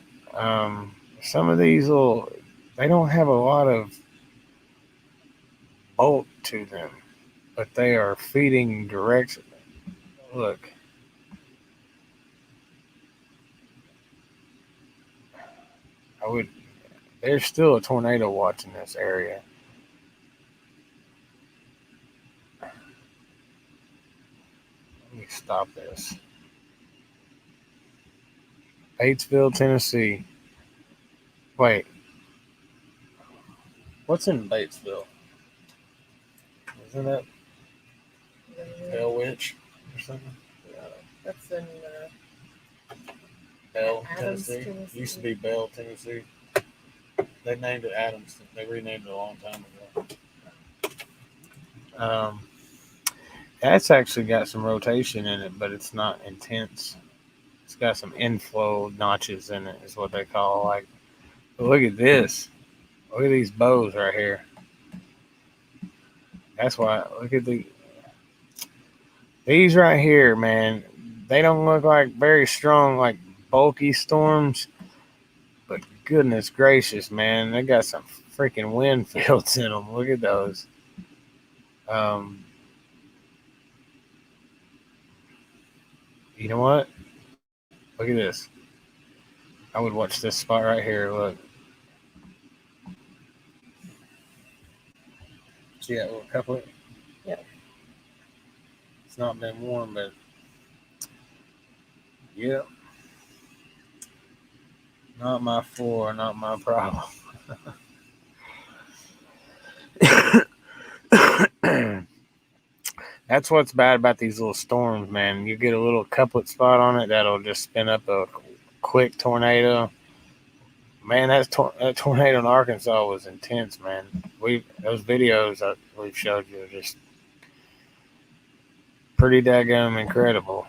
some of these they don't have a lot of bulk to them, but they are feeding direct. Look. There's still a tornado watching this area. Let me stop this. Batesville, Tennessee. Wait. What's in Batesville? Isn't that Bell Witch or something? That's in Bell, Adams, Tennessee. Tennessee. Used to be Bell, Tennessee. They named it Adams. They renamed it a long time ago. That's actually got some rotation in it, but it's not intense. It's got some inflow notches in it, is what they call like. But look at this. Look at these bows right here. That's why. Look at these right here, man. They don't look like very strong, like bulky storms. But goodness gracious, man, they got some freaking wind fields in them. Look at those. You know what? Look at this. I would watch this spot right here. Look. See that little couplet? Yeah. It's not been warm, but yeah. Not my floor, not my problem. That's what's bad about these little storms, man. You get a little couplet spot on it, that'll just spin up a quick tornado. Man, that tornado in Arkansas was intense, man. Those videos that we've showed you are just pretty daggum incredible.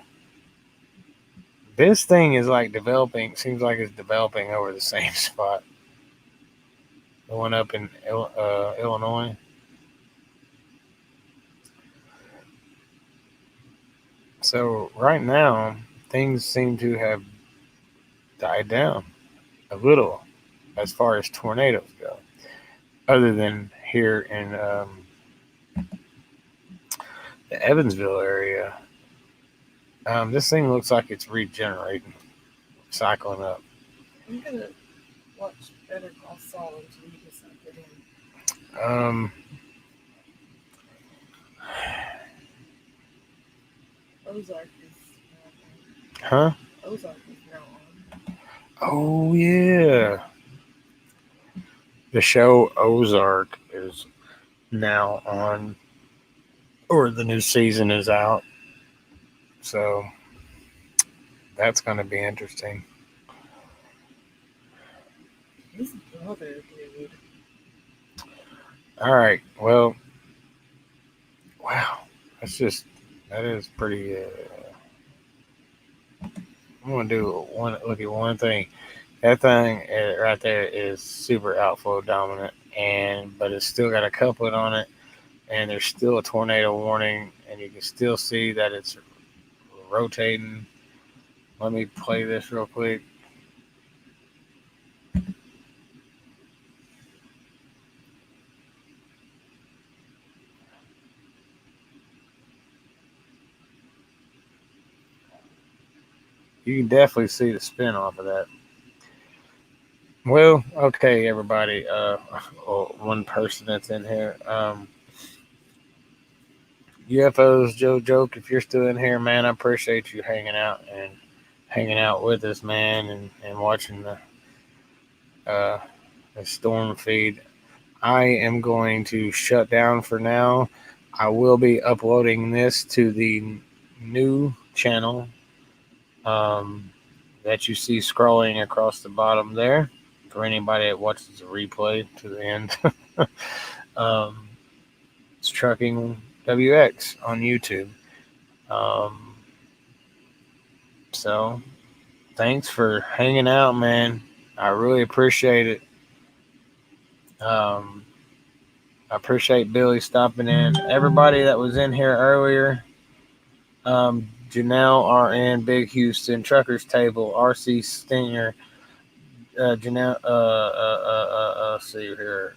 This thing is like developing, seems like it's developing over the same spot. The one up in Illinois. So right now, things seem to have died down a little as far as tornadoes go, other than here in the Evansville area. This thing looks like it's regenerating, cycling up. I'm gonna watch Better Call Saul until you decide to get in. Ozark is Huh? Ozark is now on. Oh yeah. The show Ozark is now on, or the new season is out. So that's going to be interesting. His brother, dude. All right. Well, wow. That is pretty. I'm going to look at one thing. That thing right there is super outflow dominant, but it's still got a couplet on it, and there's still a tornado warning, and you can still see that it's rotating. Let me play this real quick. You can definitely see the spin off of that. Well, okay, everybody. One person that's in here. UFOs, Joe Joke, if you're still in here, man, I appreciate you hanging out with us, man, and watching the storm feed. I am going to shut down for now. I will be uploading this to the new channel that you see scrolling across the bottom there. For anybody that watches the replay to the end, it's Trucking WX on YouTube. So thanks for hanging out, man. I really appreciate it. I appreciate Billy stopping in. Everybody that was in here earlier, Janelle RN, Big Houston, Truckers Table, RC Stinger, Janelle, let's see here,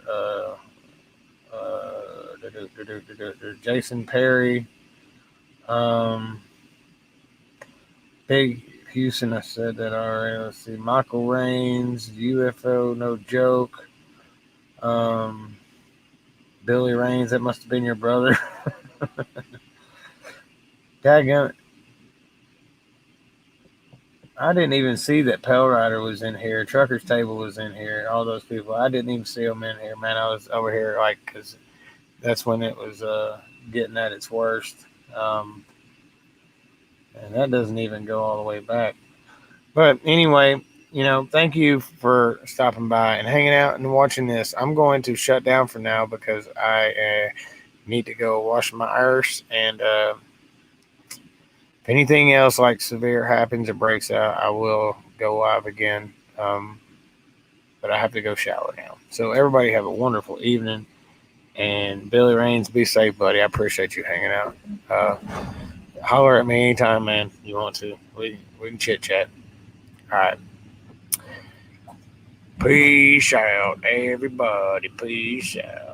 Jason Perry, Big Houston, I said that already. Let's see, Michael Rains, UFO, No Joke, Billy Rains, that must have been your brother. Daggone it. I didn't even see that Pell Rider was in here. Trucker's Table was in here. All those people. I didn't even see them in here, man. I was over here like, because that's when it was getting at its worst. And that doesn't even go all the way back. But anyway, you know, thank you for stopping by and hanging out and watching this. I'm going to shut down for now because I need to go wash my arse. And if anything else like severe happens or breaks out, I will go live again. But I have to go shower now. So everybody have a wonderful evening. And Billy Rains, be safe, buddy. I appreciate you hanging out. Holler at me anytime, man, you want to. We can chit-chat. All right. Peace out, everybody. Peace out.